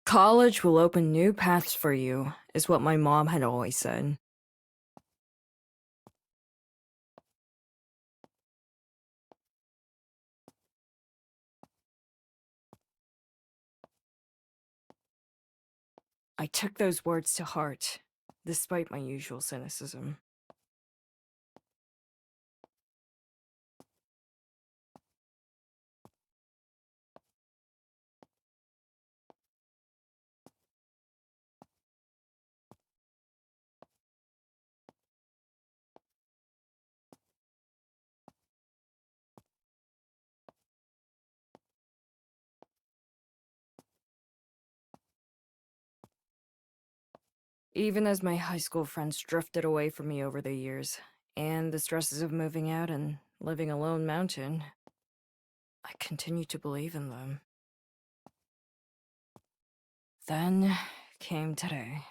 College will open new paths for you, is what my mom had always said. I took those words to heart, despite my usual cynicism. Even as my high school friends drifted away from me over the years, and the stresses of moving out and living a lone mountain, I continued to believe in them. Then came today.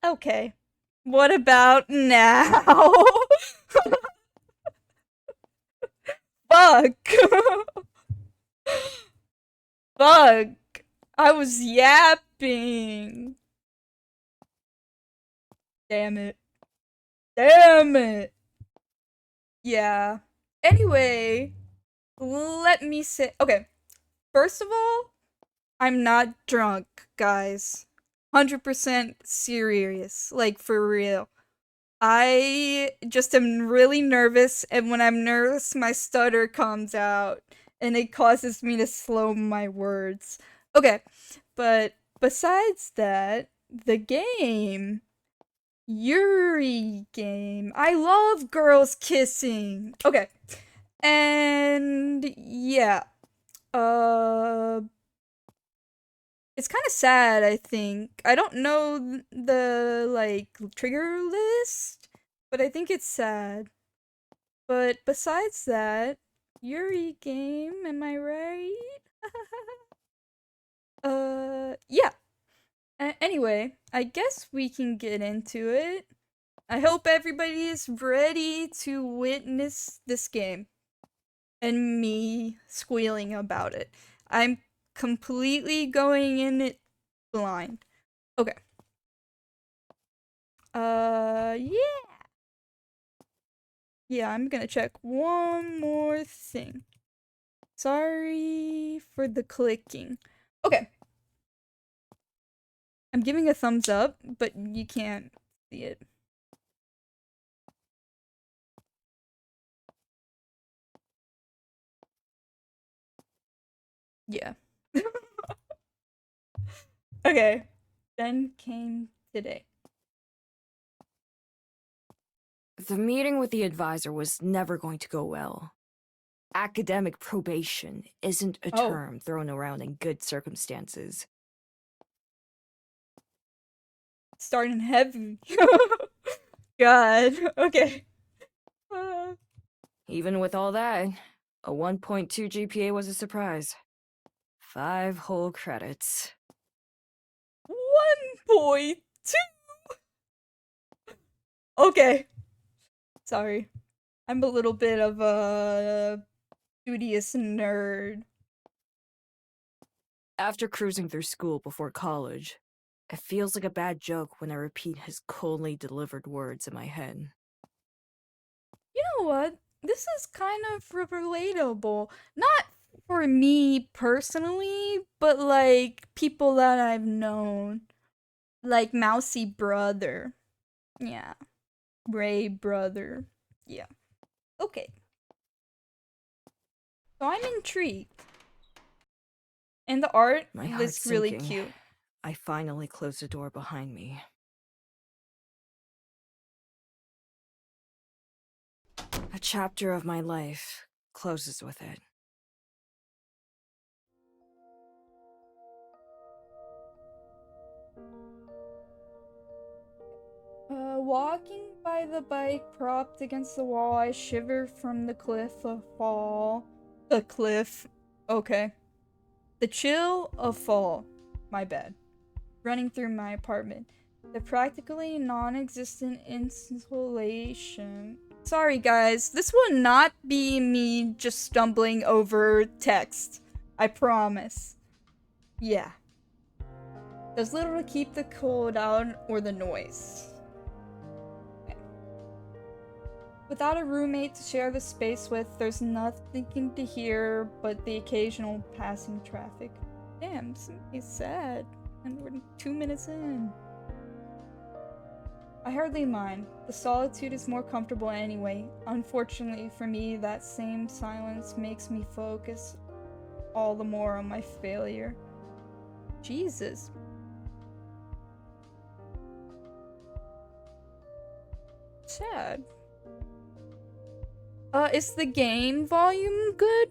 Okay. What about now? Fuck. Fuck. I was yapping. Damn it. Damn it. Yeah. Anyway, let me say. Okay. First of all, I'm not drunk, guys. 100% serious. Like, for real. I just am really nervous, and when I'm nervous, my stutter comes out, and it causes me to slow my words. Okay, but besides that, the game. Yuri game. I love girls kissing. Okay. And yeah. Uh it's kind of sad, I think. I don't know the like trigger list, but I think it's sad. But besides that, Yuri game, am I right? Yeah. Anyway, I guess we can get into it. I hope everybody is ready to witness this game and me squealing about it. I'm completely going in it blind. Okay. Yeah. Yeah, I'm gonna check one more thing. Sorry for the clicking. Okay. I'm giving a thumbs up, but you can't see it. Yeah. Okay. Then came today. The meeting with the advisor was never going to go well. Academic probation isn't a Oh. term thrown around in good circumstances. Starting heavy. God. Okay. Uh, Even with all that, a 1.2 GPA was a surprise. 5 whole credits. 1.2. Okay. Sorry. I'm a little bit of a Studious nerd. After cruising through school before college, it feels like a bad joke when I repeat his coldly delivered words in my head. You know what? This is kind of relatable. Not for me personally, but like people that I've known. Like Mousy Brother. Yeah. Ray Brother. Yeah. Okay. So I'm intrigued. And the art My heart's was really sinking. cute. I finally closed the door behind me. A chapter of my life closes with it. Walking by the bike propped against the wall, I shiver from the cliff of fall. The cliff. Okay. The chill of fall. My bad. Running through my apartment. The practically non existent insulation. Sorry, guys. This will not be me just stumbling over text. I promise. Yeah. Does little to keep the cold out or the noise. Without a roommate to share the space with, there's nothing to hear but the occasional passing traffic. Damn, it's sad. And we're 2 minutes in. I hardly mind. The solitude is more comfortable anyway. Unfortunately for me, that same silence makes me focus all the more on my failure. Jesus. Sad. Is the game volume good?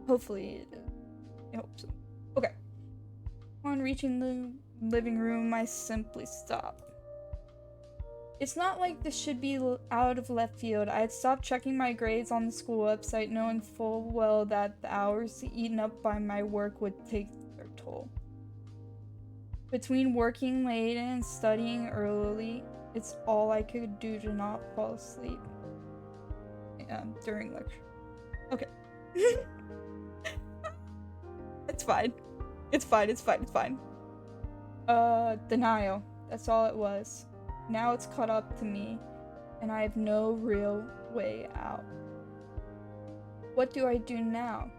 Hopefully it is. I hope so. Okay. On reaching the living room, I simply stop. It's not like this should be out of left field. I had stopped checking my grades on the school website, knowing full well that the hours eaten up by my work would take their toll. Between working late and studying early, it's all I could do to not fall asleep during lecture. Okay. It's fine. It's fine, it's fine, it's fine. Denial. That's all it was. Now it's caught up to me, and I have no real way out. What do I do now?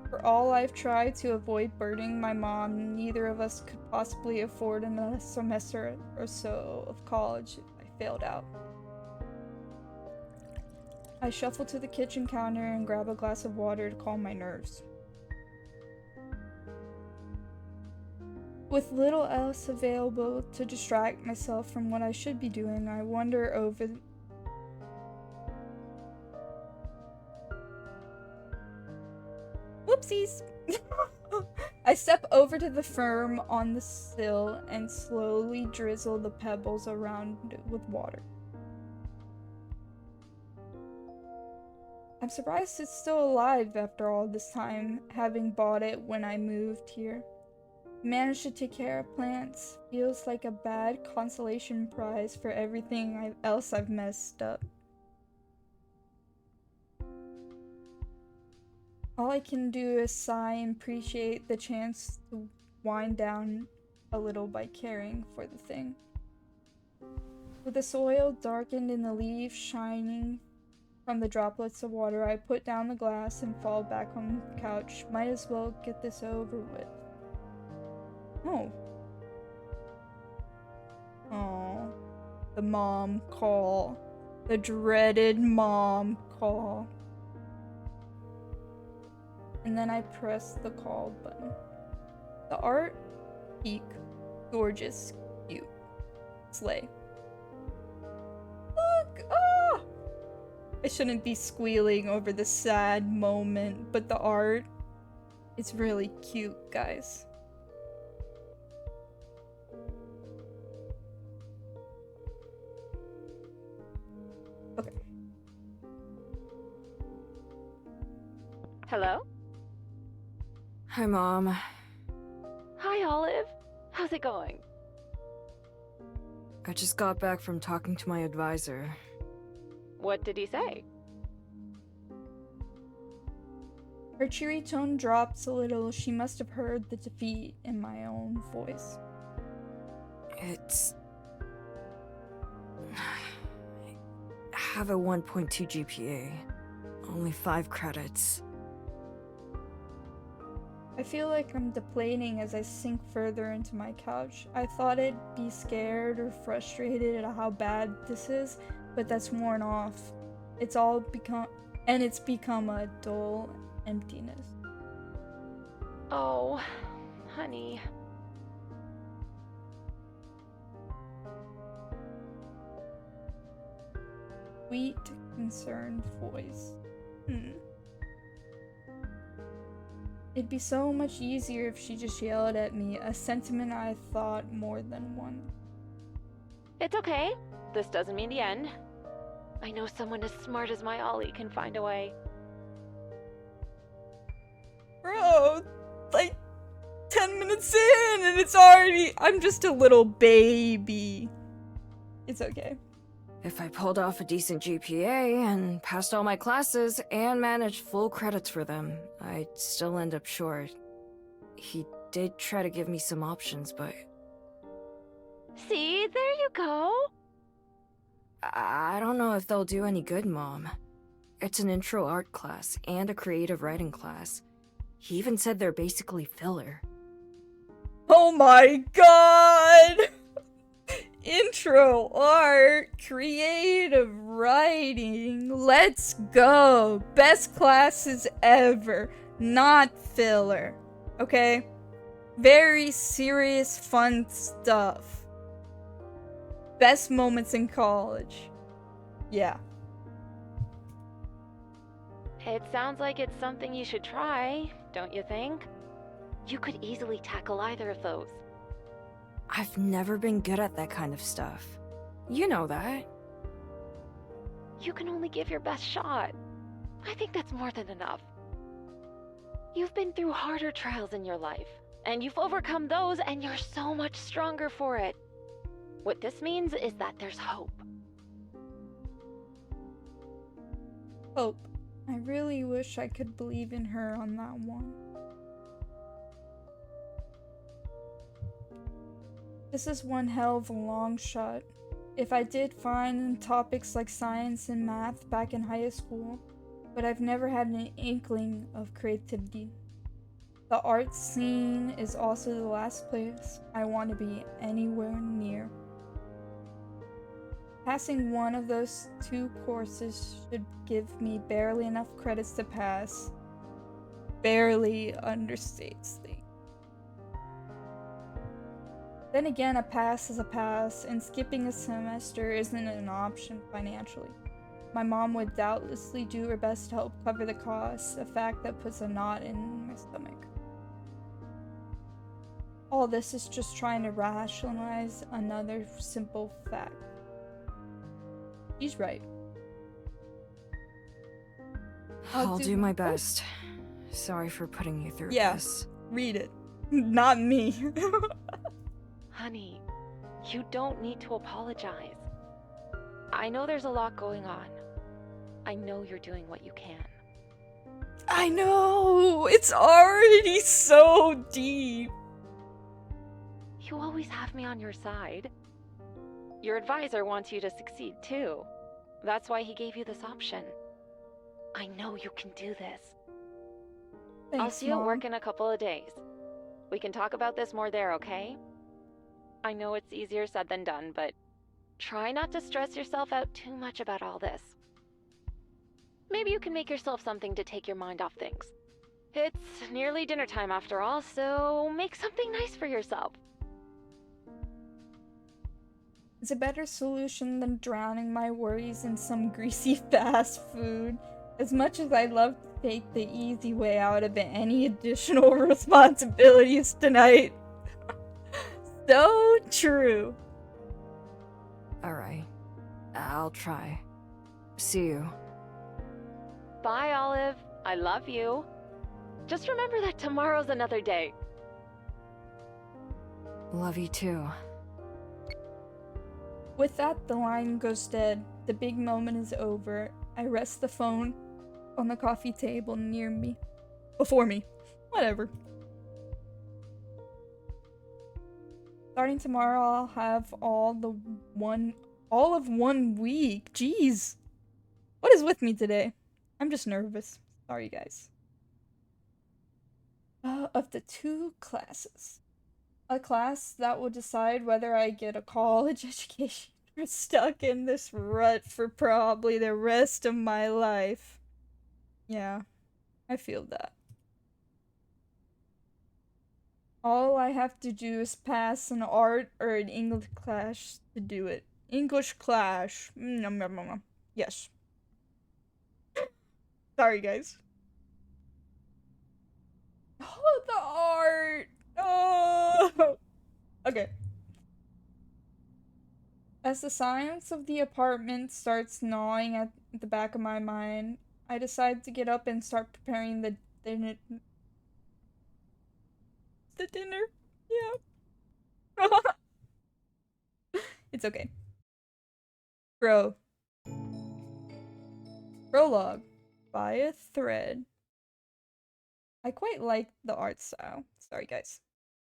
For all I've tried to avoid burdening my mom, neither of us could possibly afford another semester or so of college if I failed out. I shuffle to the kitchen counter and grab a glass of water to calm my nerves. With little else available to distract myself from what I should be doing, I wander over. Whoopsies! I step over to the firm on the sill and slowly drizzle the pebbles around it with water. I'm surprised it's still alive after all this time, having bought it when I moved here. Managed to take care of plants feels like a bad consolation prize for everything else I've messed up. All I can do is sigh and appreciate the chance to wind down a little by caring for the thing. With the soil darkened and the leaves shining from the droplets of water, I put down the glass and fall back on the couch. Might as well get this over with. Oh. Oh. The mom call. The dreaded mom call. And then I press the call button. The art, peak, gorgeous, cute. Slay. Look! Ah! I shouldn't be squealing over the sad moment, but the art is really cute, guys. Okay. Hello? Hi, Mom. Hi, Olive. How's it going? I just got back from talking to my advisor. What did he say? Her cheery tone drops a little. She must have heard the defeat in my own voice. It's... I have a 1.2 GPA. Only 5 credits. I feel like I'm depleting as I sink further into my couch. I thought I'd be scared or frustrated at how bad this is, but that's worn off. It's become a dull emptiness. Oh, honey. Sweet, concerned voice. It'd be so much easier if she just yelled at me, a sentiment I thought more than once. It's okay. This doesn't mean the end. I know someone as smart as my Ollie can find a way. Bro, like 10 minutes in and it's already... I'm just a little baby. It's okay. If I pulled off a decent GPA and passed all my classes and managed full credits for them, I'd still end up short. He did try to give me some options, but See, there you go. I don't know if they'll do any good, Mom. It's an intro art class and a creative writing class. He even said they're basically filler. Oh my god! Intro art, creative writing, let's go. Best classes ever, not filler. Okay? Very serious, fun stuff. Best moments in college. Yeah. It sounds like it's something you should try, don't you think? You could easily tackle either of those. I've never been good at that kind of stuff. You know that. You can only give your best shot. I think that's more than enough. You've been through harder trials in your life, and you've overcome those, and you're so much stronger for it. What this means is that there's hope. Hope. I really wish I could believe in her on that one. This is one hell of a long shot. If I did fine in topics like science and math back in high school, but I've never had an inkling of creativity. The art scene is also the last place I want to be anywhere near. Passing one of those 2 courses should give me barely enough credits to pass. Barely understates things. Then again, a pass is a pass, and skipping a semester isn't an option financially. My mom would doubtlessly do her best to help cover the costs, a fact that puts a knot in my stomach. All this is just trying to rationalize another simple fact. She's right. I'll do my best. Sorry for putting you through this. Read it. Not me. Honey, you don't need to apologize. I know there's a lot going on. I know you're doing what you can. I know! It's already so deep. You always have me on your side. Your advisor wants you to succeed too. That's why he gave you this option. I know you can do this. Thanks, I'll see you Mom. at work in a couple of days. We can talk about this more there, okay? I know it's easier said than done, but try not to stress yourself out too much about all this. Maybe you can make yourself something to take your mind off things. It's nearly dinner time after all, so make something nice for yourself. It's a better solution than drowning my worries in some greasy fast food. As much as I'd love to take the easy way out of it, any additional responsibilities tonight. So true. Alright. I'll try. See you. Bye, Olive. I love you. Just remember that tomorrow's another day. Love you too. With that, the line goes dead. The big moment is over. I rest the phone on the coffee table near me. Before me. Whatever. Starting tomorrow, I'll have all of 1 week. Jeez. What is with me today? I'm just nervous. Sorry, guys. Of the 2 classes. A class that will decide whether I get a college education or stuck in this rut for probably the rest of my life. Yeah, I feel that. All I have to do is pass an art or an English class to do it. English class. Yes. Sorry, guys. Oh, the art! Oh! Okay. As the silence of the apartment starts gnawing at the back of my mind, I decide to get up and start preparing the dinner. The dinner? Yeah. It's okay. Bro. Prologue. By a thread. I quite like the art style. Sorry, guys.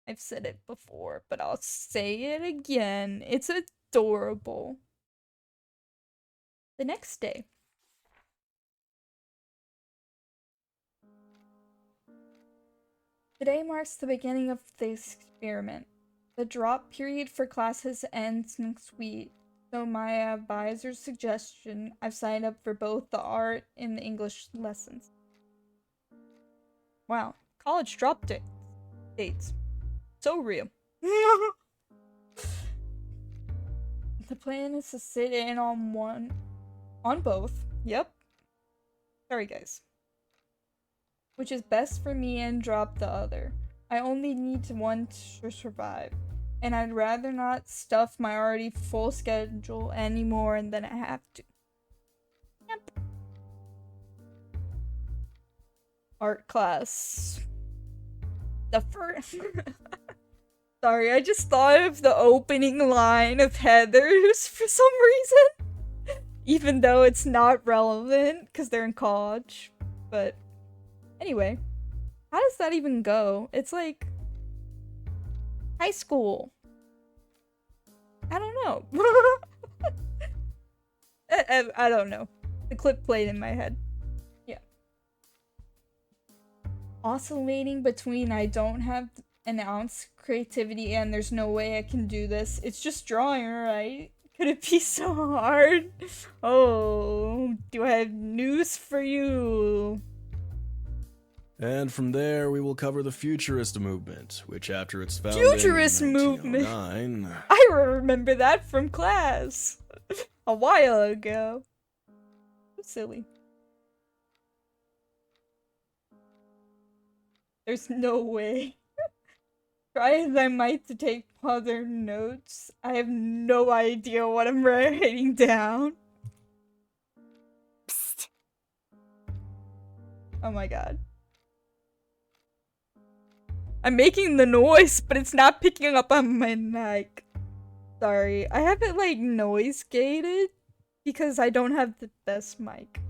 I've said it before, but I'll say it again. It's adorable. The next day. Today marks the beginning of this experiment. The drop period for classes ends next week, so my advisor's suggestion, I've signed up for both the art and the English lessons. Wow, college drop dates. So real. The plan is to sit in on both. Yep. Sorry, guys. Which is best for me and drop the other. I only need one to survive. And I'd rather not stuff my already full schedule any more than I have to. Yep. Art class. The first... Sorry, I just thought of the opening line of Heathers for some reason. Even though it's not relevant, because they're in college. But... anyway, how does that even go? It's like high school. I don't know. I don't know. The clip played in my head. Yeah. Oscillating between I don't have an ounce creativity and there's no way I can do this. It's just drawing, right? Could it be so hard? Oh, do I have news for you? And from there, we will cover the Futurist movement, which after its founding Futurist in movement. 1909... I remember that from class. A while ago. So silly. There's no way. Try as I might to take other notes, I have no idea what I'm writing down. Psst. Oh my god. I'm making the noise, but it's not picking up on my mic. Sorry, I have it like noise gated because I don't have the best mic.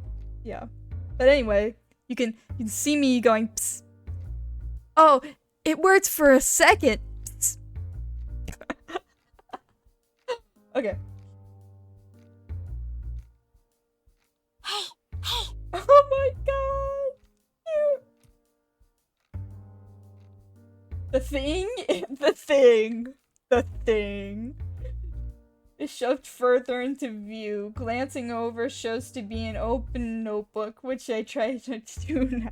Yeah. But anyway, you can see me going psst. Oh, it worked for a second. Psst. Okay. Hey. Oh my god. Cute. The thing is shoved further into view. Glancing over shows to be an open notebook, which I try to do now.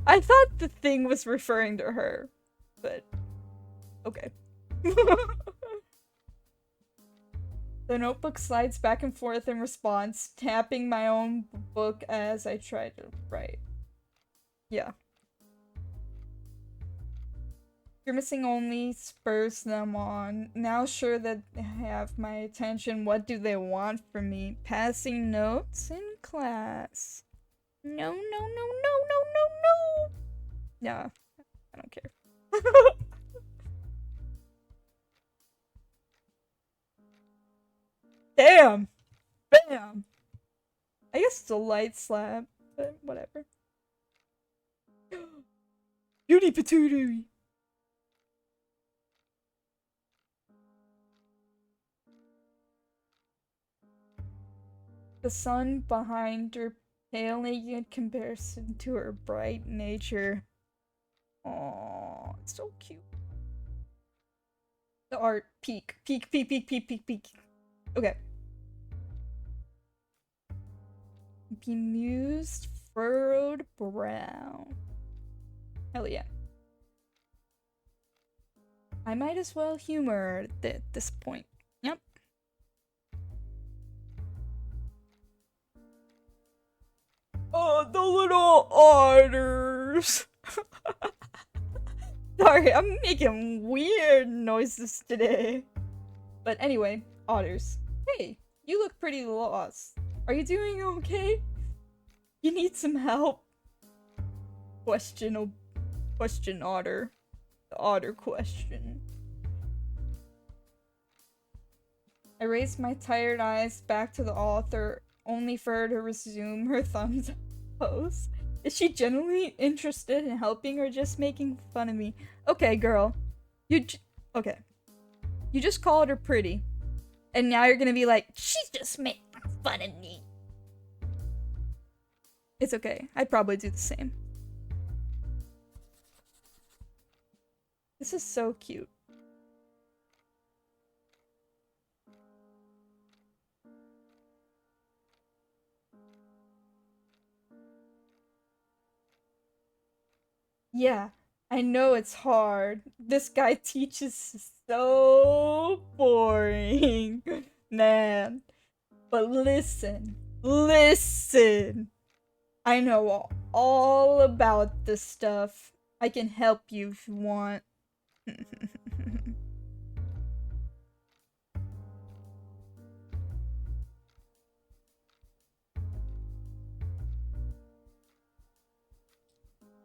I thought the thing was referring to her, but okay. The notebook slides back and forth in response, tapping my own book as I try to write. Yeah. Grimacing only spurs them on. Now sure that they have my attention, what do they want from me? Passing notes in class. No. Nah, I don't care. Damn! Bam! I guess it's a light slap, but whatever. Beauty patootie! The sun behind her paling in comparison to her bright nature. Aww, it's so cute. The art, peak. Okay. Bemused, furrowed brow. Hell yeah. I might as well humor at this point. Yep. Oh, the little otters. Sorry, I'm making weird noises today. But anyway, otters. Hey, you look pretty lost. Are you doing okay? You need some help? Question otter. The otter question. I raised my tired eyes back to the author, only for her to resume her thumbs up pose. Is she genuinely interested in helping or just making fun of me? Okay, girl. Okay. You just called her pretty. And now you're gonna be like, she's just making fun of me. It's okay. I'd probably do the same. This is so cute. Yeah, I know it's hard. This guy teaches so boring. Man. But listen. I know all about this stuff. I can help you if you want.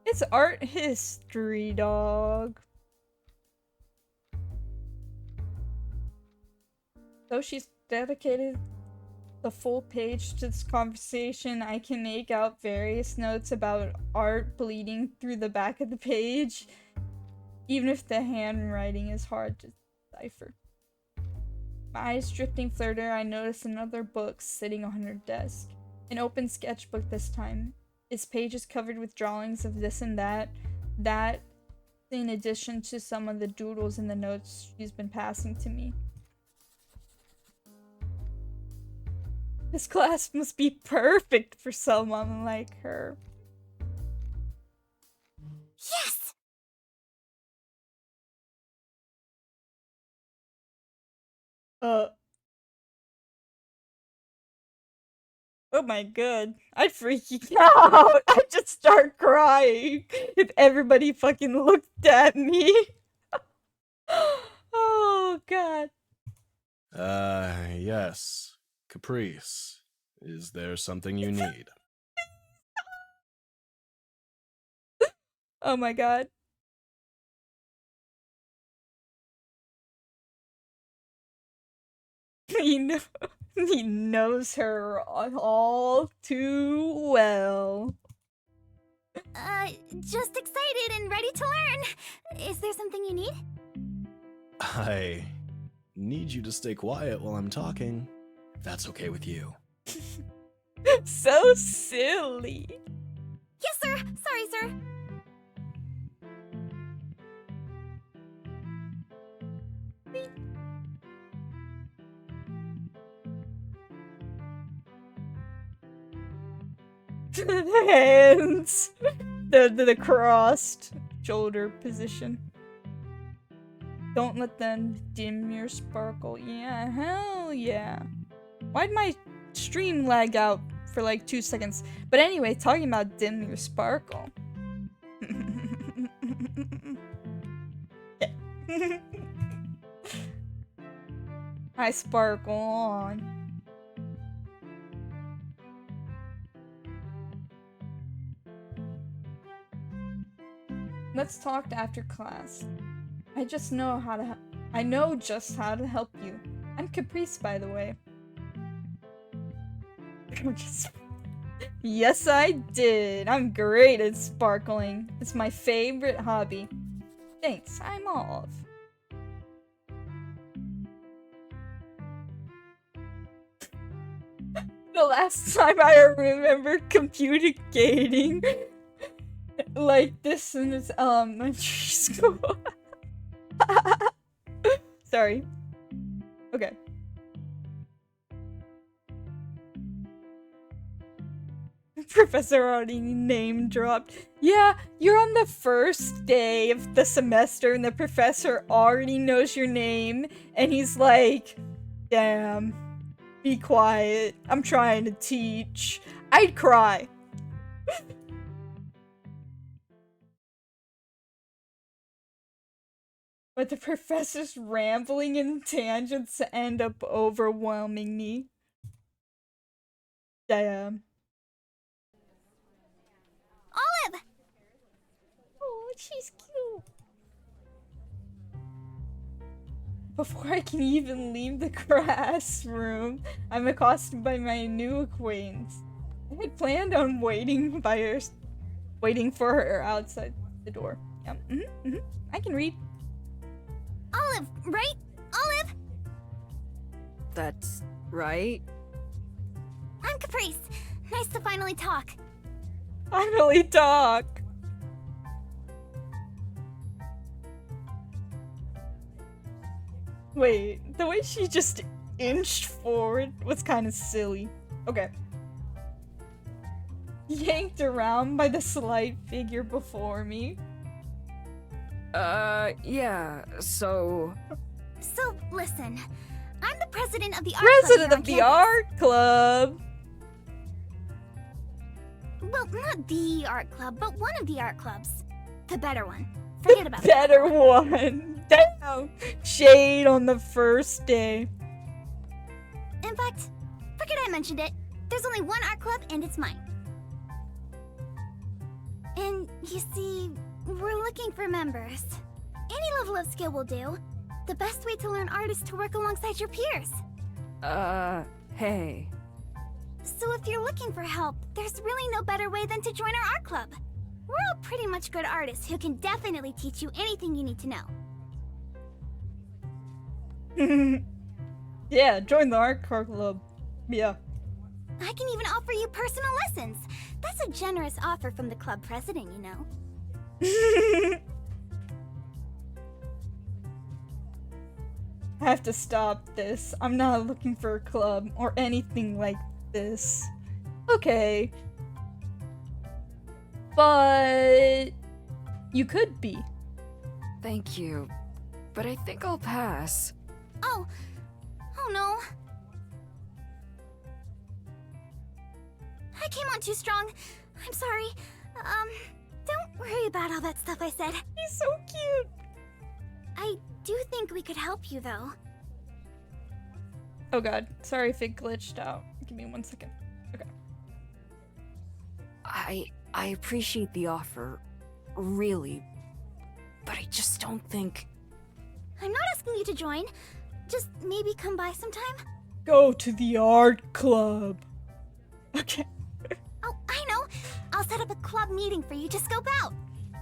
It's art history, dog. Though she's dedicated the full page to this conversation, I can make out various notes about art bleeding through the back of the page, even if the handwriting is hard to decipher. My eyes drifting further, I notice another book sitting on her desk. An open sketchbook this time. Its pages covered with drawings of this and that, in addition to some of the doodles in the notes she's been passing to me. This class must be perfect for someone like her. Yes! Oh my god. I'd freak out. I'd just start crying if everybody fucking looked at me. Oh god. Yes. Caprice. Is there something you need? Oh my god. He knows her all too well. Just excited and ready to learn. Is there something you need? I need you to stay quiet while I'm talking, if that's okay with you. So silly. Yes, sir. Sorry, sir. The hands. The crossed shoulder position. Don't let them dim your sparkle. Yeah, hell yeah. Why'd my stream lag out for like 2 seconds? But anyway, talking about dim your sparkle. I sparkle on. Let's talk after class. I know just how to help you. I'm Caprice, by the way. Yes, I did. I'm great at sparkling. It's my favorite hobby. Thanks, I'm off. The last time I remember communicating like this in this elementary school. Sorry. Okay. Professor already name dropped. Yeah, you're on the first day of the semester and the professor already knows your name and he's like, damn, be quiet. I'm trying to teach. I'd cry. But the professor's rambling and tangents end up overwhelming me. Damn. Olive! Oh, she's cute. Before I can even leave the classroom, I'm accosted by my new acquaintance. I had planned on waiting for her outside the door. Yeah, I can read. Olive, right? Olive! That's right. I'm Caprice. Nice to finally talk. Finally talk. Wait, the way she just inched forward was kind of silly. Okay. Yanked around by the slight figure before me. Yeah, so... So, listen. I'm the president of the art President club of here the on art club! campus. Well, not the art club, but one of the art clubs. The better one. Forget about Better one! Damn! Shade on the first day. In fact, forget I mentioned it. There's only one art club, and it's mine. And you see, we're looking for members. Any level of skill will do. The best way to learn art is to work alongside your peers. Hey. So if you're looking for help, there's really no better way than to join our art club. We're all pretty much good artists who can definitely teach you anything you need to know. Yeah, join the art club. Yeah. I can even offer you personal lessons. That's a generous offer from the club president, you know. I have to stop this. I'm not looking for a club or anything like this. Okay. But you could be. Thank you. But I think I'll pass. Oh no. I came on too strong. I'm sorry. Don't worry about all that stuff I said. He's so cute. I do think we could help you, though. Oh god, sorry if it glitched out. Give me 1 second. Okay. I appreciate the offer, really, but I just don't think... I'm not asking you to join. Just maybe come by sometime. Go to the art club. Okay. Oh, I know. I'll set up a club meeting for you to scope out.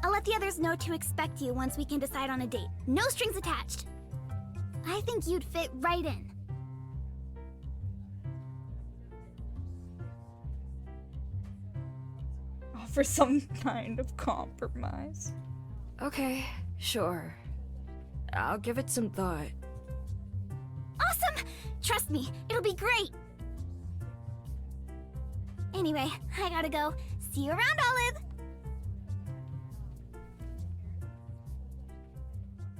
I'll let the others know to expect you once we can decide on a date. No strings attached. I think you'd fit right in. Offer some kind of compromise. Okay, sure. I'll give it some thought. Awesome! Trust me, it'll be great. Anyway, I gotta go. See you around, Olive!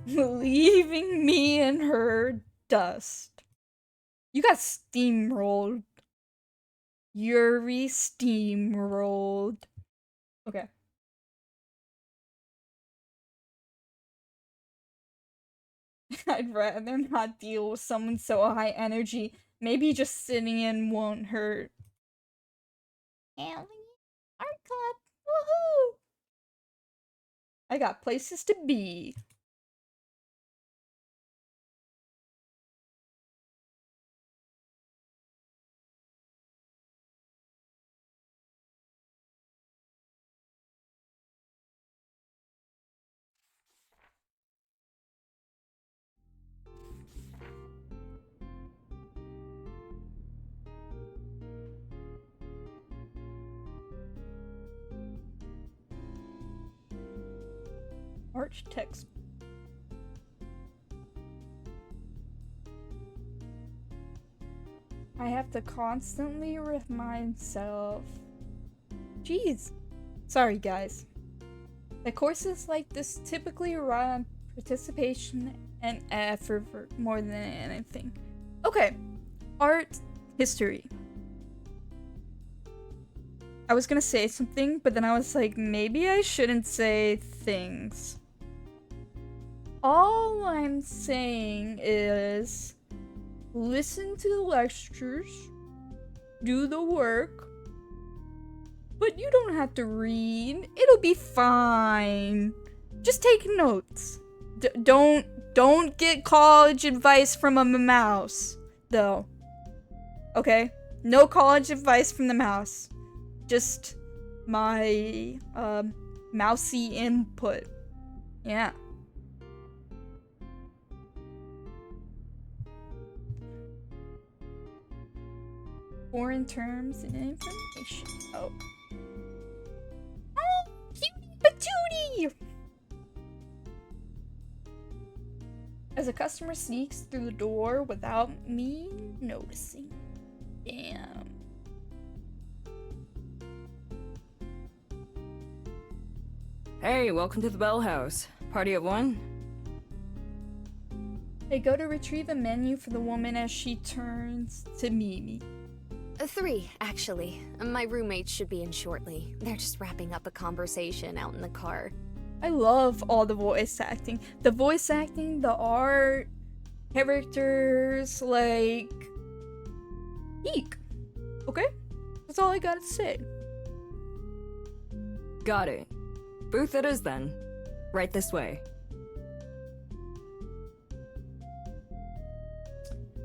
Leaving me in her dust. You got steamrolled. Yuri steamrolled. Okay. I'd rather not deal with someone so high energy. Maybe just sitting in won't hurt. Ellie, art club. Woohoo! I got places to be. Art text. I have to constantly remind myself. Jeez. Sorry, guys. The courses like this typically rely on participation and effort more than anything. Okay. Art history. I was gonna say something, but then I was like, maybe I shouldn't say things. All I'm saying is listen to the lectures, do the work, but you don't have to read. It'll be fine. Just take notes. Don't get college advice from a mouse, though. Okay? No college advice from the mouse. Just my mousy input. Yeah. Foreign terms and information. Oh. Oh, cutie patootie! As a customer sneaks through the door without me noticing. Damn. Hey, welcome to the Bell House. Party at 1? I go to retrieve a menu for the woman as she turns to meet me. 3, actually. My roommates should be in shortly. They're just wrapping up a conversation out in the car. I love all the voice acting. The voice acting, the art, characters, like... Eek. Okay? That's all I gotta say. Got it. Booth it is then. Right this way.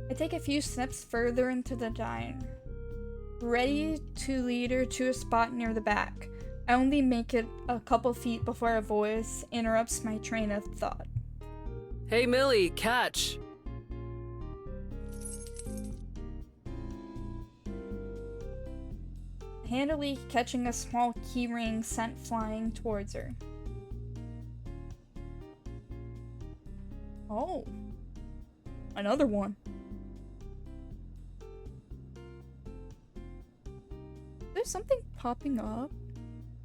I take a few steps further into the diner, ready to lead her to a spot near the back. I only make it a couple feet before a voice interrupts my train of thought. Hey Millie, catch! Handily catching a small keyring sent flying towards her. Oh. Another one. There's something popping up.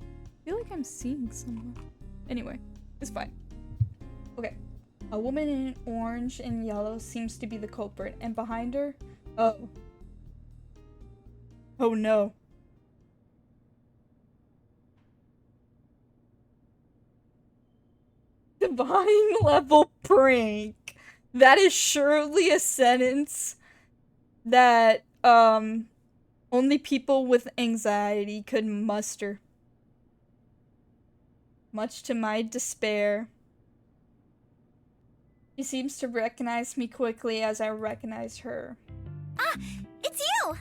I feel like I'm seeing someone. Anyway, it's fine. Okay. A woman in orange and yellow seems to be the culprit, and behind her... Oh. Oh no. Divine level prank. That is surely a sentence that only people with anxiety could muster. Much to my despair. She seems to recognize me quickly as I recognize her. Ah, it's you!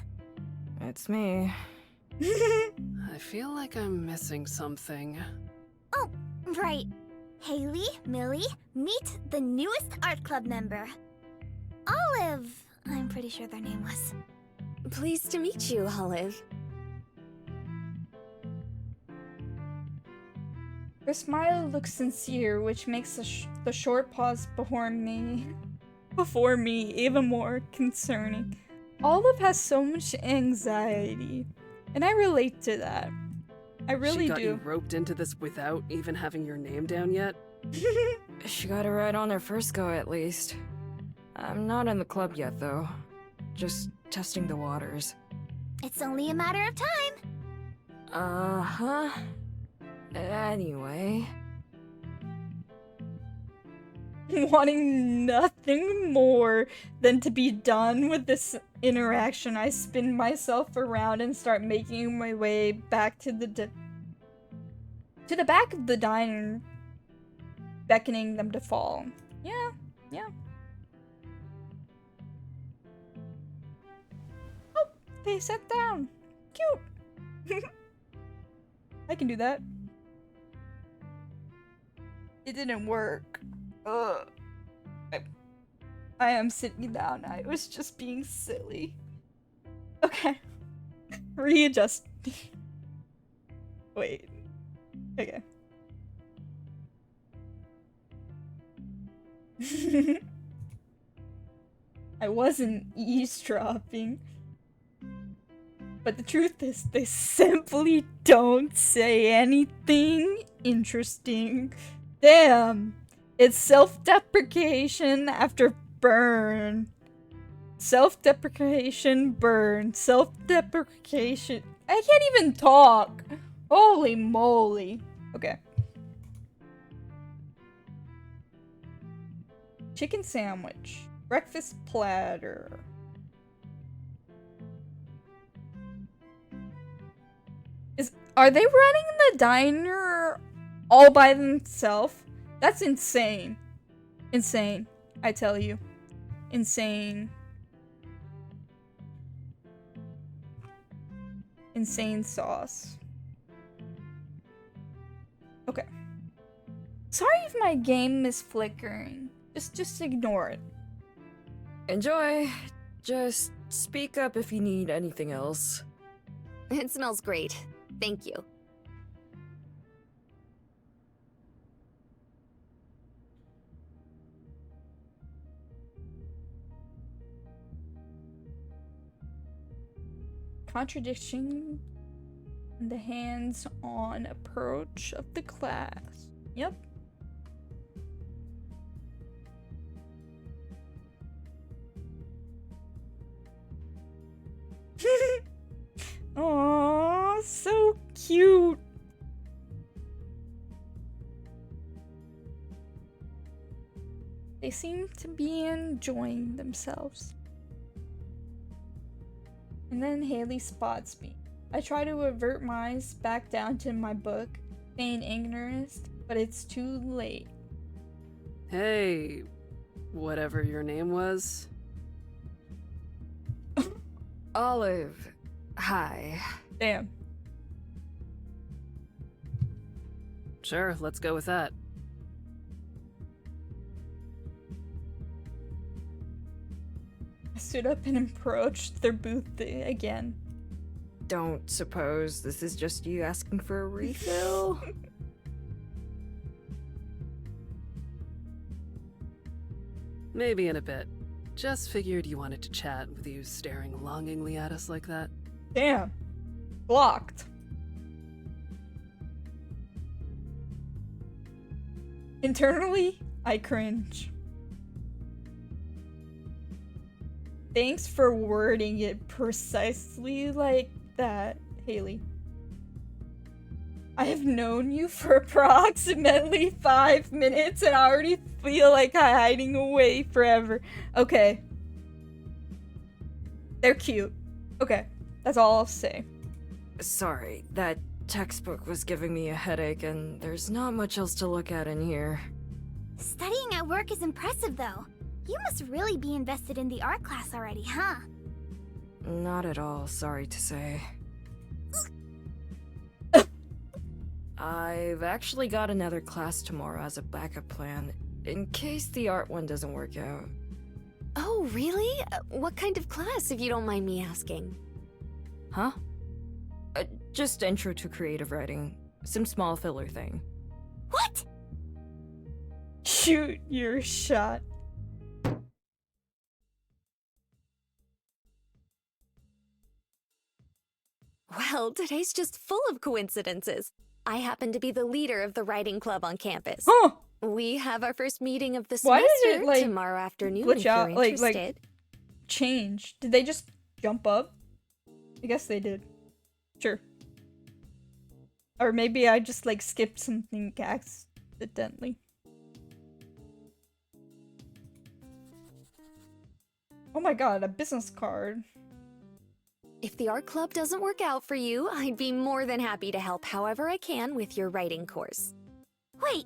It's me. I feel like I'm missing something. Oh, right. Haley, Millie, meet the newest art club member. Olive, I'm pretty sure their name was. Pleased to meet you, Olive. Her smile looks sincere, which makes the short pause before me even more concerning. Olive has so much anxiety, and I relate to that. I really She got do. you roped into this without even having your name down yet? She got it right on her first go, at least. I'm not in the club yet, though. Just testing the waters. It's only a matter of time. Uh-huh. Anyway... Wanting nothing more than to be done with this interaction, I spin myself around and start making my way back to the back of the diner, beckoning them to follow. Yeah. Oh, they sat down. Cute. I can do that. It didn't work. Ugh. I am sitting down. I was just being silly. Okay. Readjust. Wait. Okay. I wasn't eavesdropping. But the truth is, they simply don't say anything interesting. Damn. It's self-deprecation after burn. Self-deprecation, burn. Self-deprecation. I can't even talk. Holy moly. Okay. Chicken sandwich. Breakfast platter. Are they running the diner all by themselves? That's insane. Insane. I tell you. Insane. Insane sauce. Okay. Sorry if my game is flickering. Just ignore it. Enjoy. Just speak up if you need anything else. It smells great. Thank you. Contradiction in the hands-on approach of the class. Yep. Aww, so cute. They seem to be enjoying themselves. And then Haley spots me. I try to avert my eyes back down to my book, feign ignorance, but it's too late. Hey, whatever your name was. Olive. Hi. Damn. Sure, let's go with that. I stood up and approached their booth again. Don't suppose this is just you asking for a refill? Maybe in a bit. Just figured you wanted to chat with you staring longingly at us like that. Damn. Blocked. Internally, I cringe. Thanks for wording it precisely like that, Haley. I have known you for approximately 5 minutes and I already feel like I'm hiding away forever. Okay. They're cute. Okay. That's all I'll say. Sorry, that textbook was giving me a headache and there's not much else to look at in here. Studying at work is impressive, though. You must really be invested in the art class already, huh? Not at all, sorry to say. I've actually got another class tomorrow as a backup plan, in case the art one doesn't work out. Oh, really? What kind of class, if you don't mind me asking? Huh? Just intro to creative writing. Some small filler thing. What? Shoot your shot. Well, today's just full of coincidences. I happen to be the leader of the writing club on campus. Huh. We have our first meeting of the Why semester did it, like, tomorrow afternoon glitch if you're out, like- interested. Change. Did they just jump up? I guess they did. Sure. Or maybe I just like skipped something accidentally. Oh my god, a business card. If the art club doesn't work out for you, I'd be more than happy to help however I can with your writing course. Wait.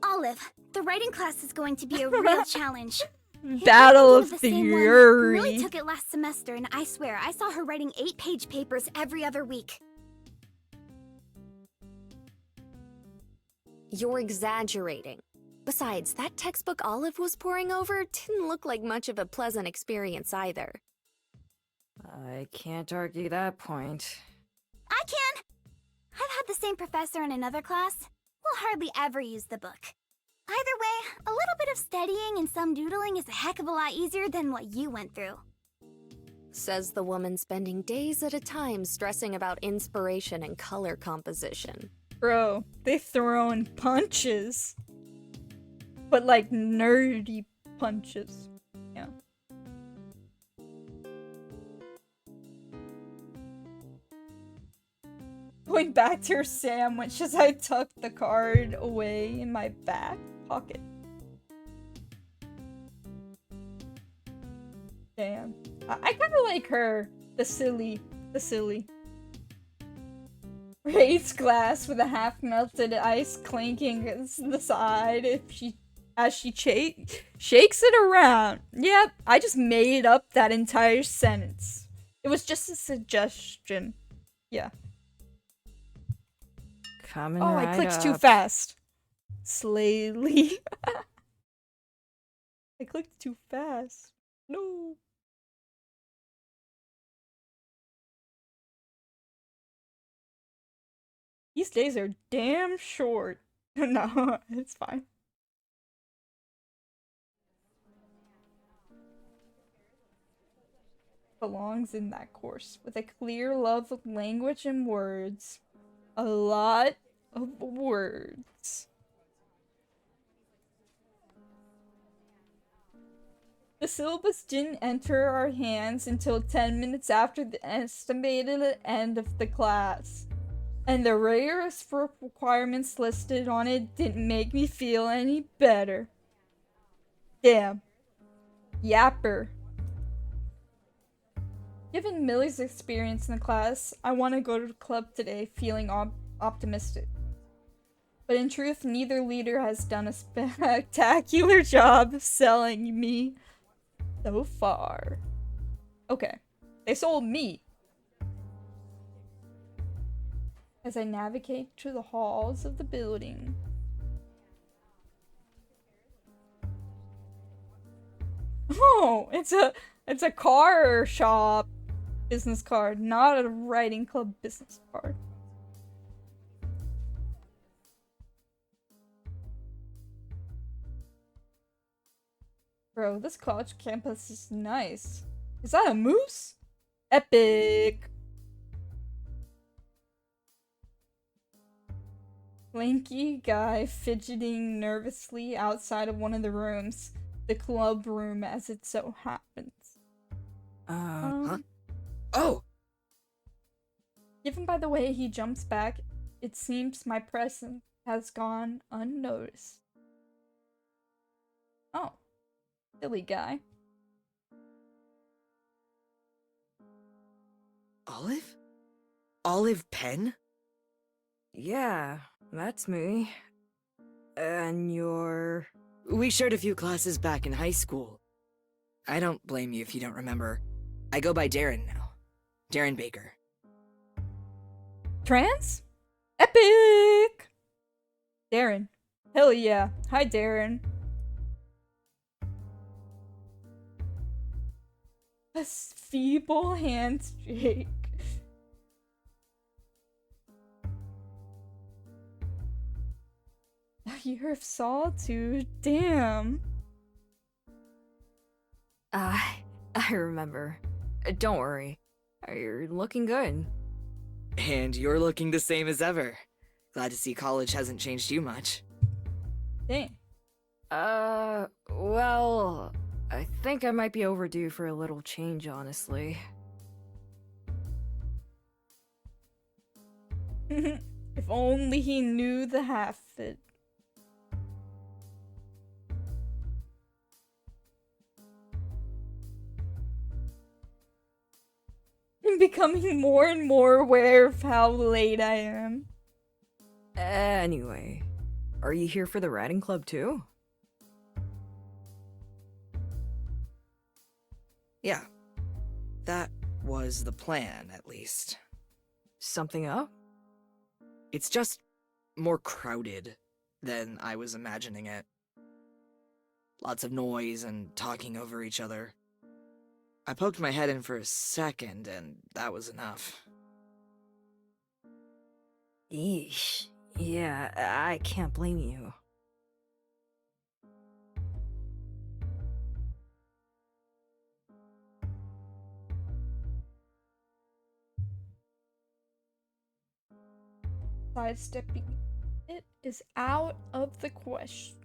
Olive, the writing class is going to be a real challenge. Battle Haley's of the the same one who Fury. really took it last semester, and I swear I saw her writing 8-page papers every other week. You're exaggerating. Besides, that textbook Olive was poring over didn't look like much of a pleasant experience either. I can't argue that point. I can! I've had the same professor in another class. We'll hardly ever use the book. Either way, a little bit of studying and some doodling is a heck of a lot easier than what you went through. Says the woman spending days at a time stressing about inspiration and color composition. Bro, they throwing punches. But like nerdy punches. Yeah. Going back to her sandwich as I tucked the card away in my back pocket. Damn. I kind of like her. The silly. Raised glass with a half-melted ice clinking the side as she shakes it around. Yep, I just made up that entire sentence. It was just a suggestion. Yeah. Coming Oh, right I clicked too up. fast. Slayly. I clicked too fast. No. These days are damn short. No, it's fine. Belongs in that course with a clear love of language and words. A lot of words. The syllabus didn't enter our hands until 10 minutes after the estimated end of the class. And the rigorous requirements listed on it didn't make me feel any better. Damn. Yapper. Given Millie's experience in the class, I want to go to the club today feeling optimistic. But in truth, neither leader has done a spectacular job of selling me so far. Okay. They sold me. As I navigate through the halls of the building. Oh, it's a car shop business card, not a writing club business card. Bro, this college campus is nice. Is that a moose? Epic. Lanky guy fidgeting nervously outside of one of the rooms. The club room, as it so happens. Huh? Oh! Given by the way he jumps back, it seems my presence has gone unnoticed. Oh. Silly guy. Olive? Olive Penn? Yeah, that's me. And you're... We shared a few classes back in high school. I don't blame you if you don't remember. I go by Darren now. Darren Baker. Trans? Epic! Darren. Hell yeah. Hi, Darren. A feeble handshake. A year of solitude. Damn. I remember. Don't worry. You're looking good. And you're looking the same as ever. Glad to see college hasn't changed you much. Dang. Well, I think I might be overdue for a little change, honestly. If only he knew the half of it. I'm becoming more and more aware of how late I am. Anyway, are you here for the writing club too? Yeah. That was the plan, at least. Something up? It's just more crowded than I was imagining it. Lots of noise and talking over each other. I poked my head in for a second, and that was enough. Eesh. Yeah, I can't blame you. Sidestepping it is out of the question.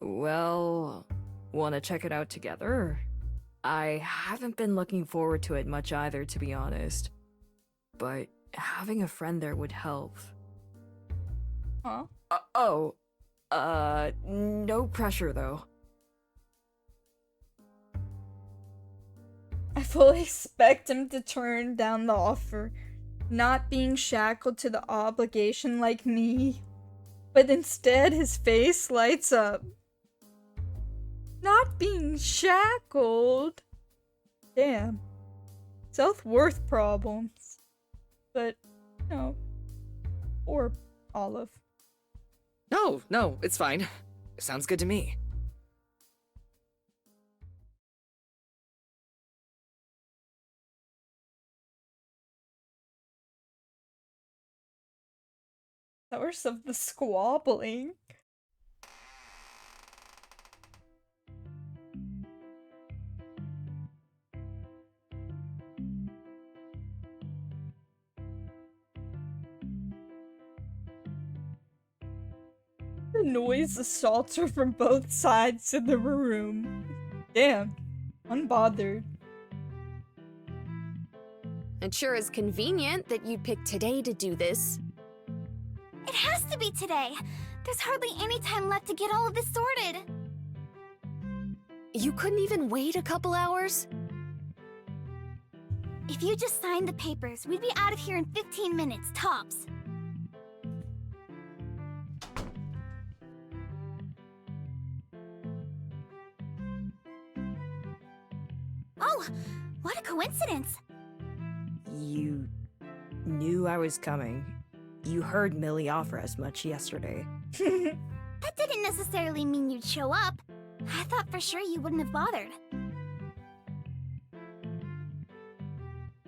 Well, wanna check it out together? I haven't been looking forward to it much either, to be honest. But having a friend there would help. Huh? No pressure though. I fully expect him to turn down the offer, not being shackled to the obligation like me. But instead, his face lights up. Not being shackled. Damn. Self-worth problems. But, no. Or Olive. No, it's fine. Sounds good to me. Source of the squabbling. The noise assaults her from both sides of the room. Damn. Unbothered. It sure is convenient that you picked today to do this. It has to be today. There's hardly any time left to get all of this sorted. You couldn't even wait a couple hours? If you just signed the papers, we'd be out of here in 15 minutes, tops. Oh, what a coincidence. You knew I was coming. You heard Millie offer as much yesterday. That didn't necessarily mean you'd show up. I thought for sure you wouldn't have bothered.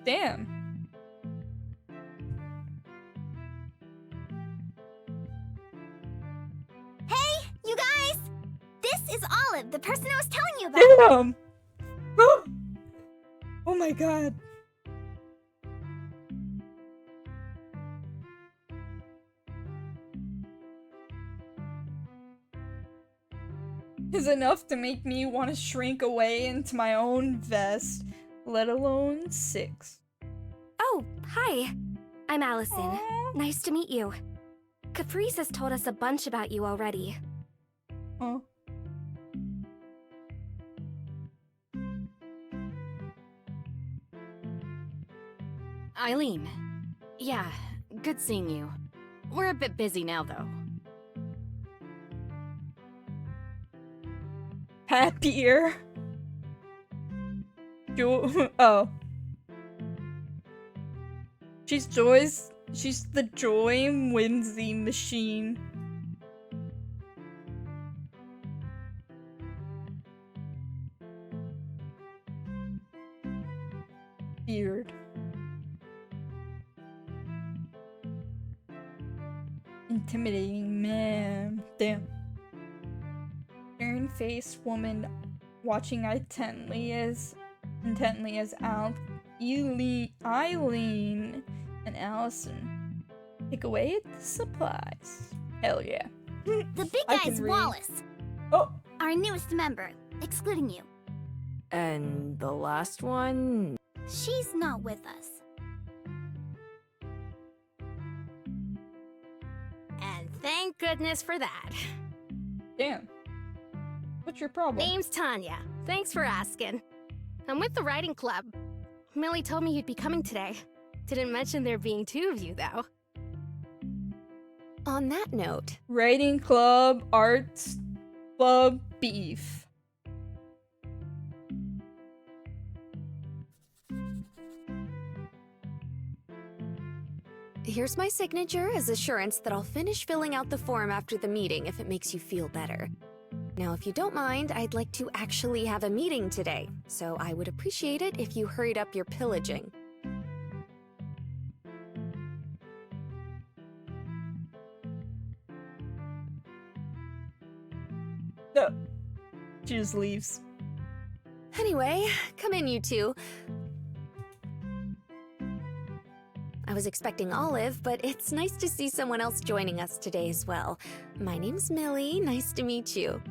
Damn. Hey, you guys! This is Olive, the person I was telling you about. Damn! Oh my god. Is enough to make me want to shrink away into my own vest, let alone 6. Oh, hi. I'm Allison. Aw. Nice to meet you. Caprice has told us a bunch about you already. Huh. Eileen. Yeah, good seeing you. We're a bit busy now, though. Happier. Oh. She's the joy whimsy machine. Beard. Intimidating man. Damn. Stern-faced woman watching intently as Eileen and Allison pick away at the supplies. Hell yeah. The big I guy's can read. Wallace, Oh, our newest member, excluding you. And the last one? She's not with us. And thank goodness for that. damn. What's your problem? Name's Tanya. Thanks for asking. I'm with the writing club. Millie told me you'd be coming today. Didn't mention there being 2 of you, though. On that note, Writing club, arts club, beef. here's my signature as assurance that I'll finish filling out the form after the meeting if it makes you feel better. Now, if you don't mind, I'd like to actually have a meeting today, so I would appreciate it if you hurried up your pillaging. No. She just leaves. Anyway, come in, you two. I was expecting Olive, but it's nice to see someone else joining us today as well. My name's Millie. Nice to meet you.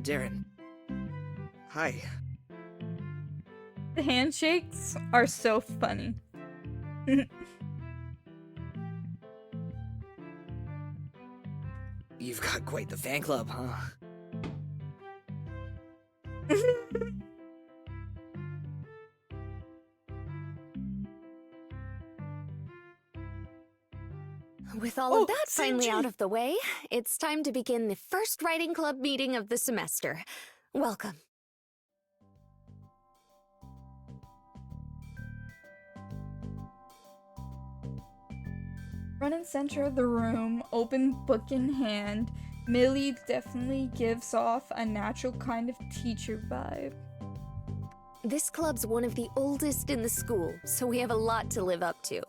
Darren. Hi. The handshakes are so funny. You've got quite the fan club, huh? With all of that finally out of the way, it's time to begin the first writing club meeting of the semester. Welcome. Front and center of the room, open book in hand, Millie definitely gives off a natural kind of teacher vibe. This club's one of the oldest in the school, so we have a lot to live up to.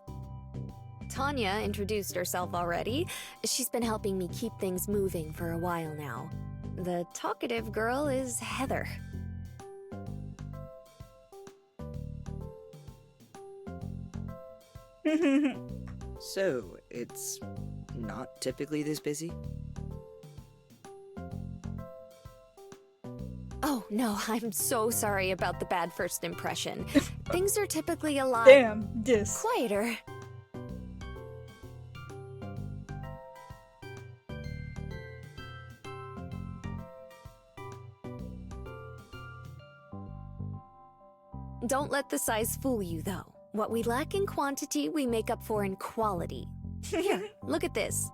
Tanya introduced herself already. She's been helping me keep things moving for a while now. The talkative girl is Heather. So, it's not typically this busy? Oh, no, I'm so sorry about the bad first impression. Things are typically a lot Damn, this. quieter. Don't let the size fool you, though. What we lack in quantity, we make up for in quality. Here, look at this.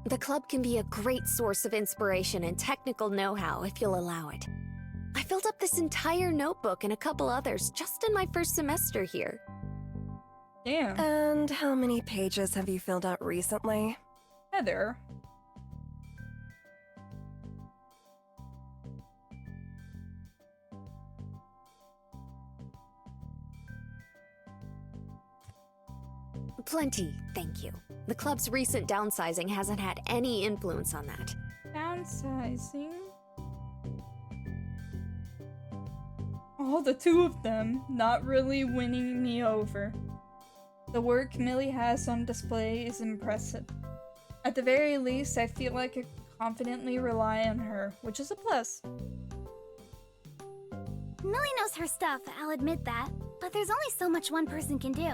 The club can be a great source of inspiration and technical know-how if you'll allow it. I filled up this entire notebook and a couple others just in my first semester here. Damn. And how many pages have you filled out recently? Heather. Plenty, thank you. The club's recent downsizing hasn't had any influence on that. Downsizing. Oh, the two of them not really winning me over. The work Millie has on display is impressive. At the very least, I feel like I can confidently rely on her, which is a plus. Millie knows her stuff, I'll admit that. But there's only so much one person can do.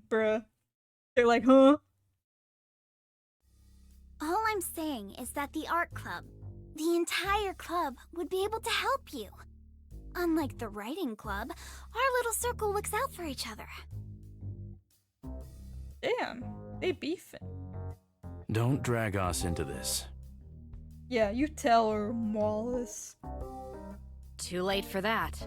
Bruh. They're like, huh? All I'm saying is that the art club, the entire club, would be able to help you. Unlike the writing club, our little circle looks out for each other. Damn, they beefing. Don't drag us into this. Yeah, you tell her, Wallace. Too late for that.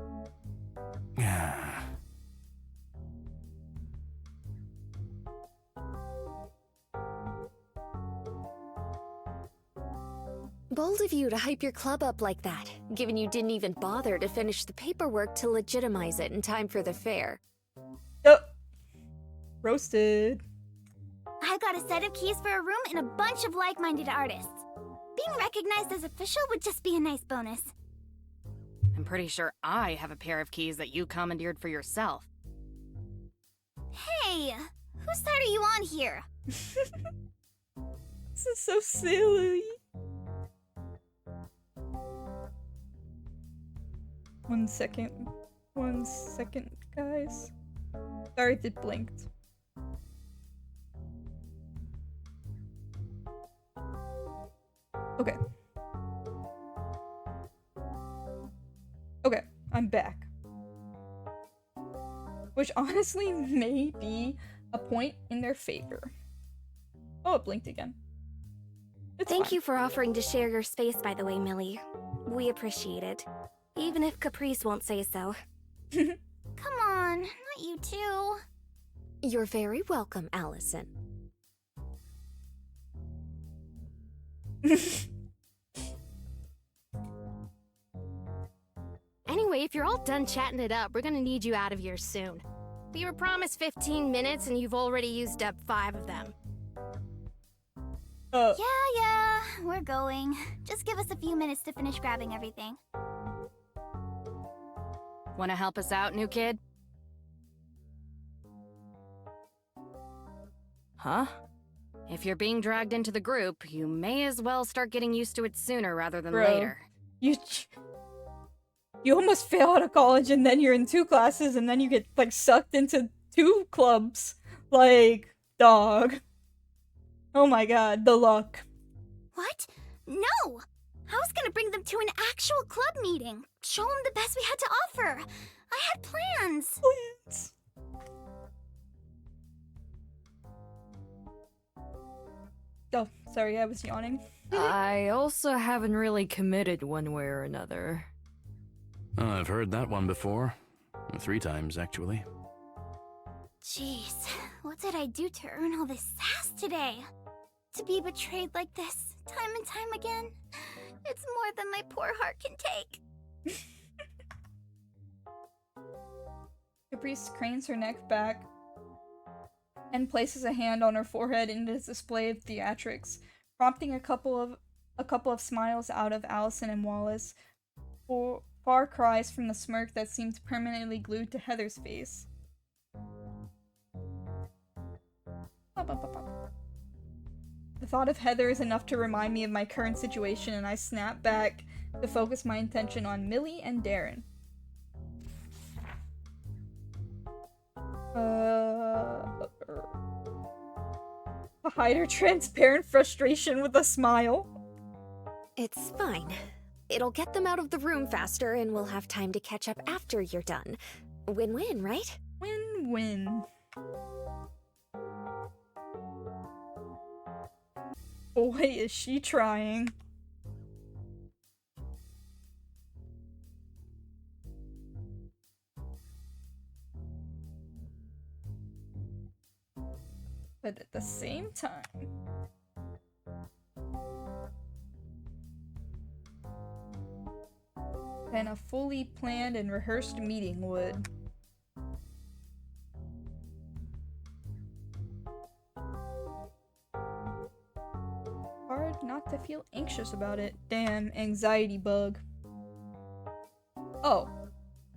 Bold of you to hype your club up like that, given you didn't even bother to finish the paperwork to legitimize it in time for the fair. Oh, roasted. I've got a set of keys for a room and a bunch of like-minded artists. Being recognized as official would just be a nice bonus. I'm pretty sure I have a pair of keys that you commandeered for yourself. Hey, whose side are you on here? This is so silly. One second, guys. Sorry if it blinked. Okay. Okay, I'm back. Which honestly may be a point in their favor. Oh, it blinked again. Thank you for offering to share your space, by the way, Millie. We appreciate it. Even if Caprice won't say so. Come on, not you too. You're very welcome, Allison. Anyway, if you're all done chatting it up, we're gonna need you out of here soon. We were promised 15 minutes and you've already used up 5 of them. Yeah, we're going. Just give us a few minutes to finish grabbing everything. Wanna help us out, new kid? Huh? If you're being dragged into the group, you may as well start getting used to it sooner rather than Bro. later. You almost fail out of college and then you're in 2 classes and then you get, like, sucked into 2 clubs. Like, dog. Oh my god, the luck. What? No! I was gonna bring them to an actual club meeting. Show them the best we had to offer. I had plans. Plans. Oh, sorry, I was yawning. I also haven't really committed one way or another. I've heard that one before. 3 times, actually. Jeez, what did I do to earn all this sass today? To be betrayed like this, time and time again, it's more than my poor heart can take. Caprice cranes her neck back and places a hand on her forehead in a display of theatrics, prompting a couple of smiles out of Allison and Wallace, far cries from the smirk that seemed permanently glued to Heather's face. The thought of Heather is enough to remind me of my current situation, and I snap back to focus my attention on Millie and Darren. Hide her transparent frustration with a smile. It's fine. It'll get them out of the room faster and we'll have time to catch up after you're done. Win-win, right? Win-win. Boy, is she trying. But at the same time, than a fully planned and rehearsed meeting would. Hard not to feel anxious about it. Damn, anxiety bug. Oh.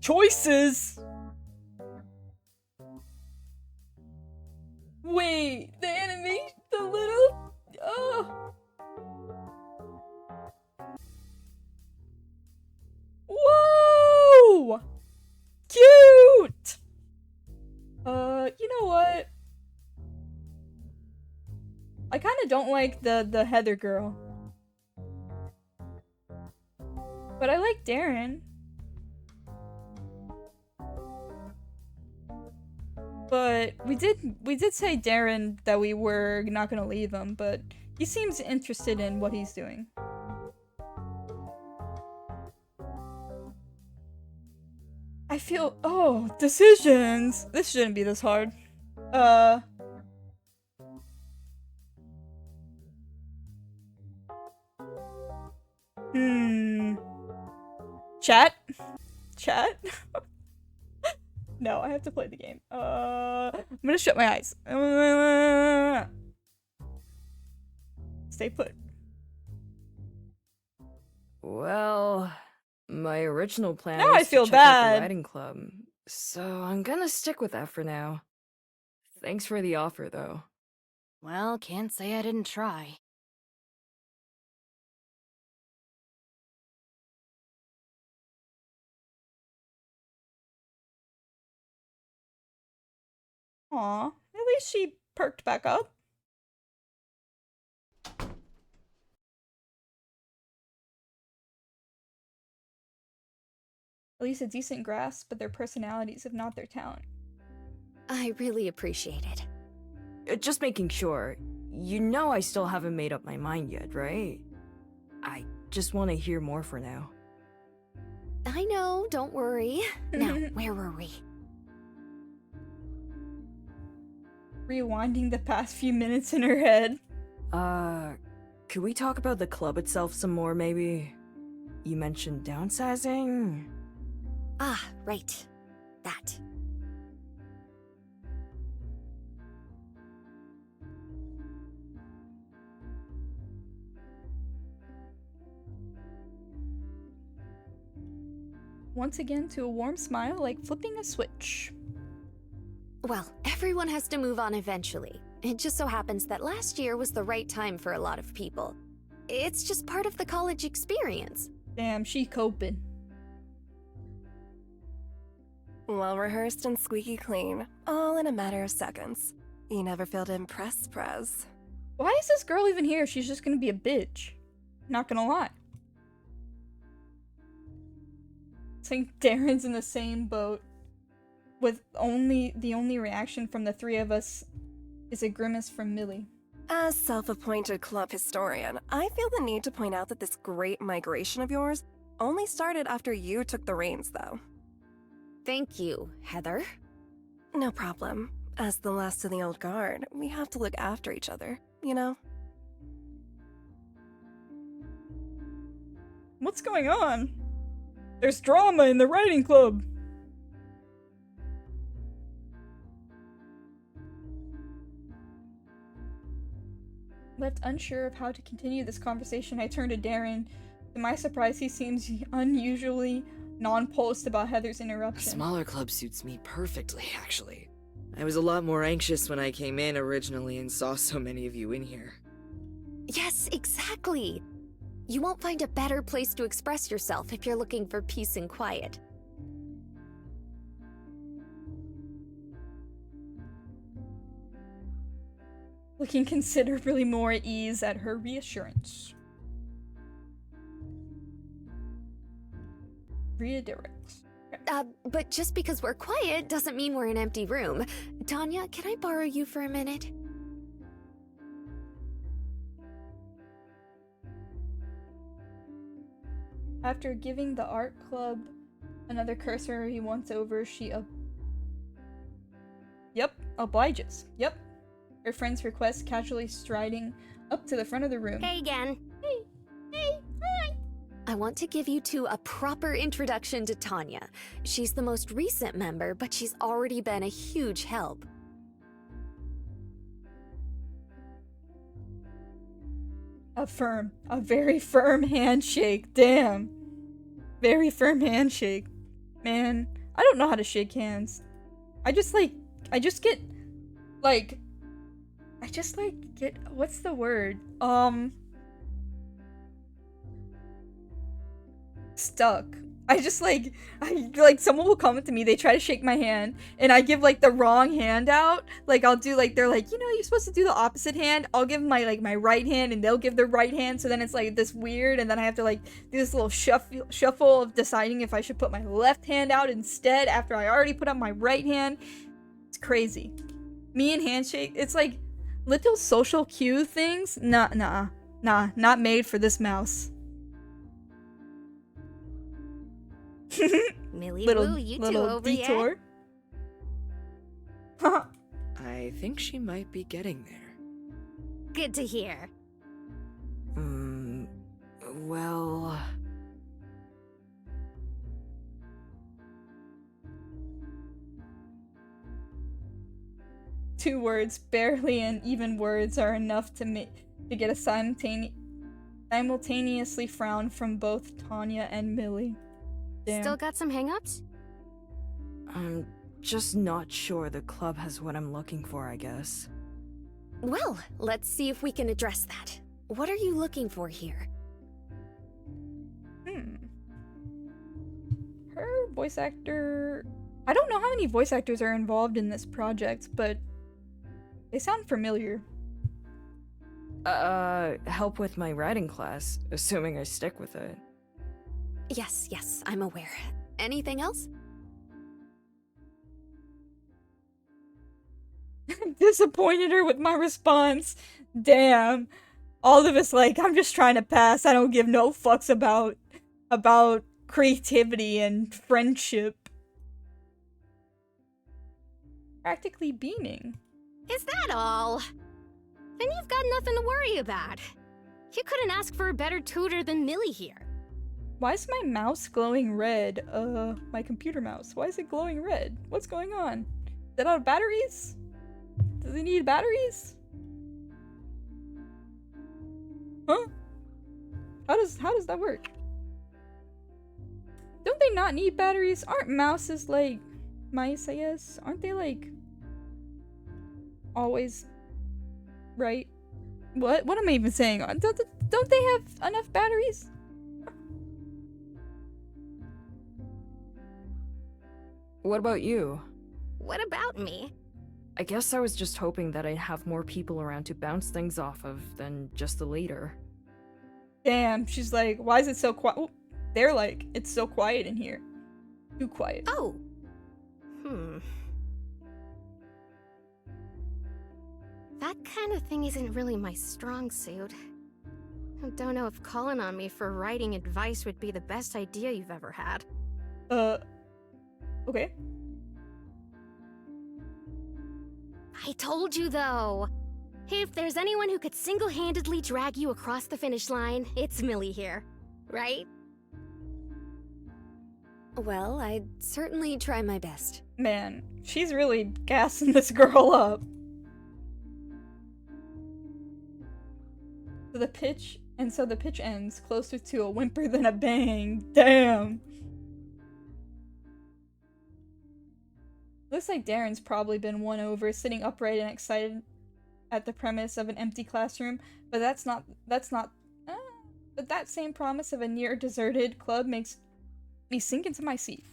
Choices! Wait, the animation, the little... Oh. Whoa! Cute! You know what? I kind of don't like the Heather girl. But I like Darren. But we did say Darren that we were not gonna leave him, but he seems interested in what he's doing. I feel, oh, decisions! This shouldn't be this hard. Chat? Chat? No, I have to play the game. I'm gonna shut my eyes. Stay put. Well, my original plan Now was I feel to check out bad. the writing club, so I'm gonna stick with that for now. Thanks for the offer, though. Well, can't say I didn't try. Aw, at least she perked back up. At least a decent grasp of their personalities, if not their talent. I really appreciate it. Just making sure. You know I still haven't made up my mind yet, right? I just want to hear more for now. I know, don't worry. Now, where were we? Rewinding the past few minutes in her head. Could we talk about the club itself some more, maybe? You mentioned downsizing? Ah, right. That. Once again to a warm smile, like flipping a switch. Well, everyone has to move on eventually. It just so happens that last year was the right time for a lot of people. It's just part of the college experience. Damn, she coping. Well rehearsed and squeaky clean, all in a matter of seconds. You never fail to impress, Prez. Why is this girl even here? She's just gonna be a bitch. Not gonna lie. It's like Darren's in the same boat. With the only reaction from the three of us is a grimace from Millie. As self-appointed club historian, I feel the need to point out that this great migration of yours only started after you took the reins, though. Thank you, Heather. No problem. As the last of the old guard, we have to look after each other, you know? What's going on? There's drama in the writing club. Left unsure of how to continue this conversation, I turned to Darren. To my surprise, he seems unusually non-post about Heather's A interruption. smaller club suits me perfectly, actually. I was a lot more anxious when I came in originally and saw so many of you in here. Yes, exactly. You won't find a better place to express yourself if you're looking for peace and quiet. Looking considerably more at ease at her reassurance. Redirects. But just because we're quiet doesn't mean we're an empty room. Tanya, can I borrow you for a minute? After giving the art club another cursory once over, she obliges. Yep. Her friend's request, casually striding up to the front of the room. Hey again. Hey, hi. I want to give you two a proper introduction to Tanya. She's the most recent member, but she's already been a huge help. A very firm handshake. Damn. Very firm handshake. Man, I don't know how to shake hands. I just get, what's the word? Stuck. Someone will come up to me, they try to shake my hand, and I give, the wrong hand out. I'll do, they're like, you're supposed to do the opposite hand. I'll give my right hand, and they'll give their right hand, so then it's, this weird, and then I have to, do this little shuffle of deciding if I should put my left hand out instead after I already put up my right hand. It's crazy. Me and handshake, it's, little social cue things. Nah, not made for this mouse. Millie little Woo, you two little over detour. I think she might be getting there. yet? Good to hear. Well... 2 words, barely and even words, are enough to get a simultaneously frown from both Tanya and Millie. Damn. Still got some hangups? I'm just not sure the club has what I'm looking for, I guess. Well, let's see if we can address that. What are you looking for here? Her voice actor... I don't know how many voice actors are involved in this project, but they sound familiar. Help with my writing class, assuming I stick with it. Yes, I'm aware. Anything else? Disappointed her with my response. Damn. All of us I'm just trying to pass. I don't give no fucks about creativity and friendship. Practically beaming. Is that all? Then you've got nothing to worry about. You couldn't ask for a better tutor than Millie here. Why is my mouse glowing red? My computer mouse. Why is it glowing red? What's going on? Is it out of batteries? Does it need batteries? Huh? How does that work? Don't they not need batteries? Aren't mouses like mice, I guess? Aren't they like always right? What am I even saying? Don't they have enough batteries? What about you? What about me? I guess I was just hoping that I'd have more people around to bounce things off of than just the leader. Damn, she's like, why is it so quiet? They're like, it's so quiet in here. Too quiet. Oh. That kind of thing isn't really my strong suit. I don't know if calling on me for writing advice would be the best idea you've ever had. Okay. I told you, though. If there's anyone who could single-handedly drag you across the finish line, it's Millie here. Right? Well, I'd certainly try my best. Man, she's really gassing this girl up. So the pitch ends closer to a whimper than a bang. Damn. Looks like Darren's probably been won over, sitting upright and excited at the premise of an empty classroom, but but that same promise of a near deserted club makes me sink into my seat.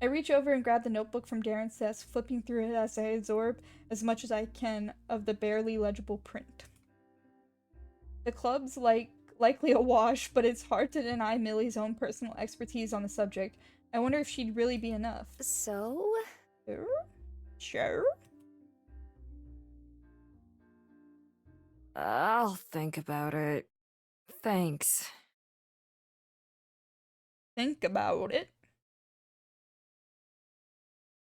I reach over and grab the notebook from Darren's desk, flipping through it as I absorb as much as I can of the barely legible print. The club's likely a wash, but it's hard to deny Millie's own personal expertise on the subject. I wonder if she'd really be enough. So? Sure. I'll think about it. Thanks. Think about it.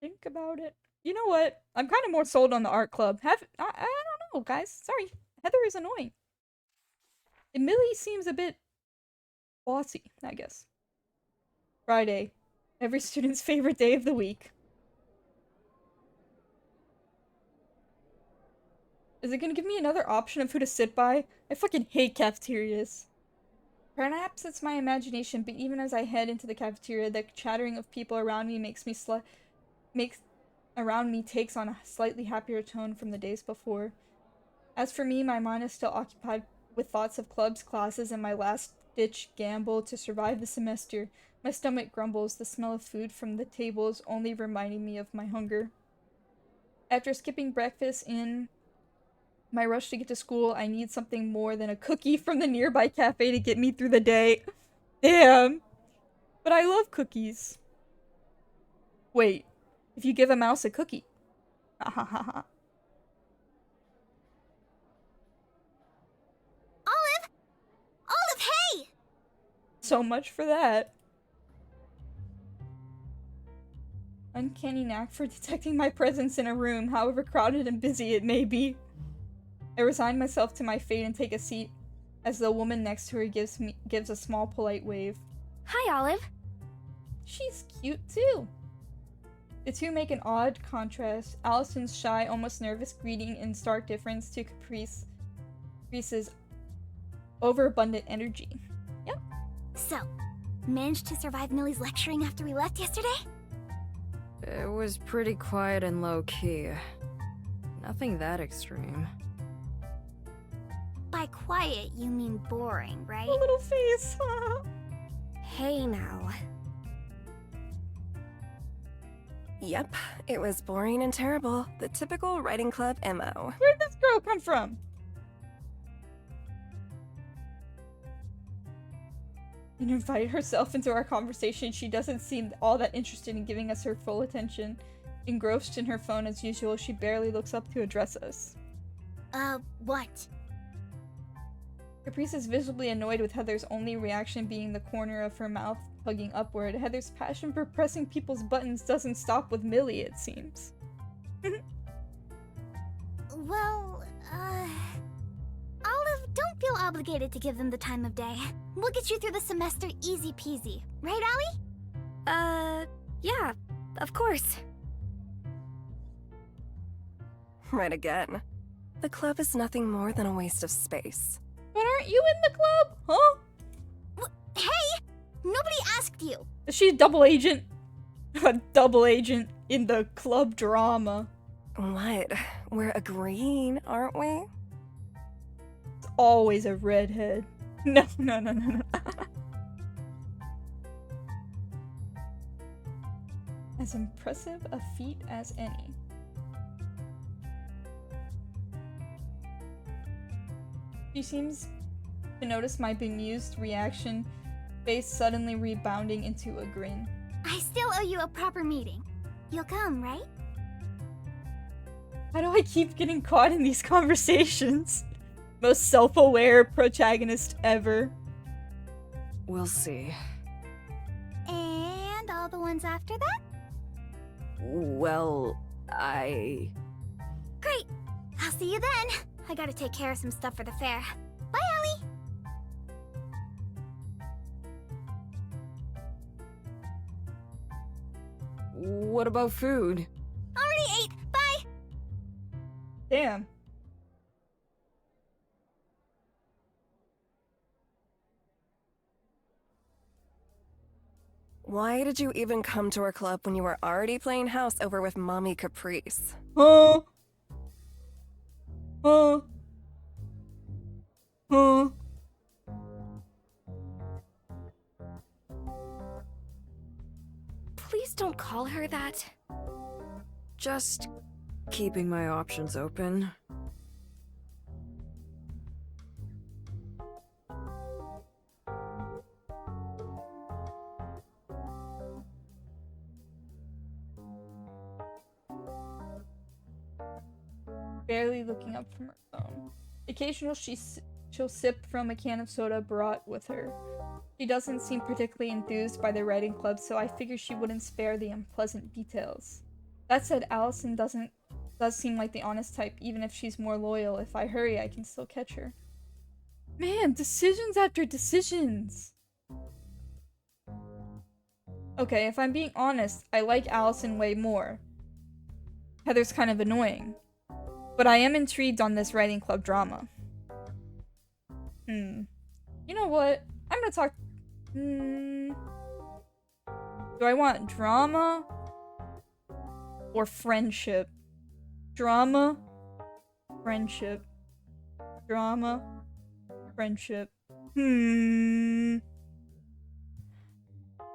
Think about it. You know what? I'm kind of more sold on the art club. I don't know, guys. Sorry. Heather is annoying. And Millie seems a bit bossy, I guess. Friday. Every student's favorite day of the week. Is it gonna give me another option of who to sit by? I fucking hate cafeterias. Perhaps it's my imagination, but even as I head into the cafeteria, the chattering of people around me takes on a slightly happier tone from the days before. As for me, my mind is still occupied with thoughts of clubs, classes, and my last-ditch gamble to survive the semester. My stomach grumbles, the smell of food from the tables only reminding me of my hunger. After skipping breakfast in my rush to get to school, I need something more than a cookie from the nearby cafe to get me through the day. Damn. But I love cookies. Wait, if you give a mouse a cookie. Ha ha ha ha. Olive, hey! So much for that. Uncanny knack for detecting my presence in a room, however crowded and busy it may be. I resign myself to my fate and take a seat, as the woman next to her gives a small polite wave. Hi, Olive. She's cute too. The two make an odd contrast. Allison's shy, almost nervous greeting in stark difference to Caprice's overabundant energy. Yep. So, managed to survive Millie's lecturing after we left yesterday? It was pretty quiet and low-key. Nothing that extreme. By quiet, you mean boring, right? A little face. Hey now. Yep, it was boring and terrible. The typical writing club MO. Where'd this girl come from? And invite herself into our conversation. She doesn't seem all that interested in giving us her full attention. Engrossed in her phone as usual, she barely looks up to address us. What? Caprice is visibly annoyed with Heather's only reaction being the corner of her mouth hugging upward. Heather's passion for pressing people's buttons doesn't stop with Millie, it seems. Well, Olive, don't feel feel obligated to give them the time of day. We'll get you through the semester easy peasy. Right, Allie? Yeah, of course. Right again. The club is nothing more than a waste of space. But aren't you in the club? Huh? Hey! Nobody asked you! Is she a double agent? A double agent in the club drama. What? We're agreeing, aren't we? It's always a redhead. No. As impressive a feat as any. She seems to notice my bemused reaction, face suddenly rebounding into a grin. I still owe you a proper meeting. You'll come, right? How do I keep getting caught in these conversations? Most self-aware protagonist ever. We'll see. And all the ones after that? Well, Great! I'll see you then. I gotta take care of some stuff for the fair. Bye, Allie! What about food? Already ate! Bye! Damn. Why did you even come to our club when you were already playing house over with Mommy Caprice? Huh? Please don't call her that. Just keeping my options open. Barely looking up from her phone. Occasionally she'll sip from a can of soda brought with her. She doesn't seem particularly enthused by the writing club, so I figured she wouldn't spare the unpleasant details. That said, Allison does seem like the honest type, even if she's more loyal. If I hurry, I can still catch her. Man, decisions after decisions! Okay, if I'm being honest, I like Allison way more. Heather's kind of annoying. But I am intrigued on this writing club drama. You know what? I'm gonna talk... Do I want drama? Or friendship? Drama? Friendship. Drama? Friendship.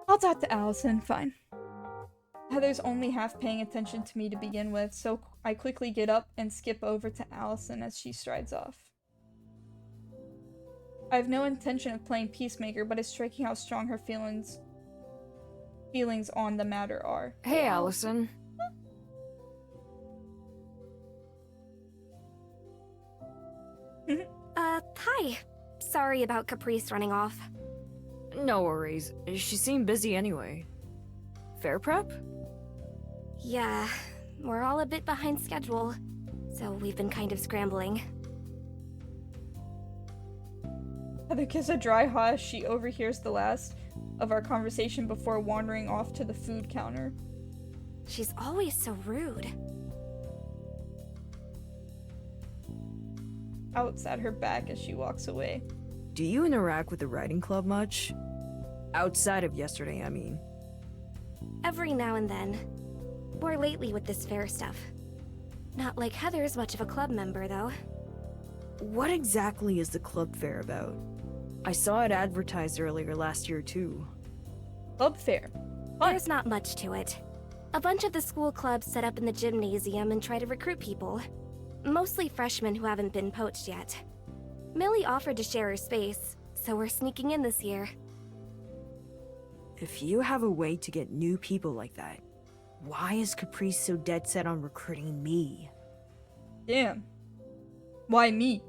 I'll talk to Allison, fine. Heather's only half paying attention to me to begin with, so I quickly get up and skip over to Allison as she strides off. I have no intention of playing peacemaker, but it's striking how strong her feelings on the matter are. Hey, Allison. Hi. Sorry about Caprice running off. No worries. She seemed busy anyway. Fair prep? Yeah, we're all a bit behind schedule, so we've been kind of scrambling. Heather gives a dry ha as she overhears the last of our conversation before wandering off to the food counter. She's always so rude. Outs at her back as she walks away. Do you interact with the writing club much? Outside of yesterday, I mean. Every now and then. More lately with this fair stuff. Not like Heather's much of a club member, though. What exactly is the club fair about? I saw it advertised earlier last year, too. Club fair? There's not much to it. A bunch of the school clubs set up in the gymnasium and try to recruit people. Mostly freshmen who haven't been poached yet. Millie offered to share her space, so we're sneaking in this year. If you have a way to get new people like that, why is Caprice so dead set on recruiting me? Damn. Why me?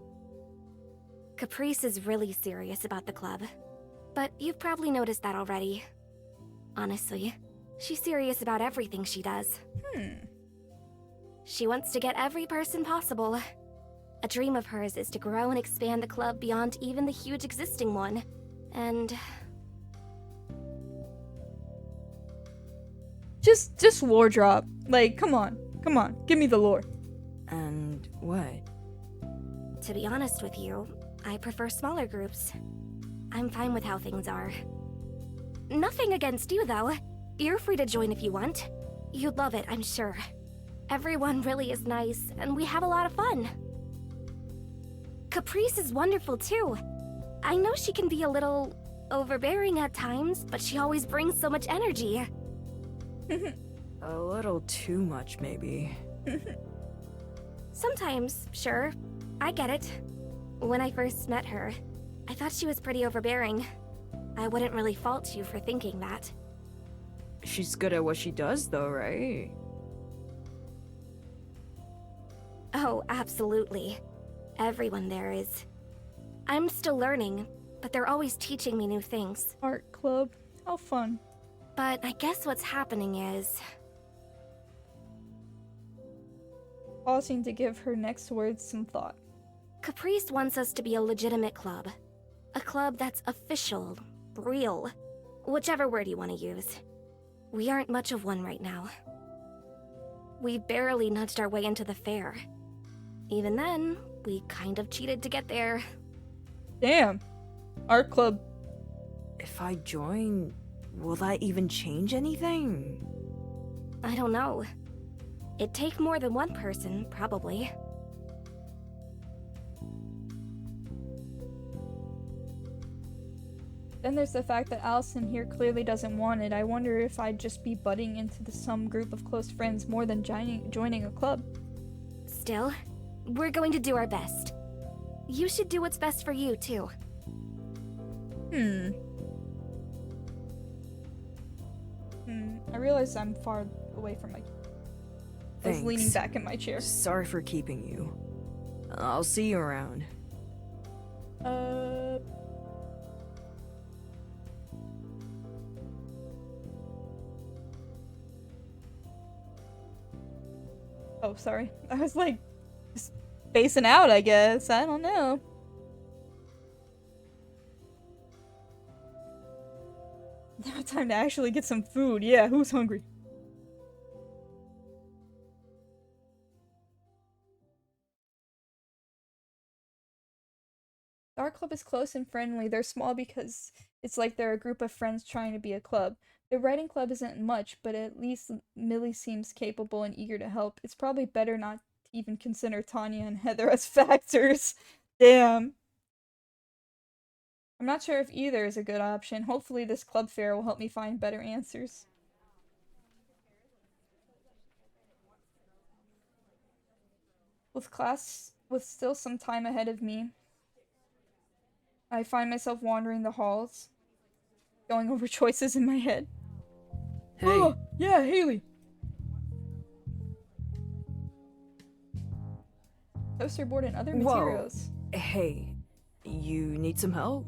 Caprice is really serious about the club. But you've probably noticed that already. Honestly, she's serious about everything she does. She wants to get every person possible. A dream of hers is to grow and expand the club beyond even the huge existing one. And just lore drop. Like, come on, give me the lore. And what? to be honest with you, I prefer smaller groups. I'm fine with how things are. Nothing against you, though. You're free to join if you want. You'd love it, I'm sure. Everyone really is nice, and we have a lot of fun. Caprice is wonderful, too. I know she can be a little overbearing at times, but she always brings so much energy. A little too much, maybe. Sometimes, sure. I get it. When I first met her, I thought she was pretty overbearing. I wouldn't really fault you for thinking that. She's good at what she does, though, right? Oh, absolutely. Everyone there is. I'm still learning, but they're always teaching me new things. Art club. How fun. But I guess what's happening is... Pausing to give her next words some thought. Caprice wants us to be a legitimate club. A club that's official, real, whichever word you want to use. We aren't much of one right now. We barely nudged our way into the fair. Even then, we kind of cheated to get there. Damn. Art club. If I join, will that even change anything? I don't know. It'd take more than one person, probably. Then there's the fact that Allison here clearly doesn't want it. I wonder if I'd just be butting into some group of close friends more than joining a club. Still, we're going to do our best. You should do what's best for you, too. I realize I'm far away from my... I was leaning back in my chair. Sorry for keeping you. I'll see you around. Oh, sorry. I was like, just spacing out, I guess. I don't know. Now time to actually get some food. Yeah, who's hungry? Our club is close and friendly. They're small because it's like they're a group of friends trying to be a club. The writing club isn't much, but at least Millie seems capable and eager to help. It's probably better not to even consider Tanya and Heather as factors. Damn. I'm not sure if either is a good option. Hopefully this club fair will help me find better answers. With still some time ahead of me, I find myself wandering the halls, going over choices in my head. Hey. Oh, yeah, Haley. Poster board and other materials. Whoa. Hey, you need some help?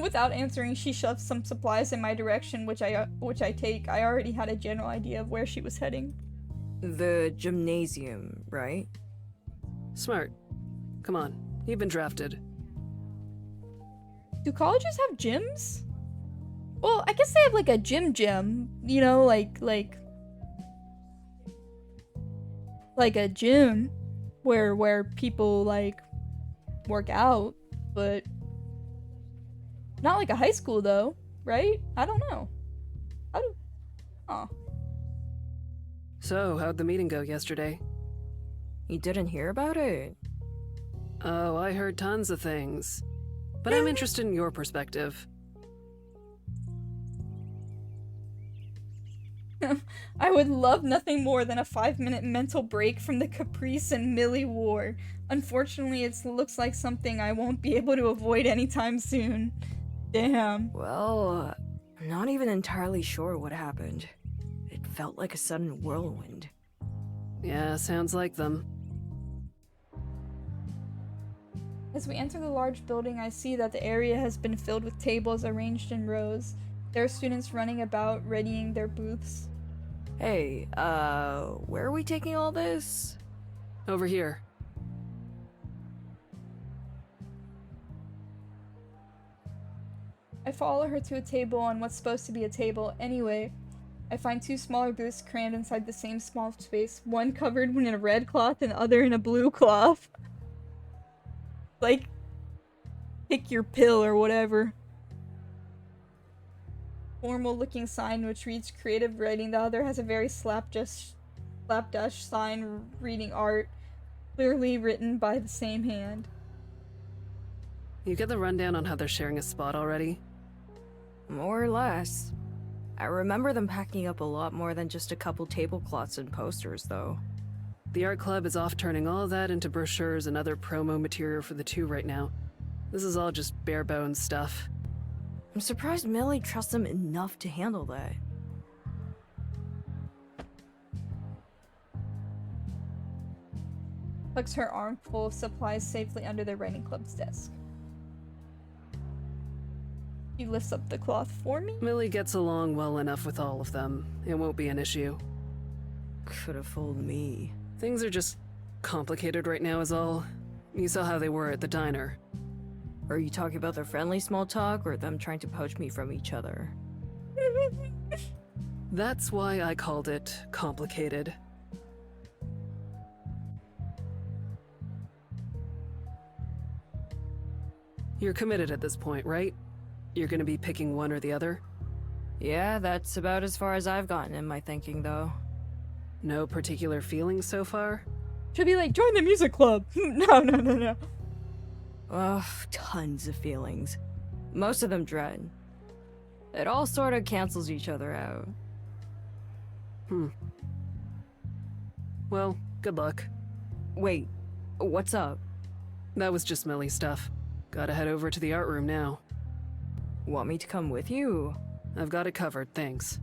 Without answering, she shoves some supplies in my direction, which I take. I already had a general idea of where she was heading. The gymnasium, right? Smart. Come on, you've been drafted. Do colleges have gyms? Well, I guess they have like a gym, you know, like a gym where people like work out, but not like a high school though, right? I don't know. So, how'd the meeting go yesterday? You didn't hear about it? Oh, I heard tons of things. But I'm interested in your perspective. I would love nothing more than a 5-minute mental break from the Caprice and Millie war. Unfortunately, it looks like something I won't be able to avoid anytime soon. Damn. Well, I'm not even entirely sure what happened. It felt like a sudden whirlwind. Yeah, sounds like them. As we enter the large building, I see that the area has been filled with tables arranged in rows. There are students running about, readying their booths. Hey, where are we taking all this? Over here. I follow her to a table on what's supposed to be a table. Anyway, I find two smaller booths crammed inside the same small space, one covered in a red cloth and the other in a blue cloth. Like, pick your pill or whatever. Formal looking sign which reads creative writing. The other has a very slapdash sign reading art, clearly written by the same hand. You get the rundown on how they're sharing a spot already? More or less. I remember them packing up a lot more than just a couple tablecloths and posters, though. The art club is off turning all that into brochures and other promo material for the two right now. This is all just bare bones stuff. I'm surprised Millie trusts them enough to handle that. Tucks her armful of supplies safely under the writing club's desk. She lifts up the cloth for me. Millie gets along well enough with all of them. It won't be an issue. Could have fooled me. Things are just complicated right now is all. You saw how they were at the diner. Are you talking about their friendly small talk or them trying to poach me from each other? That's why I called it complicated. You're committed at this point, right? You're gonna be picking one or the other? Yeah, that's about as far as I've gotten in my thinking, though. No particular feelings so far? She'll be like, join the music club. No. Ugh, tons of feelings. Most of them dread. It all sort of cancels each other out. Well, good luck. Wait, what's up? That was just Millie stuff. Gotta head over to the art room now. Want me to come with you? I've got it covered, thanks.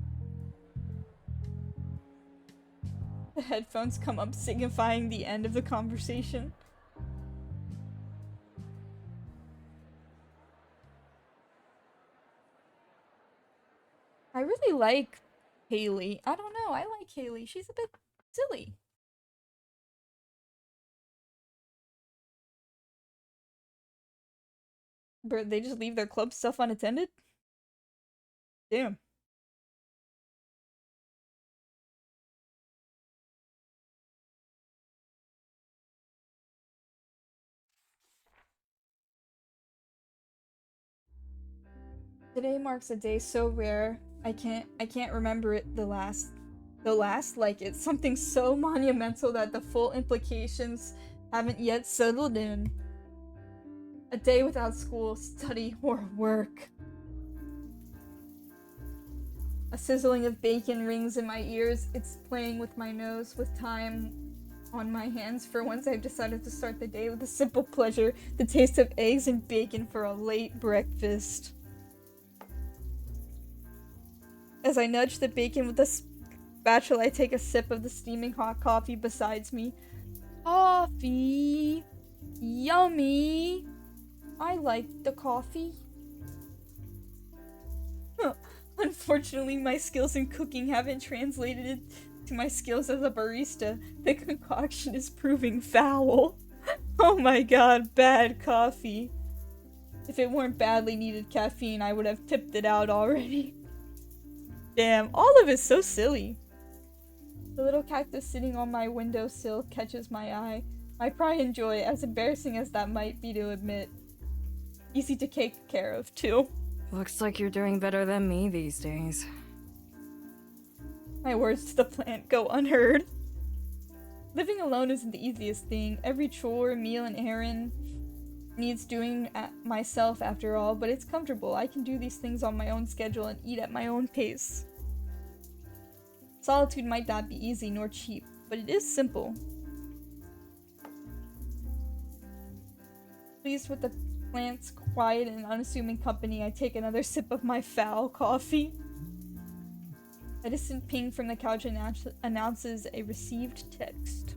The headphones come up, signifying the end of the conversation. I really like Haley. I don't know, I like Haley. She's a bit silly. But they just leave their club stuff unattended? Damn. Today marks a day so rare, I can't remember it the last like it's something so monumental that the full implications haven't yet settled in. A day without school, study, or work. A sizzling of bacon rings in my ears. It's playing with my nose with time on my hands. For once, I've decided to start the day with a simple pleasure, the taste of eggs and bacon for a late breakfast. As I nudge the bacon with a spatula, I take a sip of the steaming hot coffee beside me. Coffee! Yummy! I like the coffee. Unfortunately, my skills in cooking haven't translated to my skills as a barista. The concoction is proving foul. Oh my god, bad coffee. If it weren't badly needed caffeine, I would have tipped it out already. Damn, all of it's so silly. The little cactus sitting on my windowsill catches my eye. My pride and joy, as embarrassing as that might be to admit. Easy to take care of, too. Looks like you're doing better than me these days. My words to the plant go unheard. Living alone isn't the easiest thing. Every chore, meal, and errand needs doing myself after all, but it's comfortable. I can do these things on my own schedule and eat at my own pace. Solitude might not be easy nor cheap, but it is simple. Pleased with the plant's quiet and unassuming company, I take another sip of my foul coffee. A distant ping from the couch announces a received text.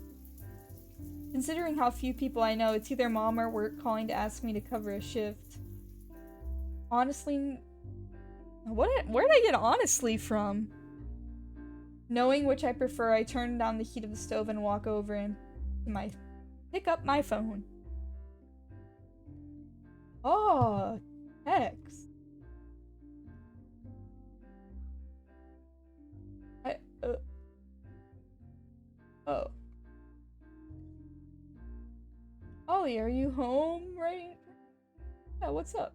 Considering how few people I know, it's either mom or work calling to ask me to cover a shift. Honestly, where did I get honestly from? Knowing which I prefer, I turn down the heat of the stove and walk over and pick up my phone. Oh, text. Oh. Ollie, are you home right? Yeah, what's up?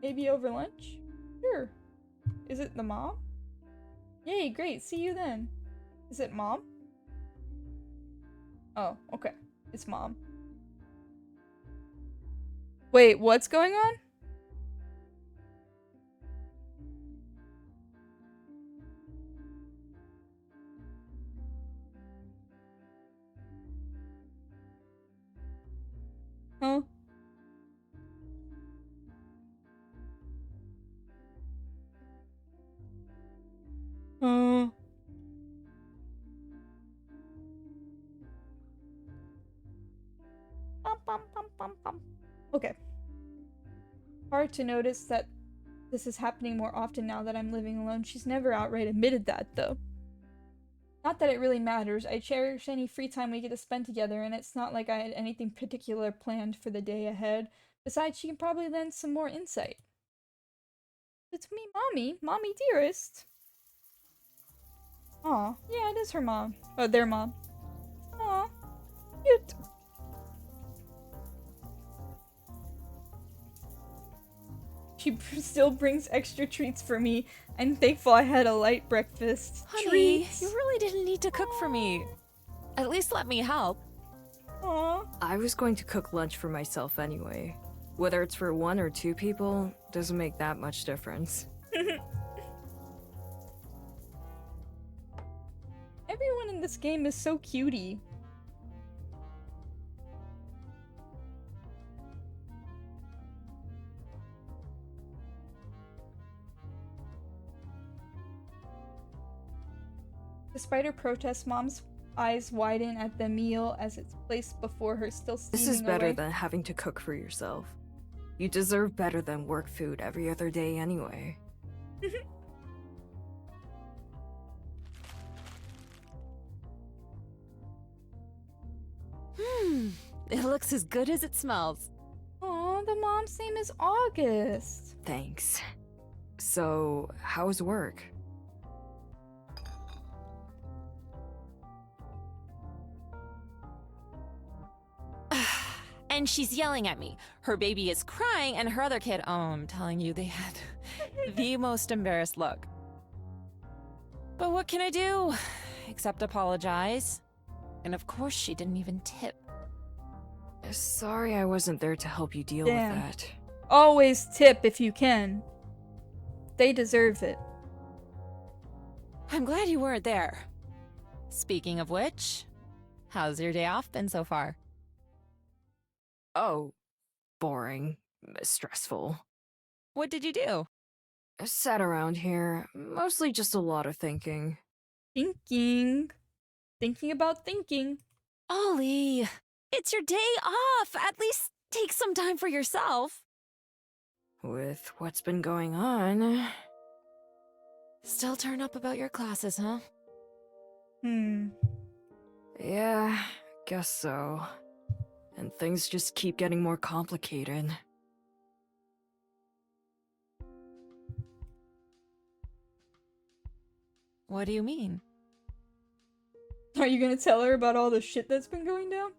Maybe over lunch? Sure. Is it the mom? Yay, great, see you then. Is it mom? Oh, okay. It's mom. Wait, what's going on? Huh? Okay. Hard to notice that this is happening more often now that I'm living alone. She's never outright admitted that, though. Not that it really matters. I cherish any free time we get to spend together, and it's not like I had anything particular planned for the day ahead. Besides, she can probably lend some more insight. It's me, Mommy. Mommy dearest. Aw, yeah, it is her mom. Oh, their mom. Aw, cute. She still brings extra treats for me. I'm thankful I had a light breakfast. Honey, Treats. you really didn't need to cook for me. At least let me help. Aw. I was going to cook lunch for myself anyway. Whether it's for 1 or 2 people, doesn't make that much difference. Everyone in this game is so cutie. Despite her protest, Mom's eyes widen at the meal as it's placed before her, still steaming This is better away. than having to cook for yourself. You deserve better than work food every other day anyway. It looks as good as it smells. Aw, the mom's name is August. Thanks. So, how's work? And she's yelling at me. Her baby is crying, and her other kid, oh, I'm telling you, they had the most embarrassed look. But what can I do? Except apologize. And of course, she didn't even tip. Sorry I wasn't there to help you deal Damn. with that. Always tip if you can. They deserve it. I'm glad you weren't there. Speaking of which, how's your day off been so far? Oh, boring. Stressful. What did you do? I sat around here, mostly just a lot of thinking. Thinking. Thinking about thinking. Ollie, it's your day off. At least take some time for yourself. With what's been going on... Still turn up about your classes, huh? Yeah, guess so. And things just keep getting more complicated. What do you mean? Are you gonna tell her about all the shit that's been going down?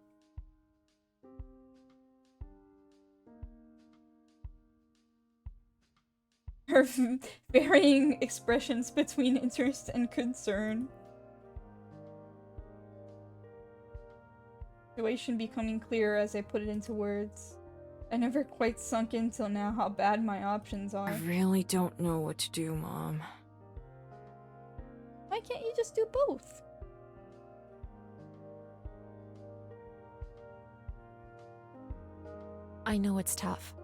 Her varying expressions between interest and concern. Situation becoming clearer as I put it into words. I never quite sunk in till now how bad my options are. I really don't know what to do, Mom. Why can't you just do both? I know it's tough,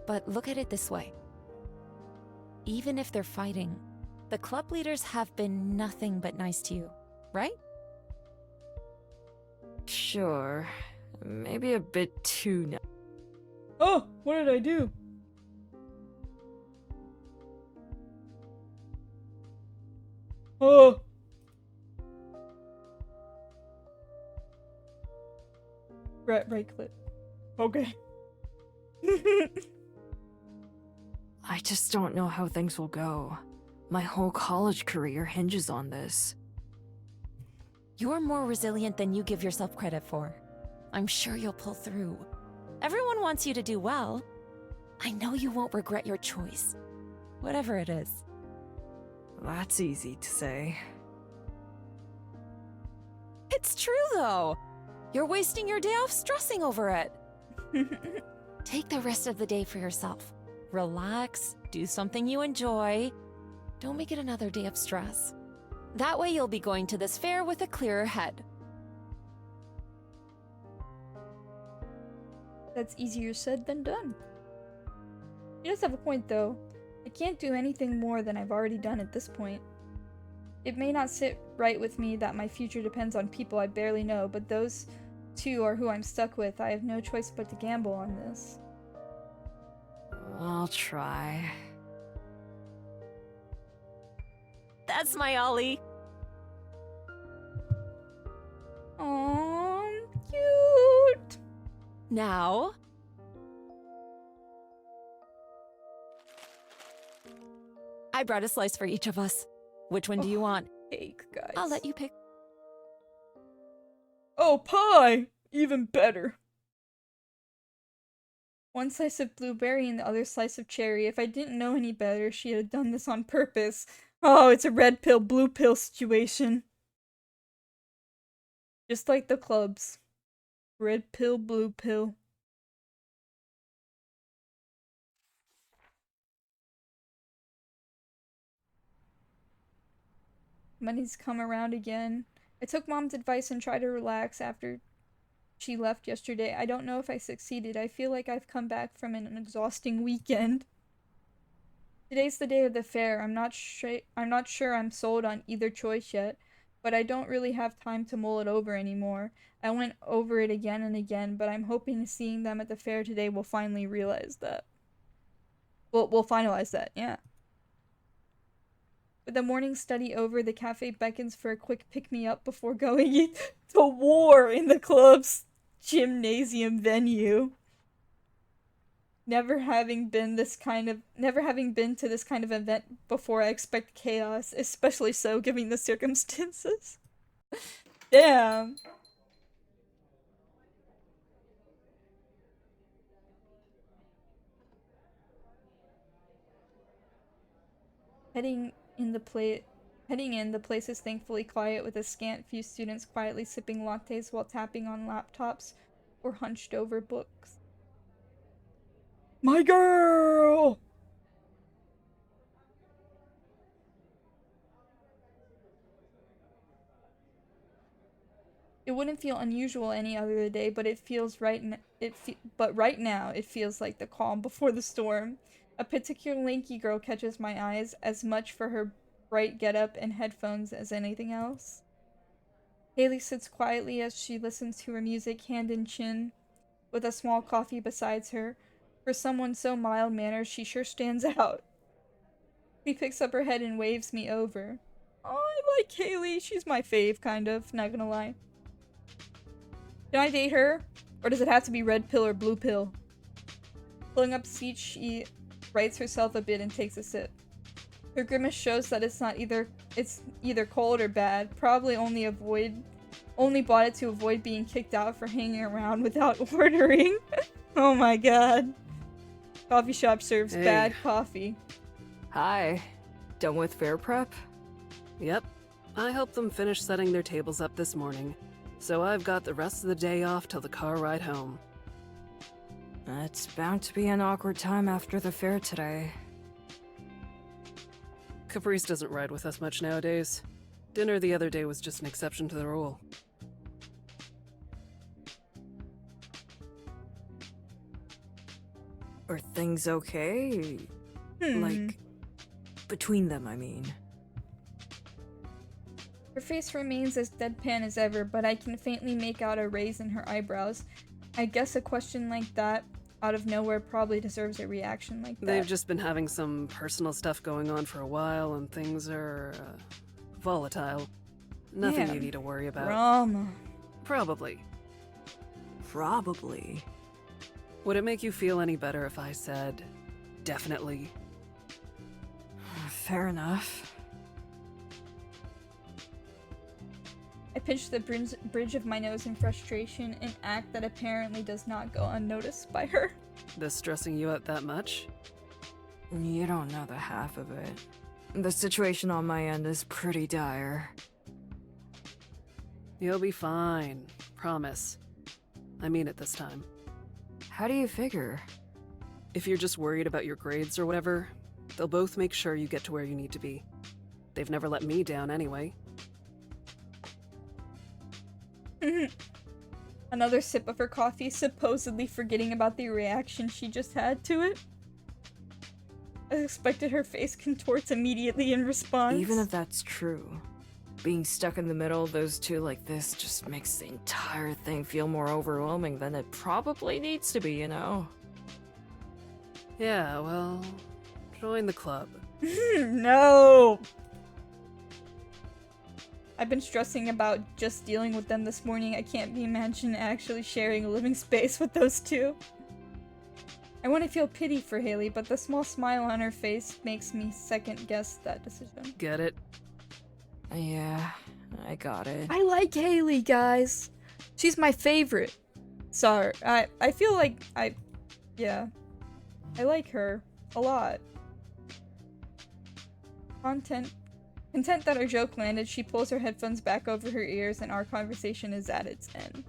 but look at it this way. Even if they're fighting, the club leaders have been nothing but nice to you, right? Sure. Maybe a bit too nice. Oh, what did I do? Oh. Right click. Okay. I just don't know how things will go. My whole college career hinges on this. You're more resilient than you give yourself credit for. I'm sure you'll pull through. Everyone wants you to do well. I know you won't regret your choice. Whatever it is. That's easy to say. It's true, though. You're wasting your day off stressing over it. Take the rest of the day for yourself. Relax, do something you enjoy. Don't make it another day of stress. That way you'll be going to this fair with a clearer head. That's easier said than done. He does have a point, though. I can't do anything more than I've already done at this point. It may not sit right with me that my future depends on people I barely know, but those two are who I'm stuck with. I have no choice but to gamble on this. I'll try. That's my Ollie. Aww, cute. Now, I brought a slice for each of us. Which one do you want? Cake, guys. I'll let you pick. Oh, pie! Even better. One slice of blueberry and the other slice of cherry. If I didn't know any better, she had done this on purpose. Oh, it's a red pill, blue pill situation. Just like the clubs. Red pill, blue pill. Money's come around again. I took Mom's advice and tried to relax after she left yesterday. I don't know if I succeeded. I feel like I've come back from an exhausting weekend. Today's the day of the fair. I'm not sure I'm sold on either choice yet, but I don't really have time to mull it over anymore. I went over it again and again, but I'm hoping seeing them at the fair today will finally realize that. We'll finalize that, yeah. With the morning study over, the cafe beckons for a quick pick-me-up before going to war in the club's gymnasium venue. Never having been to this kind of event before, I expect chaos, especially so given the circumstances. Damn. Heading in, the place is thankfully quiet, with a scant few students quietly sipping lattes while tapping on laptops or hunched over books. My girl! It wouldn't feel unusual any other day, but it feels right now it feels like the calm before the storm. A particular lanky girl catches my eyes, as much for her bright getup and headphones as anything else. Haley sits quietly as she listens to her music, hand in chin, with a small coffee beside her. For someone so mild-mannered, she sure stands out. She picks up her head and waves me over. Oh, I like Haley. She's my fave, kind of, not gonna lie. Can I date her? Or does it have to be red pill or blue pill? Pulling up seat, she rights herself a bit and takes a sip. Her grimace shows that it's either cold or bad. Probably only bought it to avoid being kicked out for hanging around without ordering. Oh my god. Coffee shop serves bad coffee. Hi. Done with fair prep? Yep. I helped them finish setting their tables up this morning, so I've got the rest of the day off till the car ride home. It's bound to be an awkward time after the fair today. Caprice doesn't ride with us much nowadays. Dinner the other day was just an exception to the rule. Are things okay? Like, between them, I mean. Her face remains as deadpan as ever, but I can faintly make out a raise in her eyebrows. I guess a question like that, out of nowhere, probably deserves a reaction like that. They've just been having some personal stuff going on for a while, and things are volatile. Nothing Yeah. you need to worry about. Drama. Probably. Probably. Would it make you feel any better if I said, definitely? Fair enough. I pinch the bridge of my nose in frustration, an act that apparently does not go unnoticed by her. This stressing you out that much? You don't know the half of it. The situation on my end is pretty dire. You'll be fine. Promise. I mean it this time. How do you figure? If you're just worried about your grades or whatever, they'll both make sure you get to where you need to be. They've never let me down anyway. Another sip of her coffee, supposedly forgetting about the reaction she just had to it. I expected her face contorts immediately in response. Even if that's true, being stuck in the middle of those two like this just makes the entire thing feel more overwhelming than it probably needs to be, you know? Yeah, well, join the club. No! I've been stressing about just dealing with them this morning. I can't imagine actually sharing a living space with those two. I want to feel pity for Haley, but the small smile on her face makes me second guess that decision. Get it? Yeah, I got it. I like Haley, guys. She's my favorite. Sorry, I feel like yeah. I like her a lot. Content that our joke landed, she pulls her headphones back over her ears and our conversation is at its end.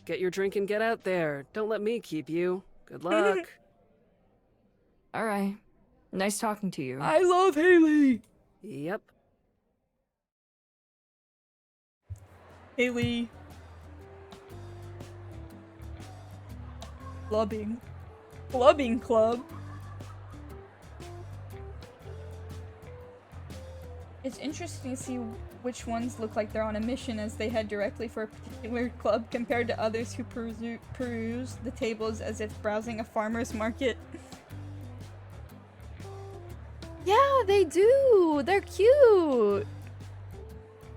Get your drink and get out there. Don't let me keep you. Good luck. Alright. Nice talking to you. I love Haley! Yep. Haley. Clubbing club. It's interesting to see which ones look like they're on a mission as they head directly for a particular club compared to others who peruse the tables as if browsing a farmer's market. Yeah, they do! They're cute!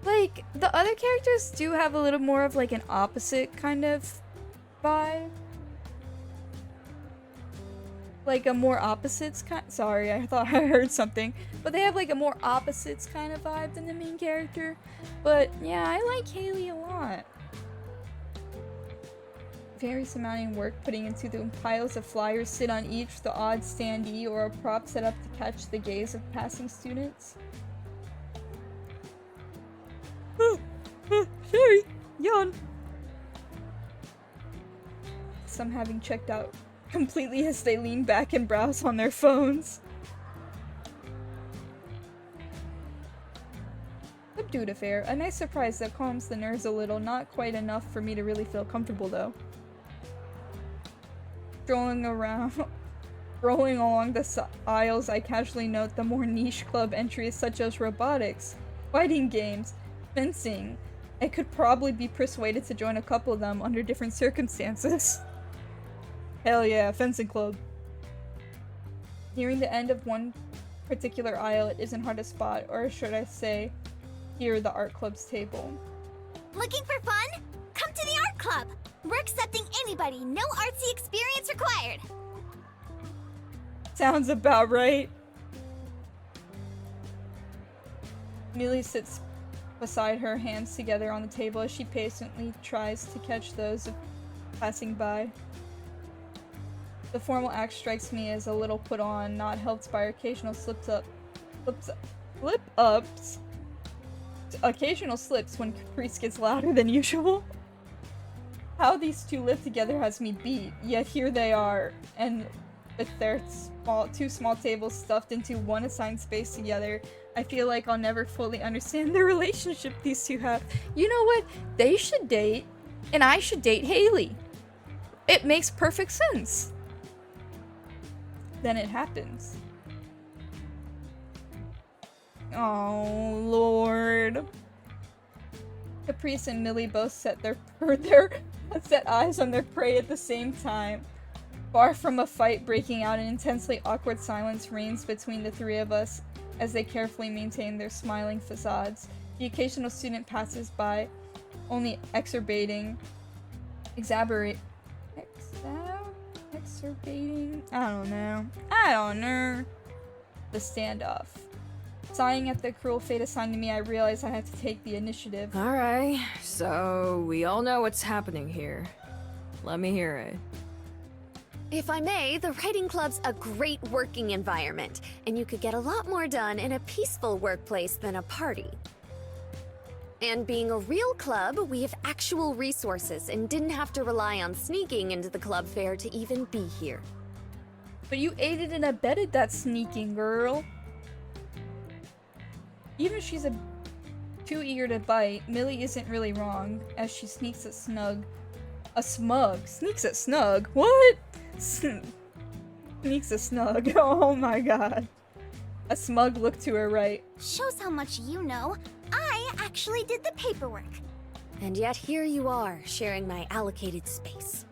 Like, the other characters do have a little more of like an opposite kind of vibe. Like a more opposites kind— sorry, I thought I heard something. But they have like a more opposites kind of vibe than the main character. But yeah, I like Haley a lot. Various amount of work putting into the piles of flyers sit on each, the odd standee or a prop set up to catch the gaze of passing students. Sorry, yawn. Some having checked out completely as they lean back and browse on their phones. Subdued affair. A nice surprise that calms the nerves a little. Not quite enough for me to really feel comfortable though. Strolling along the aisles, I casually note the more niche club entries such as robotics, fighting games, fencing. I could probably be persuaded to join a couple of them under different circumstances. Hell yeah, fencing club. Nearing the end of one particular aisle, it isn't hard to spot, or should I say, hear the art club's table. Looking for fun? Come to the art club! We're accepting anybody, no artsy experience required! Sounds about right. Millie sits beside her, hands together on the table as she patiently tries to catch those passing by. The formal act strikes me as a little put on, not helped by occasional occasional slips when Caprice gets louder than usual. How these two live together has me beat, yet here they are, and with their two small tables stuffed into one assigned space together, I feel like I'll never fully understand the relationship these two have. You know what? They should date, and I should date Haley. It makes perfect sense. Then it happens. Oh, Lord. Caprice and Millie both set set eyes on their prey at the same time. Far from a fight breaking out, an intensely awkward silence reigns between the three of us. as they carefully maintain their smiling facades. The occasional student passes by, only exacerbating, I don't know, the standoff. Sighing at the cruel fate assigned to me, I realize I have to take the initiative. Alright, so we all know what's happening here. Let me hear it. If I may, the writing club's a great working environment, and you could get a lot more done in a peaceful workplace than a party. And being a real club, we have actual resources and didn't have to rely on sneaking into the club fair to even be here. But you aided and abetted that sneaking, girl. Even if she's too eager to bite, Millie isn't really wrong, as she sneaks at Snug. Sneaks at Snug? What? Sneaks at Snug. Oh my god. A smug look to her right. Shows how much you know. I actually did the paperwork. And yet here you are, sharing my allocated space.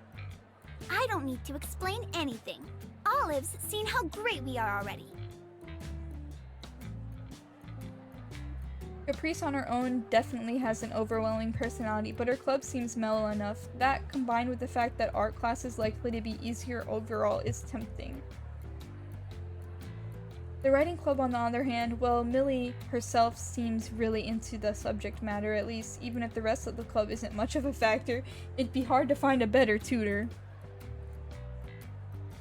I don't need to explain anything. Olive's seen how great we are already. Caprice on her own definitely has an overwhelming personality, but her club seems mellow enough. That, combined with the fact that art class is likely to be easier overall, is tempting. The writing club, on the other hand, well, Millie herself seems really into the subject matter, at least. Even if the rest of the club isn't much of a factor, it'd be hard to find a better tutor.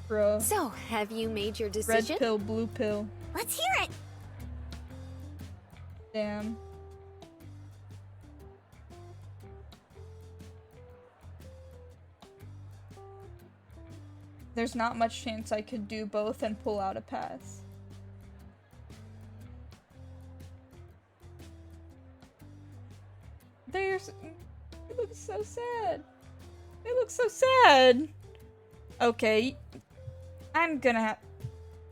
Bruh. So, have you made your decision? Red pill, blue pill. Let's hear it! Damn. There's not much chance I could do both and pull out a pass. It looks so sad. It looks so sad. Okay. I'm gonna have...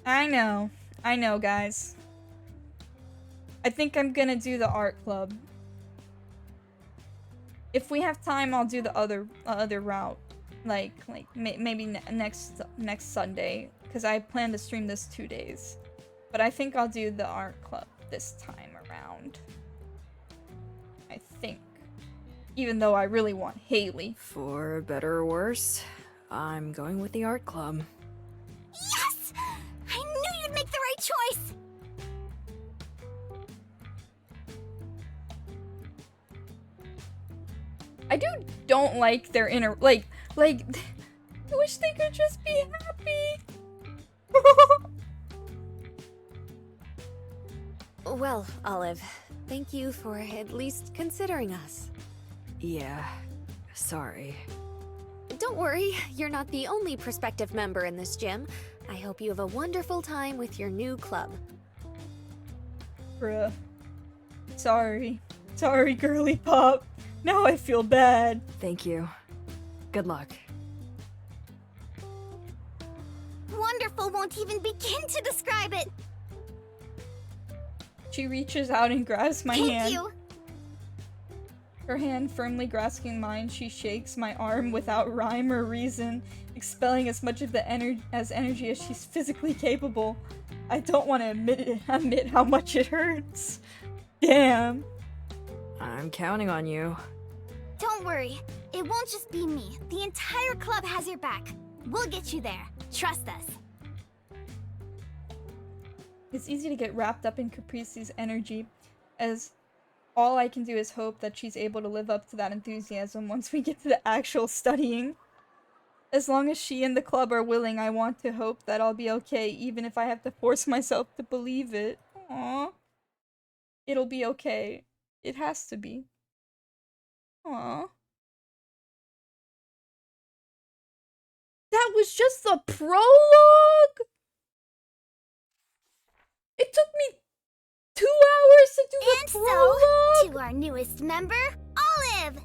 I know, guys. I think I'm gonna do the art club. If we have time, I'll do the other route. Maybe next Sunday, because I plan to stream this 2 days. But I think I'll do the art club this time around. I think. Even though I really want Haley. For better or worse, I'm going with the art club. Yes! I knew you'd make the right choice! I don't like their inner, like, I wish they could just be happy. Well, Olive, thank you for at least considering us. Yeah, sorry. Don't worry, you're not the only prospective member in this gym. I hope you have a wonderful time with your new club. Bruh. Sorry. Sorry, girly pop. Now I feel bad. Thank you. Good luck. Wonderful won't even begin to describe it. She reaches out and grabs my hand. Thank you. Her hand firmly grasping mine, she shakes my arm without rhyme or reason, expelling as much of the energy as she's physically capable. I don't want to admit how much it hurts. Damn. I'm counting on you. Don't worry. It won't just be me. The entire club has your back. We'll get you there. Trust us. It's easy to get wrapped up in Caprice's energy, as all I can do is hope that she's able to live up to that enthusiasm once we get to the actual studying. As long as she and the club are willing, I want to hope that I'll be okay, even if I have to force myself to believe it. Aww. It'll be okay. It has to be. Aww. That was just the prologue? It took me 2 hours to do the prologue? So, to our newest member, Olive!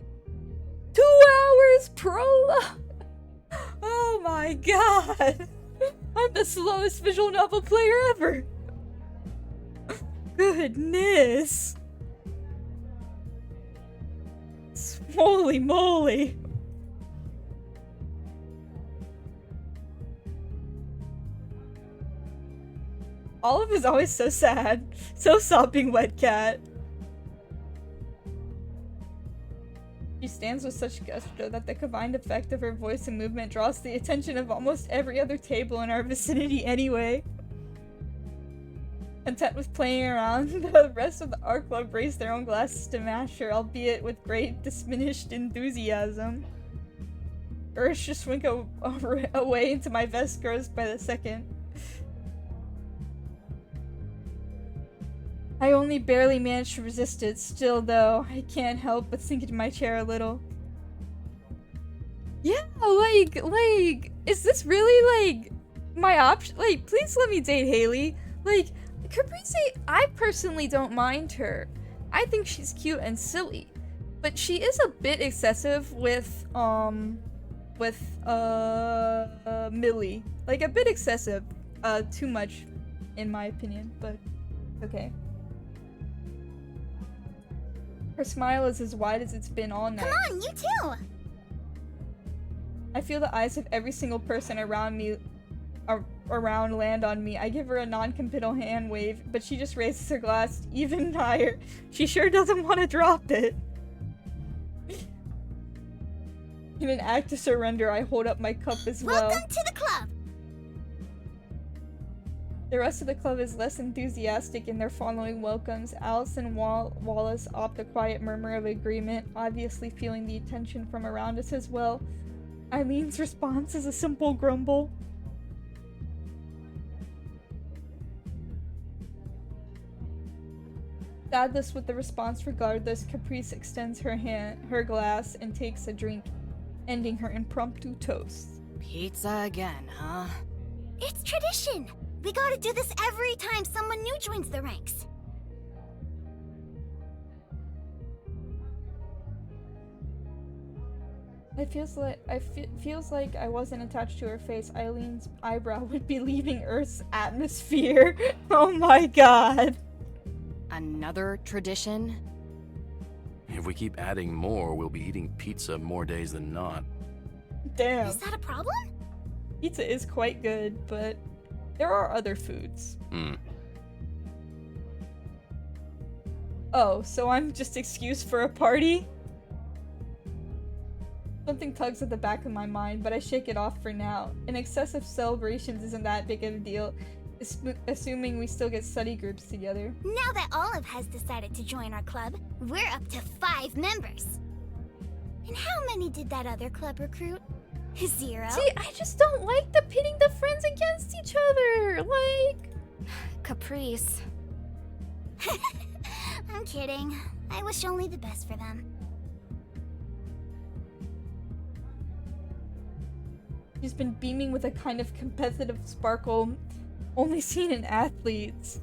2 hours prologue? Oh my god! I'm the slowest visual novel player ever! Goodness! Holy moly! Olive is always so sad. So sopping wet cat. She stands with such gusto that the combined effect of her voice and movement draws the attention of almost every other table in our vicinity anyway. Content with playing around, the rest of the art club raised their own glasses to match her, albeit with great diminished enthusiasm. Urge to swing away into my vest grows by the second. I only barely managed to resist it. Still, though, I can't help but sink into my chair a little. Yeah, like, is this really, like, my option? Like, please let me date Haley. Like, Caprice, I personally don't mind her. I think she's cute and silly. But she is a bit excessive with Millie. Like, a bit excessive. Too much, in my opinion, but okay. Her smile is as wide as it's been all night. Come on, you too! I feel the eyes of every single person around me land on me. I give her a non-committal hand wave, but she just raises her glass even higher. She sure doesn't want to drop it. In an act of surrender, I hold up my cup as well. Welcome to the club! The rest of the club is less enthusiastic in their following welcomes. Alice and Wallace opt a quiet murmur of agreement, obviously feeling the attention from around us as well. Eileen's response is a simple grumble. Sadless with the response regardless, Caprice extends her glass and takes a drink, ending her impromptu toast. Pizza again, huh? It's tradition! We gotta do this every time someone new joins the ranks. It feels like I wasn't attached to her face. Eileen's eyebrow would be leaving Earth's atmosphere. Oh my god. Another tradition? If we keep adding more, we'll be eating pizza more days than not. Damn. Is that a problem? Pizza is quite good, but there are other foods. Oh, so I'm just excused for a party? Something tugs at the back of my mind, but I shake it off for now. An excessive celebrations isn't that big of a deal, assuming we still get study groups together. Now that Olive has decided to join our club, we're up to 5 members. And how many did that other club recruit? 0? See, I just don't like the pitting the friends against each other. Like... Caprice. I'm kidding. I wish only the best for them. She's been beaming with a kind of competitive sparkle only seen in athletes.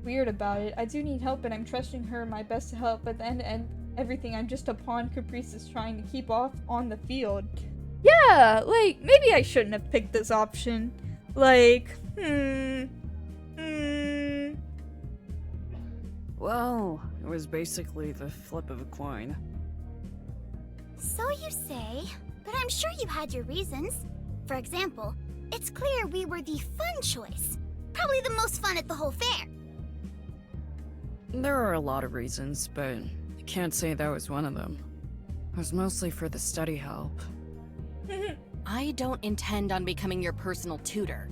Weird about it. I do need help and I'm trusting her my best to help, but then and everything I'm just a pawn Caprice is trying to keep off on the field. Yeah, like, maybe I shouldn't have picked this option. Like, Well, it was basically the flip of a coin. So you say, but I'm sure you had your reasons. For example, it's clear we were the fun choice. Probably the most fun at the whole fair. There are a lot of reasons, but I can't say that was one of them. It was mostly for the study help. I don't intend on becoming your personal tutor.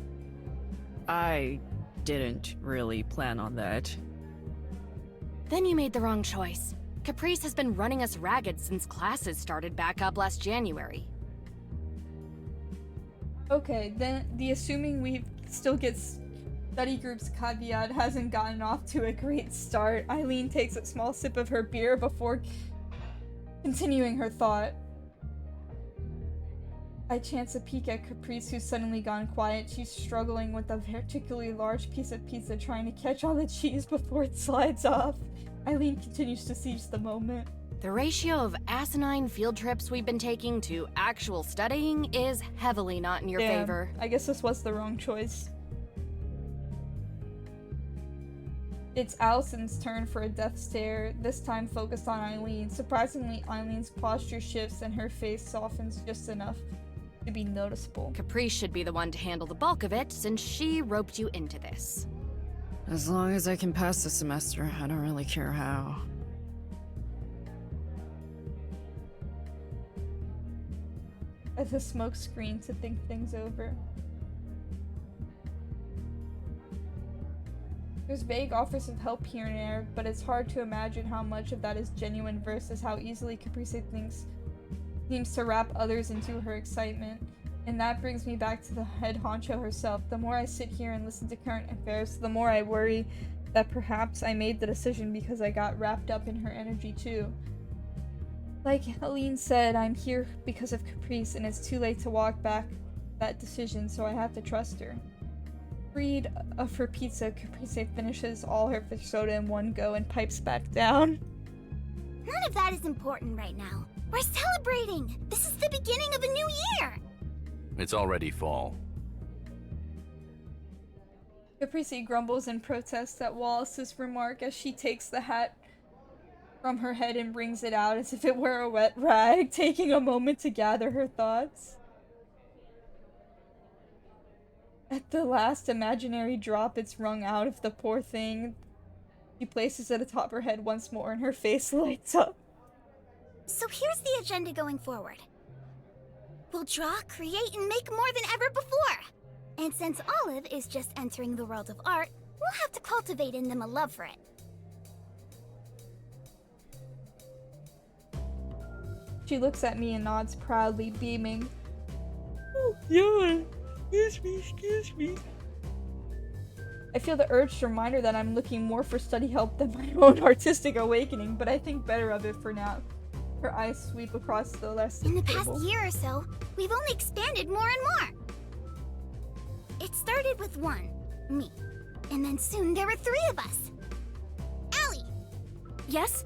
I didn't really plan on that. Then you made the wrong choice. Caprice has been running us ragged since classes started back up last January. Okay, then the assuming we still get study groups caveat hasn't gotten off to a great start. Eileen takes a small sip of her beer before continuing her thought. I chance a peek at Caprice, who's suddenly gone quiet. She's struggling with a particularly large piece of pizza, trying to catch all the cheese before it slides off. Eileen continues to seize the moment. The ratio of asinine field trips we've been taking to actual studying is heavily not in your favor. I guess this was the wrong choice. It's Allison's turn for a death stare, this time focused on Eileen. Surprisingly, Eileen's posture shifts and her face softens just enough. to be noticeable. Caprice should be the one to handle the bulk of it, since she roped you into this. As long as I can pass the semester, I don't really care how. As a smoke screen to think things over. There's vague offers of help here and there, but it's hard to imagine how much of that is genuine versus how easily Caprice seems to wrap others into her excitement. And that brings me back to the head honcho herself. The more I sit here and listen to current affairs, the more I worry that perhaps I made the decision because I got wrapped up in her energy too. Like Helene said, I'm here because of Caprice, and it's too late to walk back that decision, so I have to trust her. Freed of her pizza, Caprice finishes all her fish soda in one go and pipes back down. None of that is important right now. We're celebrating! This is the beginning of a new year! It's already fall. Caprice grumbles in protest at Wallace's remark as she takes the hat from her head and brings it out as if it were a wet rag, taking a moment to gather her thoughts. At the last imaginary drop it's wrung out of the poor thing, she places it atop her head once more and her face lights up. So here's the agenda going forward. We'll draw, create, and make more than ever before. And since Olive is just entering the world of art, we'll have to cultivate in them a love for it. She looks at me and nods proudly, beaming. Oh, yeah. Excuse me. I feel the urge to remind her that I'm looking more for study help than my own artistic awakening, but I think better of it for now. Her eyes sweep across the lesson In the table. past year or so, we've only expanded more and more. It started with one, me, and then soon there were 3 of us. Allie! Yes?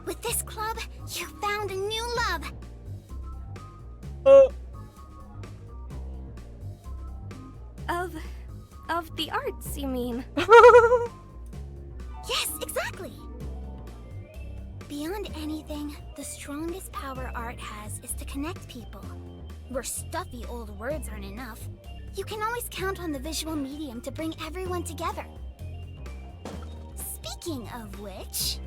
With this club, you found a new love. Of the arts, you mean? Yes, exactly. Beyond anything, the strongest power art has is to connect people. Where stuffy old words aren't enough, you can always count on the visual medium to bring everyone together. Speaking of which...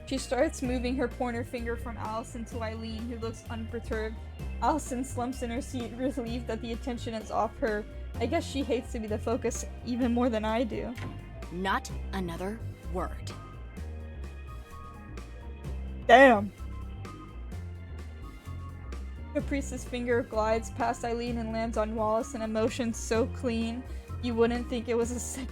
She starts moving her pointer finger from Allison to Eileen, who looks unperturbed. Allison slumps in her seat, relieved that the attention is off her. I guess she hates to be the focus even more than I do. Not another word. Damn! Caprice's finger glides past Eileen and lands on Wallace, an emotion so clean you wouldn't think it was a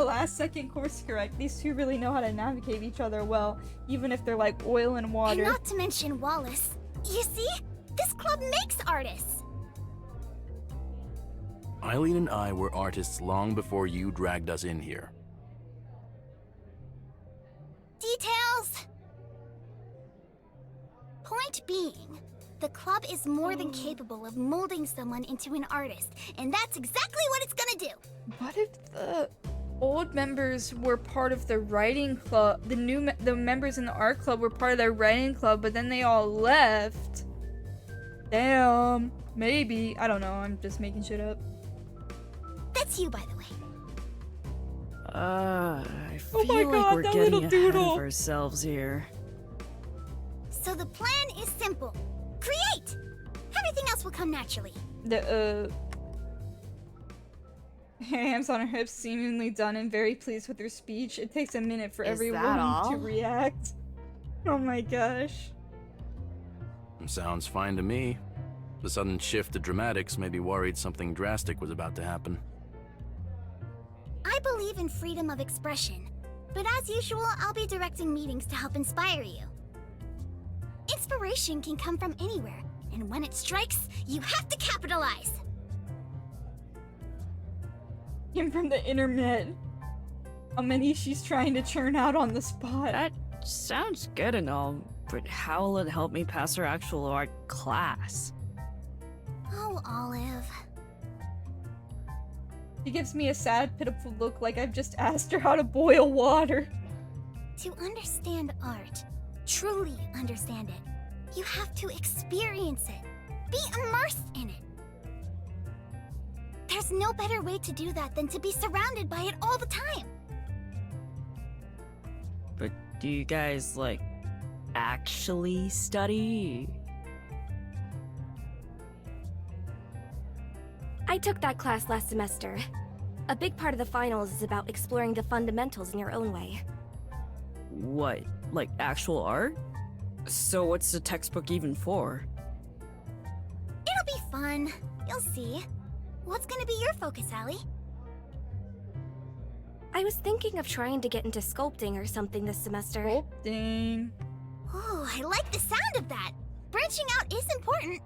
last second course correct. These two really know how to navigate each other well, even if they're like oil and water. And not to mention Wallace. You see? This club makes artists! Eileen and I were artists long before you dragged us in here. Details! Point being, the club is more than capable of molding someone into an artist, and that's exactly what it's gonna do! What if the old members were part of the writing club? The members in the art club were part of their writing club, but then they all left. Damn. Maybe. I don't know. I'm just making shit up. That's you, by the way. I feel Oh my like God, we're that getting little ahead doodle. of ourselves here. So the plan is simple. Create! Everything else will come naturally. Hands on her hips, seemingly done and very pleased with her speech. It takes a minute for Is everyone that all? to react. Oh my gosh. Sounds fine to me. The sudden shift to dramatics made me worried something drastic was about to happen. I believe in freedom of expression, but as usual, I'll be directing meetings to help inspire you. Inspiration can come from anywhere, and when it strikes, you have to capitalize! Came from the internet. How many she's trying to churn out on the spot. That sounds good and all, but how will it help me pass her actual art class? Oh, Olive. She gives me a sad, pitiful look like I've just asked her how to boil water. To understand art, truly understand it, you have to experience it. Be immersed in it. There's no better way to do that than to be surrounded by it all the time. But do you guys, like, actually study? I took that class last semester. A big part of the finals is about exploring the fundamentals in your own way. What, like actual art? So what's the textbook even for? It'll be fun. You'll see. What's gonna be your focus, Allie? I was thinking of trying to get into sculpting or something this semester. Sculpting. Oh, I like the sound of that. Branching out is important.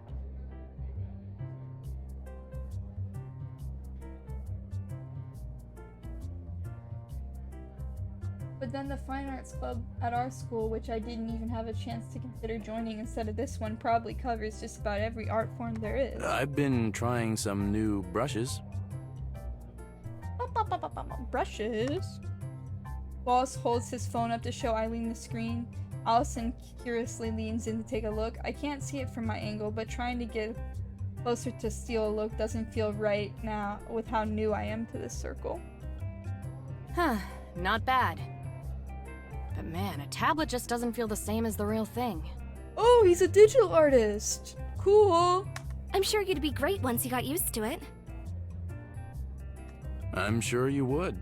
But then the Fine Arts Club at our school, which I didn't even have a chance to consider joining instead of this one, probably covers just about every art form there is. I've been trying some new brushes. Brushes? Wallace holds his phone up to show Eileen the screen. Allison curiously leans in to take a look. I can't see it from my angle, but trying to get closer to steal a look doesn't feel right now with how new I am to this circle. Huh, not bad. But man, a tablet just doesn't feel the same as the real thing. Oh, he's a digital artist! Cool! I'm sure you'd be great once you got used to it. I'm sure you would.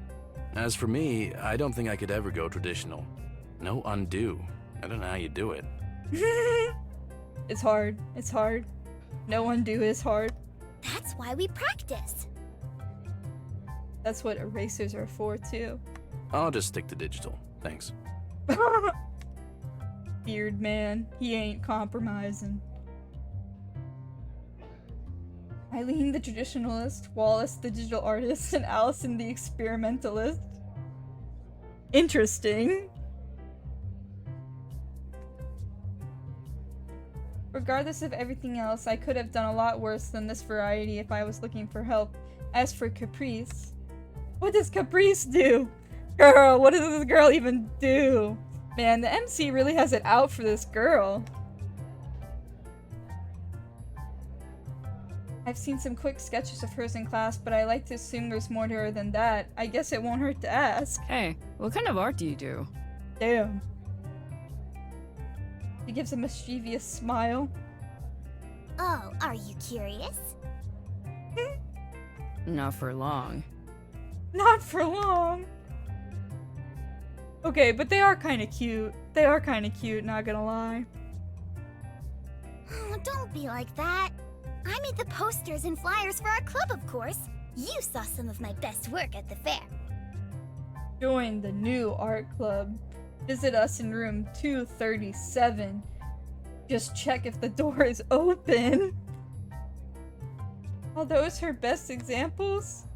As for me, I don't think I could ever go traditional. No undo. I don't know how you do it. It's hard. It's hard. No undo is hard. That's why we practice. That's what erasers are for, too. I'll just stick to digital. Thanks. Beard man. He ain't compromising. Eileen the traditionalist, Wallace the digital artist, and Allison the experimentalist. Interesting. Regardless of everything else, I could have done a lot worse than this variety if I was looking for help. As for Caprice, what does Caprice do? Girl, what does this girl even do? Man, the MC really has it out for this girl. I've seen some quick sketches of hers in class, but I like to assume there's more to her than that. I guess it won't hurt to ask. Hey, what kind of art do you do? Damn. He gives a mischievous smile. Oh, are you curious? Not for long. Not for long. Okay, but they are kind of cute. They are kind of cute, not gonna lie. Oh, don't be like that. I made the posters and flyers for our club, of course. You saw some of my best work at the fair. Join the new art club. Visit us in room 237. Just check if the door is open. Are those her best examples?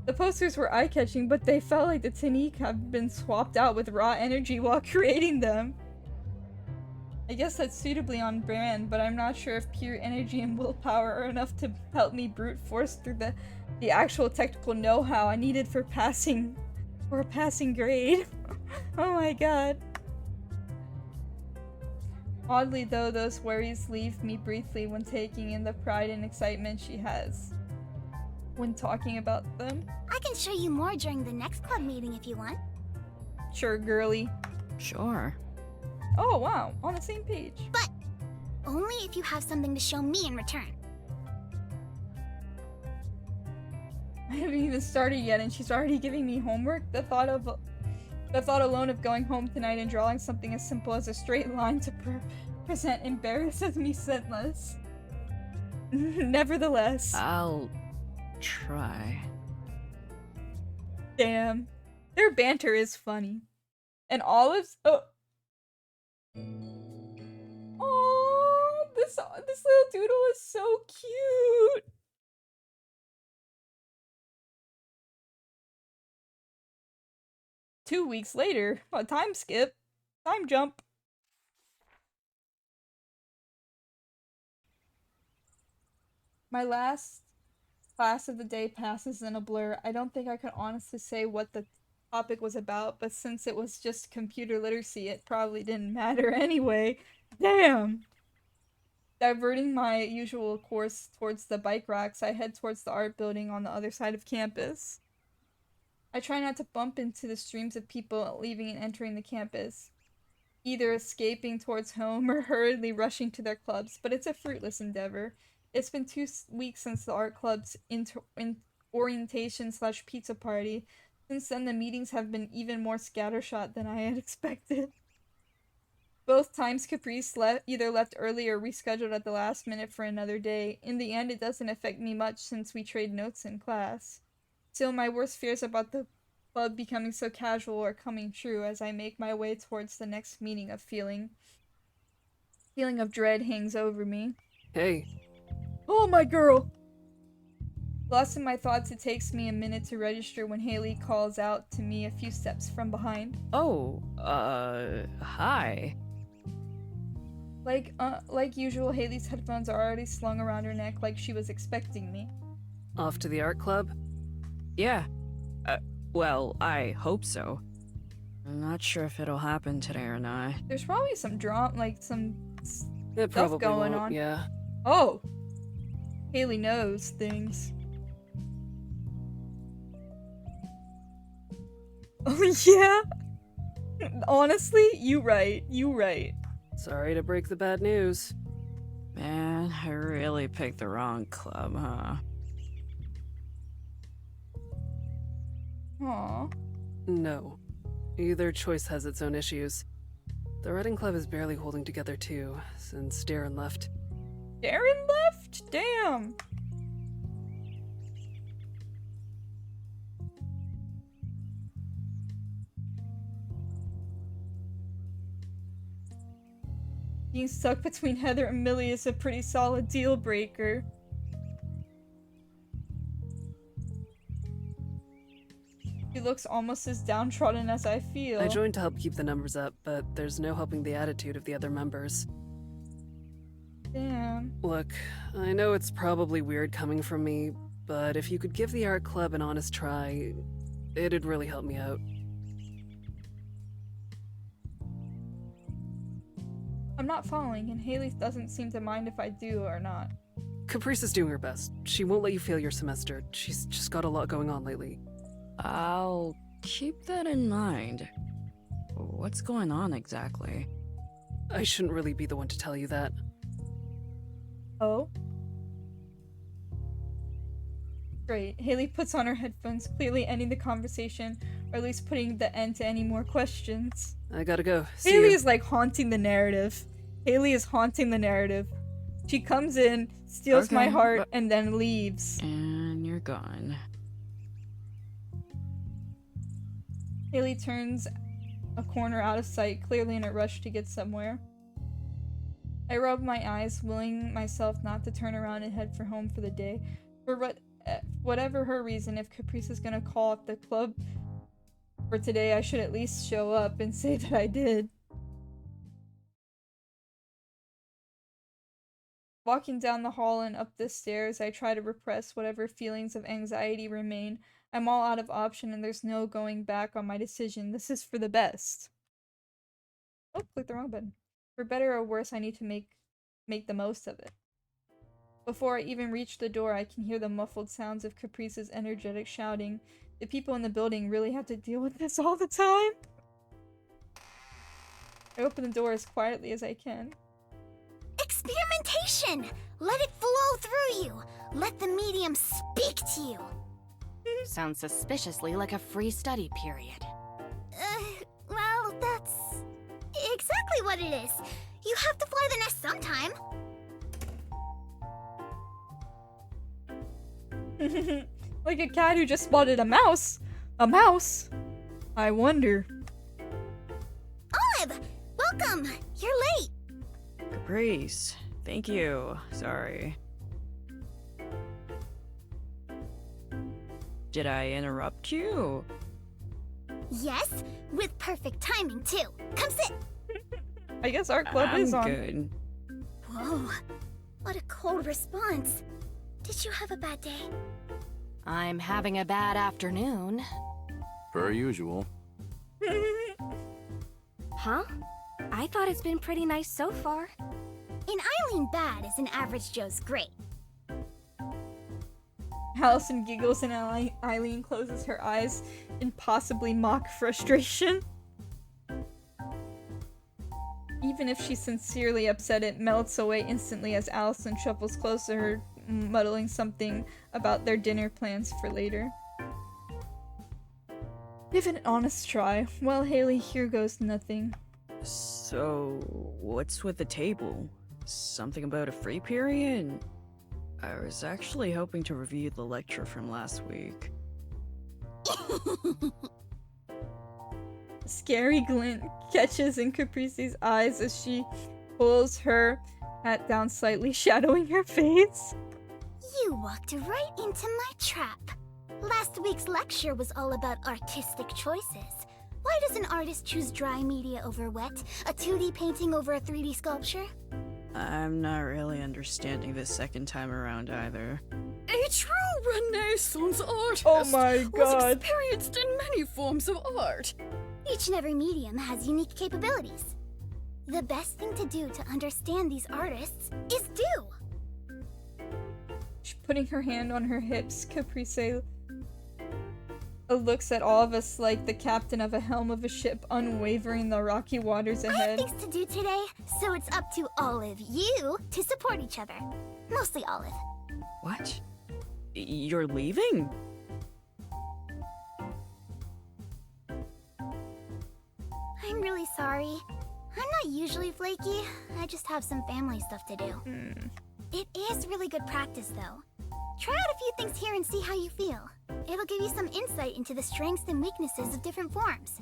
The posters were eye-catching, but they felt like the technique had been swapped out with raw energy while creating them. I guess that's suitably on brand, but I'm not sure if pure energy and willpower are enough to help me brute force through the actual technical know-how I needed for a passing grade. Oh my god. Oddly though, those worries leave me briefly when taking in the pride and excitement she has when talking about them. I can show you more during the next club meeting if you want. Sure, girly. Sure. Oh wow, on the same page. But only if you have something to show me in return. I haven't even started yet and she's already giving me homework. The thought alone of going home tonight and drawing something as simple as a straight line to present embarrasses me senseless. Nevertheless. I'll try. Damn. Their banter is funny. And Olive's oh, this little doodle is so cute. Two weeks later, a time skip, time jump. My last class of the day passes in a blur. I don't think I can honestly say what the topic was about, but since it was just computer literacy, it probably didn't matter anyway. Damn! Diverting my usual course towards the bike racks, I head towards the art building on the other side of campus. I try not to bump into the streams of people leaving and entering the campus, either escaping towards home or hurriedly rushing to their clubs, but it's a fruitless endeavor. It's been 2 weeks since the art club's orientation/pizza party. Since then, the meetings have been even more scattershot than I had expected. Both times Caprice either left early or rescheduled at the last minute for another day. In the end, it doesn't affect me much since we trade notes in class. Still, my worst fears about the club becoming so casual are coming true as I make my way towards the next meeting. Feeling of dread hangs over me. Hey. Oh, my girl! Lost in my thoughts, it takes me a minute to register when Haley calls out to me a few steps from behind. Oh, hi. Like usual, Haley's headphones are already slung around her neck like she was expecting me. Off to the art club? Yeah. Well, I hope so. I'm not sure if it'll happen today or not. There's probably some drama, like some It stuff going won't, on. Yeah. Oh! Haley knows things. Oh, yeah? Honestly, you right. Sorry to break the bad news. Man, I really picked the wrong club, huh? Aw. No. Either choice has its own issues. The writing club is barely holding together too, since Darren left. Darren left? Damn! Being stuck between Heather and Millie is a pretty solid deal breaker. She looks almost as downtrodden as I feel. I joined to help keep the numbers up, but there's no helping the attitude of the other members. Damn. Look, I know it's probably weird coming from me, but if you could give the art club an honest try, it'd really help me out. I'm not following, and Haley doesn't seem to mind if I do or not. Caprice is doing her best. She won't let you fail your semester. She's just got a lot going on lately. I'll keep that in mind. What's going on exactly? I shouldn't really be the one to tell you that. Oh? Great. Haley puts on her headphones, clearly ending the conversation, or at least putting the end to any more questions. I gotta go. See Haley you. is like haunting the narrative. Haley is haunting the narrative. She comes in, steals my heart, and then leaves. And you're gone. Haley turns a corner out of sight, clearly in a rush to get somewhere. I rub my eyes, willing myself not to turn around and head for home for the day. For whatever her reason, if Caprice is gonna call up the club for today, I should at least show up and say that I did. Walking down the hall and up the stairs, I try to repress whatever feelings of anxiety remain. I'm all out of option and there's no going back on my decision. This is for the best. Oh, clicked the wrong button. For better or worse, I need to make the most of it. Before I even reach the door, I can hear the muffled sounds of Caprice's energetic shouting. The people in the building really have to deal with this all the time? I open the door as quietly as I can. Experimentation! Let it flow through you! Let the medium speak to you! Sounds suspiciously like a free study period. Well, that's exactly what it is. You have to fly the nest sometime. Like a cat who just spotted a mouse. A mouse? I wonder. Olive! Welcome! You're late. Caprice, thank you. Sorry. Did I interrupt you? Yes, with perfect timing too. Come sit. I guess our club is on. Good. Whoa, what a cold response. Did you have a bad day? I'm having a bad afternoon. Per usual. Huh? I thought it's been pretty nice so far. An Eileen bad is an average Joe's great. Allison giggles and Eileen closes her eyes in possibly mock frustration. Even if she's sincerely upset, it melts away instantly as Allison shuffles close to her, muttering something about their dinner plans for later. Give it an honest try. Well, Haley, here goes nothing. So, what's with the table? Something about a free period? I was actually hoping to review the lecture from last week. Scary glint catches in Caprice's eyes as she pulls her hat down slightly, shadowing her face. You walked right into my trap. Last week's lecture was all about artistic choices. Why does an artist choose dry media over wet? A 2D painting over a 3D sculpture? I'm not really understanding this second time around either. A true Renaissance artist Oh my was god. experienced in many forms of art. Each and every medium has unique capabilities. The best thing to do to understand these artists is do. She's putting her hand on her hips. Caprice looks at all of us like the captain of a helm of a ship, unwavering the rocky waters I have ahead. things to do today, so it's up to all of you to support each other. Mostly Olive. What? You're leaving? I'm really sorry. I'm not usually flaky. I just have some family stuff to do. It is really good practice, though. Try out a few things here and see how you feel. It'll give you some insight into the strengths and weaknesses of different forms.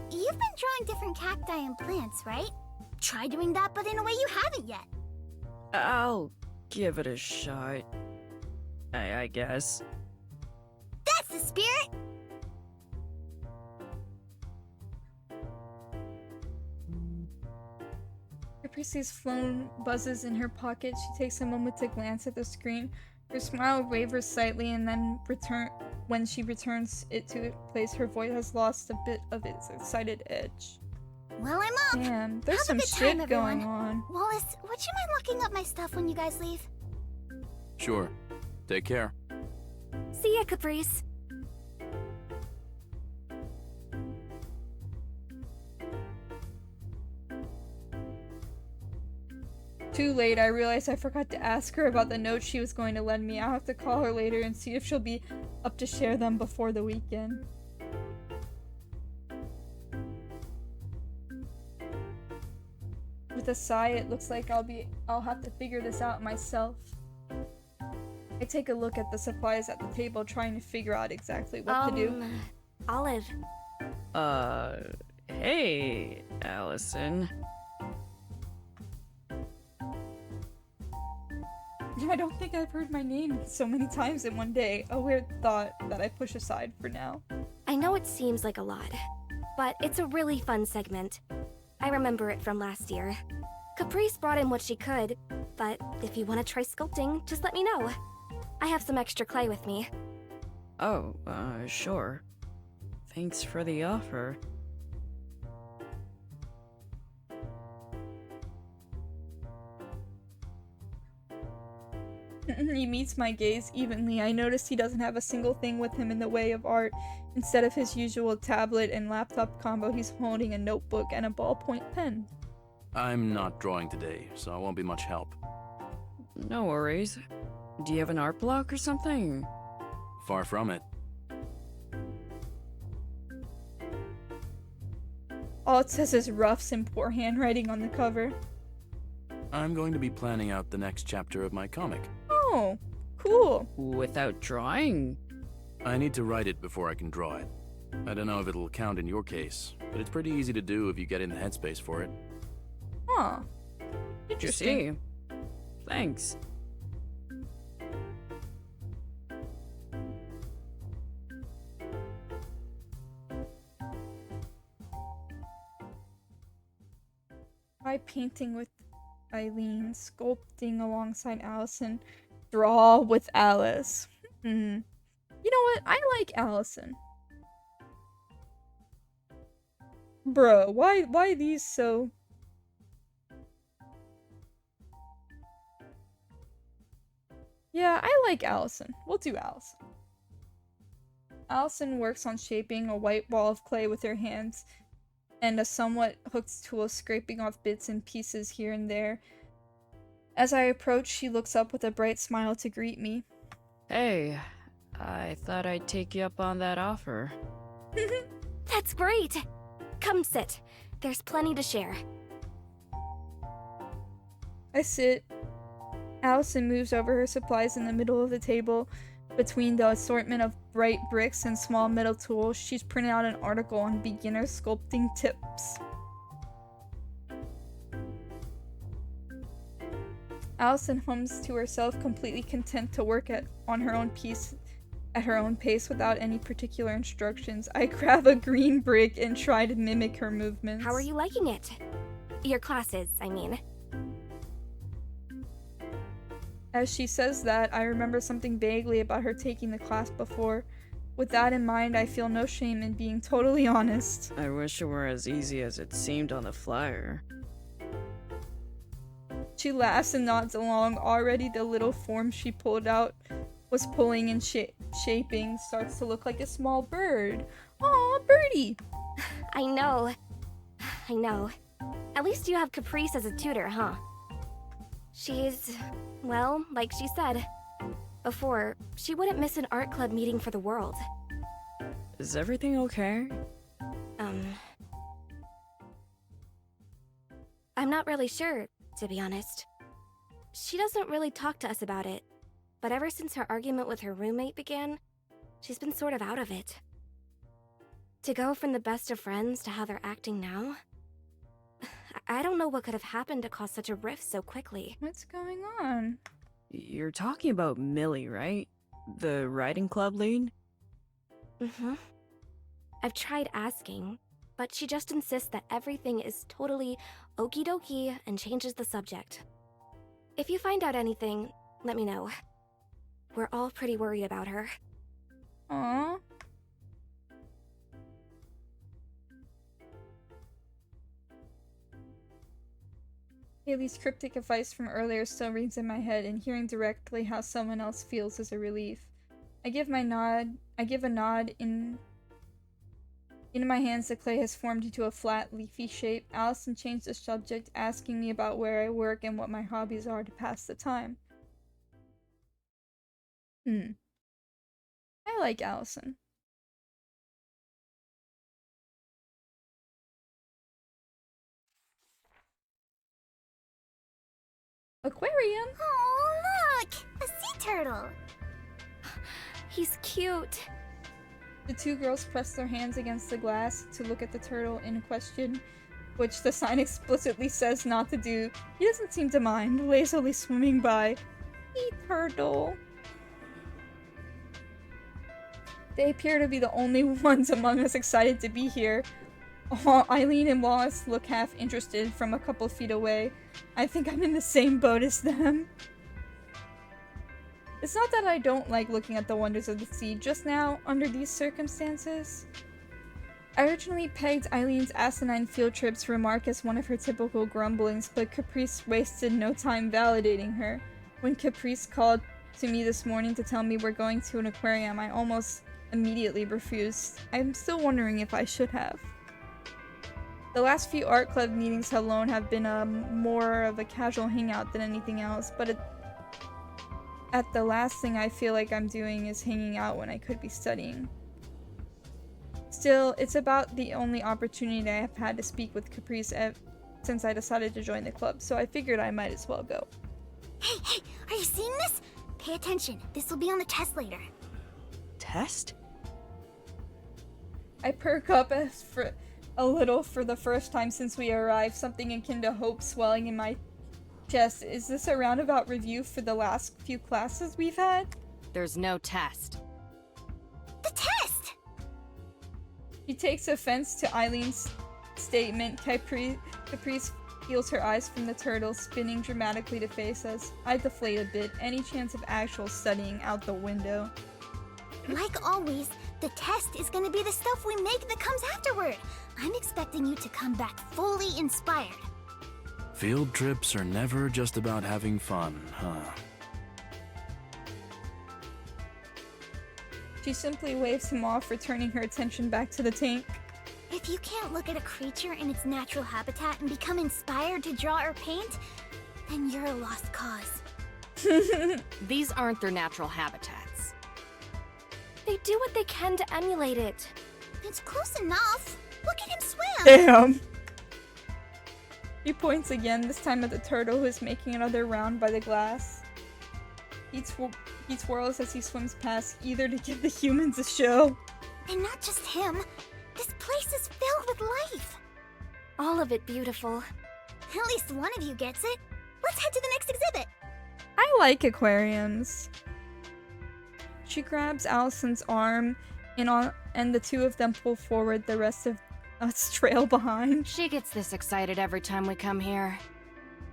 You've been drawing different cacti and plants, right? Try doing that, but in a way you haven't yet. I'll give it a shot. I guess. That's the spirit! Caprice's phone buzzes in her pocket. She takes a moment to glance at the screen. Her smile wavers slightly, and then when she returns it to its place, her voice has lost a bit of its excited edge. Well, I'm up! Damn, there's Have some a good time, shit going everyone. on. Wallace, would you mind locking up my stuff when you guys leave? Sure. Take care. See ya, Caprice. Too late, I realized I forgot to ask her about the notes she was going to lend me. I'll have to call her later and see if she'll be up to share them before the weekend. With a sigh, it looks like I'll have to figure this out myself. I take a look at the supplies at the table, trying to figure out exactly what to do. Olive. Hey, Allison. I don't think I've heard my name so many times in one day. A weird thought that I push aside for now. I know it seems like a lot, but it's a really fun segment. I remember it from last year. Caprice brought in what she could, but if you want to try sculpting, just let me know. I have some extra clay with me. Oh, sure. Thanks for the offer. He meets my gaze evenly. I notice he doesn't have a single thing with him in the way of art. Instead of his usual tablet and laptop combo, he's holding a notebook and a ballpoint pen. I'm not drawing today, so I won't be much help. No worries. Do you have an art block or something? Far from it. All it says is roughs and poor handwriting on the cover. I'm going to be planning out the next chapter of my comic. Oh, cool. Without drawing? I need to write it before I can draw it. I don't know if it'll count in your case, but it's pretty easy to do if you get in the headspace for it. Huh. Interesting. See. Thanks. Try painting with Eileen, sculpting alongside Allison, draw with Alice. You know what? I like Allison. Bruh, why these so... Yeah, I like Allison. We'll do Allison. Allison works on shaping a white ball of clay with her hands, and a somewhat hooked tool scraping off bits and pieces here and there. As I approach, she looks up with a bright smile to greet me. Hey, I thought I'd take you up on that offer. That's great! Come sit. There's plenty to share. I sit. Allison moves over her supplies in the middle of the table. Between the assortment of bright bricks and small metal tools, she's printed out an article on beginner sculpting tips. Allison hums to herself, completely content to work on her own piece at her own pace without any particular instructions. I grab a green brick and try to mimic her movements. How are you liking it? Your classes, I mean. As she says that, I remember something vaguely about her taking the class before. With that in mind, I feel no shame in being totally honest. I wish it were as easy as it seemed on the flyer. She laughs and nods along. Already the little form she pulled out was pulling and shaping starts to look like a small bird. Aw, birdie! I know. I know. At least you have Caprice as a tutor, huh? She's... well, like she said before, she wouldn't miss an art club meeting for the world. Is everything okay? I'm not really sure, to be honest. She doesn't really talk to us about it, but ever since her argument with her roommate began, she's been sort of out of it. To go from the best of friends to how they're acting now? I don't know what could have happened to cause such a rift so quickly. What's going on? You're talking about Millie, right? The writing club lead? Mm-hmm. I've tried asking, but she just insists that everything is totally okie dokie and changes the subject. If you find out anything, let me know. We're all pretty worried about her. Aww. Haley's cryptic advice from earlier still rings in my head, and hearing directly how someone else feels is a relief. I give a nod. In my hands, the clay has formed into a flat, leafy shape. Allison changed the subject, asking me about where I work and what my hobbies are to pass the time. I like Allison. Aquarium? Oh, look! A sea turtle! He's cute. The two girls press their hands against the glass to look at the turtle in question, which the sign explicitly says not to do. He doesn't seem to mind, lazily swimming by. Hey, turtle. They appear to be the only ones among us excited to be here. Eileen and Wallace look half interested from a couple feet away. I think I'm in the same boat as them. It's not that I don't like looking at the wonders of the sea, just now, under these circumstances. I originally pegged Eileen's asinine field trips remark as one of her typical grumblings, but Caprice wasted no time validating her. When Caprice called to me this morning to tell me we're going to an aquarium, I almost immediately refused. I'm still wondering if I should have. The last few art club meetings alone have been more of a casual hangout than anything else, but at the last thing I feel like I'm doing is hanging out when I could be studying. Still, it's about the only opportunity I have had to speak with Caprice since I decided to join the club, so I figured I might as well go. Hey, are you seeing this? Pay attention. This will be on the test later. Test? I perk up a little for the first time since we arrived, something akin to hope swelling in my chest. Is this a roundabout review for the last few classes we've had? There's no test. The test! She takes offense to Eileen's statement. Caprice peels her eyes from the turtle, spinning dramatically to face us. I deflate a bit, any chance of actual studying out the window. Like always, The test is gonna be the stuff we make that comes afterward. I'm expecting you to come back fully inspired. Field trips are never just about having fun, huh? She simply waves him off, returning her attention back to the tank. If you can't look at a creature in its natural habitat and become inspired to draw or paint, then you're a lost cause. These aren't their natural habitats. They do what they can to emulate it. It's close enough. Look at him swim. Damn! He points again, this time at the turtle who is making another round by the glass. He twirls as he swims past, eager to give the humans a show. And not just him. This place is filled with life. All of it beautiful. At least one of you gets it. Let's head to the next exhibit. I like aquariums. She grabs Allison's arm, and the two of them pull forward, the rest of us trail behind. She gets this excited every time we come here.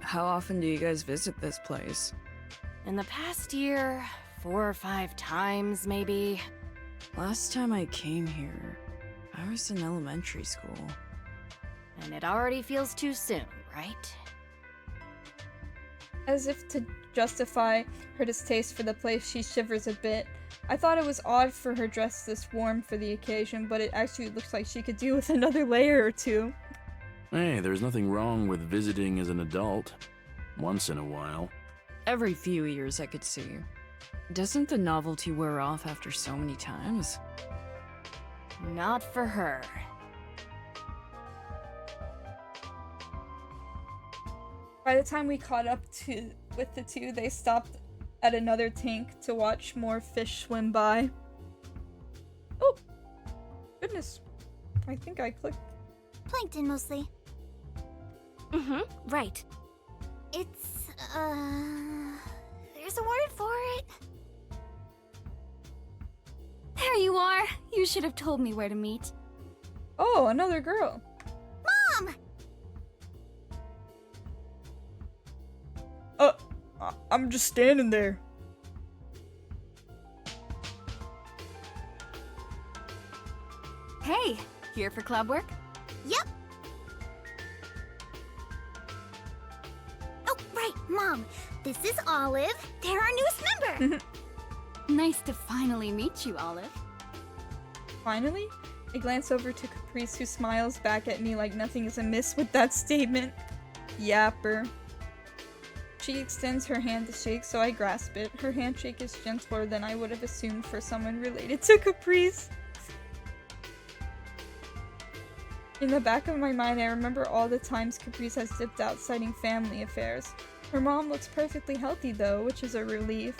How often do you guys visit this place? In the past year, 4 or 5 times, maybe. Last time I came here, I was in elementary school. And it already feels too soon, right? As if to justify her distaste for the place, she shivers a bit. I thought it was odd for her dress this warm for the occasion, but it actually looks like she could do with another layer or two. Hey, there's nothing wrong with visiting as an adult. Once in a while. Every few years, I could see. Doesn't the novelty wear off after so many times? Not for her. By the time we caught up with the two, they stopped at another tank to watch more fish swim by. Oh! Goodness. I think I clicked. Plankton, mostly. Right. It's, there's a word for it. There you are. You should have told me where to meet. Oh, another girl. Mom! I'm just standing there. Hey, here for club work? Yep. Oh, right, Mom. This is Olive. They're our newest member. Nice to finally meet you, Olive. Finally? I glance over to Caprice, who smiles back at me like nothing is amiss with that statement. Yapper. She extends her hand to shake, so I grasp it. Her handshake is gentler than I would have assumed for someone related to Caprice. In the back of my mind, I remember all the times Caprice has dipped out citing family affairs. Her mom looks perfectly healthy though, which is a relief.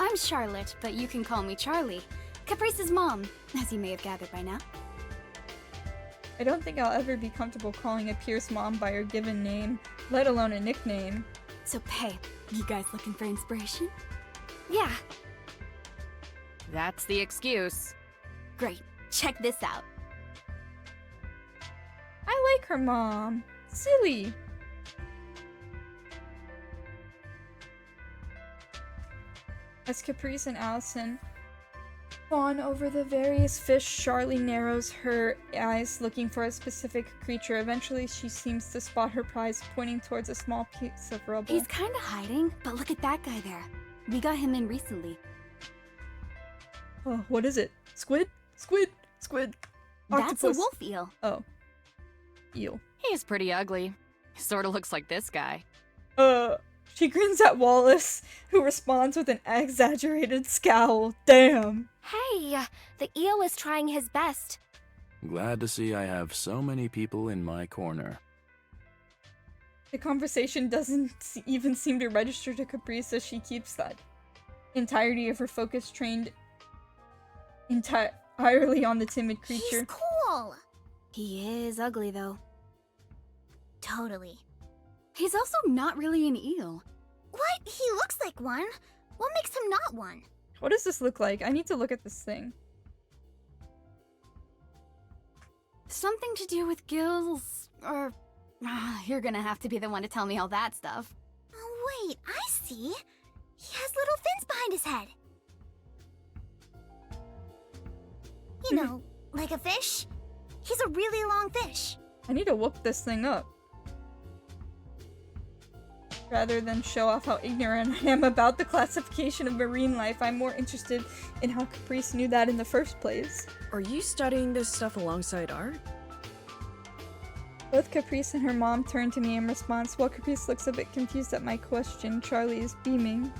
I'm Charlotte, but you can call me Charlie. Caprice's mom, as you may have gathered by now. I don't think I'll ever be comfortable calling a Pierce mom by her given name, let alone a nickname. So, hey, you guys looking for inspiration? Yeah. That's the excuse. Great. Check this out. I like her mom. Silly. As Caprice and Allison fawn over the various fish, Charlie narrows her eyes looking for a specific creature. Eventually, she seems to spot her prize, pointing towards a small piece of rubble. He's kind of hiding, but look at that guy there. We got him in recently. Oh, what is it? Squid? Squid? Squid. Octopus. That's a wolf eel. Oh. Eel. He's pretty ugly. Sorta looks like this guy. She grins at Wallace, who responds with an exaggerated scowl. Damn. Hey, the eel is trying his best. Glad to see I have so many people in my corner. The conversation doesn't even seem to register to Caprice as she keeps that entirety of her focus trained entirely on the timid creature. He's cool. He is ugly, though. Totally. He's also not really an eel. What? He looks like one. What makes him not one? What does this look like? I need to look at this thing. Something to do with gills, or... you're gonna have to be the one to tell me all that stuff. Oh, wait, I see. He has little fins behind his head. You know, like a fish. He's a really long fish. I need to whoop this thing up. Rather than show off how ignorant I am about the classification of marine life, I'm more interested in how Caprice knew that in the first place. Are you studying this stuff alongside art? Both Caprice and her mom turn to me in response. While Caprice looks a bit confused at my question, Charlie is beaming.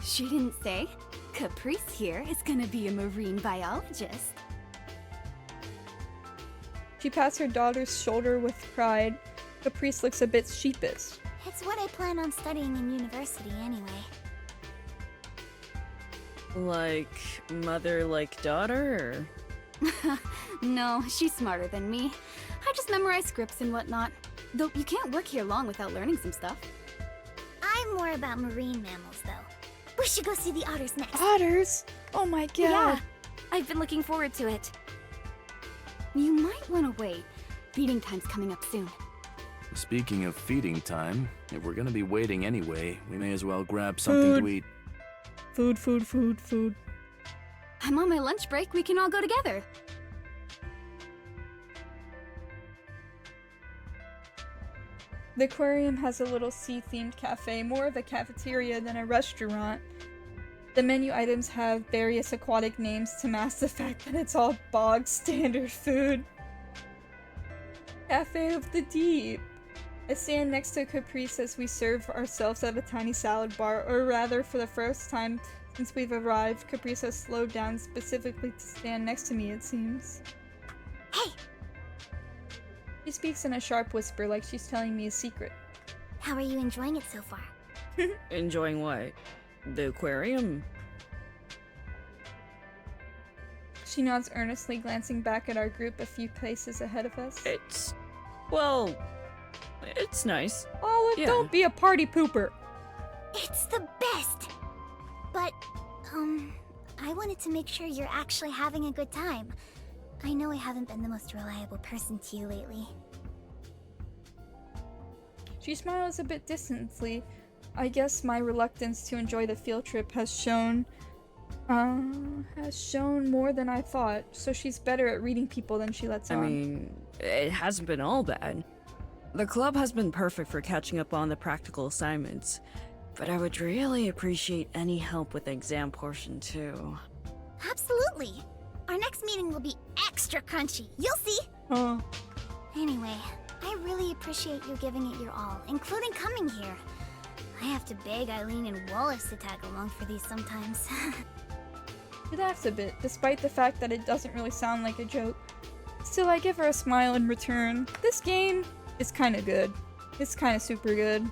She didn't say. Caprice here is gonna be a marine biologist. She pats her daughter's shoulder with pride. Caprice looks a bit sheepish. It's what I plan on studying in university anyway. Like mother, like daughter, or? No, she's smarter than me. I just memorize scripts and whatnot. Though you can't work here long without learning some stuff. I'm more about marine mammals, though. We should go see the otters next. Otters? Oh my god. Yeah, I've been looking forward to it. You might want to wait. Feeding time's coming up soon. Speaking of feeding time, if we're gonna be waiting anyway, we may as well grab something to eat. Food, food, food, food. I'm on my lunch break. We can all go together. The aquarium has a little sea-themed cafe, more of a cafeteria than a restaurant. The menu items have various aquatic names to mask the fact that it's all bog standard food. Cafe of the Deep. I stand next to Caprice as we serve ourselves at a tiny salad bar, or rather, for the first time since we've arrived, Caprice has slowed down specifically to stand next to me, it seems. Hey! She speaks in a sharp whisper like she's telling me a secret. How are you enjoying it so far? Enjoying what? The aquarium? She nods earnestly, glancing back at our group a few paces ahead of us. Well, it's nice. Olive, Yeah. don't be a party pooper! It's the best! But, I wanted to make sure you're actually having a good time. I know I haven't been the most reliable person to you lately. She smiles a bit distantly. I guess my reluctance to enjoy the field trip has shown more than I thought, so she's better at reading people than she lets on. I mean, it hasn't been all bad. The club has been perfect for catching up on the practical assignments, but I would really appreciate any help with the exam portion too. Absolutely! Our next meeting will be extra crunchy. You'll see! Huh. Anyway, I really appreciate you giving it your all, including coming here. I have to beg Eileen and Wallace to tag along for these sometimes. She laughs a bit, despite the fact that it doesn't really sound like a joke. Still, I give her a smile in return. This game is kinda good. It's kinda super good.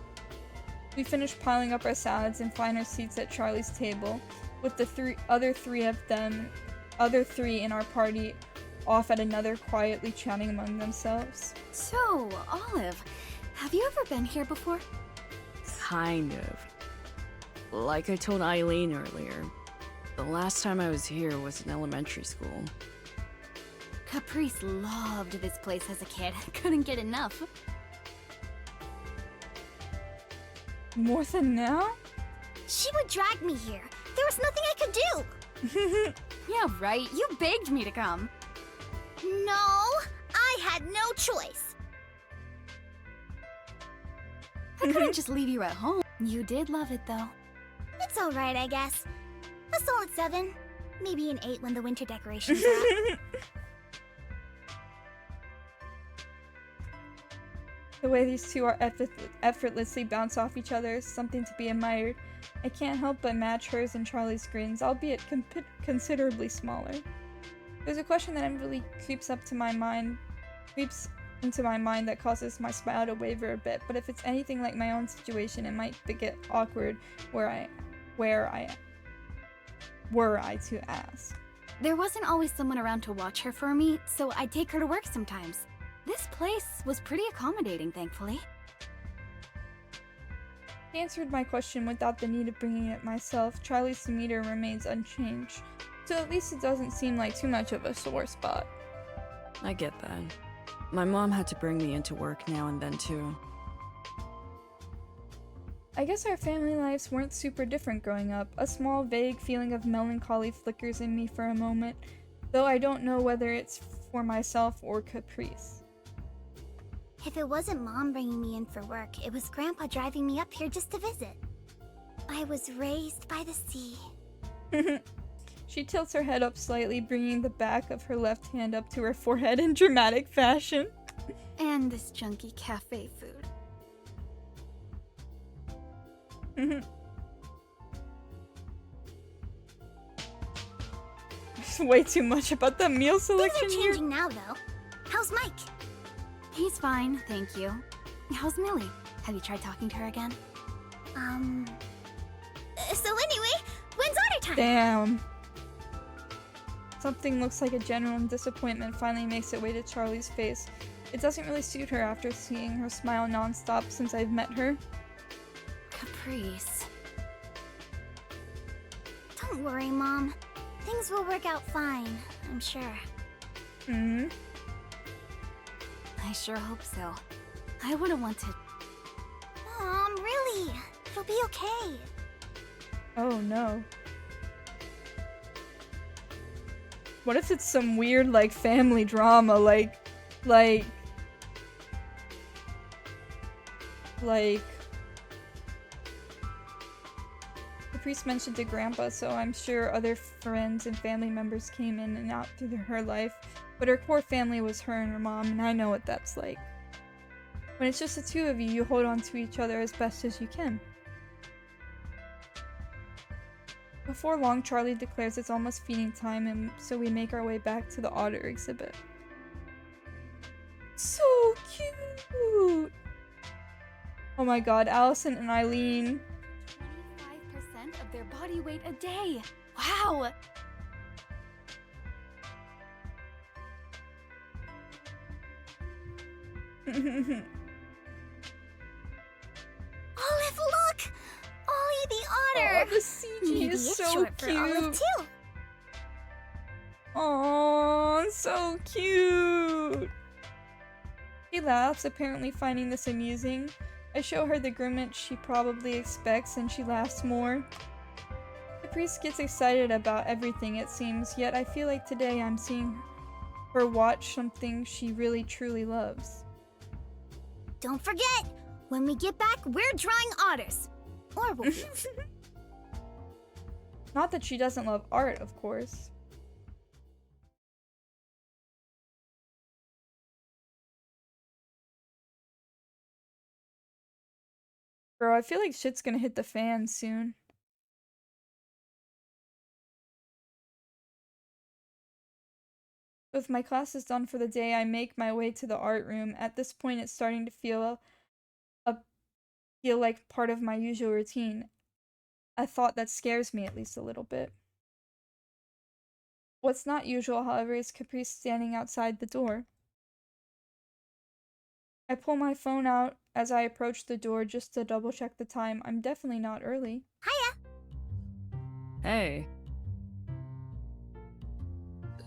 We finish piling up our salads and find our seats at Charlie's table, with the other three in our party off at another, quietly chatting among themselves. So, Olive, have you ever been here before? Kind of. Like I told Eileen earlier, the last time I was here was in elementary school. Caprice loved this place as a kid. Couldn't get enough. More than now? She would drag me here. There was nothing I could do. Yeah, right. You begged me to come. No, I had no choice. I couldn't just leave you at home. You did love it, though. It's alright, I guess. A solid 7. Maybe an 8 when the winter decorations are up. The way these two are effortlessly bounce off each other is something to be admired. I can't help but match hers and Charlie's grins, albeit considerably smaller. There's a question that really creeps into my mind that causes my smile to waver a bit, but if it's anything like my own situation, it might get awkward were I to ask. There wasn't always someone around to watch her for me, so I'd take her to work sometimes. This place was pretty accommodating, thankfully. He answered my question without the need of bringing it myself. Charlie's demeanor remains unchanged, so at least it doesn't seem like too much of a sore spot. I get that. My mom had to bring me into work now and then too. I guess our family lives weren't super different growing up. A small, vague feeling of melancholy flickers in me for a moment. Though I don't know whether it's for myself or Caprice. If it wasn't Mom bringing me in for work, it was Grandpa driving me up here just to visit. I was raised by the sea. She tilts her head up slightly, bringing the back of her left hand up to her forehead in dramatic fashion. And this junky cafe food. There's way too much about the meal selection Things are changing now, though. How's Mike? He's fine, thank you. How's Millie? Have you tried talking to her again? So anyway, when's otter time? Damn. Something looks like a genuine disappointment finally makes its way to Charlie's face. It doesn't really suit her after seeing her smile nonstop since I've met her. Caprice. Don't worry, Mom. Things will work out fine, I'm sure. Hmm? I sure hope so. I wouldn't want to... Mom, really? It'll be okay. Oh no. What if it's some weird, like, family drama, like... Caprice mentioned to Grandpa, so I'm sure other friends and family members came in and out through her life, but her core family was her and her mom, and I know what that's like. When it's just the two of you, you hold on to each other as best as you can. Before long, Charlie declares it's almost feeding time, and so we make our way back to the otter exhibit. So cute! Oh my god, Allison and Eileen. 25% of their body weight a day! Wow! Olive, look! Ollie the otter! Oh, the CG Maybe is it's so short for Olive, cute. too. Aww, so cute! She laughs, apparently finding this amusing. I show her the grimace she probably expects, and she laughs more. Caprice gets excited about everything, it seems, yet I feel like today I'm seeing her watch something she really truly loves. Don't forget, when we get back, we're drawing otters. Or we'll be. Not that she doesn't love art, of course. Bro, I feel like shit's gonna hit the fan soon. With my classes done for the day, I make my way to the art room. At this point, it's starting to feel like part of my usual routine. A thought that scares me at least a little bit. What's not usual, however, is Caprice standing outside the door. I pull my phone out as I approach the door just to double check the time. I'm definitely not early. Hiya! Hey.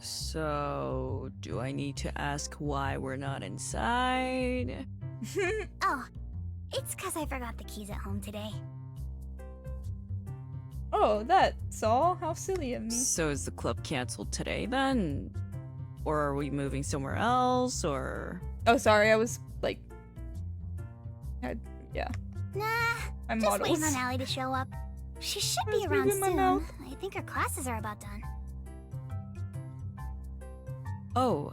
So, do I need to ask why we're not inside? Oh, it's 'cause I forgot the keys at home today. Oh, that's all? How silly of me. So is the club canceled today then? Or are we moving somewhere else, or... Oh, sorry, I was, like... yeah. Nah, My just models. waiting on Allie to show up. She should be Where's around baby in my soon. mouth? I think her classes are about done. Oh,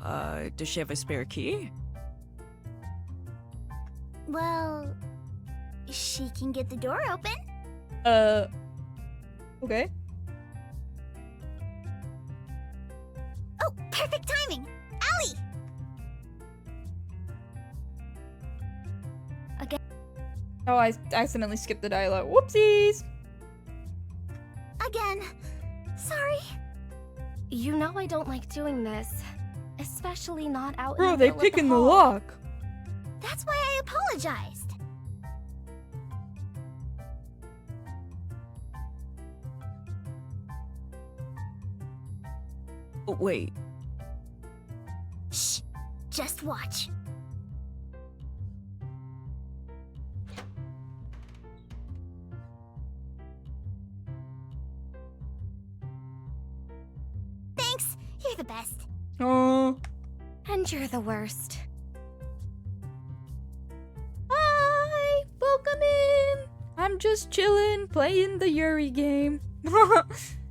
does she have a spare key? Well, she can get the door open. Okay. Oh, perfect timing! Allie! Again. Oh, I accidentally skipped the dialogue. Whoopsies! Again. Sorry. You know I don't like doing this. Especially not out in Bro, the they middle of picking the hall. lock. That's why I apologized. Oh, wait. Shh. Just watch. Thanks. You're the best. Oh. And you're the worst. Hi! Welcome in! I'm just chilling, playing the Yuri game.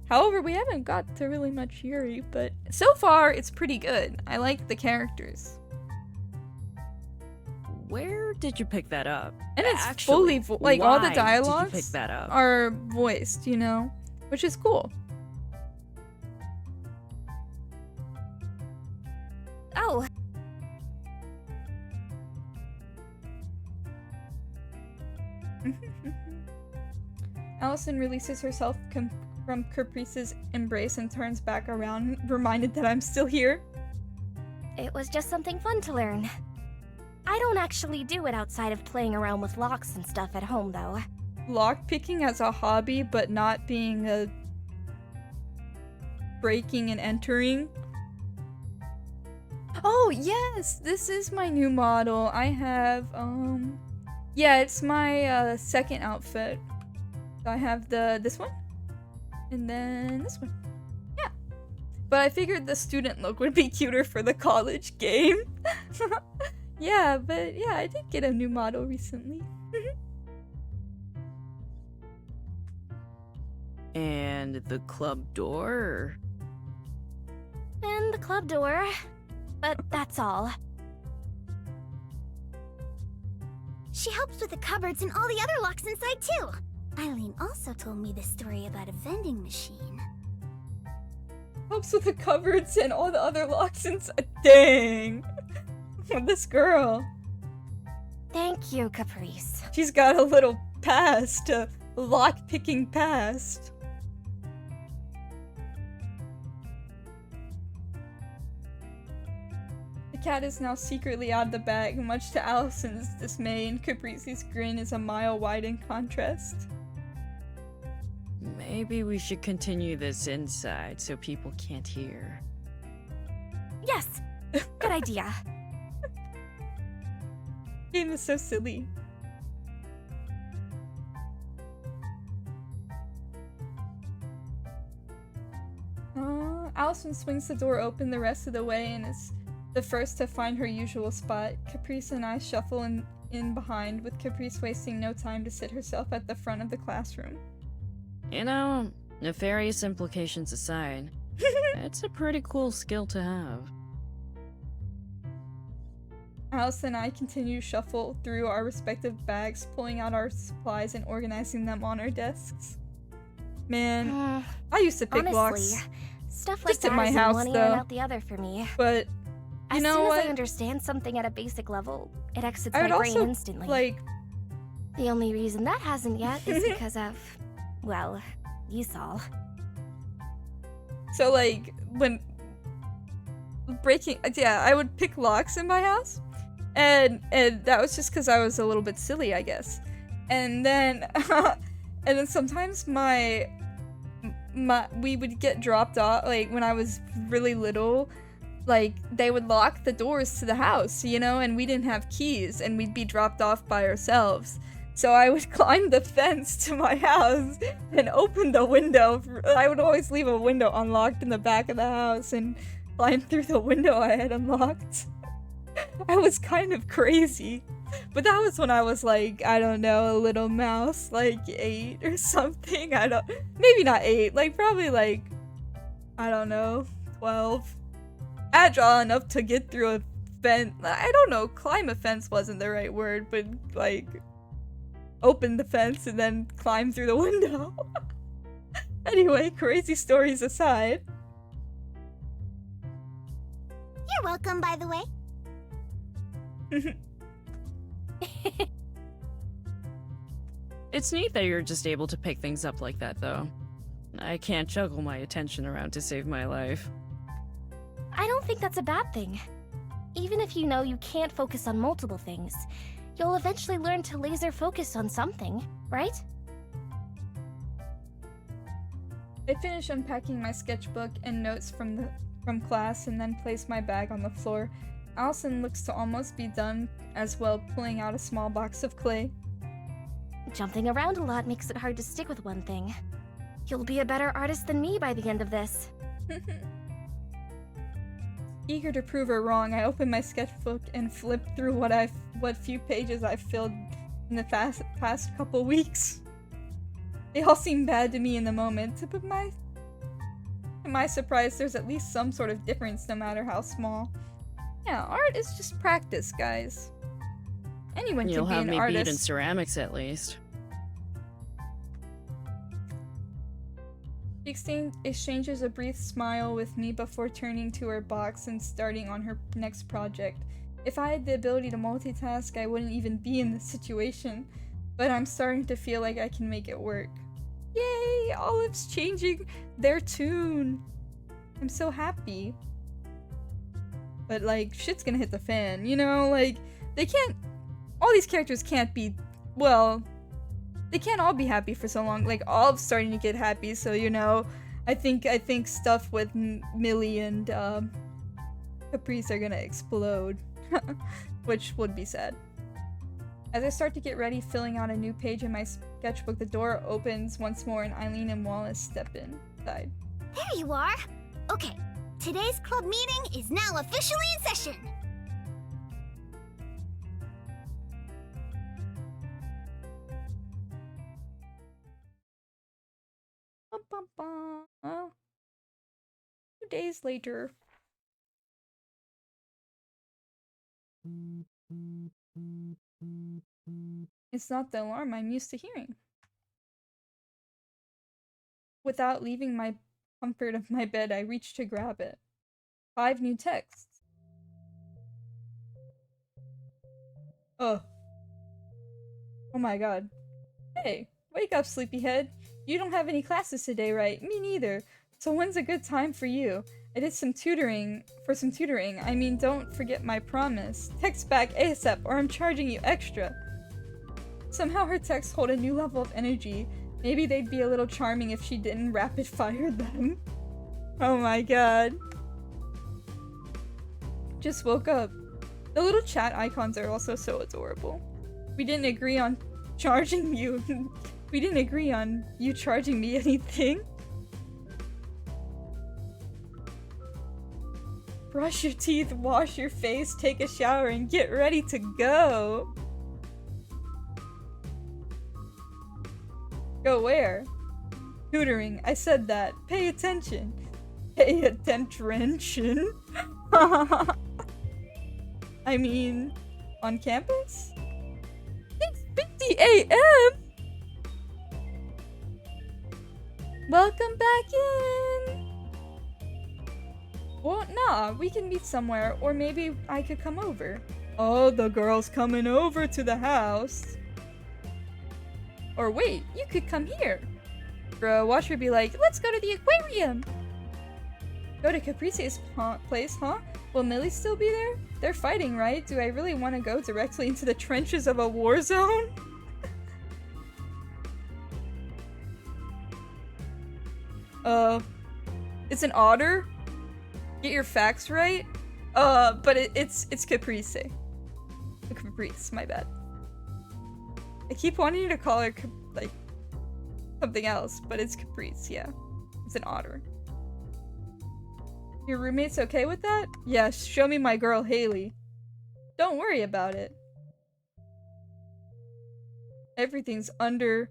However, we haven't got to really much Yuri, but so far it's pretty good. I like the characters. Where did you pick that up? And it's Actually, fully, like, all the why dialogues did you pick that up? are voiced, you know? Which is cool. Oh. Allison releases herself from Caprice's embrace and turns back around, reminded that I'm still here. It was just something fun to learn. I don't actually do it outside of playing around with locks and stuff at home, though. Lockpicking as a hobby, but not being a breaking and entering. Oh, yes! This is my new model. I have, yeah, it's my, second outfit. So I have this one, and then this one. Yeah. But I figured the student look would be cuter for the college game. Yeah, but yeah, I did get a new model recently. And the club door? And the club door. But that's all. She helps with the cupboards and all the other locks inside, too. Eileen also told me this story about a vending machine. Helps with the cupboards and all the other locks inside. Dang! This girl. Thank you, Caprice. She's got a little past, a lock-picking past. The cat is now secretly out of the bag, much to Allison's dismay, and Caprice's grin is a mile wide in contrast. Maybe we should continue this inside so people can't hear. Yes! Good idea. Game is so silly. Allison swings the door open the rest of the way and is the first to find her usual spot. Caprice and I shuffle in behind, with Caprice wasting no time to sit herself at the front of the classroom. You know, nefarious implications aside, it's a pretty cool skill to have. Alice and I continue to shuffle through our respective bags, pulling out our supplies and organizing them on our desks. Man, I used to pick honestly, locks. Stuff like Just at that my is house, in one ear though. and out the other for me. But you as know soon what? as I understand something at a basic level, it exits I my would brain also, instantly. like, the only reason that hasn't yet is because of, well, you saw. so like when breaking, yeah, I would pick locks in my house, and that was just because I was a little bit silly, I guess. And then and then sometimes we would get dropped off, like when I was really little, like they would lock the doors to the house, you know, and we didn't have keys, and we'd be dropped off by ourselves. So I would climb the fence to my house and open the window. I would always leave a window unlocked in the back of the house and climb through the window I had unlocked. I was kind of crazy. But that was when I was like, I don't know, a little mouse, like 8 or something. Maybe not 8, like probably like, I don't know, 12. Agile enough to get through a fence. I don't know, climb a fence wasn't the right word, but like, open the fence and then climb through the window. Anyway, crazy stories aside. You're welcome, by the way. It's neat that you're just able to pick things up like that, though. I can't juggle my attention around to save my life. I don't think that's a bad thing. Even if you know you can't focus on multiple things, you'll eventually learn to laser focus on something, right? I finish unpacking my sketchbook and notes from class and then place my bag on the floor. Allison looks to almost be done as well, pulling out a small box of clay. Jumping around a lot makes it hard to stick with one thing. You'll be a better artist than me by the end of this. Eager to prove her wrong, I opened my sketchbook and flipped through what few pages I've filled in the past couple weeks. They all seem bad to me in the moment, but to my surprise, there's at least some sort of difference no matter how small. Yeah, art is just practice, guys. Anyone You'll can have be me an beat in artist. ceramics at least. She exchanges a brief smile with me before turning to her box and starting on her next project. If I had the ability to multitask, I wouldn't even be in this situation, but I'm starting to feel like I can make it work. Yay! Olive's changing their tune! I'm so happy. But like, shit's gonna hit the fan, you know? Like, they can't... All these characters can't be... Well... They can't all be happy for so long. Like, Olive's starting to get happy, so you know, I think stuff with Millie and Caprice are gonna explode, which would be sad. As I start to get ready, filling out a new page in my sketchbook, the door opens once more, and Eileen and Wallace step inside. There you are! Okay, today's club meeting is now officially in session! Bum, bum, bum. 2 days later. It's not the alarm I'm used to hearing. Without leaving my comfort of my bed, I reach to grab it. 5 new texts. Oh my god. Hey, wake up, sleepyhead. You don't have any classes today, right? Me neither. So when's a good time for you? I did some tutoring. I mean, don't forget my promise. Text back ASAP or I'm charging you extra. Somehow her texts hold a new level of energy. Maybe they'd be a little charming if she didn't rapid fire them. Oh my god. Just woke up. The little chat icons are also so adorable. We didn't agree on charging you. We didn't agree on you charging me anything. Brush your teeth, wash your face, take a shower, and get ready to go. Go where? Tutoring. I said that. Pay attention. Pay attention. I mean, on campus? 6:50 a.m. Welcome back in! Well, nah, we can meet somewhere, or maybe I could come over. Oh, the girl's coming over to the house. Or wait, you could come here. Bro, watch her be like, let's go to the aquarium! Go to Caprice's place, huh? Will Millie still be there? They're fighting, right? Do I really want to go directly into the trenches of a war zone? It's an otter? Get your facts right? But it's Caprice. Caprice, my bad. I keep wanting to call her, like, something else, but it's Caprice, yeah. It's an otter. Your roommate's okay with that? Yeah, show me my girl, Haley. Don't worry about it. Everything's under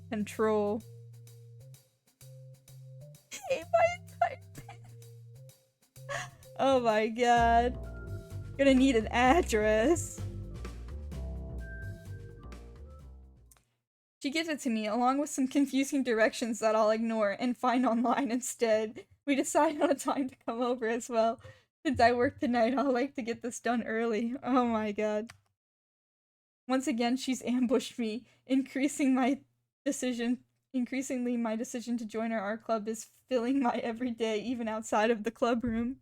control. Oh my god. Gonna need an address. She gives it to me, along with some confusing directions that I'll ignore and find online instead. We decide on a time to come over as well. Since I work tonight, I'll like to get this done early. Oh my god. Once again, she's ambushed me, increasingly my decision to join our art club is filling my everyday, even outside of the club room.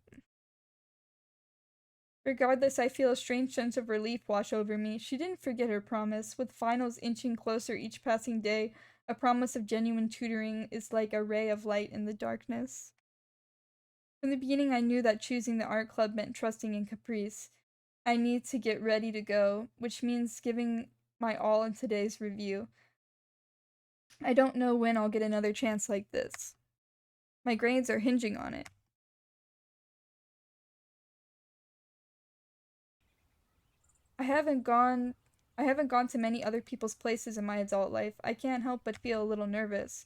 Regardless, I feel a strange sense of relief wash over me. She didn't forget her promise. With finals inching closer each passing day, a promise of genuine tutoring is like a ray of light in the darkness. From the beginning, I knew that choosing the art club meant trusting in Caprice. I need to get ready to go, which means giving my all in today's review. I don't know when I'll get another chance like this. My grades are hinging on it. I haven't gone to many other people's places in my adult life. I can't help but feel a little nervous.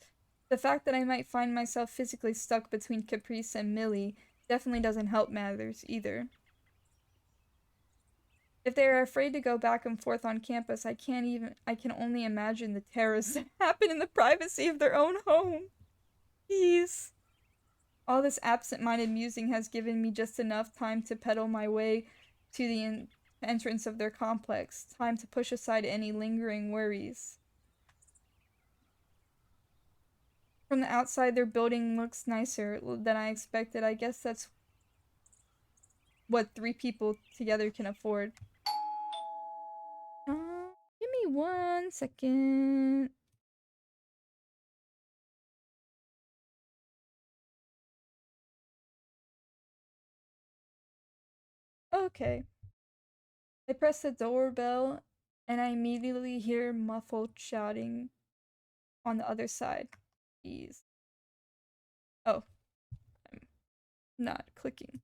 The fact that I might find myself physically stuck between Caprice and Millie definitely doesn't help matters either. If they are afraid to go back and forth on campus, I can only imagine the terrors that happen in the privacy of their own home. Jeez. All this absent-minded musing has given me just enough time to pedal my way to the entrance of their complex. Time to push aside any lingering worries. From the outside, their building looks nicer than I expected. I guess that's what 3 people together can afford. Give me 1 second. Okay. I press the doorbell, and I immediately hear muffled shouting on the other side. Jeez. Oh. I'm not clicking.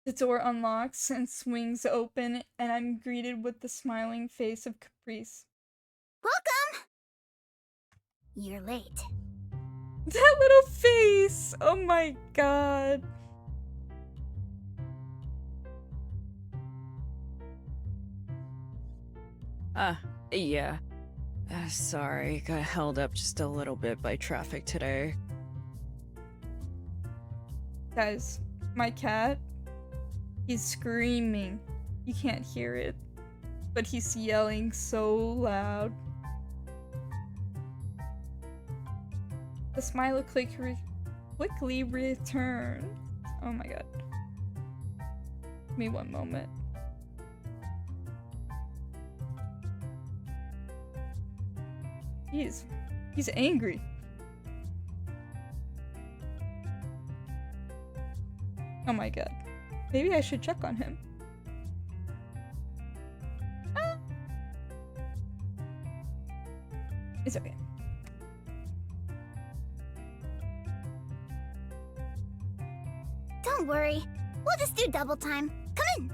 The door unlocks and swings open, and I'm greeted with the smiling face of Caprice. Welcome! You're late. That little face! Oh my god. Yeah. Sorry, got held up just a little bit by traffic today. Guys, my cat, he's screaming. You can't hear it, but he's yelling so loud. The smile quickly returned. Oh my god. Give me 1 moment. He's angry. Oh my god. Maybe I should check on him. It's okay. Don't worry. We'll just do double time. Come in.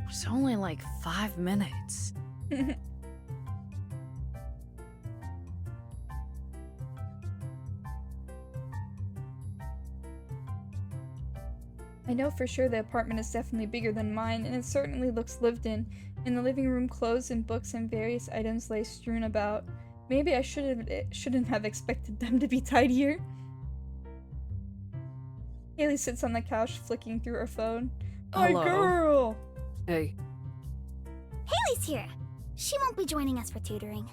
It's only like 5 minutes. I know for sure the apartment is definitely bigger than mine, and it certainly looks lived in. In the living room, clothes and books and various items lay strewn about. Maybe I shouldn't have expected them to be tidier. Haley sits on the couch, flicking through her phone. Hello. My girl! Hey, Haley's here. She won't be joining us for tutoring.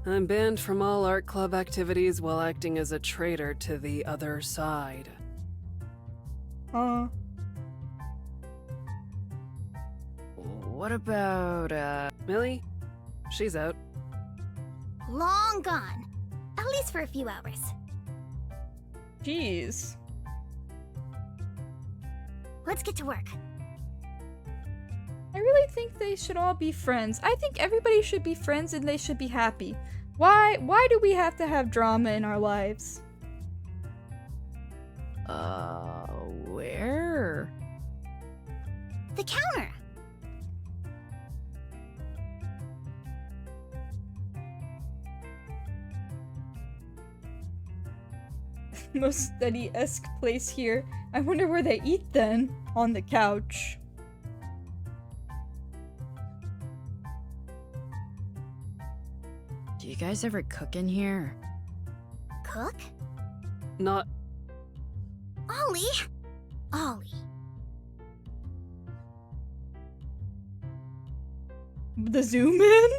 I'm banned from all art club activities while acting as a traitor to the other side. What about, Millie? She's out. Long gone. At least for a few hours. Jeez. Let's get to work. I really think they should all be friends. I think everybody should be friends and they should be happy. Why do we have to have drama in our lives? Where? The counter. Most study-esque place here. I wonder where they eat then. On the couch. Do you guys ever cook in here? Cook? Not. Ollie? Ollie. The zoom in?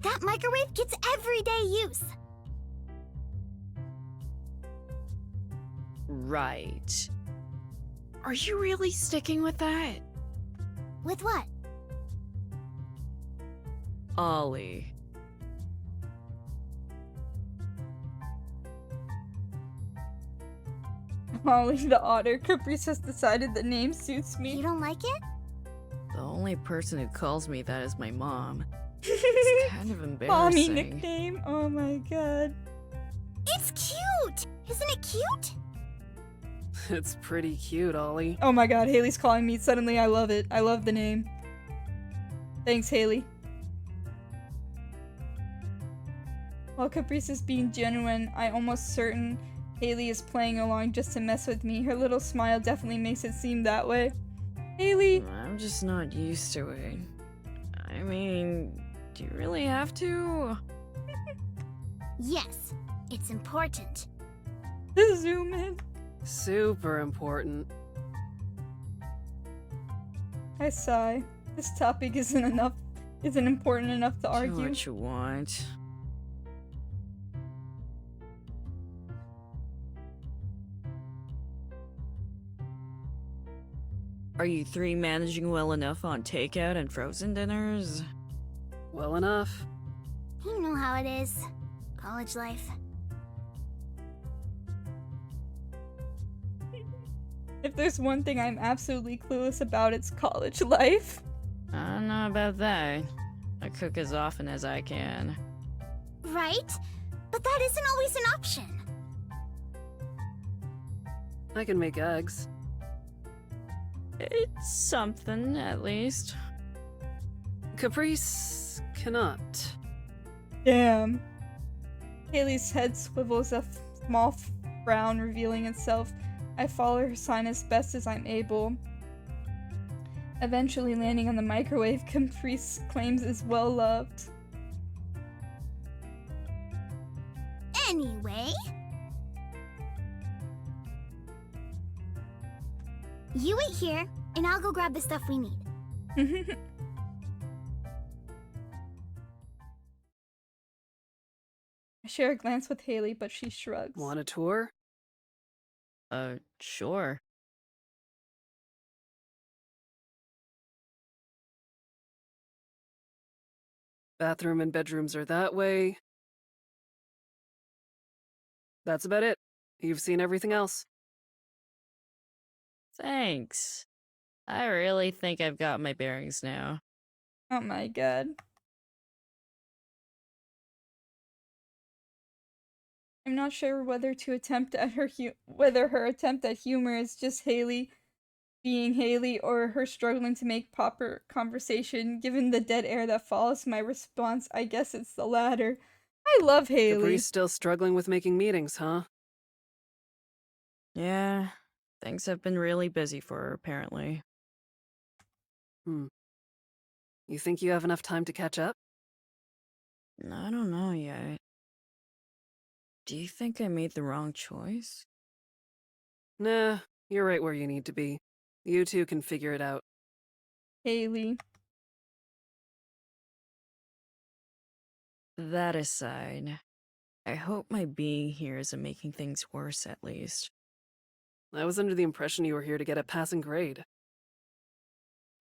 That microwave gets everyday use. Right. Are you really sticking with that? With what? Ollie. Ollie the otter. Caprice has decided the name suits me. You don't like it? The only person who calls me that is my mom. It's kind of embarrassing. Mommy nickname. Oh my god. It's cute! Isn't it cute? It's pretty cute, Ollie. Oh my god, Haley's calling me. Suddenly I love it. I love the name. Thanks, Haley. While Caprice is being genuine, I'm almost certain Haley is playing along just to mess with me. Her little smile definitely makes it seem that way. Haley! I'm just not used to it. I mean, do you really have to? Yes, it's important. Zoom in. Super important. I sigh. This topic isn't important enough to Do argue. what you want. Are you three managing well enough on takeout and frozen dinners? Well enough. You know how it is. College life. If there's one thing I'm absolutely clueless about, it's college life. I don't know about that. I cook as often as I can. Right? But that isn't always an option. I can make eggs. It's something, at least. Caprice cannot. Damn. Haley's head swivels, a small frown revealing itself. I follow her sign as best as I'm able. Eventually landing on the microwave, Caprice claims is well loved. Anyway... You wait here, and I'll go grab the stuff we need. I share a glance with Haley, but she shrugs. Want a tour? Sure. Bathroom and bedrooms are that way. That's about it. You've seen everything else. Thanks. I really think I've got my bearings now. Oh my god. I'm not sure whether to attempt at whether her attempt at humor is just Haley being Haley or her struggling to make proper conversation. Given the dead air that follows my response, I guess it's the latter. I love Haley. Caprice still struggling with making meetings, huh? Yeah, things have been really busy for her, apparently. You think you have enough time to catch up? I don't know yet. Do you think I made the wrong choice? Nah, you're right where you need to be. You two can figure it out. Haley. That aside, I hope my being here isn't making things worse, at least. I was under the impression you were here to get a passing grade.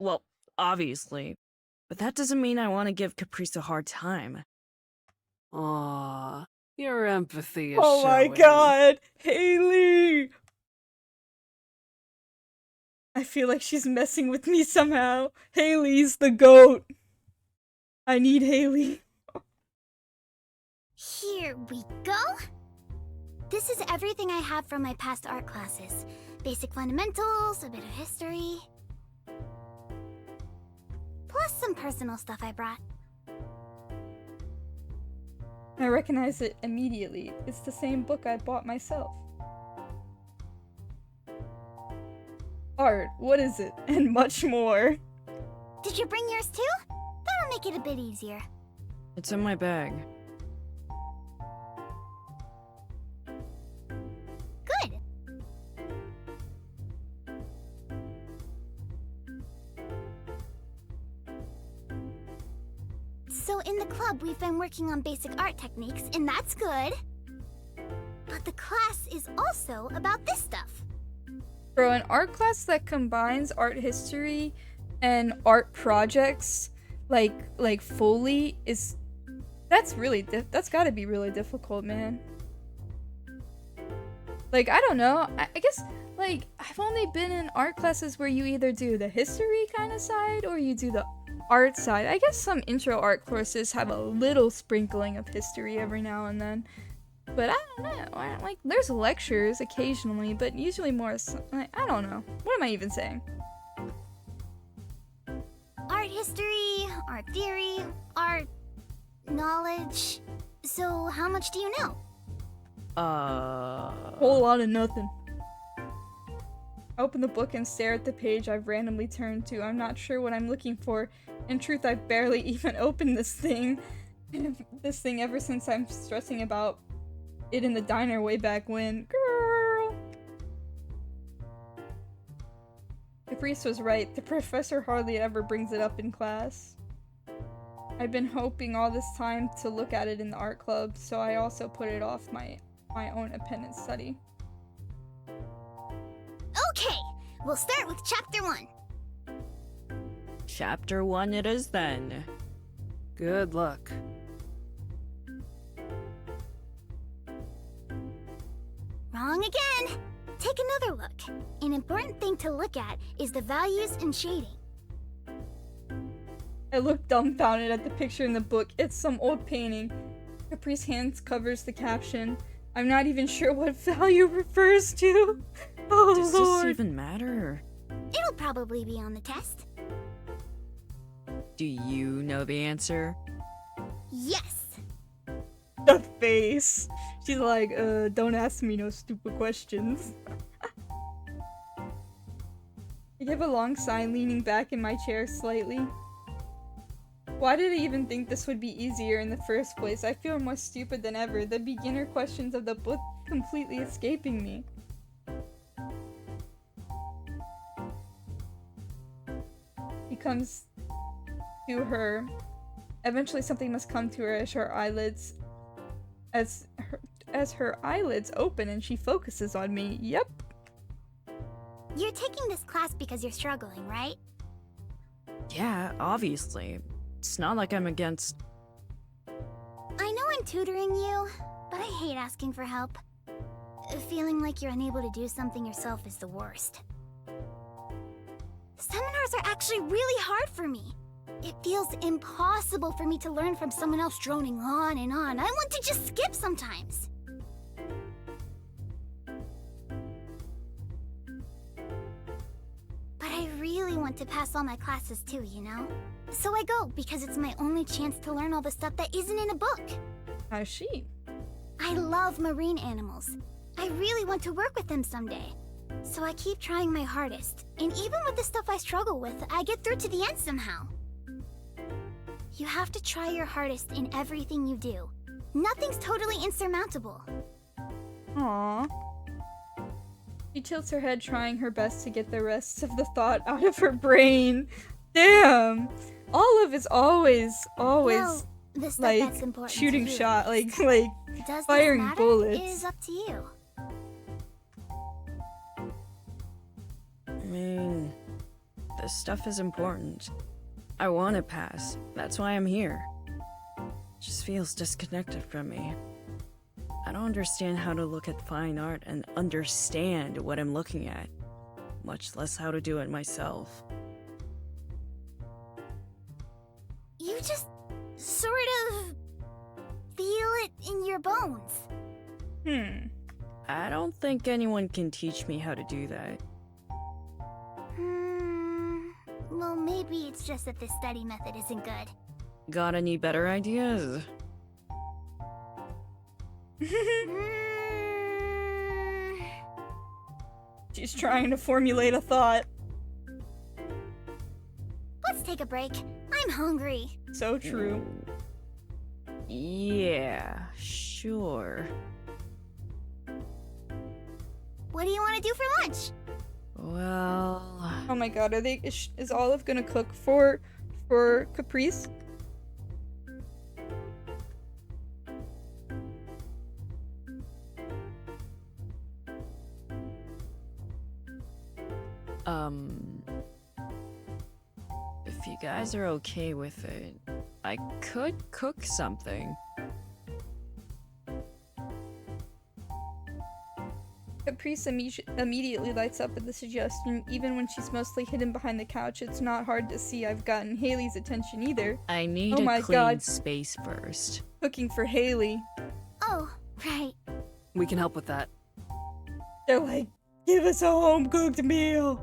Well, obviously. But that doesn't mean I want to give Caprice a hard time. Aww, your empathy is Oh my showing. god! Haley! I feel like she's messing with me somehow. Haley's the GOAT. I need Haley. Here we go. This is everything I have from my past art classes. Basic fundamentals, a bit of history. Plus some personal stuff I brought. I recognize it immediately. It's the same book I bought myself. Art, what is it? And much more. Did you bring yours too? That'll make it a bit easier. It's in my bag. Good. So in the club, we've been working on basic art techniques, and that's good. But the class is also about this stuff. Bro, an art class that combines art history and art projects, like fully, is... That's gotta be really difficult, man. Like, I don't know. I guess, like, I've only been in art classes where you either do the history kind of side or you do the art side. I guess some intro art courses have a little sprinkling of history every now and then. But I don't know. Like, there's lectures occasionally, but usually more. Like, I don't know. What am I even saying? Art history, art theory, art knowledge. So, how much do you know? Whole lot of nothing. I open the book and stare at the page I've randomly turned to. I'm not sure what I'm looking for. In truth, I've barely even opened this thing. Ever since I'm stressing about it in the diner way back when. Girl! Caprice was right. The professor hardly ever brings it up in class. I've been hoping all this time to look at it in the art club, so I also put it off my own independent study. Okay, we'll start with chapter 1. Chapter 1 it is then. Good luck. Wrong again! Take another look. An important thing to look at is the values and shading. I look dumbfounded at the picture in the book. It's some old painting. Caprice's hands covers the caption. I'm not even sure what value refers to. Oh, Does Lord. this even matter? It'll probably be on the test. Do you know the answer? Yes! The face. She's like, don't ask me no stupid questions. I give a long sigh, leaning back in my chair slightly. Why did I even think this would be easier in the first place? I feel more stupid than ever, the beginner questions of the book completely escaping me. He comes to her. Eventually something must come to her as her eyelids open and she focuses on me. Yep. You're taking this class because you're struggling, right? Yeah, obviously. It's not like I'm against... I know I'm tutoring you, but I hate asking for help. Feeling like you're unable to do something yourself is the worst. Seminars are actually really hard for me. It feels impossible for me to learn from someone else droning on and on. I want to just skip sometimes. But I really want to pass all my classes too, you know? So I go because it's my only chance to learn all the stuff that isn't in a book. How's she? I love marine animals. I really want to work with them someday. So I keep trying my hardest. And even with the stuff I struggle with, I get through to the end somehow. You have to try your hardest in everything you do. Nothing's totally insurmountable. Aww. She tilts her head, trying her best to get the rest of the thought out of her brain. Damn! Olive is always Well, the stuff like that's important to shooting you shot, like Does firing this matter? bullets. It is up to you. I mean, this stuff is important. I want to pass. That's why I'm here. It just feels disconnected from me. I don't understand how to look at fine art and understand what I'm looking at, much less how to do it myself. You just sort of feel it in your bones. I don't think anyone can teach me how to do that. Well, maybe it's just that this study method isn't good. Got any better ideas? She's trying to formulate a thought. Let's take a break. I'm hungry. So true. Yeah, sure. What do you want to do for lunch? Well... Oh my god, is Olive gonna cook for Caprice? If you guys are okay with it, I could cook something. Caprice immediately lights up at the suggestion. Even when she's mostly hidden behind the couch, it's not hard to see I've gotten Haley's attention either. I need Oh a my clean god. space first. Cooking for Haley. Oh, Right. We can help with that. They're like, give us a home-cooked meal.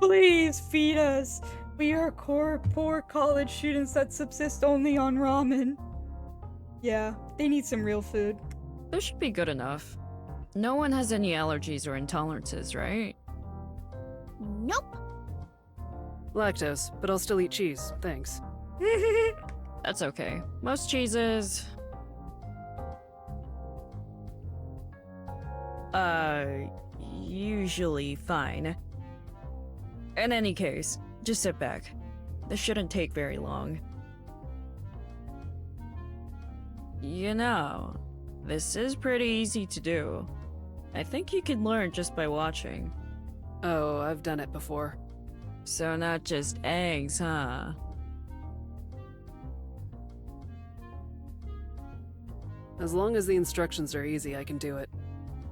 Please feed us. We are poor college students that subsist only on ramen. Yeah, they need some real food. This should be good enough. No one has any allergies or intolerances, right? Nope. Lactose, but I'll still eat cheese. Thanks. That's okay. Most cheeses... usually fine. In any case, just sit back. This shouldn't take very long. You know, this is pretty easy to do. I think you can learn just by watching. Oh, I've done it before. So not just eggs, huh? As long as the instructions are easy, I can do it.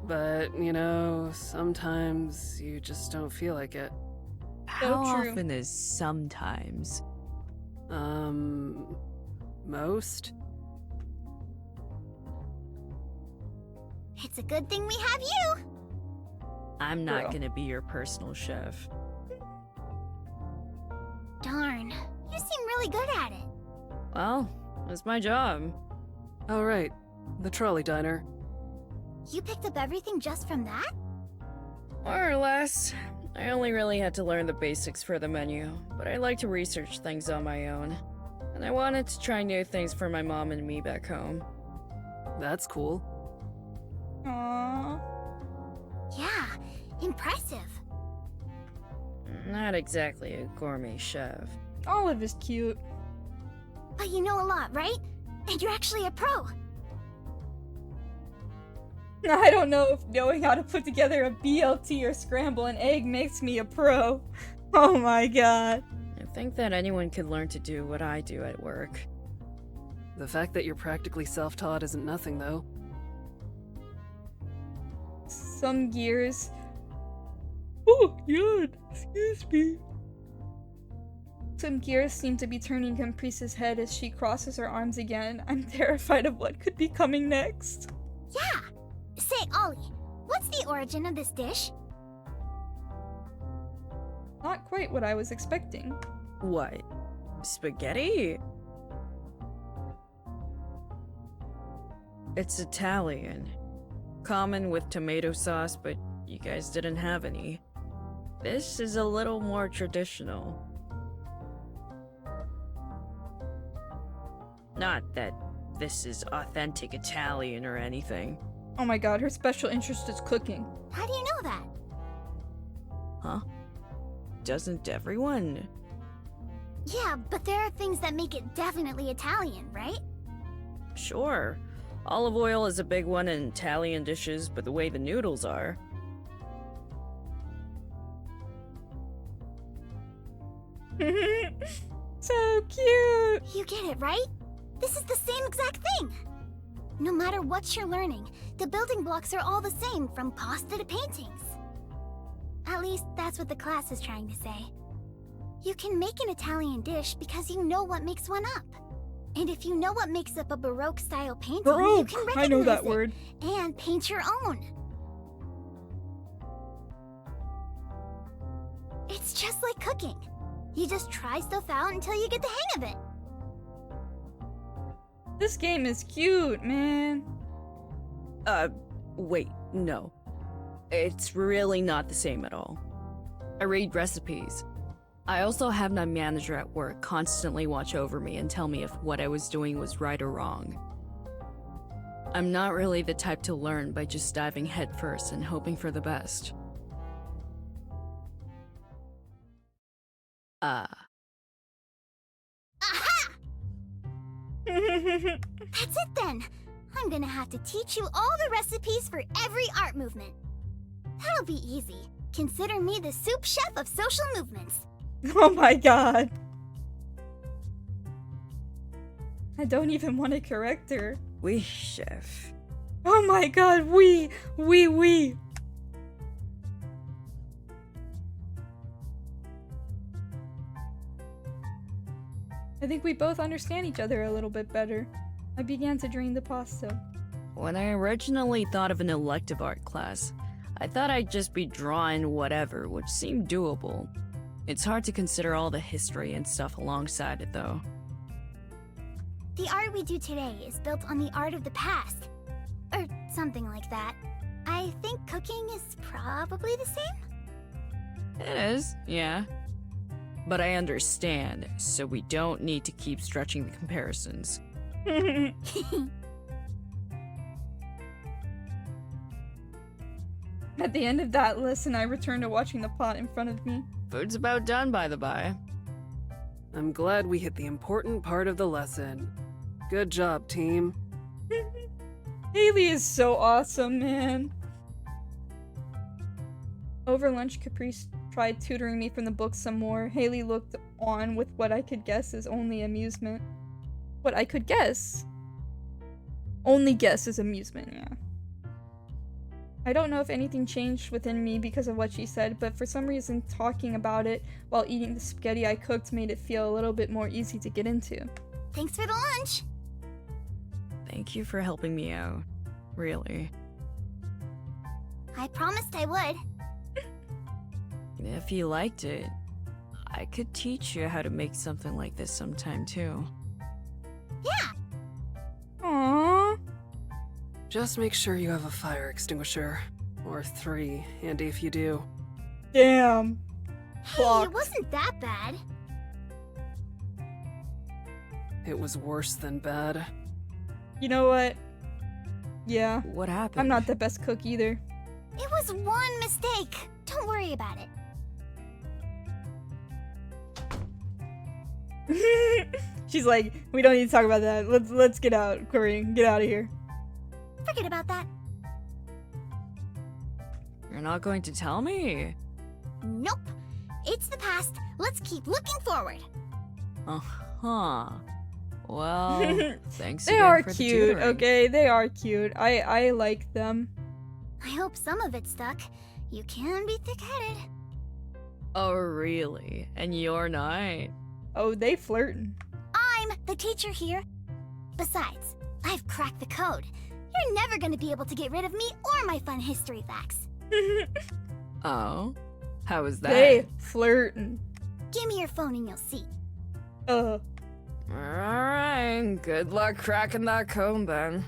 But, you know, sometimes you just don't feel like it. How often is sometimes? Most? It's a good thing we have you. I'm not gonna be your personal chef. Darn. You seem really good at it. Well, it's my job. Oh, right. The trolley diner. You picked up everything just from that? More or less. I only really had to learn the basics for the menu, but I like to research things on my own. And I wanted to try new things for my mom and me back home. That's cool. Aww. Yeah, impressive. Not exactly a gourmet chef. Olive is cute. But you know a lot, right? And you're actually a pro. I don't know if knowing how to put together a BLT or scramble an egg makes me a pro. Oh my god. I think that anyone could learn to do what I do at work. The fact that you're practically self-taught isn't nothing, though. Some gears. Oh, God. Excuse me. Some gears seem to be turning Caprice's head as she crosses her arms again. I'm terrified of what could be coming next. Yeah. Say, Ollie, what's the origin of this dish? Not quite what I was expecting. What? Spaghetti? It's Italian. Common with tomato sauce, but you guys didn't have any. This is a little more traditional. Not that this is authentic Italian or anything. Oh my god, her special interest is cooking. How do you know that? Huh? Doesn't everyone? Yeah, but there are things that make it definitely Italian, right? Sure. Olive oil is a big one in Italian dishes, but the way the noodles are... So cute! You get it, right? This is the same exact thing! No matter what you're learning, the building blocks are all the same, from pasta to paintings. At least, that's what the class is trying to say. You can make an Italian dish because you know what makes one up. And if you know what makes up a Baroque-style painting, you Baroque! can recognize I know that it word. and paint your own. It's just like cooking. You just try stuff out until you get the hang of it. This game is cute, man. Wait, no. It's really not the same at all. I read recipes. I also have my manager at work constantly watch over me and tell me if what I was doing was right or wrong. I'm not really the type to learn by just diving headfirst and hoping for the best. Aha! That's it then. I'm gonna have to teach you all the recipes for every art movement. That'll be easy. Consider me the soup chef of social movements. Oh my god. I don't even want to correct her. Oui, chef. Oh my god, oui. I think we both understand each other a little bit better. I began to drain the pasta. When I originally thought of an elective art class, I thought I'd just be drawing whatever, which seemed doable. It's hard to consider all the history and stuff alongside it, though. The art we do today is built on the art of the past. Or something like that. I think cooking is probably the same? It is, yeah. But I understand, so we don't need to keep stretching the comparisons. At the end of that lesson, I returned to watching the pot in front of me. Food's about done, by the by. I'm glad we hit the important part of the lesson. Good job, team. Haley is so awesome, man. Over lunch, Caprice tried tutoring me from the book some more. Haley looked on with what I could guess is only amusement. What I could guess? Only guess is amusement, yeah. I don't know if anything changed within me because of what she said, but for some reason talking about it while eating the spaghetti I cooked made it feel a little bit more easy to get into. Thanks for the lunch! Thank you for helping me out. Really. I promised I would. If you liked it, I could teach you how to make something like this sometime too. Yeah! Aww. Just make sure you have a fire extinguisher. Or 3, handy if you do. Damn. Hey, it wasn't that bad. It was worse than bad. You know what? Yeah. What happened? I'm not the best cook either. It was one mistake. Don't worry about it. She's like, we don't need to talk about that. Let's get out, Corinne. Get out of here. Forget about that. You're not going to tell me? Nope. It's the past. Let's keep looking forward. Uh-huh. Well, thanks They again are for the cute, tutoring. okay? They are cute. I like them. I hope some of it stuck. You can be thick-headed. Oh, really? And you're not? Oh, they flirting. I'm the teacher here. Besides, I've cracked the code. You're never gonna be able to get rid of me or my fun history facts. Oh? How was that? They flirting. Give me your phone and you'll see. Alright, good luck cracking that code then.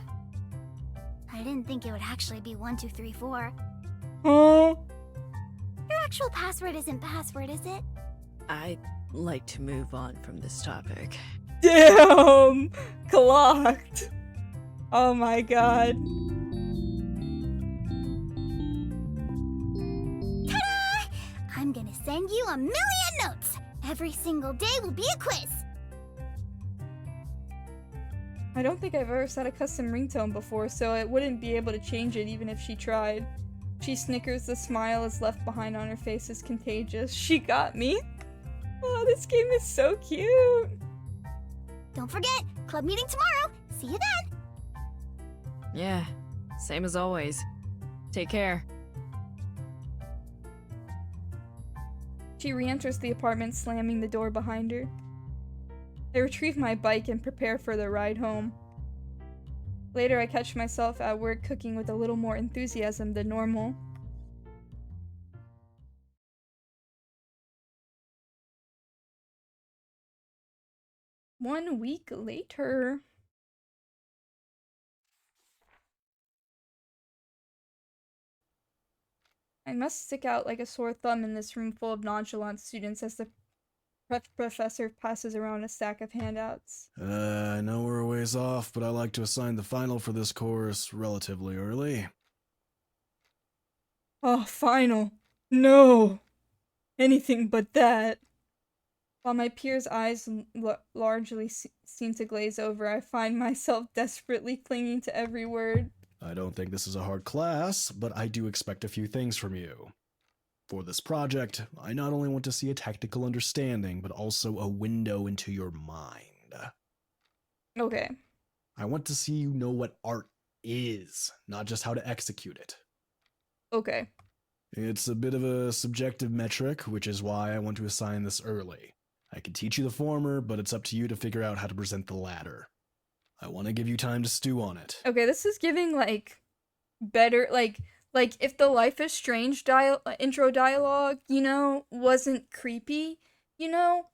I didn't think it would actually be 1, 2, 3, 4. Huh? Your actual password isn't password, is it? I'd like to move on from this topic. Damn! Clocked. Oh my god. Ta-da! I'm gonna send you 1,000,000 notes. Every single day will be a quiz. I don't think I've ever set a custom ringtone before, so it wouldn't be able to change it even if she tried. She snickers, the smile is left behind on her face is contagious. She got me? Oh, this game is so cute. Don't forget, club meeting tomorrow. See you then. Yeah, same as always. Take care. She re-enters the apartment, slamming the door behind her. I retrieve my bike and prepare for the ride home. Later, I catch myself at work cooking with a little more enthusiasm than normal. One week later. I must stick out like a sore thumb in this room full of nonchalant students as the professor passes around a stack of handouts. I know we're a ways off, but I like to assign the final for this course relatively early. Oh, final. No. Anything but that. While my peers' eyes largely seem to glaze over, I find myself desperately clinging to every word. I don't think this is a hard class, but I do expect a few things from you. For this project, I not only want to see a technical understanding, but also a window into your mind. Okay. I want to see you know what art is, not just how to execute it. Okay. It's a bit of a subjective metric, which is why I want to assign this early. I can teach you the former, but it's up to you to figure out how to present the latter. I want to give you time to stew on it. Okay, this is giving, like, better, like if the Life is Strange intro dialogue, you know, wasn't creepy, you know,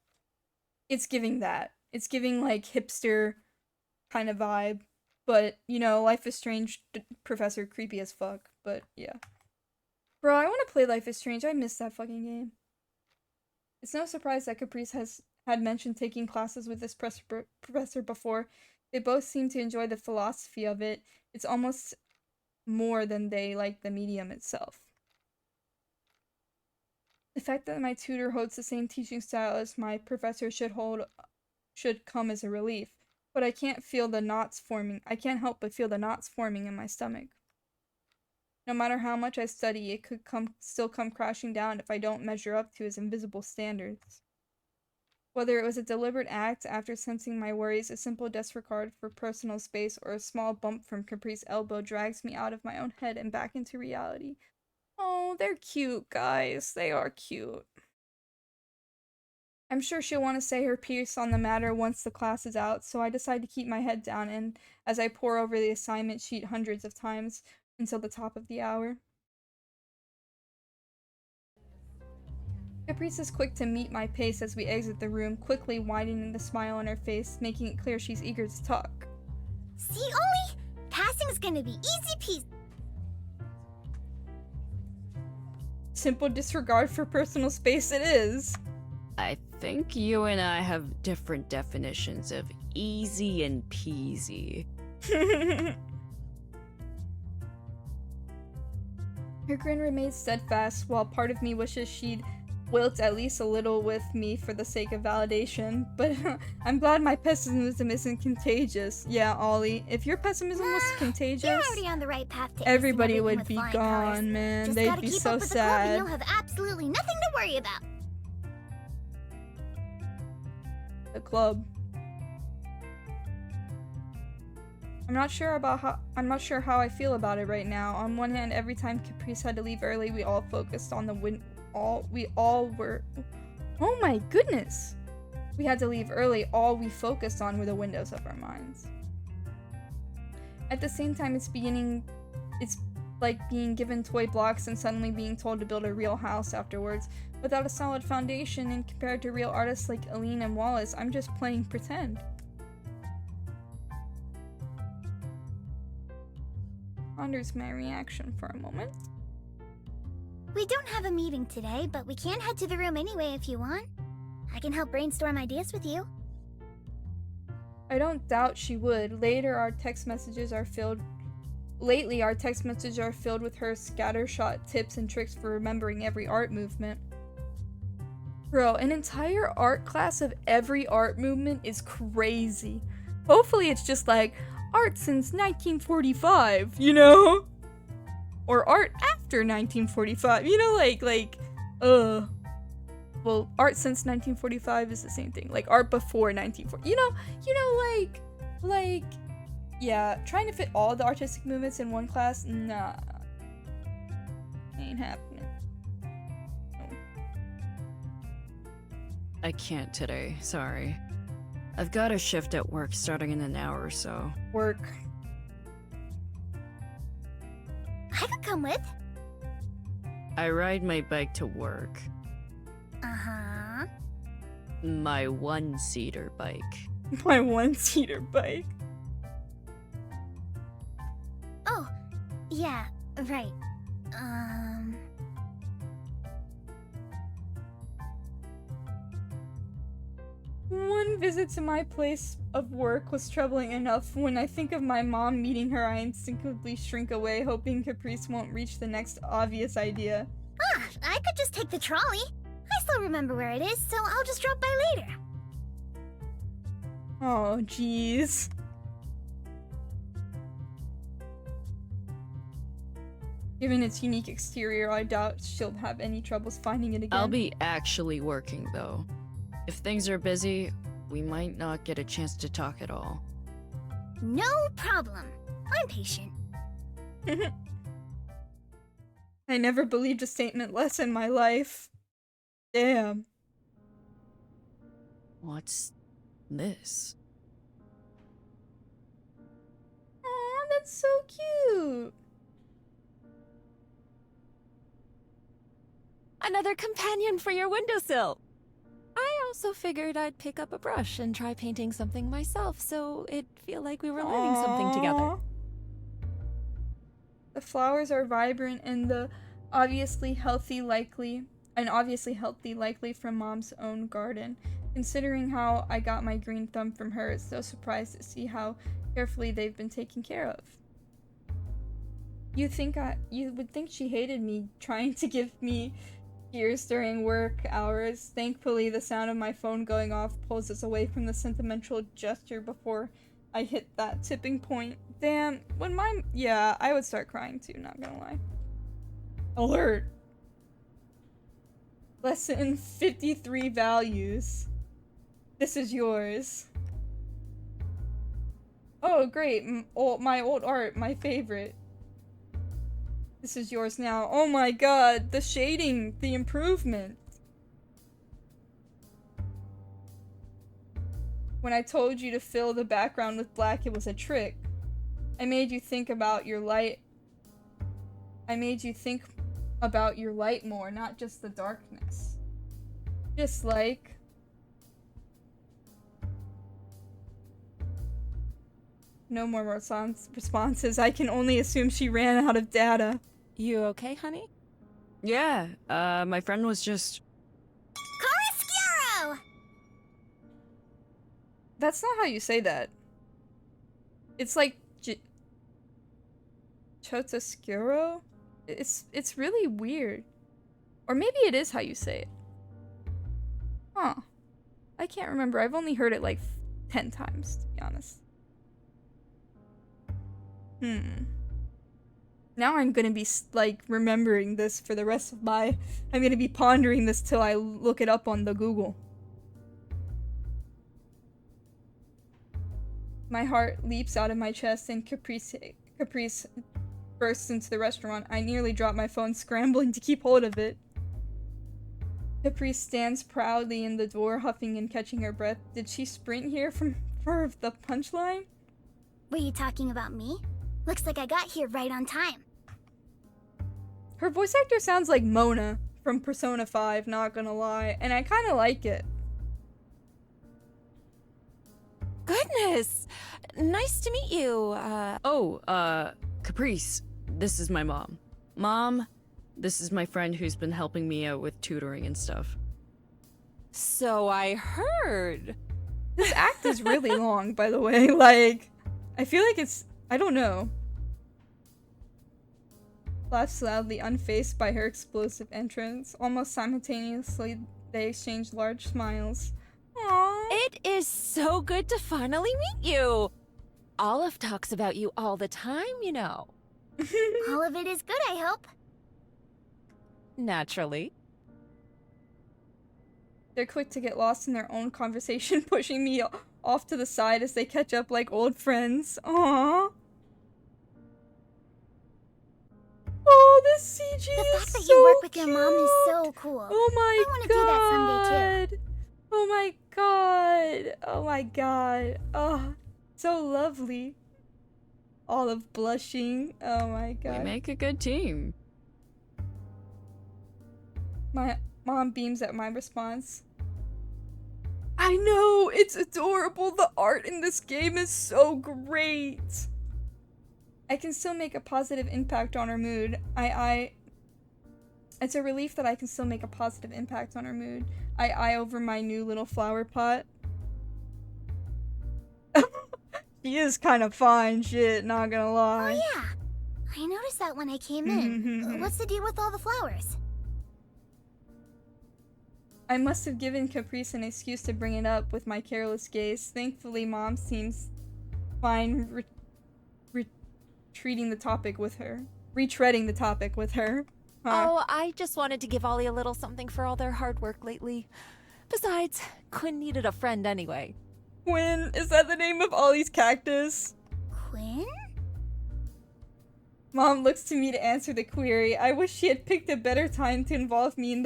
it's giving that. It's giving, like, hipster kind of vibe. But, you know, Life is Strange Professor creepy as fuck. But, yeah. Bro, I want to play Life is Strange. I missed that fucking game. It's no surprise that Caprice had mentioned taking classes with this professor before. They both seem to enjoy the philosophy of it. It's almost more than they like the medium itself. The fact that my tutor holds the same teaching style as my professor should come as a relief, but I can't feel the knots forming. I can't help but feel the knots forming in my stomach. No matter how much I study, it could still come crashing down if I don't measure up to his invisible standards. Whether it was a deliberate act after sensing my worries, a simple disregard for personal space, or a small bump from Caprice's elbow drags me out of my own head and back into reality. Oh, they're cute, guys. They are cute. I'm sure she'll want to say her piece on the matter once the class is out, so I decide to keep my head down and as I pore over the assignment sheet hundreds of times until the top of the hour. Caprice is quick to meet my pace as we exit the room, quickly widening the smile on her face, making it clear she's eager to talk. See, Ollie? Passing's gonna be easy peasy. Simple disregard for personal space it is. I think you and I have different definitions of easy and peasy. Her grin remains steadfast, while part of me wishes she'd wilt at least a little with me for the sake of validation, but I'm glad my pessimism isn't contagious. Yeah, Ollie, if your pessimism was contagious, You're already on the right path to everybody everything would with be flying gone, colors. man. Just They'd gotta be keep so up with the club and sad. you'll have absolutely nothing to worry about. The club. I'm not sure how I feel about it right now. On one hand, every time Caprice had to leave early, we all focused on the oh my goodness. We had to leave early. All we focused on were the windows of our minds. At the same time, it's like being given toy blocks and suddenly being told to build a real house afterwards. Without a solid foundation and compared to real artists like Aline and Wallace, I'm just playing pretend. Ponders my reaction for a moment. We don't have a meeting today, but we can head to the room anyway if you want. I can help brainstorm ideas with you. I don't doubt she would. Lately, our text messages are filled with her scattershot tips and tricks for remembering every art movement. Bro, an entire art class of every art movement is crazy. Hopefully it's just like, art since 1945, you know? Or art after 1945, you know, well, art since 1945 is the same thing. Like, art before 1940, yeah, trying to fit all the artistic movements in one class, nah. Ain't happening. I can't today, sorry. I've got a shift at work starting in an hour or so. Work. I could come with. I ride my bike to work. Uh-huh. My one-seater bike. My one-seater bike. Oh, yeah, right. One visit to my place of work was troubling enough. When I think of my mom meeting her, I instinctively shrink away, hoping Caprice won't reach the next obvious idea. Ah, I could just take the trolley. I still remember where it is, so I'll just drop by later. Oh, jeez. Given its unique exterior, I doubt she'll have any troubles finding it again. I'll be actually working, though. If things are busy, we might not get a chance to talk at all. No problem. I'm patient. I never believed a statement less in my life. Damn. What's this? that's so cute. Another companion for your windowsill. I also figured I'd pick up a brush and try painting something myself, so it'd feel like we were learning something together. The flowers are vibrant and obviously healthy likely from Mom's own garden. Considering how I got my green thumb from her, it's so surprised to see how carefully they've been taken care of. You would think she hated me trying to give me ears during work hours. Thankfully, the sound of my phone going off pulls us away from the sentimental gesture before I hit that tipping point. Damn, yeah, I would start crying too, not gonna lie. Alert! Lesson 53 values. This is yours. Oh, great. My old art, my favorite. This is yours now. Oh my god, the shading, the improvement. When I told you to fill the background with black, it was a trick. I made you think about your light. I made you think about your light more, not just the darkness. Just like... No more responses. I can only assume she ran out of data. You okay, honey? Yeah, my friend was just... Coruscuro! That's not how you say that. It's like... Chotoscuro? It's really weird. Or maybe it is how you say it. Huh. I can't remember. I've only heard it like 10 times, to be honest. Now I'm gonna be, like, remembering this for the rest of my... I'm gonna be pondering this till I look it up on the Google. My heart leaps out of my chest and Caprice bursts into the restaurant. I nearly dropped my phone, scrambling to keep hold of it. Caprice stands proudly in the door, huffing and catching her breath. Did she sprint here for the punchline? Were you talking about me? Looks like I got here right on time. Her voice actor sounds like Mona from Persona 5, not gonna lie, and I kinda like it. Goodness! Nice to meet you. Caprice, this is my mom. Mom, this is my friend who's been helping me out with tutoring and stuff. So I heard. This act is really long, by the way. Like, I feel like it's... I don't know. Laughs loudly, unfazed by her explosive entrance. Almost simultaneously, they exchange large smiles. Aww. It is so good to finally meet you. Olive talks about you all the time, you know. All of it is good, I hope. Naturally. They're quick to get lost in their own conversation, pushing me off to the side as they catch up like old friends. Aww. Oh, this CG is so The fact that you work with cute. your mom is so cool. Oh my I want to do that someday too. Oh my god. Oh my god. Oh, so lovely. Olive blushing. Oh my god. We make a good team. My mom beams at my response. I know, it's adorable. The art in this game is so great. I can still make a positive impact on her mood. It's a relief that I can still make a positive impact on her mood. I eye over my new little flower pot. She is kind of fine, shit, not gonna lie. Oh yeah, I noticed that when I came in. What's the deal with all the flowers? I must have given Caprice an excuse to bring it up with my careless gaze. Thankfully, Mom seems fine retreading the topic with her. Retreading the topic with her. Huh. Oh, I just wanted to give Ollie a little something for all their hard work lately. Besides, Quinn needed a friend anyway. Quinn? Is that the name of Ollie's cactus? Quinn? Mom looks to me to answer the query. I wish she had picked a better time to involve me in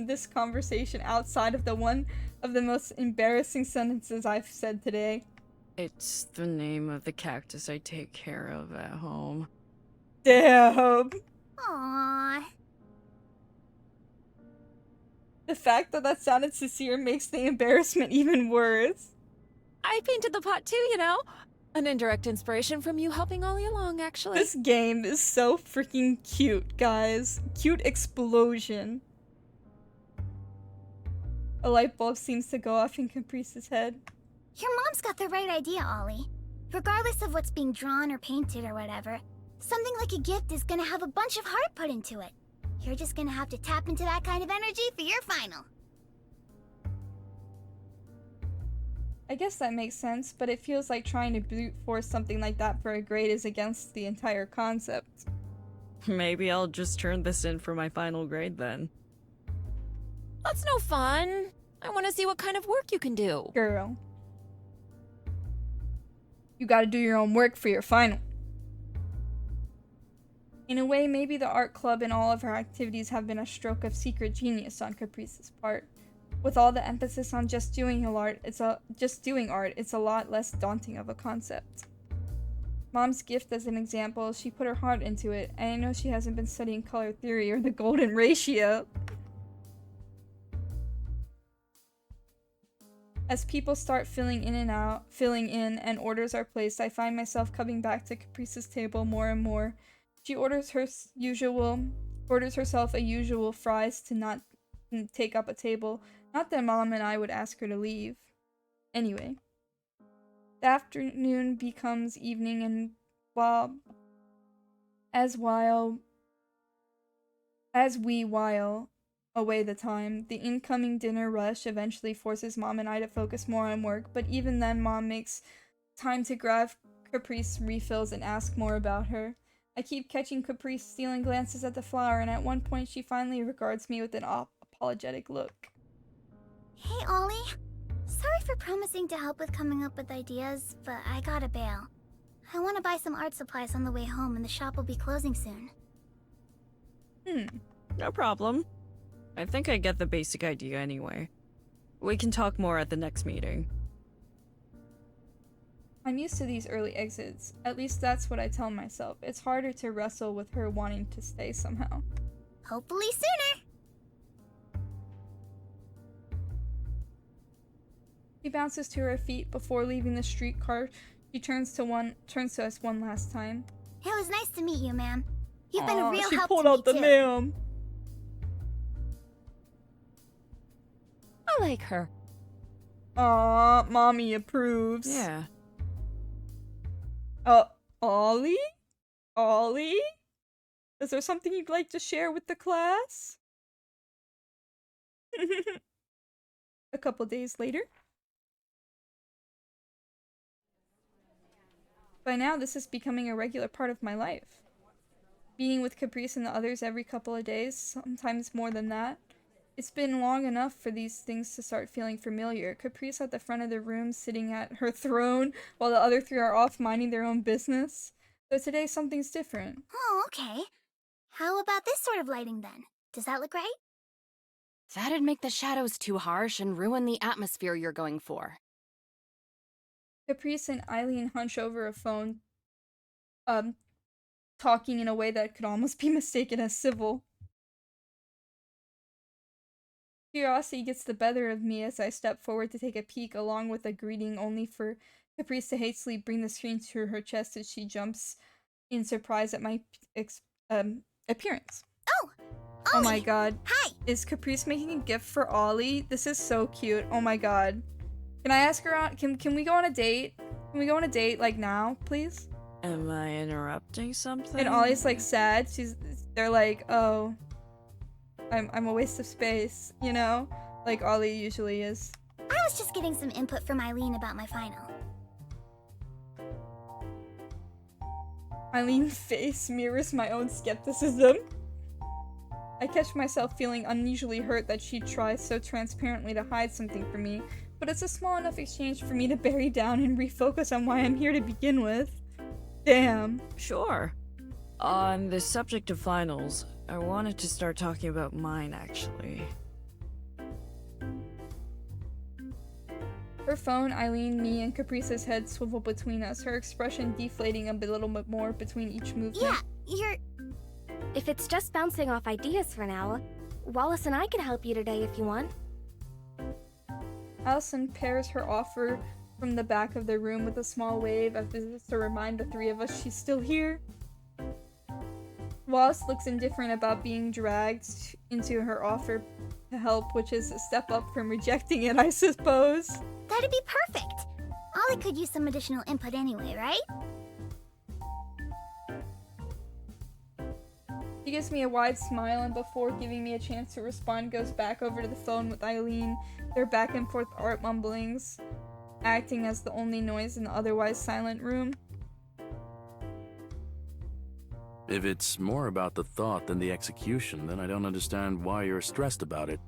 this conversation outside of the one of the most embarrassing sentences I've said today. It's the name of the cactus I take care of at home. Damn. Aww. The fact that that sounded sincere makes the embarrassment even worse. I painted the pot too, you know? An indirect inspiration from you helping Ollie along, actually. This game is so freaking cute, guys. Cute explosion. A light bulb seems to go off in Caprice's head. Your mom's got the right idea, Ollie. Regardless of what's being drawn or painted or whatever, something like a gift is gonna have a bunch of heart put into it. You're just gonna have to tap into that kind of energy for your final. I guess that makes sense, but it feels like trying to brute force something like that for a grade is against the entire concept. Maybe I'll just turn this in for my final grade then. That's no fun. I want to see what kind of work you can do. Girl. You gotta do your own work for your final. In a way, maybe the art club and all of her activities have been a stroke of secret genius on Caprice's part. With all the emphasis on just doing art, it's a lot less daunting of a concept. Mom's gift as an example, she put her heart into it, and I know she hasn't been studying color theory or the golden ratio. As people start filling in and orders are placed, I find myself coming back to Caprice's table more and more. She orders herself a usual fries to not take up a table. Not that Mom and I would ask her to leave. Anyway. The afternoon becomes evening, and as we while away the time, the incoming dinner rush eventually forces Mom and I to focus more on work, but even then Mom makes time to grab Caprice refills and ask more about her. I keep catching Caprice stealing glances at the flower, and at one point she finally regards me with an apologetic look. Hey, Ollie. Sorry for promising to help with coming up with ideas, but I gotta bail. I want to buy some art supplies on the way home, and the shop will be closing soon. No problem. I think I get the basic idea anyway. We can talk more at the next meeting. I'm used to these early exits. At least that's what I tell myself. It's harder to wrestle with her wanting to stay somehow. Hopefully sooner! She bounces to her feet before leaving the streetcar. She turns to us one last time. It was nice to meet you, ma'am. You've been a real she help pulled to out me, the too. ma'am. I like her. Aw, Mommy approves. Yeah. Ollie? Ollie? Is there something you'd like to share with the class? A couple days later. By now, this is becoming a regular part of my life. Meeting with Caprice and the others every couple of days, sometimes more than that. It's been long enough for these things to start feeling familiar. Caprice at the front of the room, sitting at her throne, while the other three are off minding their own business. So today, something's different. Oh, okay. How about this sort of lighting, then? Does that look right? That'd make the shadows too harsh and ruin the atmosphere you're going for. Caprice and Eileen hunch over a phone, talking in a way that could almost be mistaken as civil. Curiosity gets the better of me as I step forward to take a peek, along with a greeting, only for Caprice to hastily bring the screen to her chest as she jumps in surprise at my appearance. Oh! Oh my god. Hi! Is Caprice making a gift for Ollie? This is so cute. Oh my god. Can I ask her out? Can we go on a date? Can we go on a date, like, now, please? Am I interrupting something? And Ollie's, like, sad. They're like, oh, I'm a waste of space, you know? Like Ollie usually is. I was just getting some input from Eileen about my final. Eileen's face mirrors my own skepticism. I catch myself feeling unusually hurt that she tries so transparently to hide something from me, but it's a small enough exchange for me to bury down and refocus on why I'm here to begin with. Damn. Sure. On the subject of finals, I wanted to start talking about mine, actually. Her phone, Eileen, me, and Caprice's head swivel between us, her expression deflating a little bit more between each movement. Yeah, you're... If it's just bouncing off ideas for now, Wallace and I can help you today if you want. Allison pairs her offer from the back of the room with a small wave as if to remind the three of us she's still here. Wallace looks indifferent about being dragged into her offer to help, which is a step up from rejecting it, I suppose. That'd be perfect. Ollie could use some additional input anyway, right? He gives me a wide smile and before giving me a chance to respond goes back over to the phone with Eileen, their back and forth art mumblings, acting as the only noise in the otherwise silent room. If it's more about the thought than the execution, then I don't understand why you're stressed about it.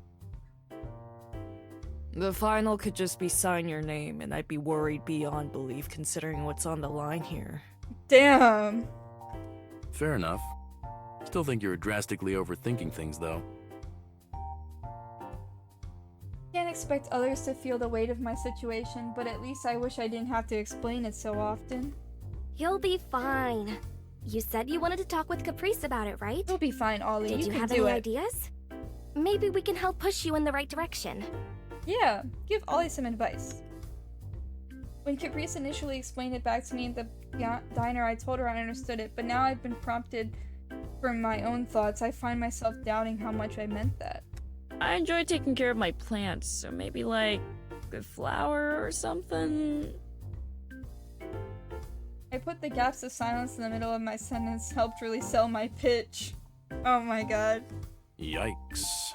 The final could just be sign your name, and I'd be worried beyond belief considering what's on the line here. Damn. Fair enough. Still think you're drastically overthinking things, though. Can't expect others to feel the weight of my situation, but at least I wish I didn't have to explain it so often. You'll be fine. You said you wanted to talk with Caprice about it, right? You'll be fine, Ollie. Did you can have do any it. ideas? Maybe we can help push you in the right direction. Yeah, give Ollie some advice. When Caprice initially explained it back to me at the diner, I told her I understood it, but now I've been prompted from my own thoughts. I find myself doubting how much I meant that. I enjoy taking care of my plants, so maybe like a flower or something. I put the gaps of silence in the middle of my sentence, helped really sell my pitch. Oh my god. Yikes.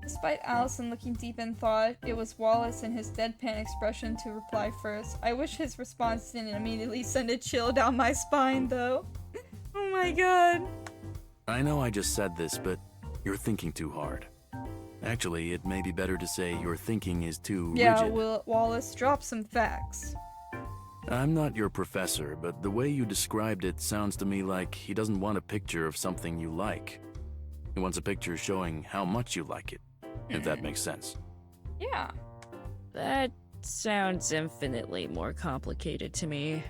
Despite Allison looking deep in thought, it was Wallace and his deadpan expression to reply first. I wish his response didn't immediately send a chill down my spine, though. Oh my god. I know I just said this, but you're thinking too hard. Actually, it may be better to say your thinking is too rigid. Wallace, drop some facts. I'm not your professor, but the way you described it sounds to me like he doesn't want a picture of something you like. He wants a picture showing how much you like it, if that makes sense. Yeah. That sounds infinitely more complicated to me.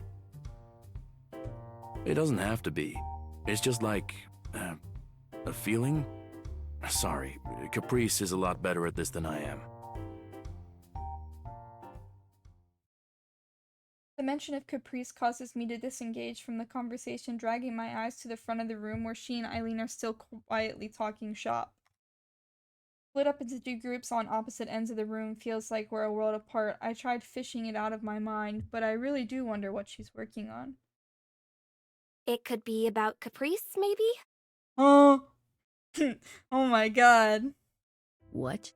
It doesn't have to be. It's just like, a feeling? Sorry, Caprice is a lot better at this than I am. The mention of Caprice causes me to disengage from the conversation, dragging my eyes to the front of the room where she and Eileen are still quietly talking shop. Split up into two groups on opposite ends of the room feels like we're a world apart. I tried fishing it out of my mind, but I really do wonder what she's working on. It could be about Caprice, maybe? Oh. Oh my god. What?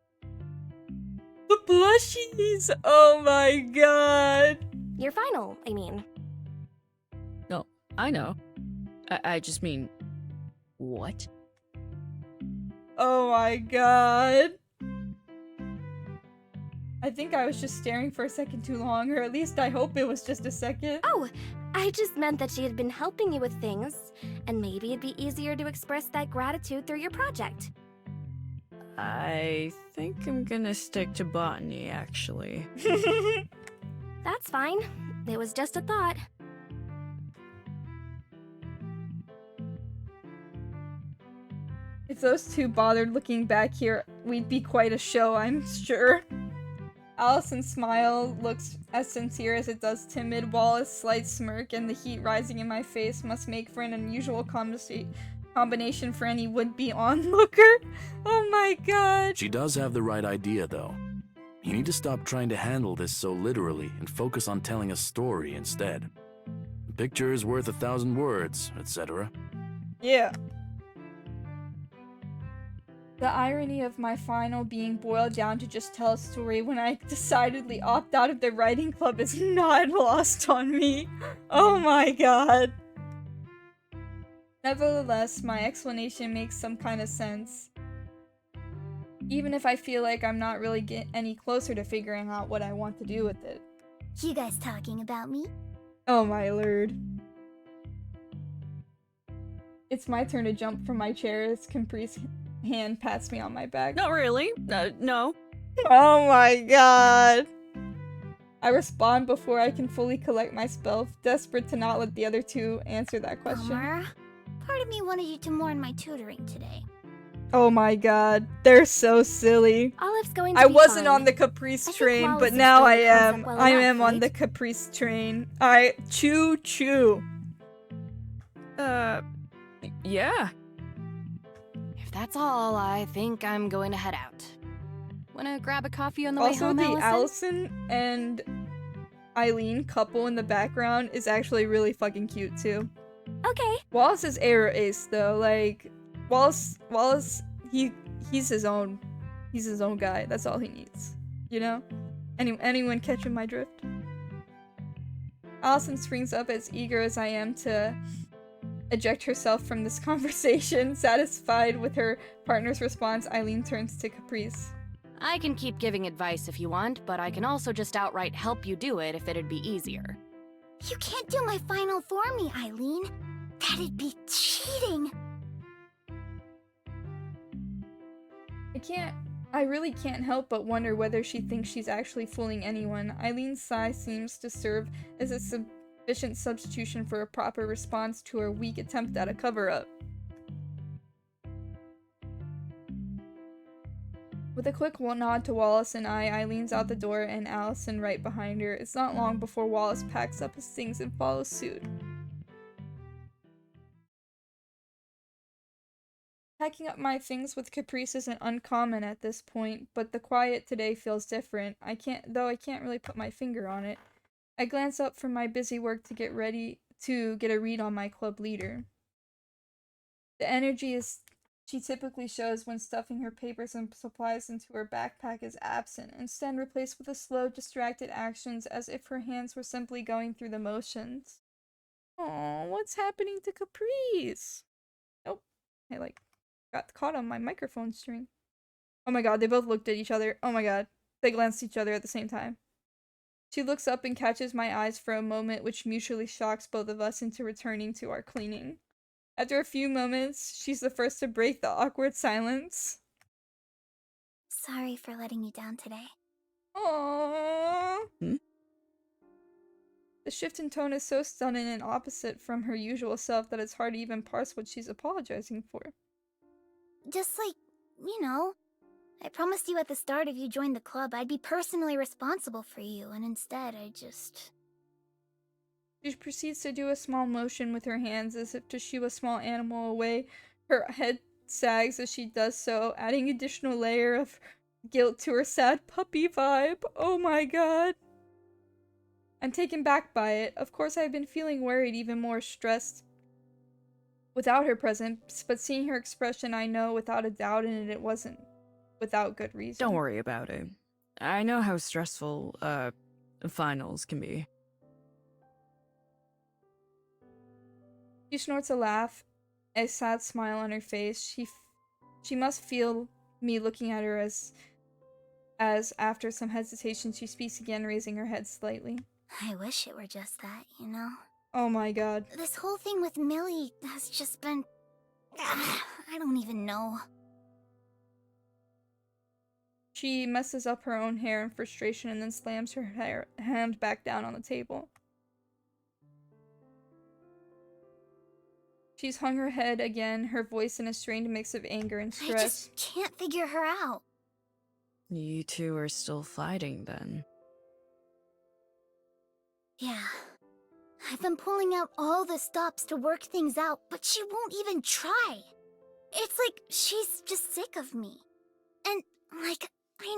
The plushies! Oh my god! Your final, I mean. No, I know. I just mean... what? Oh my god. I think I was just staring for a second too long, or at least I hope it was just a second. Oh, I just meant that she had been helping you with things, and maybe it'd be easier to express that gratitude through your project. I think I'm gonna stick to botany, actually. That's fine. It was just a thought. If those two bothered looking back here, we'd be quite a show, I'm sure. Allison's smile looks as sincere as it does timid. Wallace's slight smirk and the heat rising in my face must make for an unusual combination for any would-be onlooker. Oh my god. She does have the right idea, though. You need to stop trying to handle this so literally and focus on telling a story instead. A picture is worth 1,000 words, etc. Yeah. The irony of my final being boiled down to just tell a story when I decidedly opt out of the writing club is not lost on me. Oh my god. Nevertheless, my explanation makes some kind of sense. Even if I feel like I'm not really getting any closer to figuring out what I want to do with it. You guys talking about me? Oh my lord. It's my turn to jump from my chair as Caprice's hand pats me on my back. Not really. No. Oh my god. I respond before I can fully collect my spell, desperate to not let the other two answer that question. Bummer. Part of me wanted you to mourn my tutoring today. Oh my god, they're so silly. Olive's going to I be wasn't fine. on the Caprice I think train, Wallace but now I explained the am. concept well I enough, am on right? the Caprice train. Alright, choo choo. Yeah. If that's all, I think I'm going to head out. Wanna grab a coffee on the way Also, home, the Allison? Allison and Eileen couple in the background is actually really fucking cute too. Okay. Wallace is air ace though. Like Wallace, he's his own guy. That's all he needs. You know? Anyone catching my drift? Allison springs up as eager as I am to eject herself from this conversation. Satisfied with her partner's response, Eileen turns to Caprice. I can keep giving advice if you want, but I can also just outright help you do it if it'd be easier. You can't do my final for me, Eileen. That'd be cheating. I really can't help but wonder whether she thinks she's actually fooling anyone. Eileen's sigh seems to serve as a sufficient substitution for a proper response to her weak attempt at a cover-up. With a quick nod to Wallace and Eileen's out the door and Allison right behind her. It's not long before Wallace packs up his things and follows suit. Packing up my things with Caprice isn't uncommon at this point, but the quiet today feels different. I can't really put my finger on it. I glance up from my busy work to get ready to get a read on my club leader. The energy she typically shows when stuffing her papers and supplies into her backpack is absent, instead replaced with a slow, distracted actions as if her hands were simply going through the motions. Oh, what's happening to Caprice? Nope. I got caught on my microphone string. Oh my god, they both looked at each other. Oh my god. They glanced at each other at the same time. She looks up and catches my eyes for a moment, which mutually shocks both of us into returning to our cleaning. After a few moments, she's the first to break the awkward silence. Sorry for letting you down today. Aww. The shift in tone is so stunning and opposite from her usual self that it's hard to even parse what she's apologizing for. Just like, I promised you at the start if you joined the club, I'd be personally responsible for you, and instead I just... She proceeds to do a small motion with her hands as if to shoo a small animal away. Her head sags as she does so, adding additional layer of guilt to her sad puppy vibe. Oh my god. I'm taken back by it. Of course, I've been feeling worried, even more stressed without her presence, but seeing her expression, I know without a doubt in it wasn't without good reason. Don't worry about it. I know how stressful, finals can be. She snorts a laugh, a sad smile on her face. She must feel me looking at her as after some hesitation she speaks again, raising her head slightly. I wish it were just that, Oh my god. This whole thing with Millie has just been... I don't even know. She messes up her own hair in frustration and then slams her hand back down on the table. She's hung her head again, her voice in a strained mix of anger and stress. I just can't figure her out. You two are still fighting, then? Yeah. I've been pulling out all the stops to work things out, but she won't even try. It's like she's just sick of me. And, I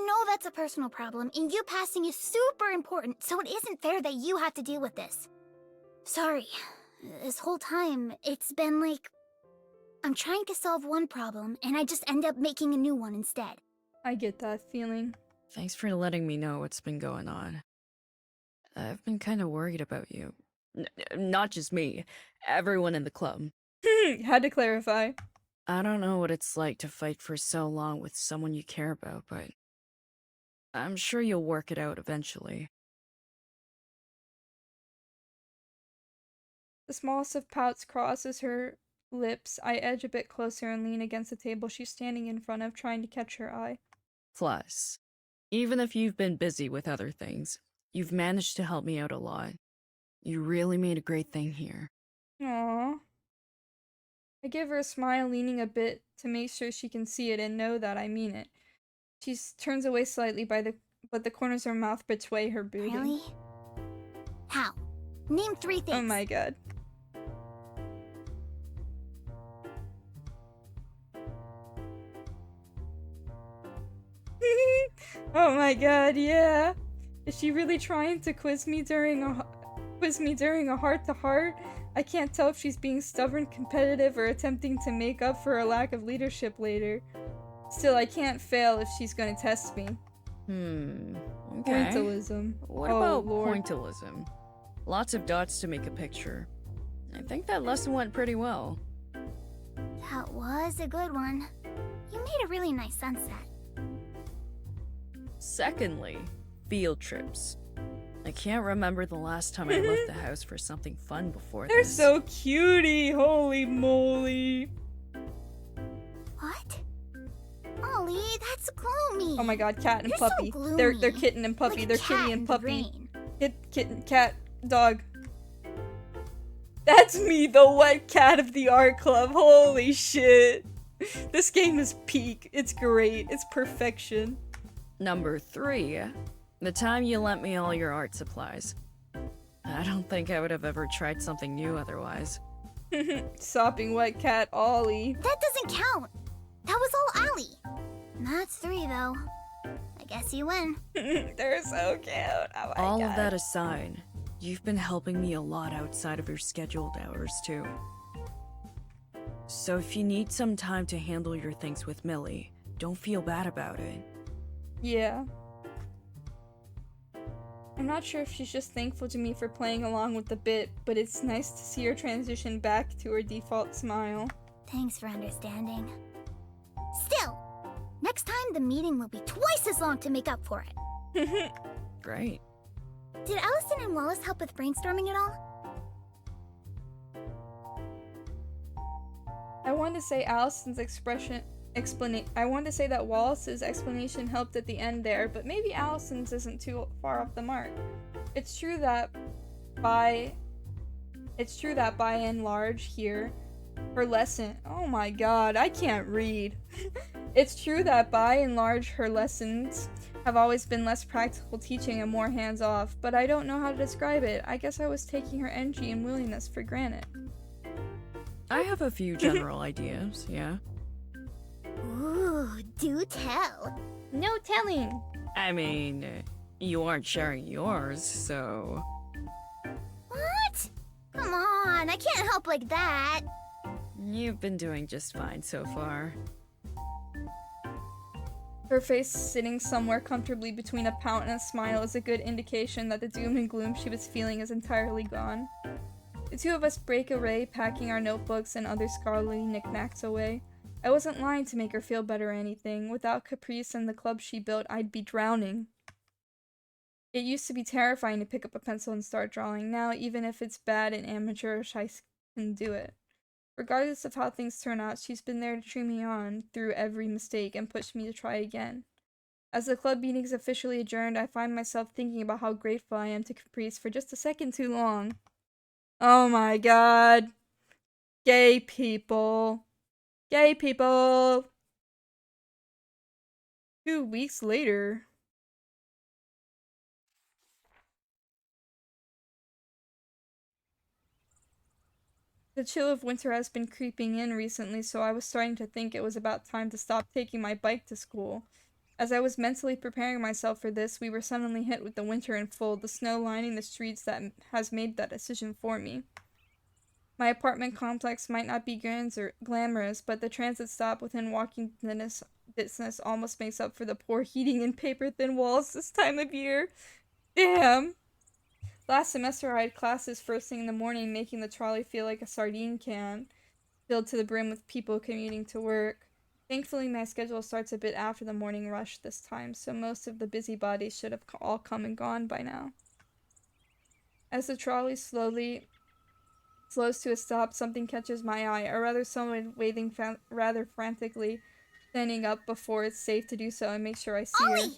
know that's a personal problem, and you passing is super important, so it isn't fair that you have to deal with this. Sorry. This whole time, it's been like... I'm trying to solve one problem, and I just end up making a new one instead. I get that feeling. Thanks for letting me know what's been going on. I've been kind of worried about you. Not just me, everyone in the club. Had to clarify. I don't know what it's like to fight for so long with someone you care about, but I'm sure you'll work it out eventually. The smallest of pouts crosses her lips. I edge a bit closer and lean against the table she's standing in front of, trying to catch her eye. Plus, Even if you've been busy with other things, you've managed to help me out a lot. You really made a great thing here. Aww. I give her a smile, leaning a bit to make sure she can see it and know that I mean it. She turns away slightly but the corners of her mouth betray her brooding. Really? How? Name 3 things. Oh my god. Oh my god, yeah. Is she really trying to quiz me during a heart-to-heart? I can't tell if she's being stubborn, competitive, or attempting to make up for her lack of leadership later. Still, I can't fail if she's gonna test me. Okay. Pointillism. What about pointillism? Lots of dots to make a picture. I think that lesson went pretty well. That was a good one. You made a really nice sunset. Secondly, field trips. I can't remember the last time I left the house for something fun before They're this. so cutie, holy moly. What? Ollie, that's gloomy. Oh my god, cat and You're so puppy. gloomy. They're kitten and puppy. Like a They're cat kitty in and the puppy. rain. Kitten, cat, dog. That's me, the wet cat of the art club. Holy shit. This game is peak. It's great. It's perfection. Number 3, the time you lent me all your art supplies. I don't think I would have ever tried something new otherwise. Sopping wet cat Ollie. That doesn't count. That was all Allie. That's 3, though. I guess you win. They're so cute. Oh my All god. of that aside, you've been helping me a lot outside of your scheduled hours, too. So if you need some time to handle your things with Millie, don't feel bad about it. Yeah. I'm not sure if she's just thankful to me for playing along with the bit, but it's nice to see her transition back to her default smile. Thanks for understanding. Still, next time the meeting will be twice as long to make up for it. Great. Did Allison and Wallace help with brainstorming at all? I wanted to say I wanted to say that Wallace's explanation helped at the end there, but maybe Allison's isn't too far off the mark. It's true that by and large here, her lesson. Oh my god, I can't read. It's true that by and large her lessons have always been less practical teaching and more hands-off, but I don't know how to describe it. I guess I was taking her energy and willingness for granted. I have a few general ideas, yeah. Ooh, do tell. No telling. I mean, you aren't sharing yours, so... What? Come on, I can't help like that. You've been doing just fine so far. Her face sitting somewhere comfortably between a pout and a smile is a good indication that the doom and gloom she was feeling is entirely gone. The two of us break away, packing our notebooks and other scholarly knickknacks away. I wasn't lying to make her feel better or anything. Without Caprice and the club she built, I'd be drowning. It used to be terrifying to pick up a pencil and start drawing. Now, even if it's bad and amateurish, I can do it. Regardless of how things turn out, she's been there to cheer me on through every mistake and push me to try again. As the club meeting is officially adjourned, I find myself thinking about how grateful I am to Caprice for just a second too long. Oh my god. Gay people. Gay people! 2 weeks later. The chill of winter has been creeping in recently, so I was starting to think it was about time to stop taking my bike to school. As I was mentally preparing myself for this, we were suddenly hit with the winter in full, the snow lining the streets that has made that decision for me. My apartment complex might not be grand or glamorous, but the transit stop within walking distance almost makes up for the poor heating and paper-thin walls this time of year. Damn! Last semester I had classes first thing in the morning, making the trolley feel like a sardine can, filled to the brim with people commuting to work. Thankfully, my schedule starts a bit after the morning rush this time, so most of the busybodies should have all come and gone by now. As the trolley slows to a stop, something catches my eye, or rather someone waving rather frantically, standing up before it's safe to do so and make sure I see her.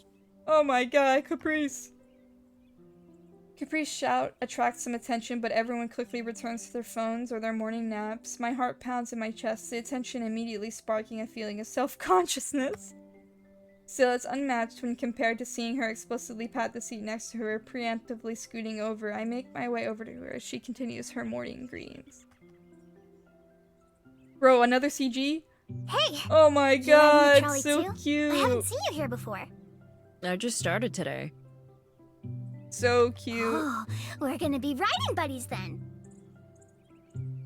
Oh my god, Caprice. Caprice's shout attracts some attention, but everyone quickly returns to their phones or their morning naps. My heart pounds in my chest, the attention immediately sparking a feeling of self-consciousness. Still, it's unmatched when compared to seeing her explicitly pat the seat next to her, preemptively scooting over. I make my way over to her as she continues her morning greetings. Bro, another CG? Hey! Oh my You riding the god, trolley so too? cute! I haven't seen you here before. I just started today. So cute. Oh, we're gonna be riding buddies then.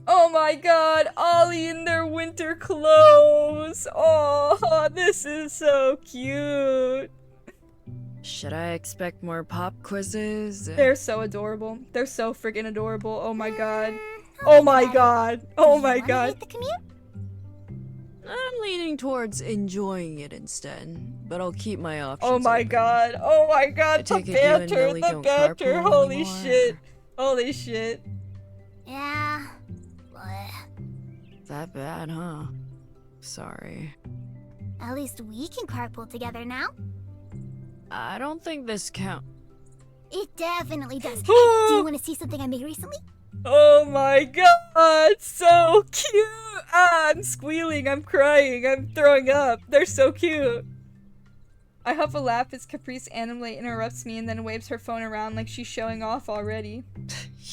Oh my god, Ollie in their winter clothes! Oh, this is so cute! Should I expect more pop quizzes? They're so adorable. They're so freaking adorable. Oh my god. Oh my god. Oh my god. The commute? I'm leaning towards enjoying it instead, but I'll keep my options. Oh my god. Oh my god. The take it you and banter. Millie The don't banter. carpool Holy anymore? shit. Holy shit. Yeah. Bleh. That bad, huh? Sorry. At least we can carpool together now. I don't think this count. It definitely does. Hey, do you want to see something I made recently? Oh my god. So cute. Ah, I'm squealing. I'm crying. I'm throwing up. They're so cute. I huff a laugh as Caprice animally interrupts me and then waves her phone around like she's showing off already.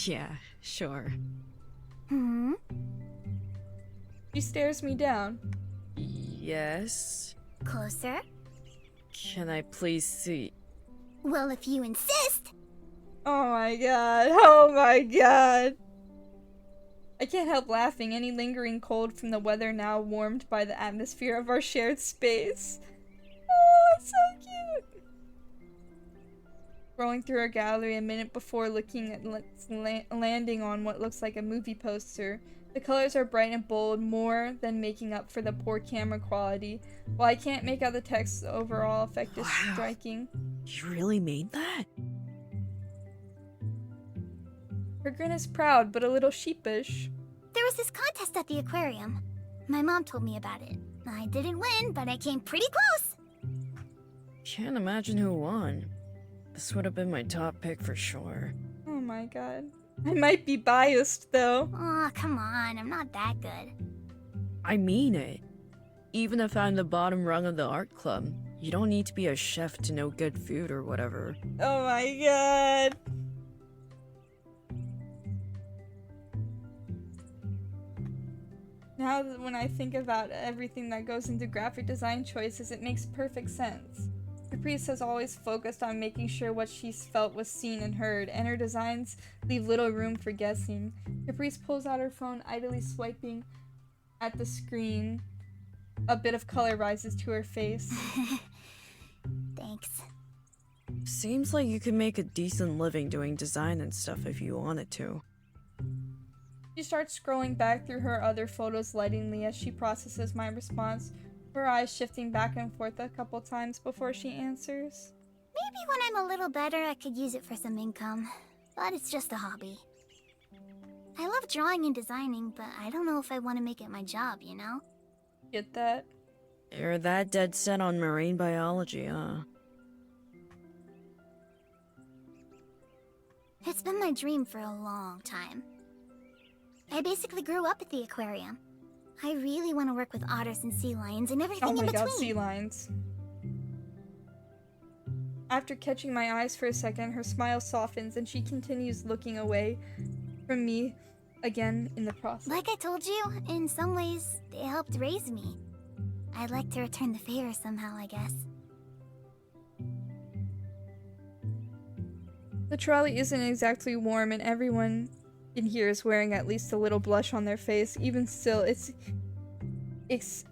Yeah, sure. Hmm? She stares me down. Yes? Closer? Can I please see? Well, if you insist. Oh my god. Oh my god. I can't help laughing, any lingering cold from the weather now warmed by the atmosphere of our shared space. Oh, it's so cute. Rolling through our gallery a minute before looking at landing on what looks like a movie poster. The colors are bright and bold, more than making up for the poor camera quality. While I can't make out the text, the overall effect is striking. You really made that? Her grin is proud, but a little sheepish. There was this contest at the aquarium. My mom told me about it. I didn't win, but I came pretty close. Can't imagine who won. This would have been my top pick for sure. Oh my god. I might be biased, though. Aw, come on. I'm not that good. I mean it. Even if I'm the bottom rung of the art club, you don't need to be a chef to know good food or whatever. Oh my god. Now that when I think about everything that goes into graphic design choices, it makes perfect sense. Caprice has always focused on making sure what she's felt was seen and heard, and her designs leave little room for guessing. Caprice pulls out her phone, idly swiping at the screen. A bit of color rises to her face. Thanks. Seems like you could make a decent living doing design and stuff if you wanted to. She starts scrolling back through her other photos lightingly as she processes my response, her eyes shifting back and forth a couple times before she answers. Maybe when I'm a little better, I could use it for some income. But it's just a hobby. I love drawing and designing, but I don't know if I want to make it my job, you know? Get that? You're that dead set on marine biology, huh? It's been my dream for a long time. I basically grew up at the aquarium. I really want to work with otters and sea lions and everything in Oh my between. god, sea lions. After catching my eyes for a second, her smile softens and she continues looking away from me again in the process. Like I told you, in some ways, they helped raise me. I'd like to return the favor somehow, I guess. The trolley isn't exactly warm and everyone in here is wearing at least a little blush on their face. Even still, it's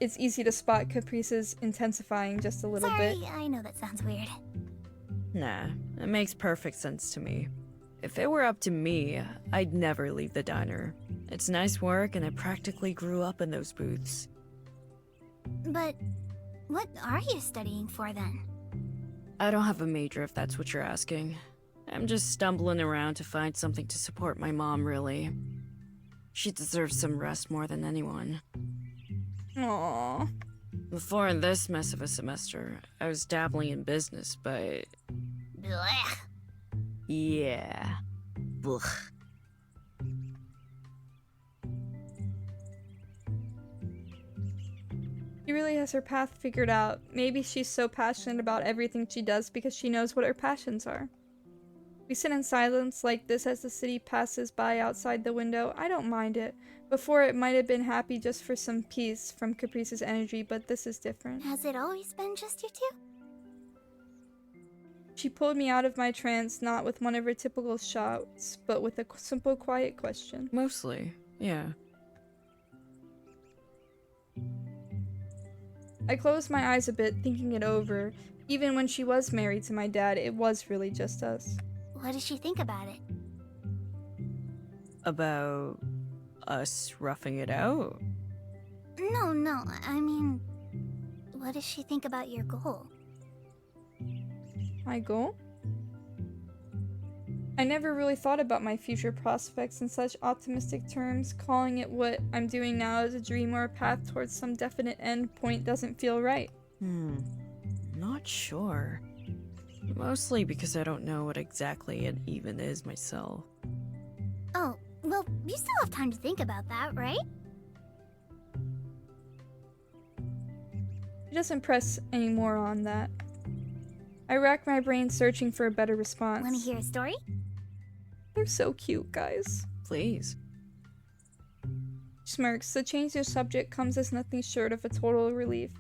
easy to spot Caprice's intensifying just a little bit. Sorry, I know that sounds weird. Nah, it makes perfect sense to me. If it were up to me, I'd never leave the diner. It's nice work and I practically grew up in those booths. But what are you studying for then? I don't have a major if that's what you're asking. I'm just stumbling around to find something to support my mom, really. She deserves some rest more than anyone. Aww. Before this mess of a semester, I was dabbling in business, but... Blech. yeah. Blech. She really has her path figured out. Maybe she's so passionate about everything she does because she knows what her passions are. We sit in silence like this as the city passes by outside the window. I don't mind it. Before, it might have been happy just for some peace from Caprice's energy, but this is different. Has it always been just you two? She pulled me out of my trance, not with one of her typical shouts, but with a simple, quiet question. Mostly, yeah. I closed my eyes a bit, thinking it over. Even when she was married to my dad, it was really just us. What does she think about it? About us roughing it out? No, I mean, what does she think about your goal? My goal? I never really thought about my future prospects in such optimistic terms. Calling it what I'm doing now as a dream or a path towards some definite end point doesn't feel right. Not sure. Mostly because I don't know what exactly it even is myself. Oh, well, you still have time to think about that, right? She doesn't press any more on that. I rack my brain searching for a better response. Want to hear a story? They're so cute, guys. Please. Smirks. The change of subject comes as nothing short of a total relief.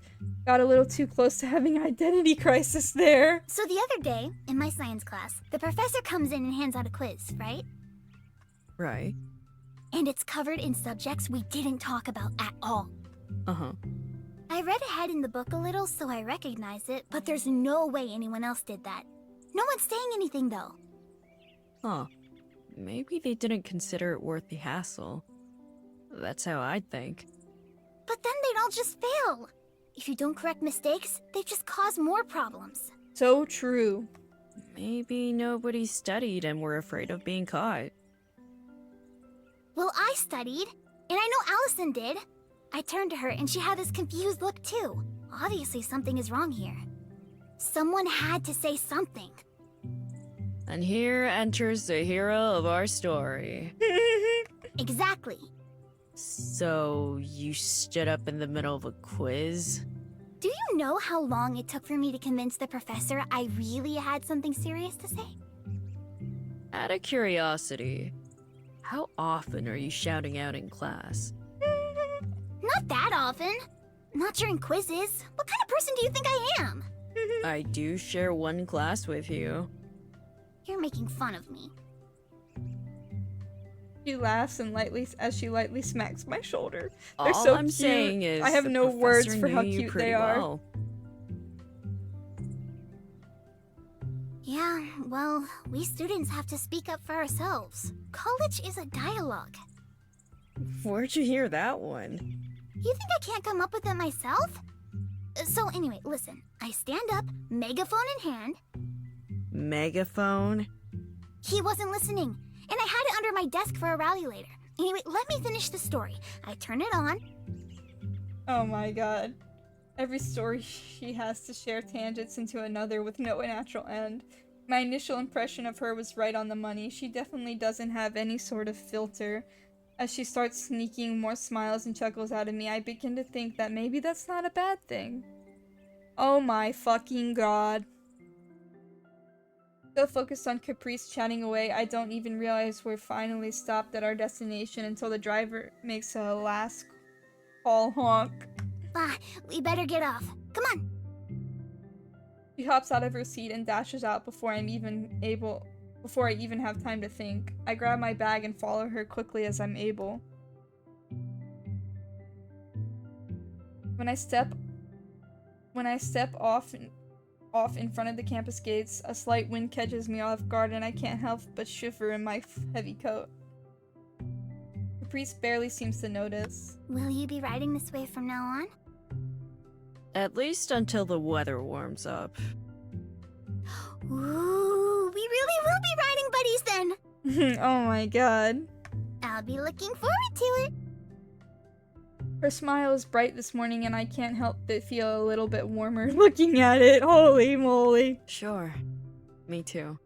Got a little too close to having an identity crisis there. So the other day, in my science class, the professor comes in and hands out a quiz, right? Right. And it's covered in subjects we didn't talk about at all. Uh-huh. I read ahead in the book a little, so I recognize it, but there's no way anyone else did that. No one's saying anything, though. Huh. Maybe they didn't consider it worth the hassle. That's how I'd think. But then they'd all just fail. If you don't correct mistakes, they just cause more problems. So true. Maybe nobody studied and were afraid of being caught. Well, I studied, and I know Allison did. I turned to her, and she had this confused look, too. Obviously, something is wrong here. Someone had to say something. And here enters the hero of our story. Exactly. So, you stood up in the middle of a quiz? Do you know how long it took for me to convince the professor I really had something serious to say? Out of curiosity, how often are you shouting out in class? Not that often. Not during quizzes. What kind of person do you think I am? I do share one class with you. You're making fun of me. She laughs and as she lightly smacks my shoulder. They're All so I'm cute. saying is I have the no words professor for how knew you cute pretty they are. well. Yeah, well, we students have to speak up for ourselves. College is a dialogue. Where'd you hear that one? You think I can't come up with it myself? So anyway, listen. I stand up, megaphone in hand. Megaphone? He wasn't listening, and I had it under my desk for a rally later. Anyway, let me finish the story. I turn it on. Oh my god. Every story she has to share tangents into another with no natural end. My initial impression of her was right on the money. She definitely doesn't have any sort of filter. As she starts sneaking more smiles and chuckles out of me, I begin to think that maybe that's not a bad thing. Oh my fucking god. So focused on Caprice chatting away, I don't even realize we're finally stopped at our destination until the driver makes a last call honk. We better get off. Come on. She hops out of her seat and dashes out before I even have time to think. I grab my bag and follow her quickly as I'm able. When I step off in front of the campus gates, a slight wind catches me off guard and I can't help but shiver in my heavy coat. Caprice barely seems to notice. Will you be riding this way from now on? At least until the weather warms up. Ooh, we really will be riding buddies then! Oh my god. I'll be looking forward to it. Her smile is bright this morning and I can't help but feel a little bit warmer looking at it. Holy moly. Sure. Me too.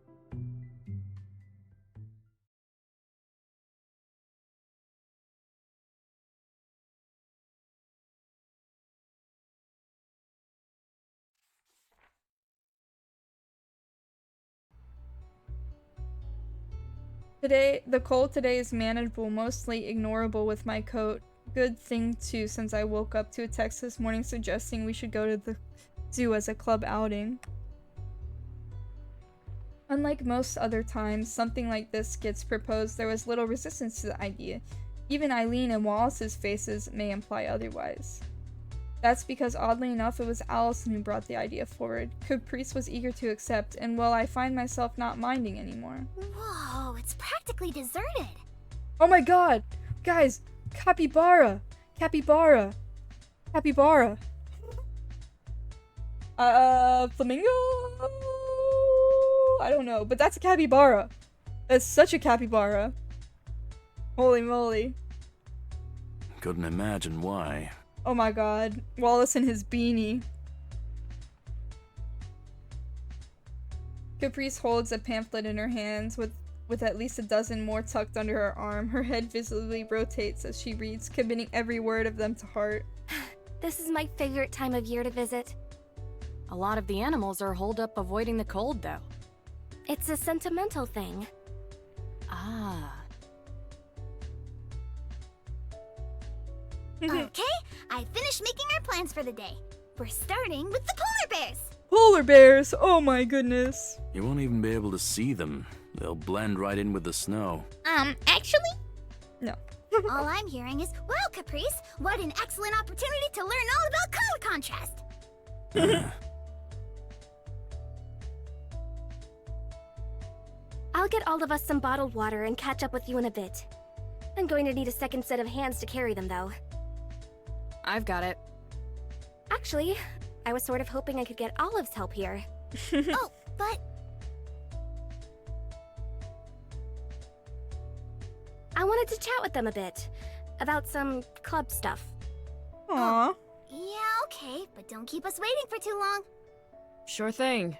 Today, the cold today is manageable, mostly ignorable with my coat. Good thing too, since I woke up to a text this morning suggesting we should go to the zoo as a club outing. Unlike most other times something like this gets proposed, there was little resistance to the idea. Even Eileen and Wallace's faces may imply otherwise. That's because, oddly enough, it was Allison who brought the idea forward. Caprice was eager to accept, and well, I find myself not minding anymore. Whoa, it's practically deserted. Oh my god! Guys, capybara! Capybara! Capybara! Flamingo? I don't know, but that's a capybara. That's such a capybara. Holy moly. Couldn't imagine why. Oh my god. Wallace and his beanie. Caprice holds a pamphlet in her hands with at least a dozen more tucked under her arm. Her head visibly rotates as she reads, committing every word of them to heart. This is my favorite time of year to visit. A lot of the animals are holed up avoiding the cold, though. It's a sentimental thing. Ah. Okay, I finished making our plans for the day. We're starting with the polar bears. Polar bears! Oh my goodness. You won't even be able to see them. They'll blend right in with the snow. Actually? No. All I'm hearing is, wow, Caprice, what an excellent opportunity to learn all about color contrast. I'll get all of us some bottled water and catch up with you in a bit. I'm going to need a second set of hands to carry them, though. I've got it. Actually, I was sort of hoping I could get Olive's help here. Oh, but... I wanted to chat with them a bit. About some club stuff. Aww. Yeah, okay, but don't keep us waiting for too long. Sure thing.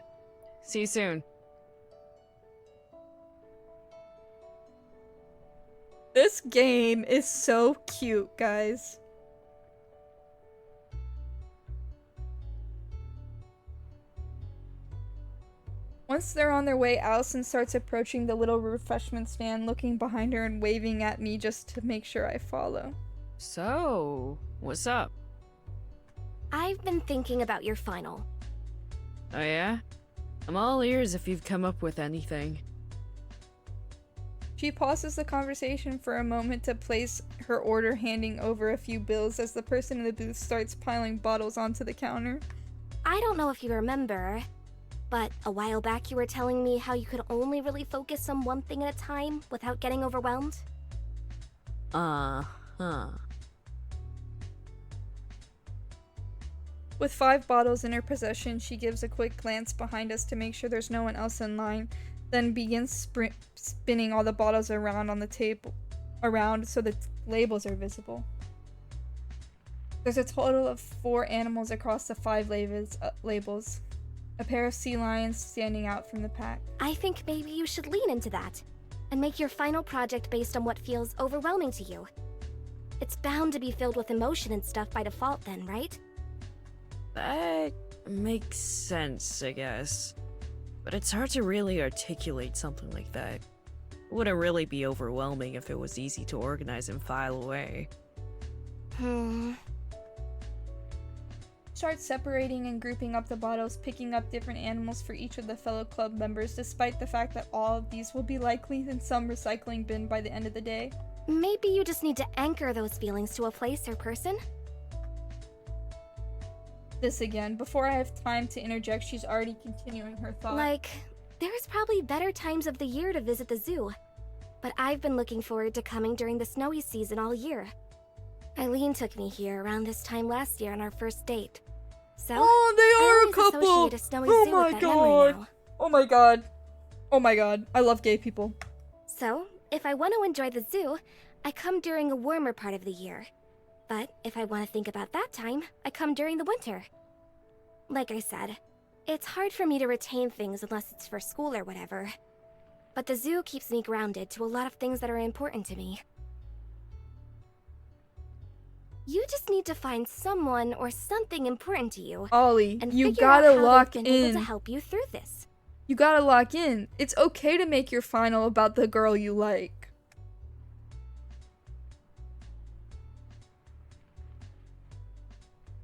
See you soon. This game is so cute, guys. Once they're on their way, Allison starts approaching the little refreshment stand, looking behind her and waving at me just to make sure I follow. So, what's up? I've been thinking about your final. Oh yeah? I'm all ears if you've come up with anything. She pauses the conversation for a moment to place her order, handing over a few bills as the person in the booth starts piling bottles onto the counter. I don't know if you remember, but a while back you were telling me how you could only really focus on one thing at a time without getting overwhelmed? Uh-huh. With 5 bottles in her possession, she gives a quick glance behind us to make sure there's no one else in line, then begins spinning all the bottles around on the table, so the labels are visible. There's a total of 4 animals across the 5 labels. A pair of sea lions standing out from the pack. I think maybe you should lean into that, and make your final project based on what feels overwhelming to you. It's bound to be filled with emotion and stuff by default then, right? That makes sense, I guess. But it's hard to really articulate something like that. It wouldn't really be overwhelming if it was easy to organize and file away. Start separating and grouping up the bottles, picking up different animals for each of the fellow club members, despite the fact that all of these will be likely in some recycling bin by the end of the day. Maybe you just need to anchor those feelings to a place or person? This again. Before I have time to interject, she's already continuing her thought. Like, there's probably better times of the year to visit the zoo. But I've been looking forward to coming during the snowy season all year. Eileen took me here around this time last year on our first date. So, oh, they are a couple! Associate a snowy Oh zoo my with that memory now. Oh my god. Oh my god. I love gay people. So, if I want to enjoy the zoo, I come during a warmer part of the year. But if I want to think about that time, I come during the winter. Like I said, it's hard for me to retain things unless it's for school or whatever. But the zoo keeps me grounded to a lot of things that are important to me. You just need to find someone or something important to you. Ollie, and you figure out gotta how lock they've been able to in. help you through this. You gotta lock in. It's okay to make your final about the girl you like.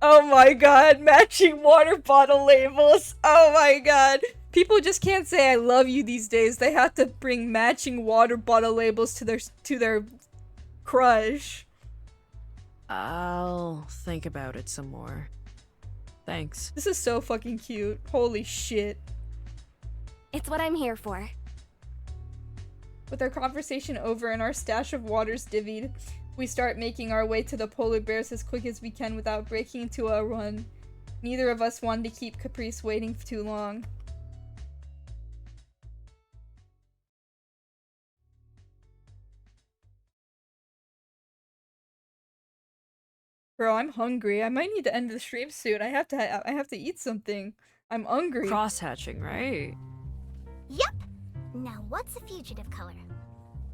Oh my god, matching water bottle labels. Oh my god. People just can't say I love you these days. They have to bring matching water bottle labels to their crush. I'll think about it some more. Thanks. This is so fucking cute. Holy shit. It's what I'm here for. With our conversation over and our stash of waters divvied, we start making our way to the polar bears as quick as we can without breaking into a run. Neither of us wanted to keep Caprice waiting for too long. Bro, I'm hungry. I might need to end the stream soon. I have to eat something. I'm hungry. Cross-hatching, right? Yep. Now what's a fugitive color?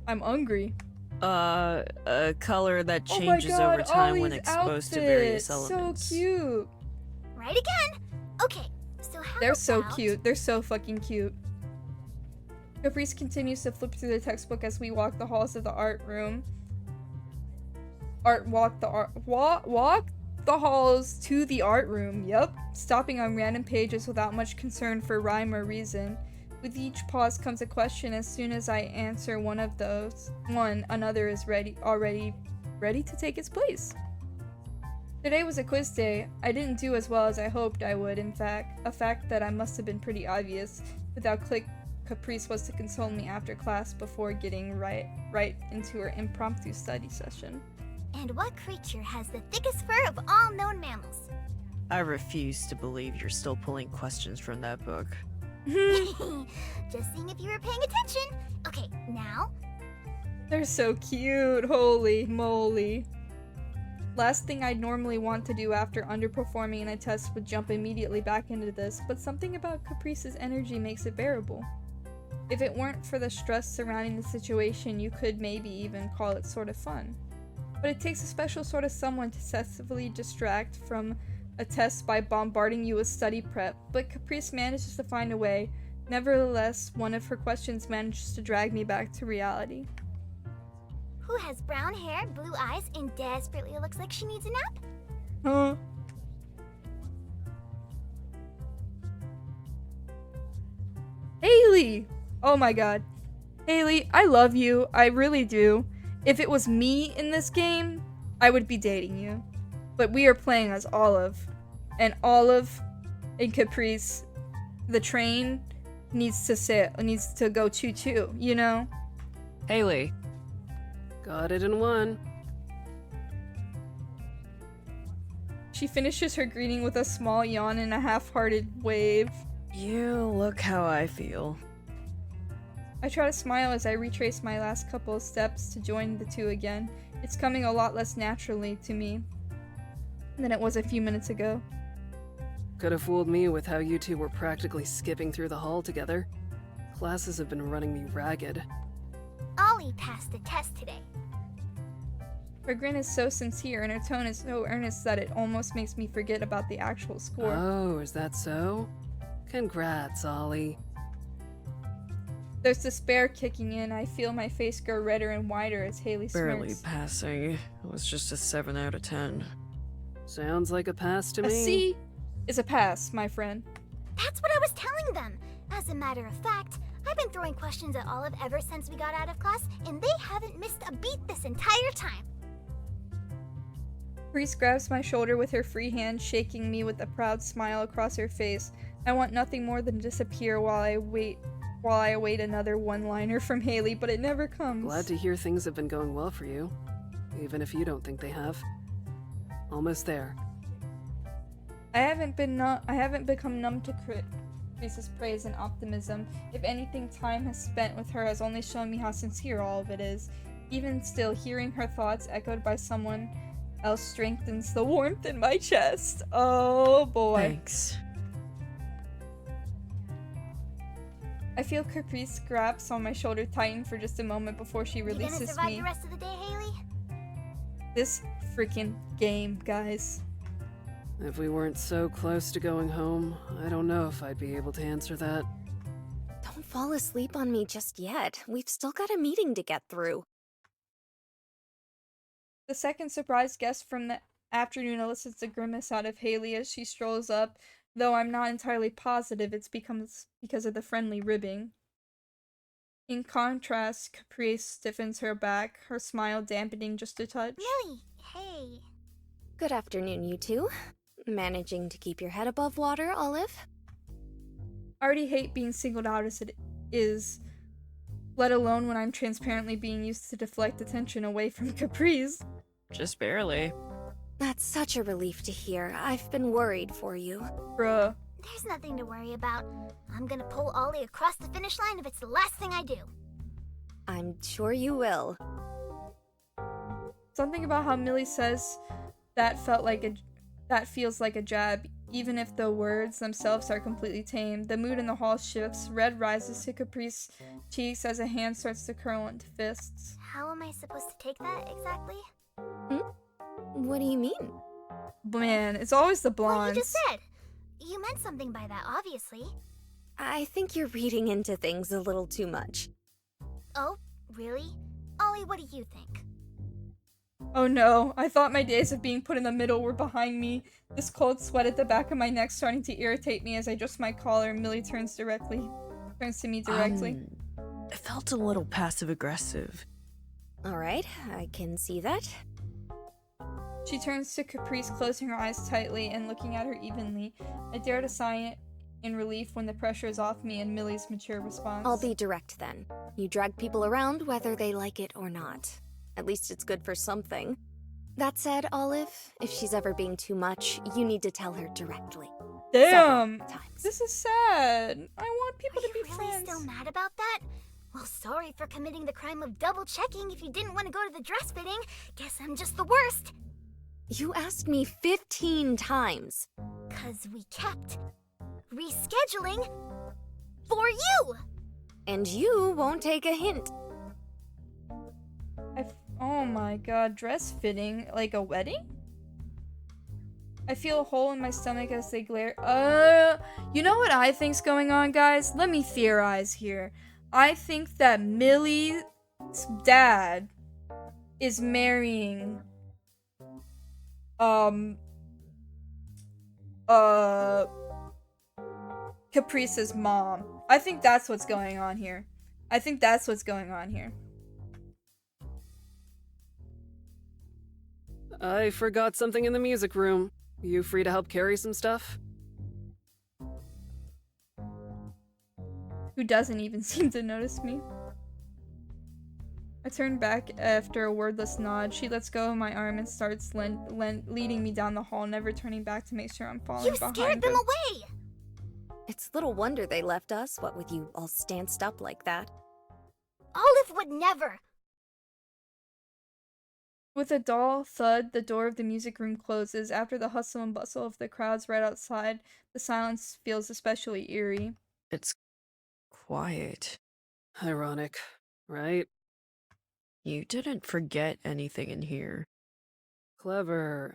I'm hungry. A color that Oh my changes God, over time when Ollie's exposed to various outfit. elements. So cute. Right again. Okay, so how They're so about- cute. They're so fucking cute. Caprice continues to flip through the textbook as we walk the halls of the art room. Walk the halls to the art room. Yep. Stopping on random pages without much concern for rhyme or reason. With each pause comes a question. As soon as I answer one of those, another is already ready to take its place. Today was a quiz day. I didn't do as well as I hoped I would, in fact, a fact that I must have been pretty obvious. Without click, Caprice was to console me after class before getting right into her impromptu study session. And what creature has the thickest fur of all known mammals? I refuse to believe you're still pulling questions from that book. Just seeing if you were paying attention. Okay, now. They're so cute. Holy moly. Last thing I'd normally want to do after underperforming in a test would jump immediately back into this, but something about Caprice's energy makes it bearable. If it weren't for the stress surrounding the situation, you could maybe even call it sort of fun. But it takes a special sort of someone to successfully distract from a test by bombarding you with study prep, but Caprice manages to find a way. Nevertheless, one of her questions manages to drag me back to reality. Who has brown hair, blue eyes, and desperately looks like she needs a nap? Huh? Haley! Oh my god. Haley, I love you. I really do. If it was me in this game, I would be dating you. But we are playing as Olive. And Olive and Caprice, the train needs to go choo-choo, you know? Haley. Got it in one. She finishes her greeting with a small yawn and a half-hearted wave. You look how I feel. I try to smile as I retrace my last couple of steps to join the two again. It's coming a lot less naturally to me than it was a few minutes ago. Could have fooled me with how you two were practically skipping through the hall together. Classes have been running me ragged. Ollie passed the test today. Her grin is so sincere and her tone is so earnest that it almost makes me forget about the actual score. Oh, is that so? Congrats, Ollie. There's despair kicking in. I feel my face grow redder and wider as Haley Barely smirks. passing. It was just a 7 out of 10. Sounds like a pass to A me. C is a pass, my friend. That's what I was telling them. As a matter of fact, I've been throwing questions at Olive ever since we got out of class, and they haven't missed a beat this entire time. Reese grabs my shoulder with her free hand, shaking me with a proud smile across her face. I want nothing more than to disappear while I await another one-liner from Haley, but it never comes. Glad to hear things have been going well for you, even if you don't think they have. Almost there. I haven't become numb to Reese's praise and optimism. If anything, time has spent with her has only shown me how sincere all of it is. Even still, hearing her thoughts echoed by someone else strengthens the warmth in my chest. Oh boy. Thanks. I feel Caprice grasp on my shoulder tighten for just a moment before she You gonna releases survive me. the rest of the day, Haley? This freaking game, guys. If we weren't so close to going home, I don't know if I'd be able to answer that. Don't fall asleep on me just yet. We've still got a meeting to get through. The second surprise guest from the afternoon elicits a grimace out of Haley as she strolls up, though I'm not entirely positive it's because of the friendly ribbing. In contrast, Caprice stiffens her back, her smile dampening just a touch. Millie, hey. Good afternoon, you two. Managing to keep your head above water, Olive? I already hate being singled out as it is, let alone when I'm transparently being used to deflect attention away from Caprice. Just barely. That's such a relief to hear. I've been worried for you. Bruh. There's nothing to worry about. I'm gonna pull Ollie across the finish line if it's the last thing I do. I'm sure you will. Something about how Millie says that feels like a jab, even if the words themselves are completely tame. The mood in the hall shifts. Red rises to Caprice's cheeks as a hand starts to curl into fists. How am I supposed to take that exactly? What do you mean? Man, it's always the blondes. What you just said. You meant something by that, obviously. I think you're reading into things a little too much. Oh, really? Ollie, what do you think? Oh no, I thought my days of being put in the middle were behind me. This cold sweat at the back of my neck starting to irritate me as I adjust my collar. Millie turns to me directly. It felt a little passive-aggressive. Alright, I can see that. She turns to Caprice, closing her eyes tightly and looking at her evenly. I dare to sigh in relief when the pressure is off me and Millie's mature response. I'll be direct then. You drag people around whether they like it or not. At least it's good for something. That said, Olive, if she's ever being too much, you need to tell her directly. Damn! This is sad. I want people to be really friends. Still mad about that? Well, sorry for committing the crime of double-checking if you didn't want to go to the dress fitting. Guess I'm just the worst. You asked me 15 times. 'Cause we kept rescheduling for you! And you won't take a hint. Oh my god, dress fitting? Like a wedding? I feel a hole in my stomach as they glare. You know what I think's going on, guys? Let me theorize here. I think that Millie's dad is marrying Caprice's mom. I think that's what's going on here. I forgot something in the music room. You free to help carry some stuff? Who doesn't even seem to notice me. I turn back after a wordless nod. She lets go of my arm and starts leading me down the hall, never turning back to make sure I'm falling behind her. You scared them away! It's little wonder they left us, what with you all stanced up like that. Olive would never! With a dull thud, the door of the music room closes. After the hustle and bustle of the crowds right outside, the silence feels especially eerie. It's quiet. Ironic, right? You didn't forget anything in here. Clever.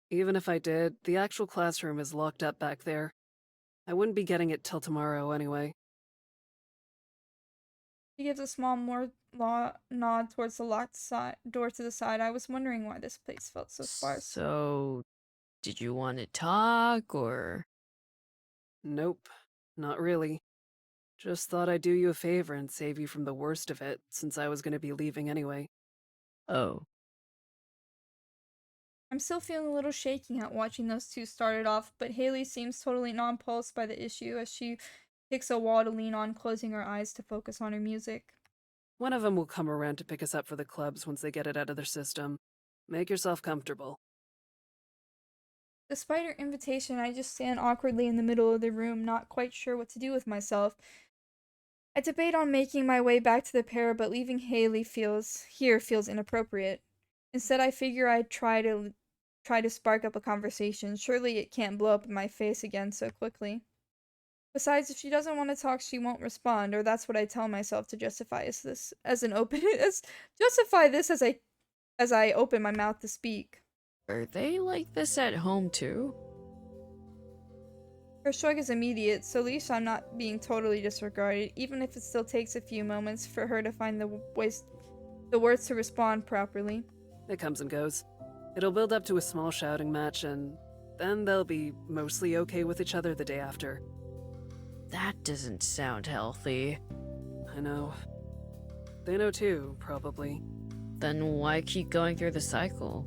Even if I did, the actual classroom is locked up back there. I wouldn't be getting it till tomorrow anyway. She gives a small nod towards the locked door to the side. I was wondering why this place felt so sparse. So, did you want to talk, or? Nope, not really. Just thought I'd do you a favor and save you from the worst of it, since I was going to be leaving anyway. Oh. I'm still feeling a little shaky at watching those two start it off, but Haley seems totally nonplussed by the issue as she picks a wall to lean on, closing her eyes to focus on her music. One of them will come around to pick us up for the clubs once they get it out of their system. Make yourself comfortable. Despite her invitation, I just stand awkwardly in the middle of the room, not quite sure what to do with myself. I debate on making my way back to the pair, but leaving Haley feels inappropriate. Instead, I figure I'd try to spark up a conversation. Surely it can't blow up in my face again so quickly. Besides, if she doesn't want to talk, she won't respond, or that's what I tell myself to justify justify this as I open my mouth to speak. Are they like this at home too? Her shrug is immediate, so at least I'm not being totally disregarded, even if it still takes a few moments for her to find the words to respond properly. It comes and goes. It'll build up to a small shouting match, and then they'll be mostly okay with each other the day after. That doesn't sound healthy. I know. They know too, probably. Then why keep going through the cycle?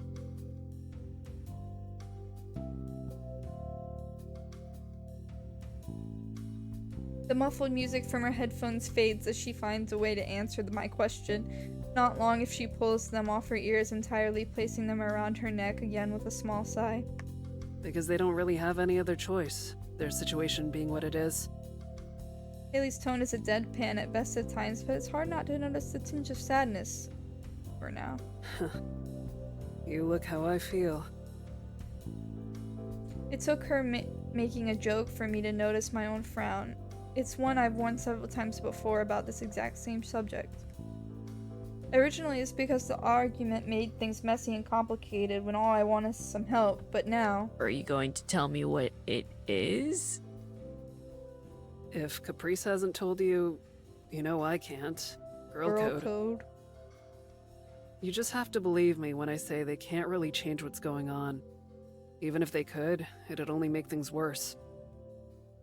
The muffled music from her headphones fades as she finds a way to answer my question. Not long if she pulls them off her ears entirely, placing them around her neck again with a small sigh. Because they don't really have any other choice, their situation being what it is. Haley's tone is a deadpan at best at times, but it's hard not to notice the tinge of sadness. For now. You look how I feel. It took her making a joke for me to notice my own frown. It's one I've worn several times before about this exact same subject. Originally, it's because the argument made things messy and complicated when all I want is some help, but now... Are you going to tell me what it is? If Caprice hasn't told you, you know I can't. Girl code. You just have to believe me when I say they can't really change what's going on. Even if they could, it'd only make things worse.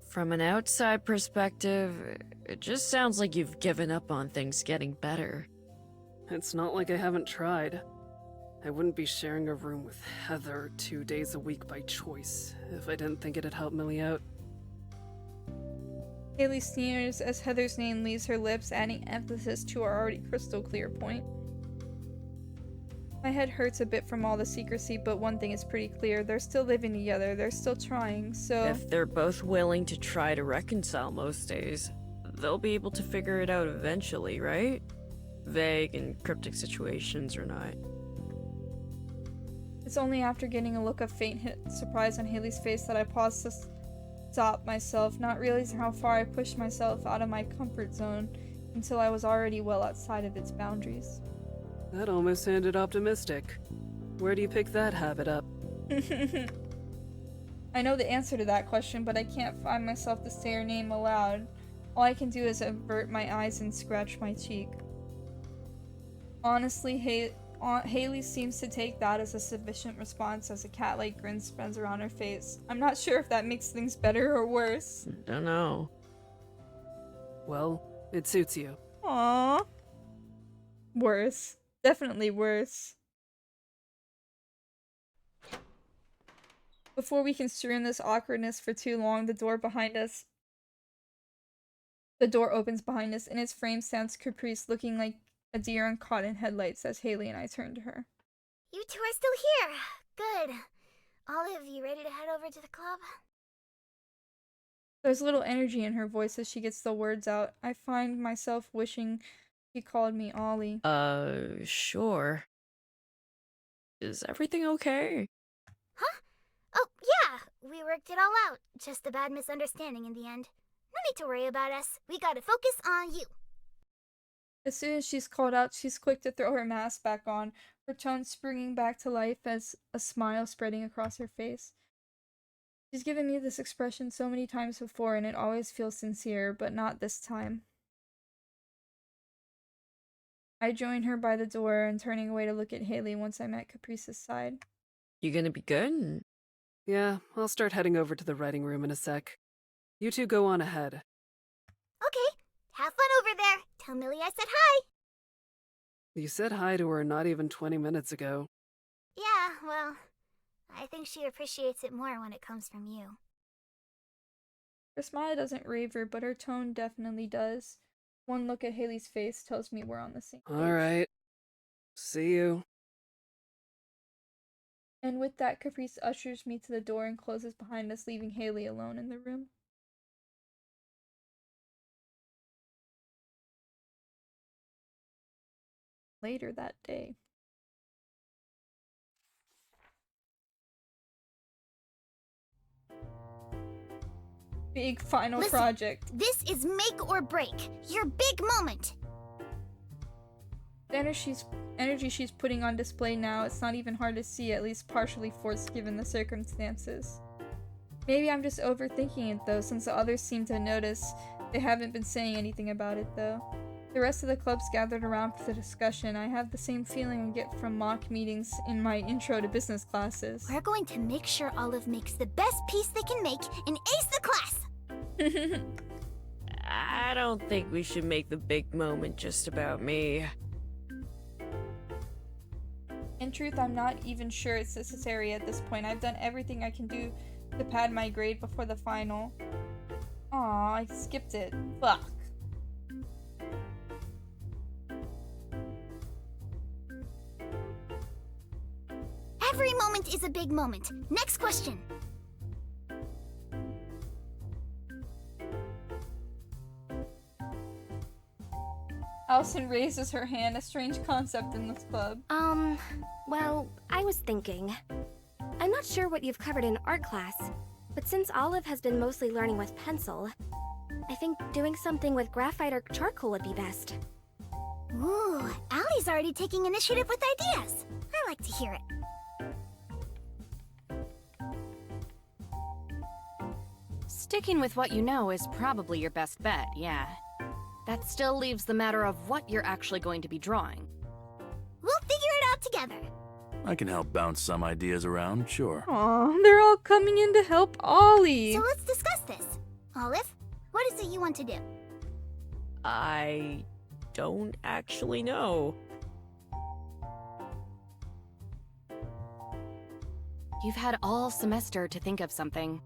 From an outside perspective, it just sounds like you've given up on things getting better. It's not like I haven't tried. I wouldn't be sharing a room with Heather 2 days a week by choice if I didn't think it'd help Millie out. Haley sneers as Heather's name leaves her lips, adding emphasis to our already crystal clear point. My head hurts a bit from all the secrecy, but one thing is pretty clear. They're still living together, they're still trying, so... If they're both willing to try to reconcile most days, they'll be able to figure it out eventually, right? Vague and cryptic situations or not. It's only after getting a look of faint surprise on Haley's face that I pause to stop myself, not realizing how far I pushed myself out of my comfort zone until I was already well outside of its boundaries. That almost sounded optimistic. Where do you pick that habit up? I know the answer to that question, but I can't find myself to say her name aloud. All I can do is avert my eyes and scratch my cheek. Honestly, Haley seems to take that as a sufficient response as a cat-like grin spreads around her face. I'm not sure if that makes things better or worse. Don't know. Well, it suits you. Aww. Worse. Definitely worse. Before we can stew in this awkwardness for too long, the door opens behind us, and its frame stands Caprice looking like a deer caught in headlights as Haley and I turn to her. You two are still here. Good. Olive, you ready to head over to the club? There's little energy in her voice as she gets the words out. I find myself wishing she called me Ollie. Sure. Is everything okay? Huh? Oh, yeah. We worked it all out. Just a bad misunderstanding in the end. No need to worry about us. We gotta focus on you. As soon as she's called out, she's quick to throw her mask back on, her tone springing back to life as a smile spreading across her face. She's given me this expression so many times before, and it always feels sincere, but not this time. I join her by the door and turning away to look at Haley once I'm at Caprice's side. You gonna be good? Yeah, I'll start heading over to the writing room in a sec. You two go on ahead. Okay, have fun over there. Tell Millie I said hi. You said hi to her not even 20 minutes ago. Yeah, well, I think she appreciates it more when it comes from you. Her smile doesn't waver, but her tone definitely does. One look at Haley's face tells me we're on the same page. Alright. See you. And with that, Caprice ushers me to the door and closes behind us, leaving Haley alone in the room. Later that day. big final Listen, project. This is make or break. Your big moment. The energy she's putting on display now, it's not even hard to see, at least partially forced given the circumstances. Maybe I'm just overthinking it though, since the others seem to notice. They haven't been saying anything about it though. The rest of the club's gathered around for the discussion. I have the same feeling I get from mock meetings in my intro to business classes. We're going to make sure Olive makes the best piece they can make and ace the class! I don't think we should make the big moment just about me. In truth, I'm not even sure it's necessary at this point. I've done everything I can do to pad my grade before the final. Aw, I skipped it. Fuck. Every moment is a big moment. Next question. Allison raises her hand, a strange concept in this club. Well, I was thinking. I'm not sure what you've covered in art class, but since Olive has been mostly learning with pencil, I think doing something with graphite or charcoal would be best. Ooh, Allie's already taking initiative with ideas. I like to hear it. Sticking with what you know is probably your best bet, yeah. That still leaves the matter of what you're actually going to be drawing. We'll figure it out together. I can help bounce some ideas around, sure. Aw, they're all coming in to help Ollie. So let's discuss this. Olive, what is it you want to do? I don't actually know. You've had all semester to think of something.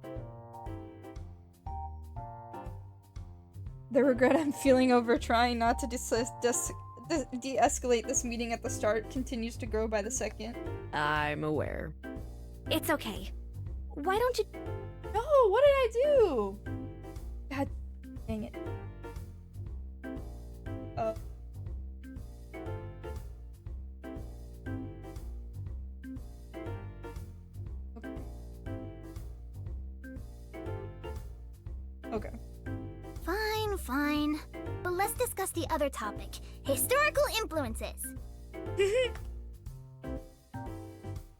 The regret I'm feeling over trying not to de-escalate this meeting at the start continues to grow by the second. I'm aware. It's okay. Why don't you... No, what did I do? God dang it. Okay. Fine. But let's discuss the other topic. Historical influences.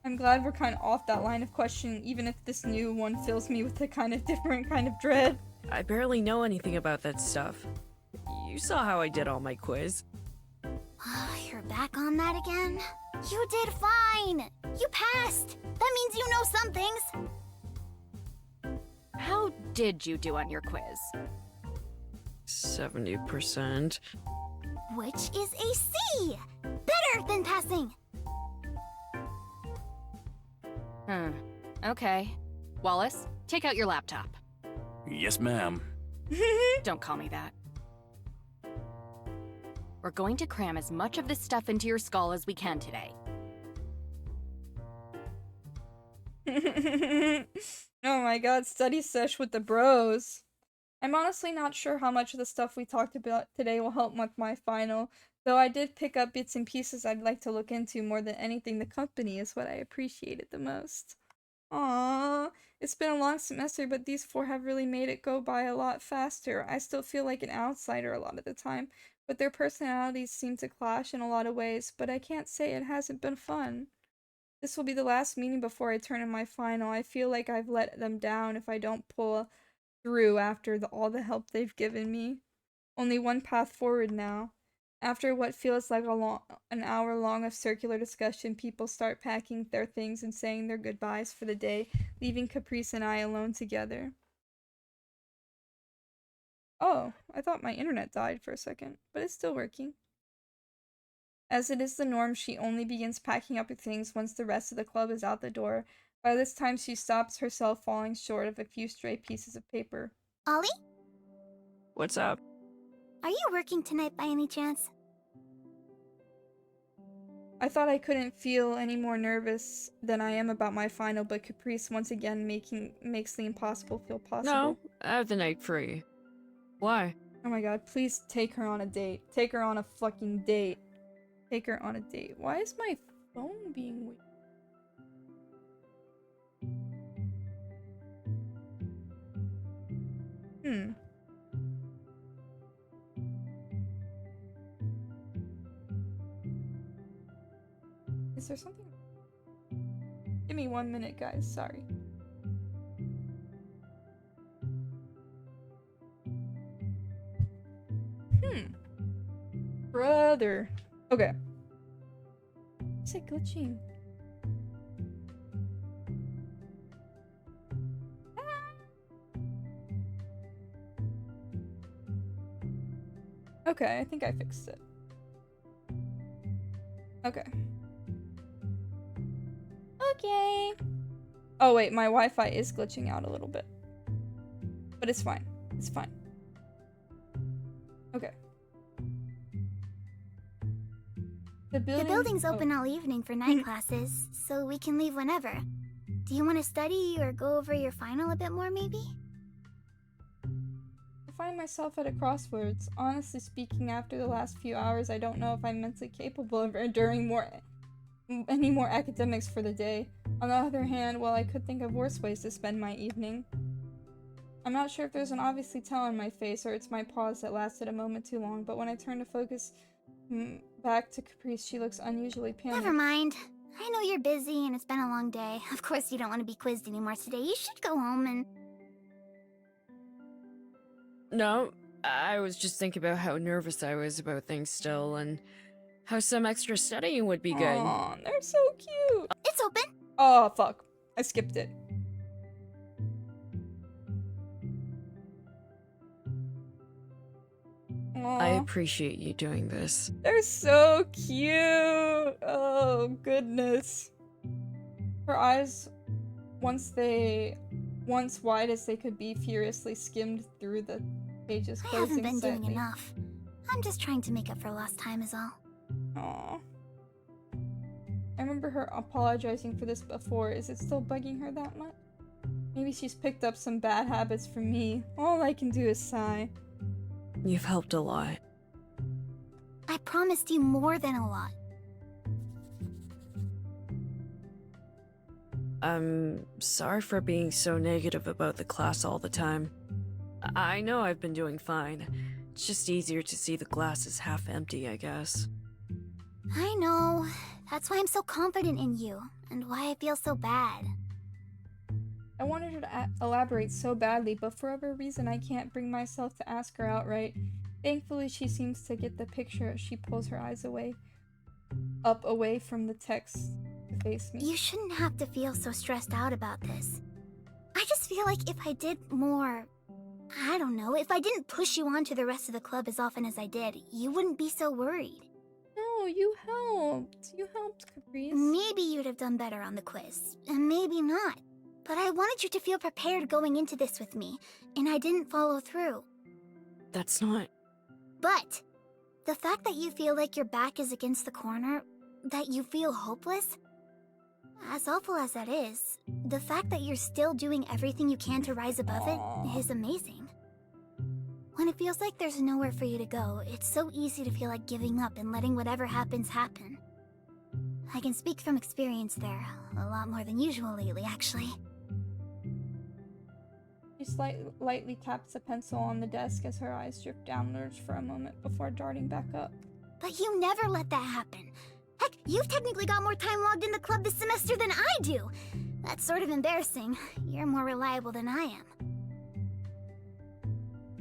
I'm glad we're kind of off that line of questioning, even if this new one fills me with a kind of different kind of dread. I barely know anything about that stuff. You saw how I did on my quiz. You're back on that again? You did fine! You passed! That means you know some things! How did you do on your quiz? 70%. Which is a C! Better than passing! Okay. Wallace, take out your laptop. Yes, ma'am. Don't call me that. We're going to cram as much of this stuff into your skull as we can today. Oh my god, study sesh with the bros. I'm honestly not sure how much of the stuff we talked about today will help with my final, though I did pick up bits and pieces I'd like to look into. More than anything, the company is what I appreciated the most. Aww, it's been a long semester, but these four have really made it go by a lot faster. I still feel like an outsider a lot of the time, but their personalities seem to clash in a lot of ways, but I can't say it hasn't been fun. This will be the last meeting before I turn in my final. I feel like I've let them down if I don't pull through after all the help they've given me. Only one path forward now. After what feels like an hour long of circular discussion, people start packing their things and saying their goodbyes for the day, leaving Caprice and I alone together. Oh, I thought my internet died for a second, but it's still working. As it is the norm, she only begins packing up her things once the rest of the club is out the door. By this time, she stops herself, falling short of a few stray pieces of paper. Ollie? What's up? Are you working tonight by any chance? I thought I couldn't feel any more nervous than I am about my final, but Caprice once again makes the impossible feel possible. No, I have the night free. Why? Oh my god, please take her on a date. Take her on a fucking date. Take her on a date. Why is my phone being weird? Is there something? Give me 1 minute, guys. Sorry. Brother. Okay. Is it glitching? Okay, I think I fixed it. Okay. Okay. Oh wait, my Wi-Fi is glitching out a little bit. But it's fine. It's fine. Okay. The building's open all evening for night classes, so we can leave whenever. Do you want to study or go over your final a bit more, maybe? I find myself at a crossroads. Honestly speaking, after the last few hours, I don't know if I'm mentally capable of enduring any more academics for the day. On the other hand, well, I could think of worse ways to spend my evening. I'm not sure if there's an obviously tell on my face or it's my pause that lasted a moment too long, but when I turn to focus back to Caprice, she looks unusually panicked. Never mind. I know you're busy and it's been a long day. Of course you don't want to be quizzed anymore today. You should go home and... No, I was just thinking about how nervous I was about things still, and how some extra studying would be good. Aw, they're so cute. It's open. Oh, fuck. I skipped it. Aww. I appreciate you doing this. They're so cute. Oh, goodness. Her eyes, once wide as they could be, furiously skimmed through the pages. I haven't been slightly. doing enough. I'm just trying to make up for lost time is all. Aww. I remember her apologizing for this before. Is it still bugging her that much? Maybe she's picked up some bad habits from me. All I can do is sigh. You've helped a lot. I promised you more than a lot. I'm sorry for being so negative about the class all the time. I know I've been doing fine. It's just easier to see the glass as half empty, I guess. I know. That's why I'm so confident in you, and why I feel so bad. I wanted her to elaborate so badly, but for whatever reason I can't bring myself to ask her outright. Thankfully, she seems to get the picture as she pulls her eyes away from the text to face me. You shouldn't have to feel so stressed out about this. I just feel like if I did more... I don't know, if I didn't push you on to the rest of the club as often as I did, you wouldn't be so worried. No, you helped. You helped, Caprice. Maybe you'd have done better on the quiz, and maybe not. But I wanted you to feel prepared going into this with me, and I didn't follow through. That's not... But the fact that you feel like your back is against the corner, that you feel hopeless, as awful as that is, the fact that you're still doing everything you can to rise above it is amazing. When it feels like there's nowhere for you to go, it's so easy to feel like giving up and letting whatever happens happen. I can speak from experience there, a lot more than usual lately, actually. She lightly taps a pencil on the desk as her eyes drift downwards for a moment before darting back up. But you never let that happen. Heck, you've technically got more time logged in the club this semester than I do. That's sort of embarrassing. You're more reliable than I am.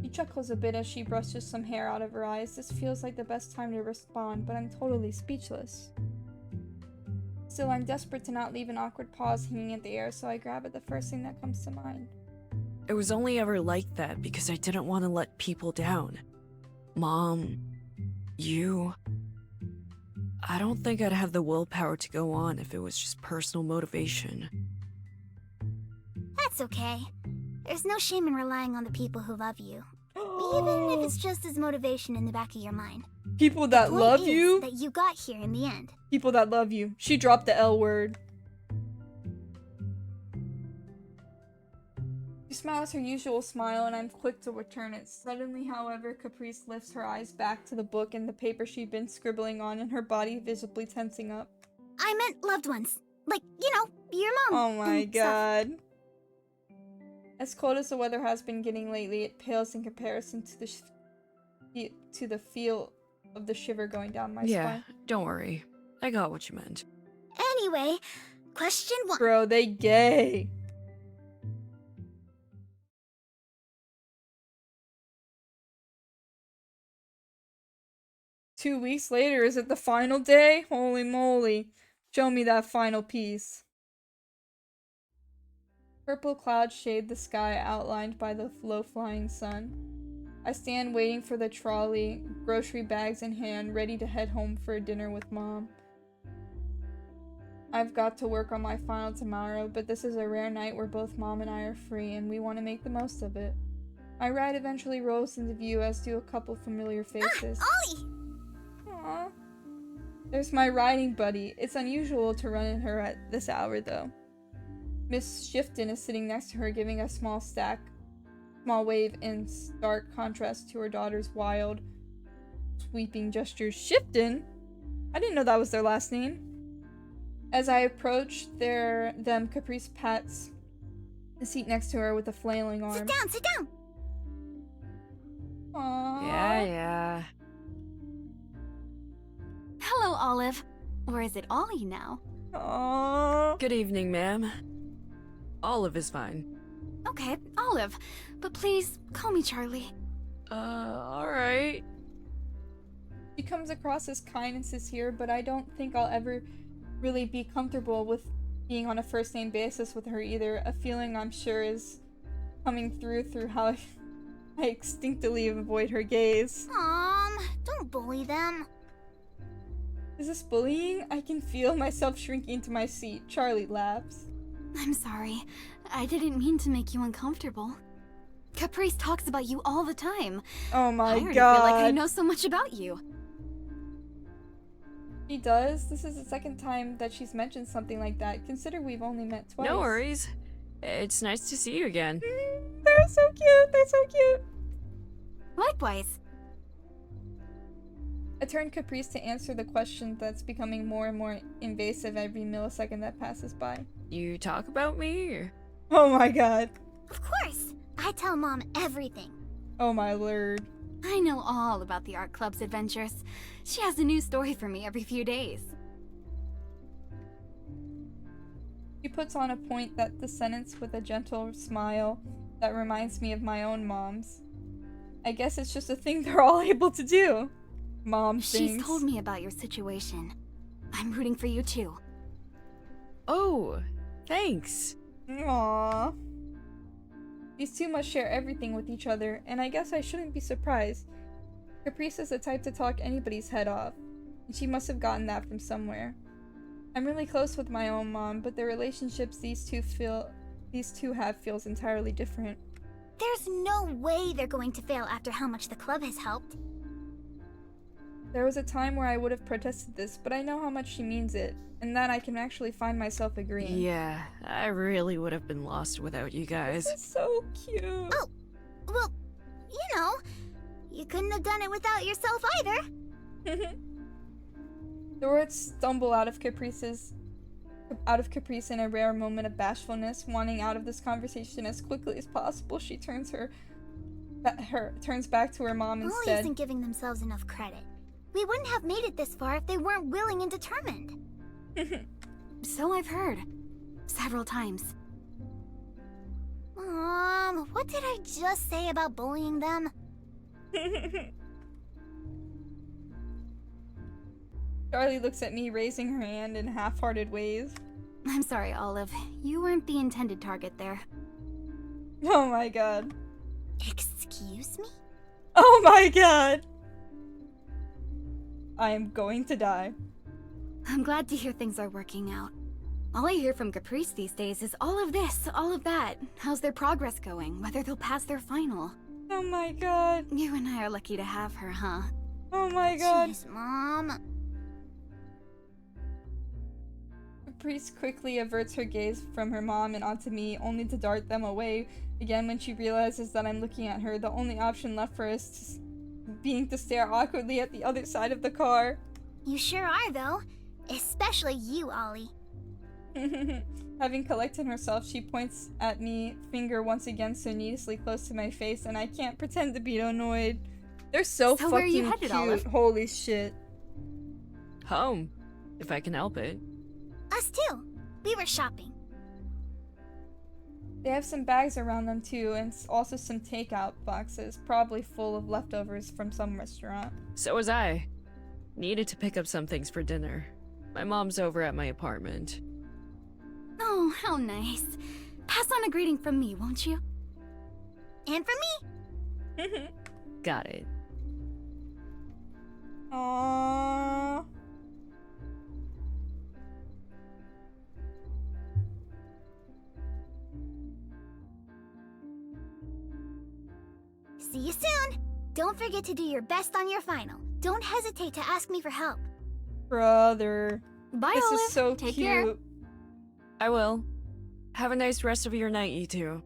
She chuckles a bit as she brushes some hair out of her eyes. This feels like the best time to respond, but I'm totally speechless. Still, I'm desperate to not leave an awkward pause hanging in the air, so I grab at the first thing that comes to mind. It was only ever like that because I didn't want to let people down. Mom, you... I don't think I'd have the willpower to go on if it was just personal motivation. That's okay. There's no shame in relying on the people who love you. Even if it's just as motivation in the back of your mind. People that love you? That you got here in the end. People that love you. She dropped the L word. She smiles her usual smile, and I'm quick to return it. Suddenly, however, Caprice lifts her eyes back to the book and the paper she'd been scribbling on, and her body visibly tensing up. I meant loved ones. Like, you know, your mom. Oh my god. As cold as the weather has been getting lately, it pales in comparison to the feel of the shiver going down my spine. Don't worry. I got what you meant. Anyway, question 1. Bro, they gay. Two weeks later, is it the final day? Holy moly. Show me that final piece. Purple clouds shade the sky, outlined by the low-flying sun. I stand waiting for the trolley, grocery bags in hand, ready to head home for dinner with Mom. I've got to work on my final tomorrow, but this is a rare night where both Mom and I are free, and we want to make the most of it. My ride eventually rolls into view, as do a couple familiar faces. Ollie! Aww. There's my riding buddy. It's unusual to run in her at this hour, though. Miss Shifton is sitting next to her, giving a small wave in stark contrast to her daughter's wild, sweeping gestures. Shifton? I didn't know that was their last name. As I approach them, Caprice pats the seat next to her with a flailing arm. Sit down! Aww. Yeah. Hello, Olive. Or is it Ollie now? Aww. Good evening, ma'am. Olive is fine. Okay, Olive. But please, call me Charlie. Alright. She comes across as kind and sincere, but I don't think I'll ever really be comfortable with being on a first-name basis with her either. A feeling I'm sure is coming through how I instinctively avoid her gaze. Mom, don't bully them. Is this bullying? I can feel myself shrinking into my seat. Charlie laughs. I'm sorry. I didn't mean to make you uncomfortable. Caprice talks about you all the time. Oh my I already god. feel like I know so much about you. She does? This is the second time that she's mentioned something like that. Consider we've only met twice. No worries. It's nice to see you again. They're so cute. Likewise. I turn Caprice to answer the question that's becoming more and more invasive every millisecond that passes by. You talk about me? Or? Oh my god. Of course. I tell Mom everything. Oh my lord. I know all about the art club's adventures. She has a new story for me every few days. She puts on a point that the sentence with a gentle smile that reminds me of my own mom's. I guess it's just a thing they're all able to do. Mom things. She's told me about your situation. I'm rooting for you too. Oh, thanks. Aww. These two must share everything with each other, and I guess I shouldn't be surprised. Caprice is the type to talk anybody's head off, and she must have gotten that from somewhere. I'm really close with my own mom, but the relationships these two have feels entirely different. There's no way they're going to fail after how much the club has helped. There was a time where I would have protested this, but I know how much she means it, and that I can actually find myself agreeing. Yeah, I really would have been lost without you guys. This is so cute. Oh, well, you know, you couldn't have done it without yourself either. The words stumble out of Caprice in a rare moment of bashfulness. Wanting out of this conversation as quickly as possible, she turns back to her mom Ollie instead. isn't giving themselves enough credit. We wouldn't have made it this far if they weren't willing and determined. So I've heard. Several times. Mom, what did I just say about bullying them? Charlie looks at me, raising her hand in half-hearted ways. I'm sorry, Olive. You weren't the intended target there. Oh my god. Excuse me? Oh my god! I am going to die. I'm glad to hear things are working out. All I hear from Caprice these days is all of this, all of that. How's their progress going? Whether they'll pass their final. Oh my god. You and I are lucky to have her, huh? Oh my god. Jeez, Mom. Caprice quickly averts her gaze from her mom and onto me, only to dart them away again when she realizes that I'm looking at her. The only option left for us being to stare awkwardly at the other side of the car. You sure are, though. Especially you, Ollie. Having collected herself, she points at me, finger once again so needlessly close to my face, and I can't pretend to be annoyed. They're so So where are you fucking headed, cute. Olive? Holy shit. Home, if I can help it. Us too. We were shopping. They have some bags around them too, and also some takeout boxes, probably full of leftovers from some restaurant. So was I. Needed to pick up some things for dinner. My mom's over at my apartment. Oh, how nice. Pass on a greeting from me, won't you? And for me. Got it. Aww. See you soon. Don't forget to do your best on your final. Don't hesitate to ask me for help. Brother. Bye, This Olive. is so Take cute. care. I will. Have a nice rest of your night, you two.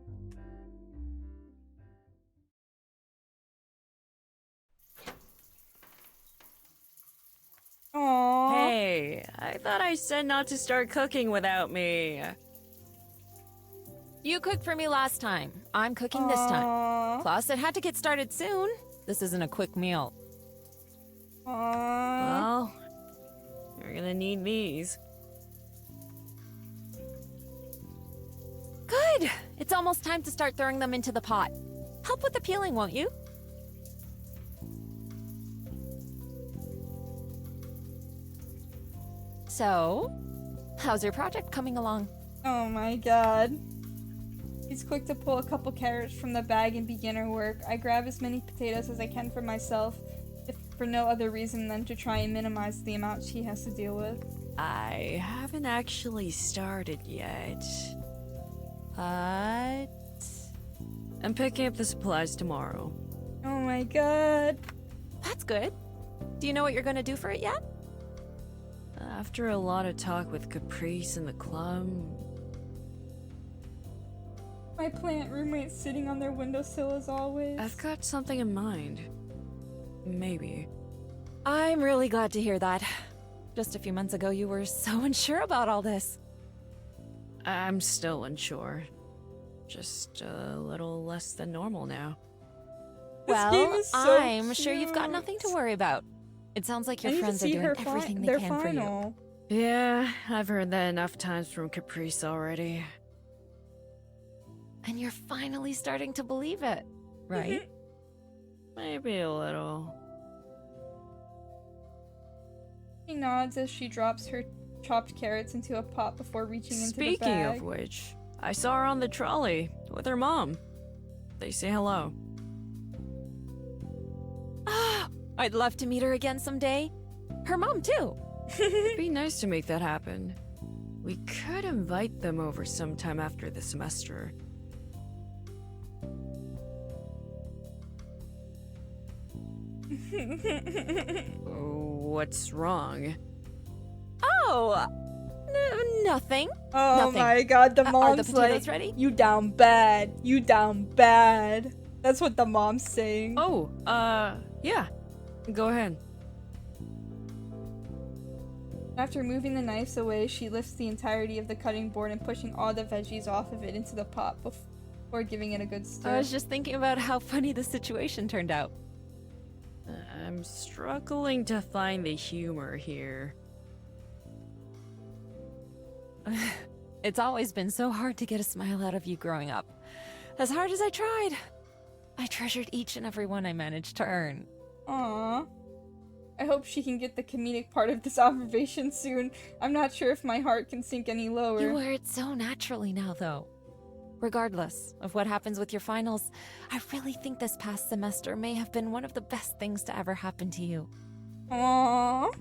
Aww. Hey, I thought I said not to start cooking without me. You cooked for me last time. I'm cooking this time. Plus, it had to get started soon. This isn't a quick meal. Well, you're gonna need these. Good! It's almost time to start throwing them into the pot. Help with the peeling, won't you? So, how's your project coming along? Oh my god. He's quick to pull a couple carrots from the bag and begin her work. I grab as many potatoes as I can for myself, if for no other reason than to try and minimize the amount she has to deal with. I haven't actually started yet. But I'm picking up the supplies tomorrow. Oh my god. That's good. Do you know what you're gonna do for it yet? After a lot of talk with Caprice and the club, My plant roommate's sitting on their windowsill as always. I've got something in mind. Maybe. I'm really glad to hear that. Just a few months ago, you were so unsure about all this. I'm still unsure. Just a little less than normal now. This game Well, is so I'm sure you've got cute. nothing to worry about. It sounds like your I need to friends are see doing her everything they their can for you. final. Yeah, I've heard that enough times from Caprice already. And you're finally starting to believe it, right? Maybe a little. She nods as she drops her chopped carrots into a pot before reaching into the Speaking bag. of which, I saw her on the trolley with her mom. They say hello. I'd love to meet her again someday. Her mom, too. It'd be nice to make that happen. We could invite them over sometime after the semester. What's wrong? Oh, nothing. Oh Nothing. my god, the Are the mom's potatoes like, ready? you down bad. You down bad. That's what the mom's saying. Oh, yeah. Go ahead. After moving the knives away, she lifts the entirety of the cutting board and pushing all the veggies off of it into the pot before giving it a good stir. I was just thinking about how funny the situation turned out. I'm struggling to find the humor here. It's always been so hard to get a smile out of you growing up. As hard as I tried, I treasured each and every one I managed to earn. Aww. I hope she can get the comedic part of this observation soon. I'm not sure if my heart can sink any lower. You wear it so naturally now, though. Regardless of what happens with your finals, I really think this past semester may have been one of the best things to ever happen to you. Aww.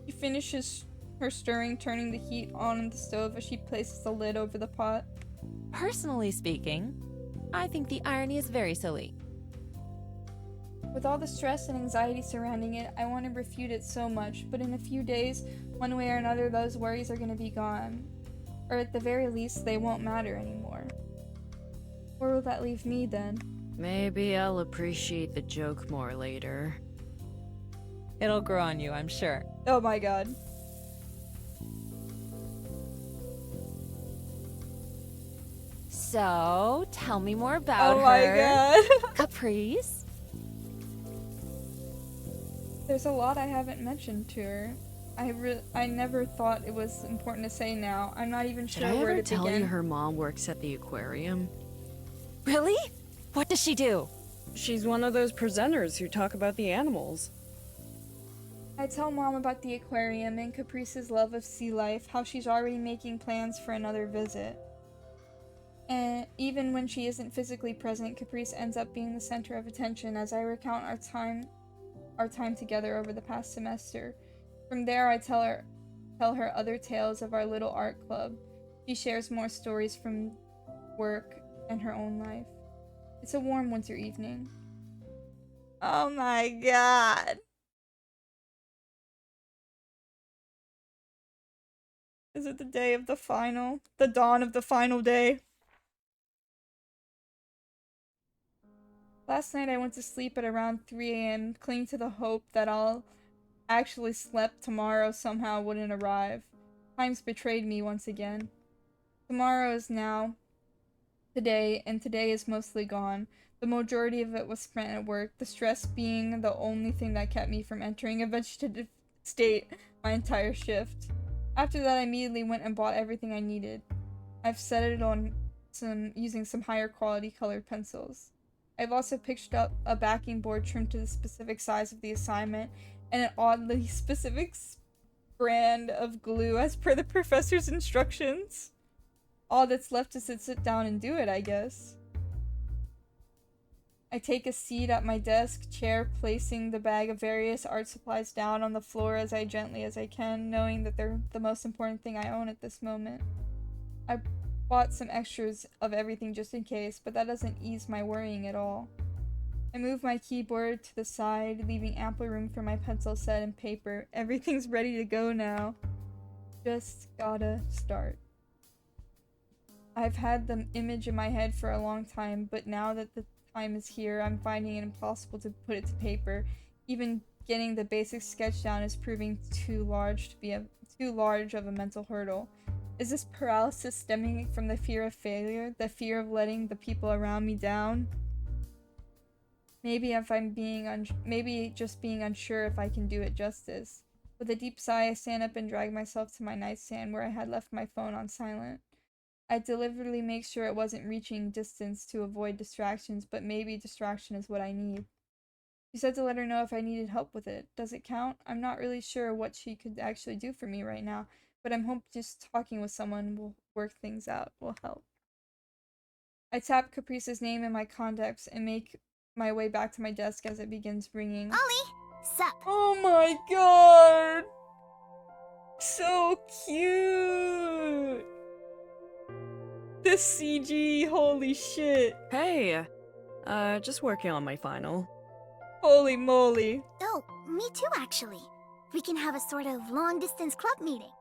She finishes her stirring, turning the heat on in the stove as she places the lid over the pot. Personally speaking, I think the irony is very silly. With all the stress and anxiety surrounding it, I want to refute it so much, but in a few days, one way or another, those worries are going to be gone. Or at the very least, they won't matter anymore. Where will that leave me then? Maybe I'll appreciate the joke more later. It'll grow on you, I'm sure. Oh my god. So, tell me more about Oh my her. god. Caprice? There's a lot I haven't mentioned to her. I never thought it was important to say now. I'm not even Did sure I where ever to tell begin. you her mom works at the aquarium? Really? What does she do? She's one of those presenters who talk about the animals. I tell Mom about the aquarium and Caprice's love of sea life, how she's already making plans for another visit. And even when she isn't physically present, Caprice ends up being the center of attention as I recount our time together over the past semester. From there, I tell her other tales of our little art club. She shares more stories from work and her own life. It's a warm winter evening. Oh my god. Is it the day of the final? The dawn of the final day? Last night I went to sleep at around 3 a.m., clinging to the hope that I'll actually slept tomorrow somehow wouldn't arrive. Time's betrayed me once again. Tomorrow is now. Today, and today is mostly gone. The majority of it was spent at work, the stress being the only thing that kept me from entering a vegetative state my entire shift. After that, I immediately went and bought everything I needed. I've set it on using some higher quality colored pencils. I've also picked up a backing board trimmed to the specific size of the assignment and an oddly specific brand of glue as per the professor's instructions. All that's left is to sit down and do it, I guess. I take a seat at my desk chair, placing the bag of various art supplies down on the floor as gently as I can, knowing that they're the most important thing I own at this moment. I bought some extras of everything just in case, but that doesn't ease my worrying at all. I move my keyboard to the side, leaving ample room for my pencil set and paper. Everything's ready to go now. Just gotta start. I've had the image in my head for a long time, but now that the time is here, I'm finding it impossible to put it to paper. Even getting the basic sketch down is proving too large of a mental hurdle. Is this paralysis stemming from the fear of failure, the fear of letting the people around me down? Maybe just being unsure if I can do it justice. With a deep sigh, I stand up and drag myself to my nightstand where I had left my phone on silent. I deliberately make sure it wasn't reaching distance to avoid distractions, but maybe distraction is what I need. She said to let her know if I needed help with it. Does it count? I'm not really sure what she could actually do for me right now, but I'm hoping just talking with someone will work things out, will help. I tap Caprice's name in my contacts and make my way back to my desk as it begins ringing. Ollie, sup? Oh my god! So cute! This CG, holy shit. Hey, just working on my final. Holy moly. Oh, me too, actually. We can have a sort of long-distance club meeting.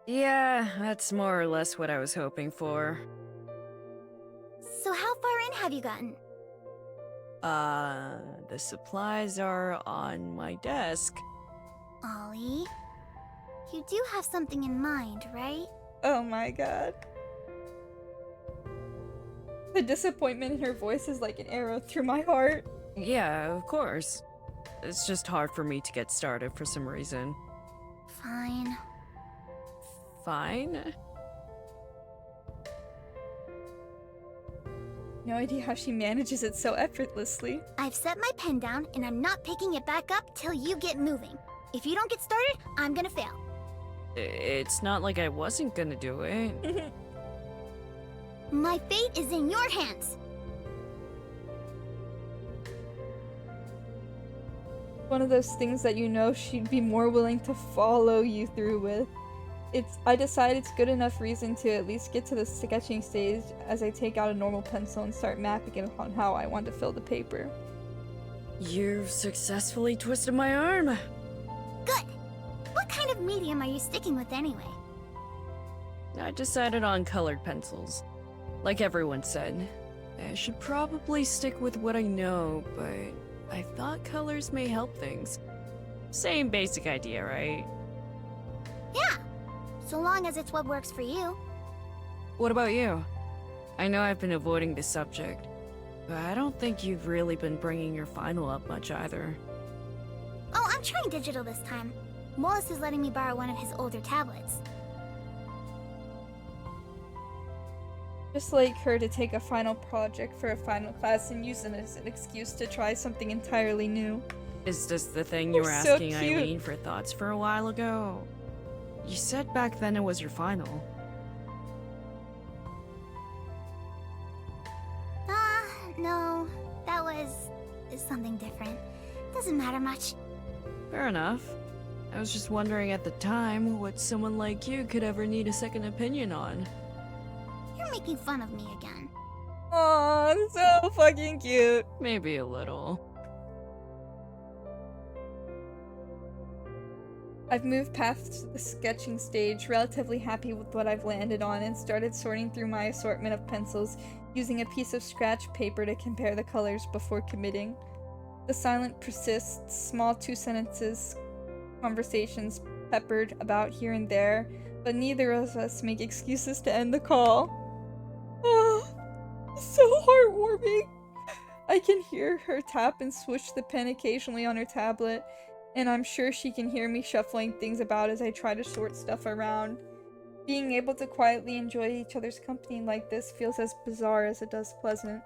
Yeah, that's more or less what I was hoping for. So how far in have you gotten? The supplies are on my desk. Ollie, you do have something in mind, right? Oh my god. The disappointment in her voice is like an arrow through my heart. Yeah, of course. It's just hard for me to get started for some reason. Fine. Fine? No idea how she manages it so effortlessly. I've set my pen down, and I'm not picking it back up till you get moving. If you don't get started, I'm gonna fail. It's not like I wasn't gonna do it. My fate is in your hands. One of those things that you know she'd be more willing to follow you through with. I decided it's good enough reason to at least get to the sketching stage as I take out a normal pencil and start mapping it on how I want to fill the paper. You've successfully twisted my arm. Good. What kind of medium are you sticking with anyway? I decided on colored pencils. Like everyone said, I should probably stick with what I know, but I thought colors may help things. Same basic idea, right? Yeah, so long as it's what works for you. What about you? I know I've been avoiding the subject, but I don't think you've really been bringing your final up much either. Oh, I'm trying digital this time. Wallace is letting me borrow one of his older tablets. Just like her to take a final project for a final class and use it as an excuse to try something entirely new. Is this the thing you were You're so asking cute. Eileen for thoughts for a while ago? You said back then it was your final. No. That was something different. Doesn't matter much. Fair enough. I was just wondering at the time what someone like you could ever need a second opinion on. You're making fun of me again. Aw, so fucking cute. Maybe a little. I've moved past the sketching stage, relatively happy with what I've landed on, and started sorting through my assortment of pencils, using a piece of scratch paper to compare the colors before committing. The silent persists, small two-sentences, conversations peppered about here and there, but neither of us make excuses to end the call. Oh, so heartwarming. I can hear her tap and swoosh the pen occasionally on her tablet, and I'm sure she can hear me shuffling things about as I try to sort stuff around. Being able to quietly enjoy each other's company like this feels as bizarre as it does pleasant.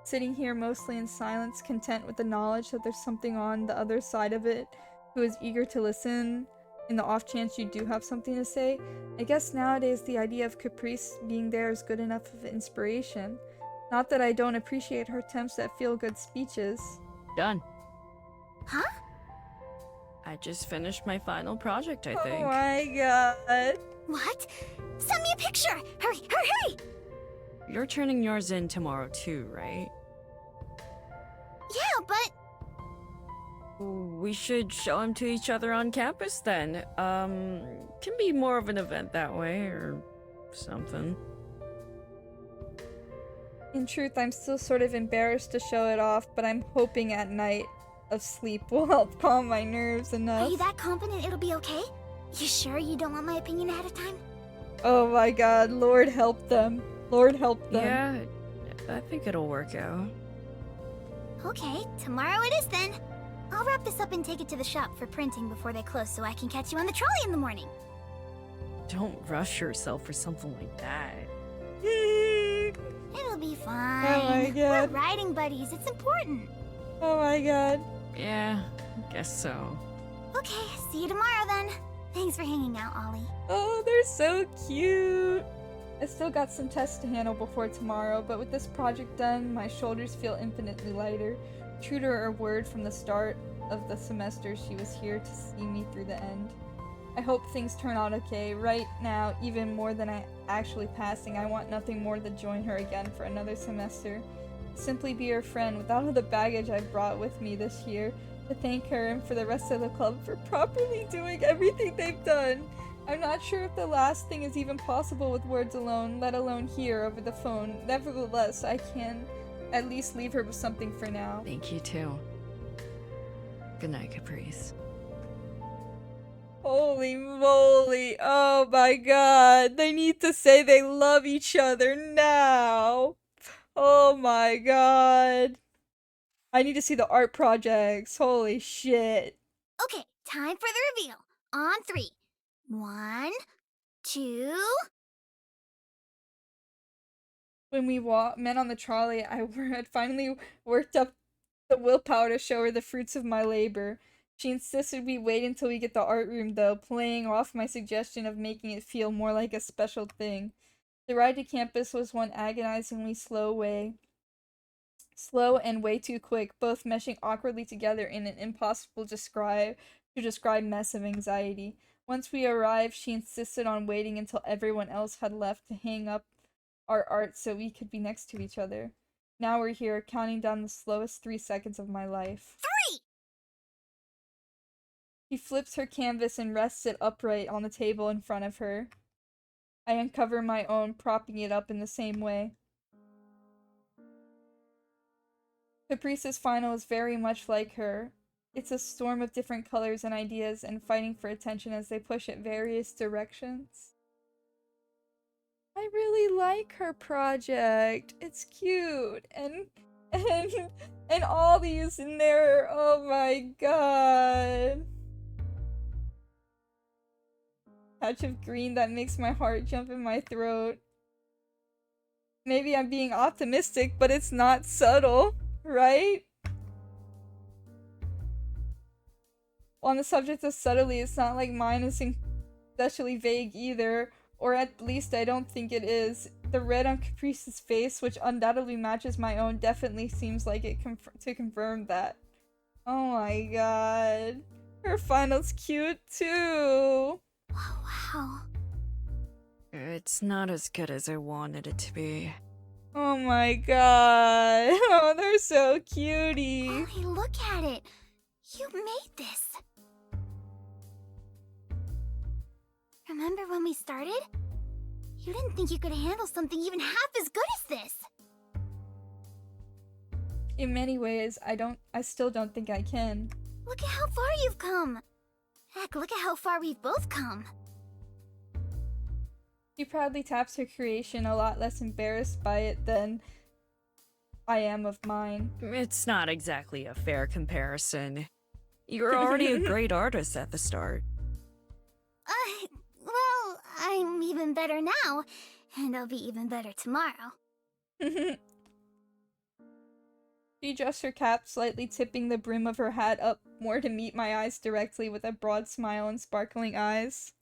Sitting here mostly in silence, content with the knowledge that there's something on the other side of it who is eager to listen in the off chance you do have something to say. I guess nowadays the idea of Caprice being there is good enough of inspiration. Not that I don't appreciate her attempts at feel-good speeches. Done. Huh? I just finished my final project, I think. Oh my god. What? Send me a picture! Hurry, hurry, hurry! You're turning yours in tomorrow too, right? Yeah, but... We should show him to each other on campus then. Can be more of an event that way, or something. In truth, I'm still sort of embarrassed to show it off, but I'm hoping at night of sleep will help calm my nerves enough. Are you that confident it'll be okay? You sure you don't want my opinion ahead of time? Oh my god, Lord help them. Lord help them. Yeah, I think it'll work out. Okay, tomorrow it is then. I'll wrap this up and take it to the shop for printing before they close so I can catch you on the trolley in the morning. Don't rush yourself for something like that. It'll be fine. Oh my god. We're riding buddies, it's important. Oh my god. Yeah, I guess so. Okay, see you tomorrow then. Thanks for hanging out, Ollie. Oh, they're so cute. I still got some tests to handle before tomorrow, but with this project done, my shoulders feel infinitely lighter. True to her word from the start of the semester, she was here to see me through the end. I hope things turn out okay. Right now, even more than actually passing, I want nothing more than join her again for another semester. Simply be her friend without all the baggage I've brought with me this year. To thank her and for the rest of the club for properly doing everything they've done. I'm not sure if the last thing is even possible with words alone, let alone here over the phone. Nevertheless, I can at least leave her with something for now. Thank you too. Good night, Caprice. Holy moly, oh my god, they need to say they love each other now. Oh my god. I need to see the art projects, holy shit. Okay, time for the reveal. On 3. 1, 2... When we met on the trolley, I had finally worked up the willpower to show her the fruits of my labor. She insisted we wait until we get the art room though, playing off my suggestion of making it feel more like a special thing. The ride to campus was one agonizingly slow and way too quick, both meshing awkwardly together in an impossible to describe mess of anxiety. Once we arrived, she insisted on waiting until everyone else had left to hang up our art so we could be next to each other. Now we're here, counting down the slowest 3 seconds of my life. 3! She flips her canvas and rests it upright on the table in front of her. I uncover my own, propping it up in the same way. Caprice's final is very much like her. It's a storm of different colors and ideas and fighting for attention as they push at various directions. I really like her project. It's cute. And all these in there. Oh my god. Touch of green that makes my heart jump in my throat. Maybe I'm being optimistic, but it's not subtle, right? On the subject of subtlety, it's not like mine is especially vague either, or at least I don't think it is. The red on Caprice's face, which undoubtedly matches my own, definitely seems like it to confirm that. Oh my god. Her final's cute too. Wow. It's not as good as I wanted it to be. Oh my god. Oh, they're so cutie. Hey, look at it. You made this. Remember when we started? You didn't think you could handle something even half as good as this. In many ways, I still don't think I can. Look at how far you've come. Heck, look at how far we've both come. She proudly taps her creation, a lot less embarrassed by it than I am of mine. It's not exactly a fair comparison. You were already a great artist at the start. Well, I'm even better now, and I'll be even better tomorrow. She adjusts her cap, slightly tipping the brim of her hat up more to meet my eyes directly with a broad smile and sparkling eyes.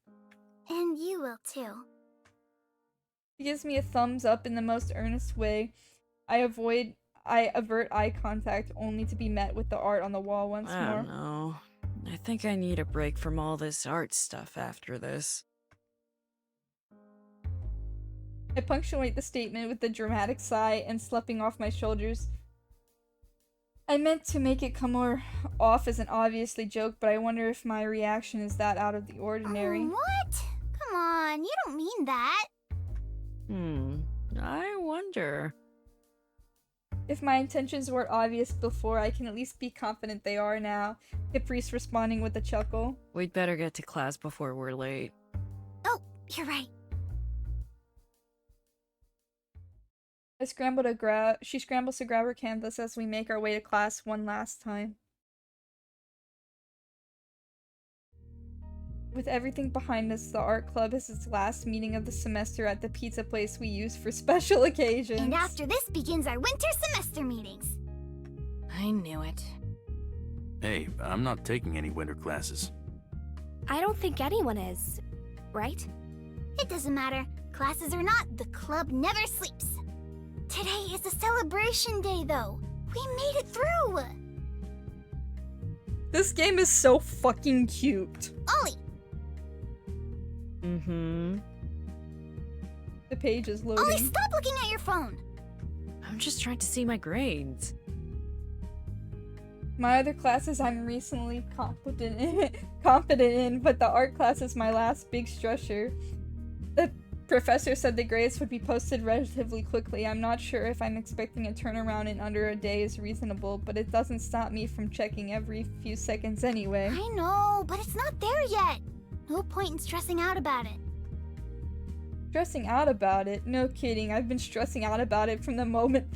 And you will too. She gives me a thumbs up in the most earnest way. I avert eye contact only to be met with the art on the wall once I more. don't know. I think I need a break from all this art stuff after this. I punctuate the statement with a dramatic sigh and sloughing off my shoulders. I meant to make it come more off as an obviously joke, but I wonder if my reaction is that out of the ordinary. What? Come on, you don't mean that. I wonder. If my intentions weren't obvious before, I can at least be confident they are now. Caprice responding with a chuckle. We'd better get to class before we're late. Oh, you're right. She scrambles to grab her canvas as we make our way to class one last time. With everything behind us, the art club has its last meeting of the semester at the pizza place we use for special occasions. And after this begins our winter semester meetings. I knew it. Hey, I'm not taking any winter classes. I don't think anyone is, right? It doesn't matter. Classes or not, the club never sleeps. Today is a celebration day, though. We made it through. This game is so fucking cute. Ollie! The page is loading. Ollie, stop looking at your phone! I'm just trying to see my grades. My other classes I'm recently confident in, but the art class is my last big stressor. The professor said the grades would be posted relatively quickly. I'm not sure if I'm expecting a turnaround in under a day is reasonable, but it doesn't stop me from checking every few seconds anyway. I know, but it's not there yet. No point in stressing out about it. Stressing out about it? No kidding, I've been stressing out about it from the moment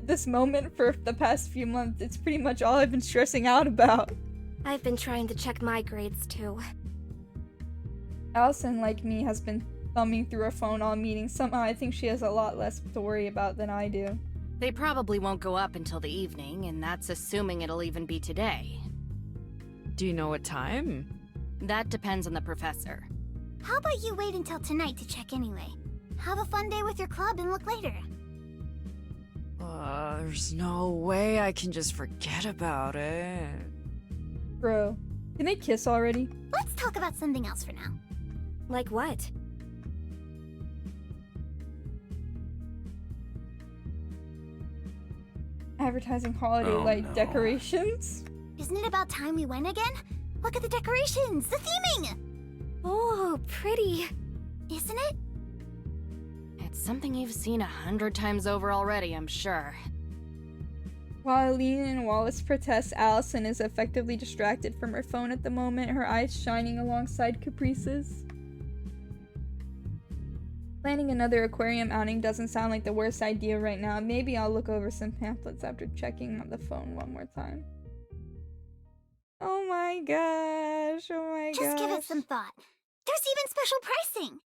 this moment for the past few months. It's pretty much all I've been stressing out about. I've been trying to check my grades too. Allison, like me, has been thumbing through her phone all meeting. Somehow I think she has a lot less to worry about than I do. They probably won't go up until the evening, and that's assuming it'll even be today. Do you know what time? That depends on the professor. How about you wait until tonight to check anyway? Have a fun day with your club and look later. There's no way I can just forget about it. Bro, can they kiss already? Let's talk about something else for now. Like what? Advertising holiday light decorations? Isn't it about time we went again? Look at the decorations, the theming! Oh, pretty. Isn't it? It's something you've seen 100 times over already, I'm sure. While Aline and Wallace protest, Allison is effectively distracted from her phone at the moment, her eyes shining alongside Caprice's. Planning another aquarium outing doesn't sound like the worst idea right now. Maybe I'll look over some pamphlets after checking the phone one more time. Oh my gosh, oh my gosh. Just give it some thought. There's even special pricing!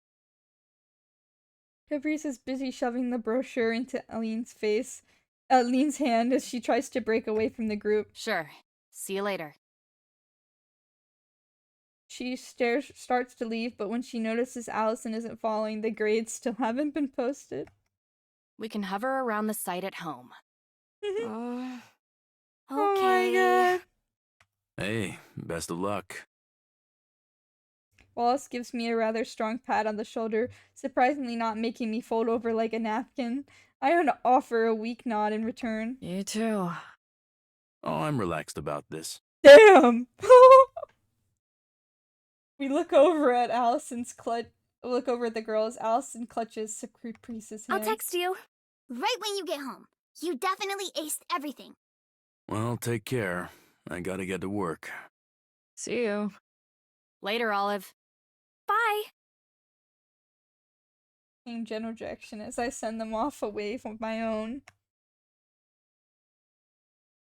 Caprice is busy shoving the brochure into Lean's hand as she tries to break away from the group. Sure. See you later. She starts to leave, but when she notices Allison isn't following, the grades still haven't been posted. We can hover around the site at home. Okay. Oh my god. Hey, best of luck. Wallace gives me a rather strong pat on the shoulder, surprisingly not making me fold over like a napkin. I offer a weak nod in return. You too. Oh, I'm relaxed about this. Damn! We look over at look over at the girls. Allison clutches Caprice's hand. I'll text you. Right when you get home. You definitely aced everything. Well, take care. I gotta get to work. See you. Later, Olive. Bye. In general direction as I send them off away from my own.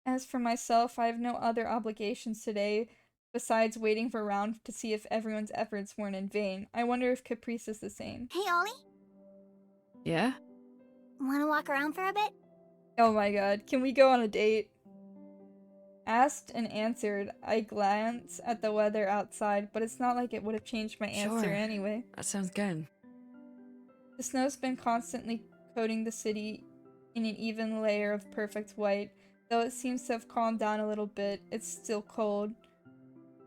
As for myself, I have no other obligations today besides waiting for round to see if everyone's efforts weren't in vain. I wonder if Caprice is the same. Hey, Ollie? Yeah? Wanna walk around for a bit? Oh my god, can we go on a date? Asked and answered, I glance at the weather outside, but it's not like it would have changed my answer Sure. anyway. That sounds good. The snow's been constantly coating the city in an even layer of perfect white. Though it seems to have calmed down a little bit, it's still cold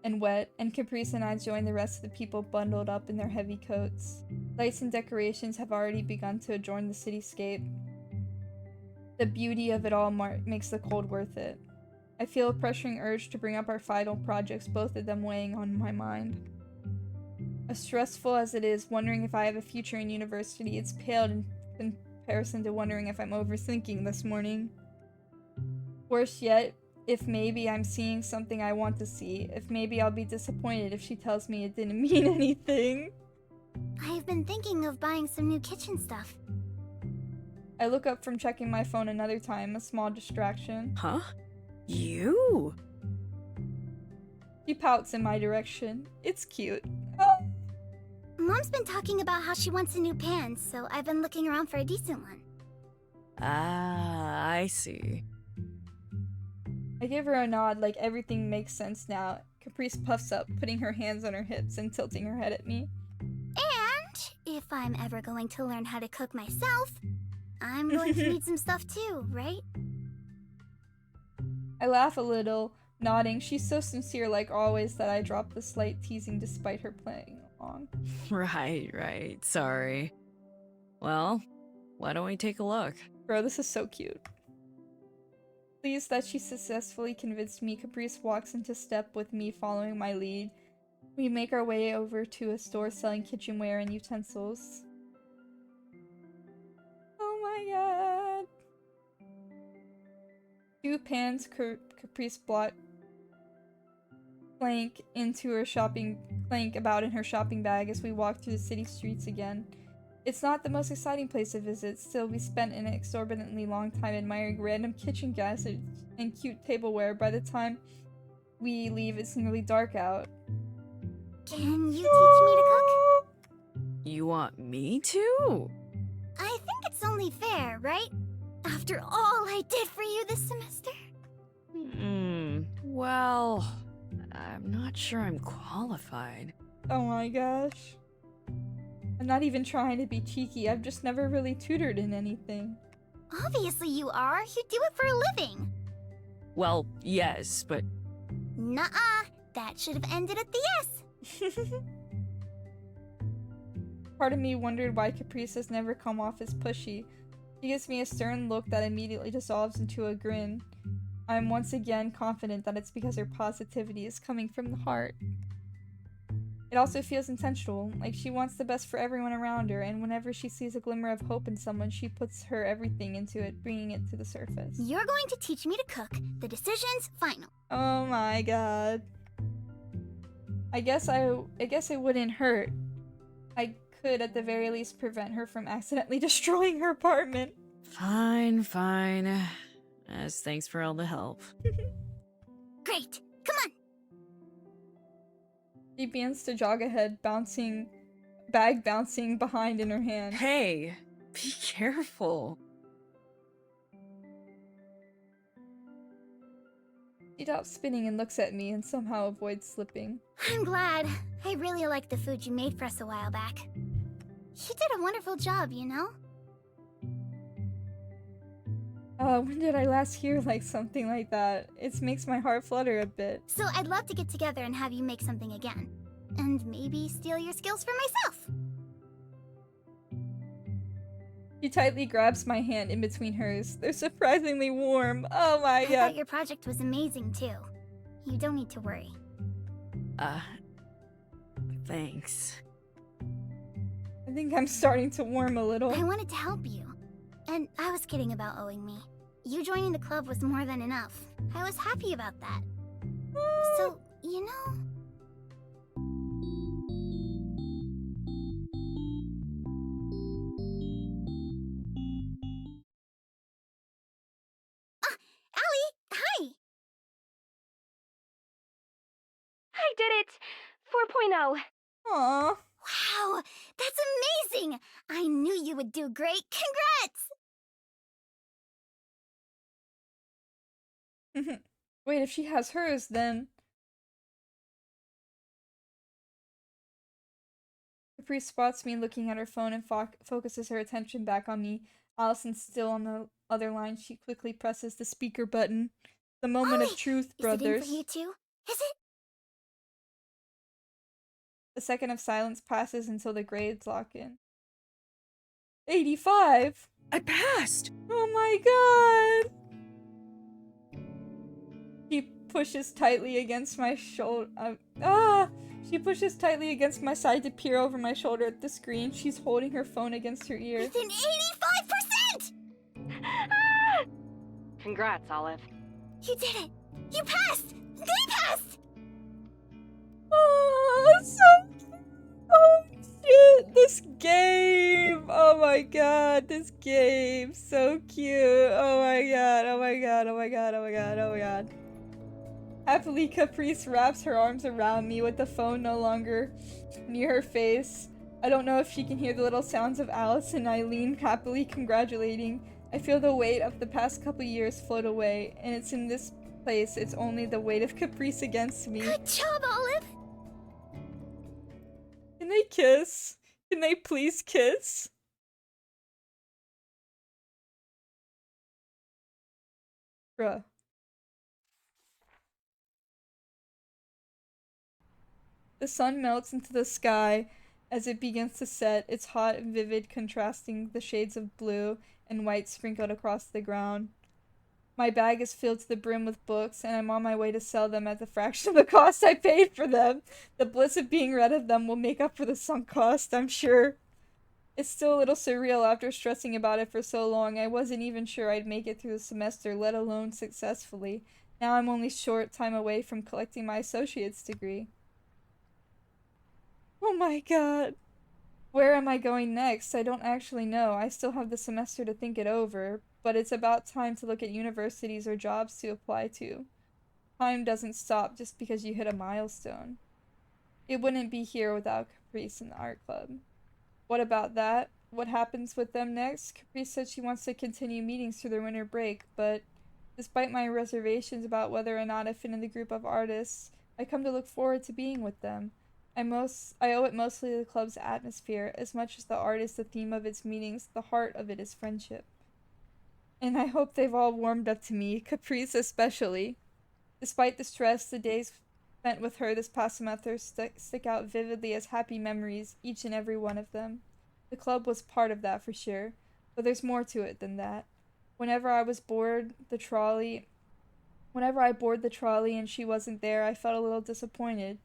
and wet, and Caprice and I join the rest of the people bundled up in their heavy coats. Lights and decorations have already begun to adorn the cityscape. The beauty of it all makes the cold worth it. I feel a pressuring urge to bring up our final projects, both of them weighing on my mind. As stressful as it is, wondering if I have a future in university, it's paled in comparison to wondering if I'm overthinking this morning. Worse yet, if maybe I'm seeing something I want to see, if maybe I'll be disappointed if she tells me it didn't mean anything. I've been thinking of buying some new kitchen stuff. I look up from checking my phone another time, a small distraction. Huh? You? She pouts in my direction. It's cute. Mom's been talking about how she wants a new pan, so I've been looking around for a decent one. Ah, I see. I give her a nod like everything makes sense now. Caprice puffs up, putting her hands on her hips and tilting her head at me. And if I'm ever going to learn how to cook myself, I'm going to need some stuff too, right? I laugh a little, nodding. She's so sincere like always that I drop the slight teasing despite her playing along. Right. Sorry. Well, why don't we take a look? Bro, this is so cute. Pleased that she successfully convinced me, Caprice walks into step with me following my lead. We make our way over to a store selling kitchenware and utensils. Oh my god. 2 pans Caprice brought clank about in her shopping bag as we walk through the city streets again. It's not the most exciting place to visit, still we spent an exorbitantly long time admiring random kitchen gadgets and cute tableware. By the time we leave, it's nearly dark out. Can you teach me to cook? You want me to? I think it's only fair, right? After all I did for you this semester? Well, I'm not sure I'm qualified. Oh my gosh. I'm not even trying to be cheeky, I've just never really tutored in anything. Obviously you are, you do it for a living. Well, yes, but... Nuh-uh, that should have ended at the yes. Part of me wondered why Caprice has never come off as pushy. She gives me a stern look that immediately dissolves into a grin. I'm once again confident that it's because her positivity is coming from the heart. It also feels intentional, like she wants the best for everyone around her, and whenever she sees a glimmer of hope in someone, she puts her everything into it, bringing it to the surface. You're going to teach me to cook. The decision's final. Oh my god. I guess it wouldn't hurt. I could at the very least prevent her from accidentally destroying her apartment. Fine, fine. As thanks for all the help. Great. Come on. She begins to jog ahead, bag bouncing behind in her hand. Hey, be careful. She stops spinning and looks at me and somehow avoids slipping. I'm glad. I really liked the food you made for us a while back. You did a wonderful job, you know? When did I last hear like something like that? It makes my heart flutter a bit. So I'd love to get together and have you make something again. And maybe steal your skills for myself. She tightly grabs my hand in between hers. They're surprisingly warm. Oh my I god. thought your project was amazing too. You don't need to worry. Thanks. I think I'm starting to warm a little. I wanted to help you. And I was kidding about owing me. You joining the club was more than enough. I was happy about that. So, you know... Allie! Hi! I did it! 4.0. Aww. Wow! That's amazing! I knew you would do great. Congrats! Wait, if she has hers, then... Capri spots me looking at her phone and focuses her attention back on me. Allison's still on the other line. She quickly presses the speaker button. The moment of truth, brothers. Is it in for you too? Is it? The second of silence passes until the grades lock in. 85! I passed! Oh my god! She pushes tightly against my shoulder. She pushes tightly against my side to peer over my shoulder at the screen. She's holding her phone against her ear. With an 85%! Ah! Congrats, Olive. You did it! You passed! They passed! Oh, so cute. Oh shit, this game! Oh my god, this game. So cute. Oh my god, oh my god, oh my god, oh my god, oh my god. Happily, Caprice wraps her arms around me with the phone no longer near her face. I don't know if she can hear the little sounds of Alice and Eileen happily congratulating. I feel the weight of the past couple years float away, and it's in this place it's only the weight of Caprice against me. Good job, Olive! Can they kiss? Can they please kiss? Bruh. The sun melts into the sky as it begins to set, its hot and vivid contrasting the shades of blue and white sprinkled across the ground. My bag is filled to the brim with books, and I'm on my way to sell them at the fraction of the cost I paid for them. The bliss of being rid of them will make up for the sunk cost, I'm sure. It's still a little surreal after stressing about it for so long. I wasn't even sure I'd make it through the semester, let alone successfully. Now I'm only short time away from collecting my associate's degree. Oh my god. Where am I going next? I don't actually know. I still have the semester to think it over, but it's about time to look at universities or jobs to apply to. Time doesn't stop just because you hit a milestone. It wouldn't be here without Caprice and the art club. What about that? What happens with them next? Caprice said she wants to continue meetings through their winter break, but despite my reservations about whether or not I fit in the group of artists, I come to look forward to being with them. I owe it mostly to the club's atmosphere. As much as the art is the theme of its meetings, the heart of it is friendship. And I hope they've all warmed up to me, Caprice especially. Despite the stress, the days spent with her this past semester stick out vividly as happy memories, each and every one of them. The club was part of that for sure, but there's more to it than that. Whenever I board the trolley and she wasn't there, I felt a little disappointed.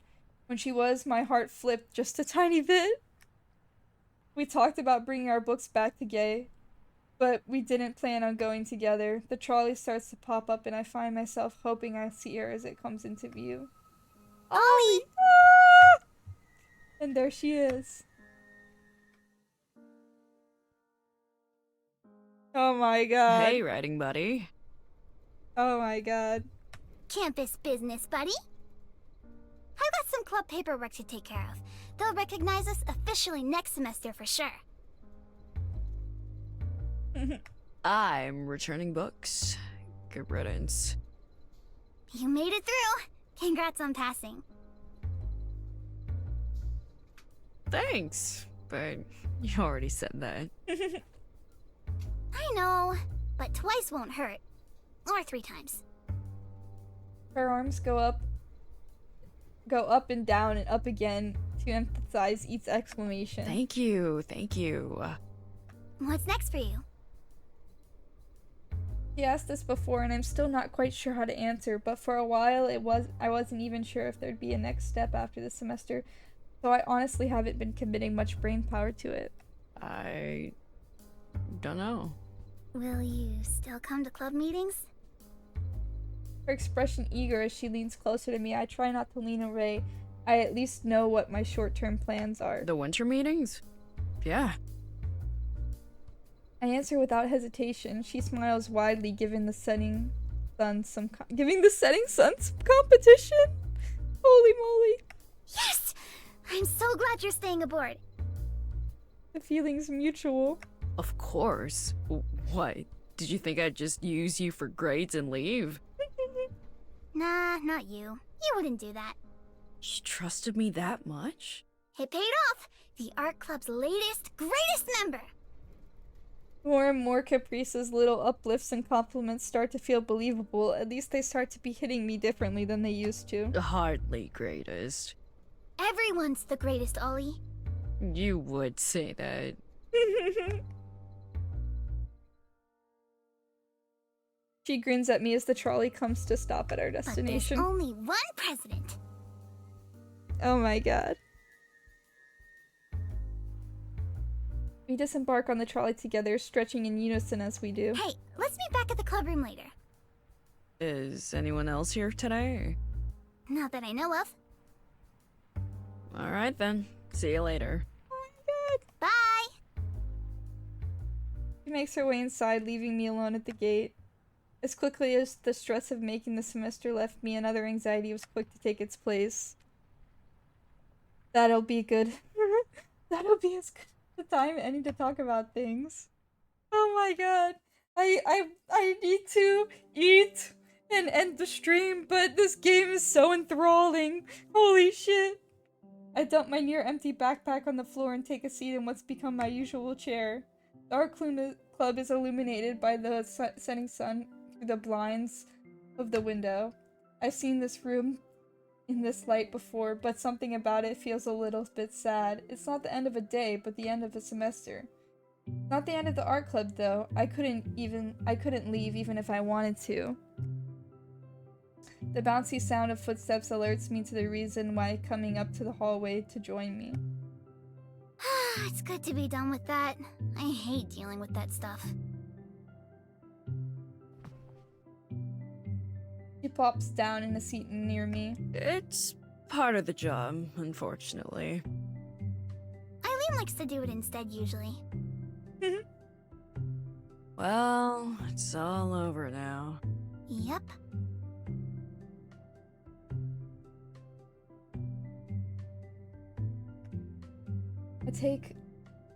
When she was, my heart flipped just a tiny bit. We talked about bringing our books back to Gay, but we didn't plan on going together. The trolley starts to pop up and I find myself hoping I see her as it comes into view. Ollie! Ah! And there she is. Oh my god. Hey, writing buddy. Oh my god. Campus business, buddy. I've got some club paperwork to take care of. They'll recognize us officially next semester for sure. I'm returning books. Good riddance. You made it through. Congrats on passing. Thanks, but you already said that. I know, but twice won't hurt. Or 3 times. Her arms go up and down and up again to emphasize each exclamation. Thank you, thank you. What's next for you? He asked this before and I'm still not quite sure how to answer, but for a while I wasn't even sure if there'd be a next step after this semester, so I honestly haven't been committing much brain power to it. I don't know. Will you still come to club meetings? Her expression eager as she leans closer to me. I try not to lean away. I at least know what my short-term plans are. The winter meetings? Yeah. I answer without hesitation. She smiles widely, giving the setting sun some competition. Holy moly! Yes! I'm so glad you're staying aboard. The feeling's mutual. Of course. What? Did you think I'd just use you for grades and leave? Nah, not you. You wouldn't do that. You trusted me that much? It paid off. The art club's latest, greatest member. More and more Caprice's little uplifts and compliments start to feel believable. At least they start to be hitting me differently than they used to. Hardly greatest. Everyone's the greatest, Ollie. You would say that. She grins at me as the trolley comes to stop at our But destination. there's only one president. Oh my god. We disembark on the trolley together, stretching in unison as we do. Hey, let's meet back at the club room later. Is anyone else here today? Not that I know of. Alright then. See you later. Bye! She makes her way inside, leaving me alone at the gate. As quickly as the stress of making the semester left me, another anxiety was quick to take its place. That'll be good. That'll be as good the time any to talk about things. Oh my god. I need to eat and end the stream, but this game is so enthralling. Holy shit. I dump my near empty backpack on the floor and take a seat in what's become my usual chair. The art club is illuminated by the setting sun through the blinds of the window. I've seen this room in this light before, but something about it feels a little bit sad. It's not the end of a day, but the end of a semester. Not the end of the art club, though. I couldn't leave even if I wanted to. The bouncy sound of footsteps alerts me to the reason why coming up to the hallway to join me. It's good to be done with that. I hate dealing with that stuff. She plops down in a seat near me. It's part of the job, unfortunately. Eileen likes to do it instead, usually. Well, it's all over now. Yep.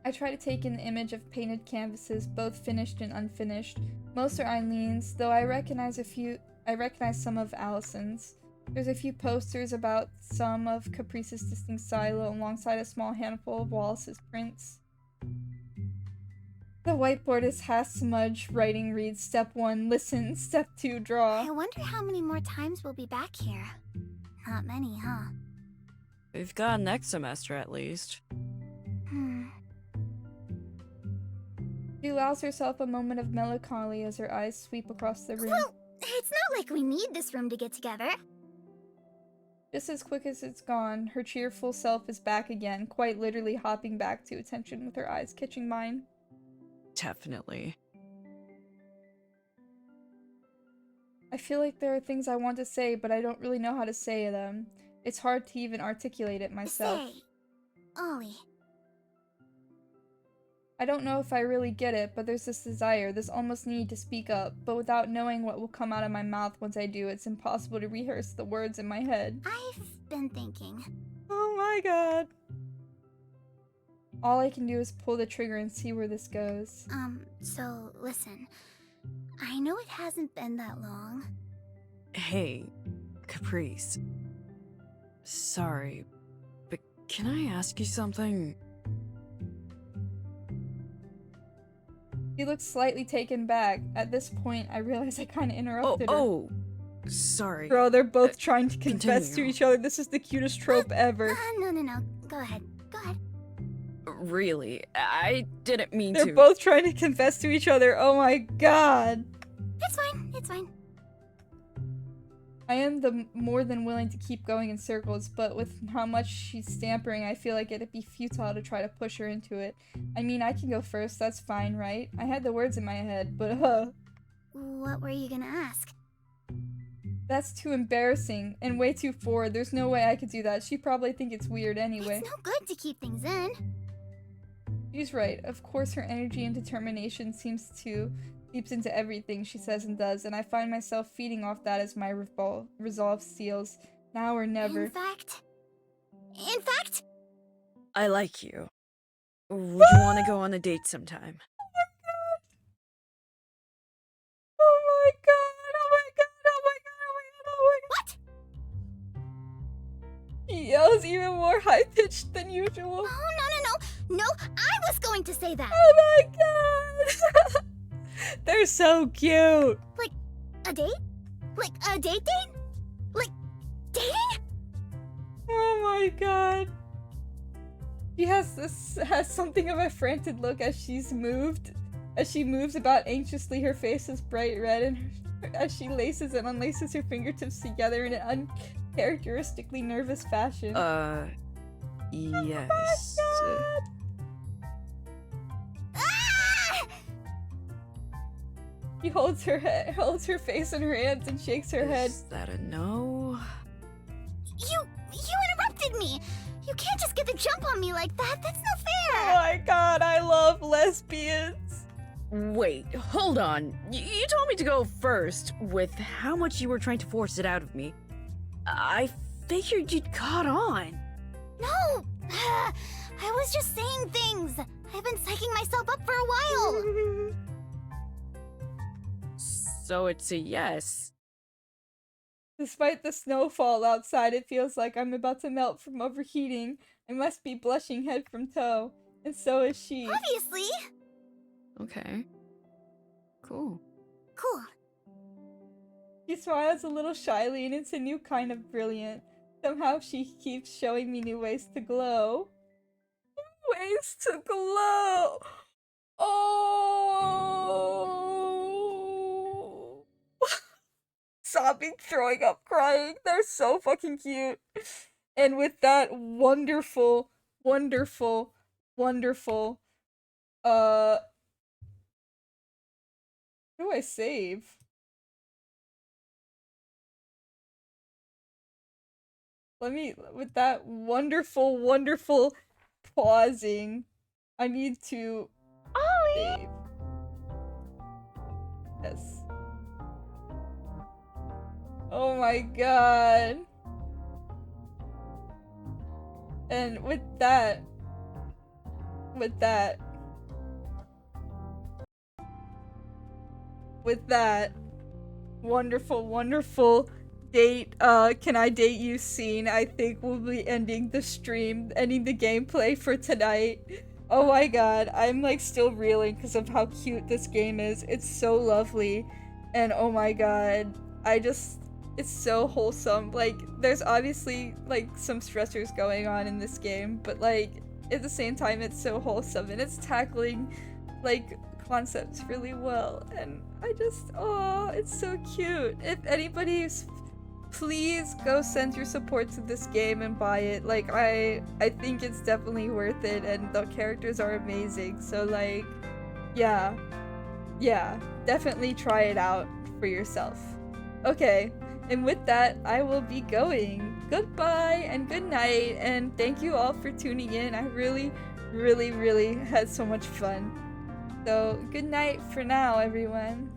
I try to take an image of painted canvases, both finished and unfinished. Most are Eileen's, though I recognize some of Allison's. There's a few posters about some of Caprice's distinct silo alongside a small handful of Wallace's prints. The whiteboard is half smudged. Writing reads, Step 1, listen. Step 2, draw. I wonder how many more times we'll be back here. Not many, huh? We've got next semester at least. She allows herself a moment of melancholy as her eyes sweep across the room. Well, it's not like we need this room to get together. Just as quick as it's gone, her cheerful self is back again, quite literally hopping back to attention with her eyes catching mine. Definitely. I feel like there are things I want to say, but I don't really know how to say them. It's hard to even articulate it myself. Say, Ollie. I don't know if I really get it, but there's this desire, this almost need to speak up, but without knowing what will come out of my mouth once I do, it's impossible to rehearse the words in my head. I've been thinking. Oh my god. All I can do is pull the trigger and see where this goes. So listen. I know it hasn't been that long. Hey, Caprice. Sorry, but can I ask you something? He looks slightly taken back. At this point, I realize I kind of interrupted her. Oh, sorry. Bro, they're both trying to confess continue. to each other. This is the cutest trope ever. No. Go ahead. Go ahead. Really, I didn't mean to. They're both trying to confess to each other. Oh my god. It's fine. It's fine. I am more than willing to keep going in circles, but with how much she's stampering, I feel like it'd be futile to try to push her into it. I mean, I can go first, that's fine, right? I had the words in my head, but What were you gonna ask? That's too embarrassing, and way too forward. There's no way I could do that. She'd probably think it's weird anyway. It's no good to keep things in. She's right. Of course her energy and determination seeps into everything she says and does, and I find myself feeding off that as my resolve seals. Now or never. In fact, I like you. Would you want to go on a date sometime? Oh my god, oh my god, oh my god, oh my god, oh my god. What? He yells even more high-pitched than usual. Oh, no, I was going to say that. Oh my god. They're so cute. Like, a date? Like, a date? Like, dating? Oh my god. She has something of a frantic look as she moves about anxiously. Her face is bright red, and as she laces and unlaces her fingertips together in an uncharacteristically nervous fashion. Yes. Ah! She holds her face in her hands and shakes her head. Is that a no? You interrupted me. You can't just get the jump on me like that. That's no fair. Oh my god, I love lesbians. Wait, hold on. You told me to go first. With how much you were trying to force it out of me, I figured you'd caught on. No, I was just saying things. I've been psyching myself up for a while. So it's a yes. Despite the snowfall outside, it feels like I'm about to melt from overheating. I must be blushing head from toe, and so is she. Obviously. Okay. Cool. She smiles a little shyly, and it's a new kind of brilliant. Somehow she keeps showing me new ways to glow. New ways to glow! Oh! Sobbing, throwing up, crying. They're so fucking cute. And with that wonderful, wonderful, wonderful, what do I save? With that wonderful, wonderful pausing, I need to save. Yes. Oh my god. And with that wonderful, wonderful date, can I date you scene, I think we'll be ending the stream, ending the gameplay for tonight. Oh my god, I'm like still reeling because of how cute this game is. It's so lovely, and oh my god, it's so wholesome. Like, there's obviously like some stressors going on in this game, but like at the same time it's so wholesome, and it's tackling like concepts really well, and it's so cute. If anybody's, please go send your support to this game and buy it. Like, I think it's definitely worth it, and the characters are amazing, so like, yeah, definitely try it out for yourself. Okay, and with that, I will be going. Goodbye and good night, and thank you all for tuning in. I really really, really had so much fun. So, good night for now, everyone.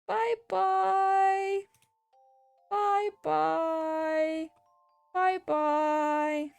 Bye-bye. Bye-bye. Bye-bye.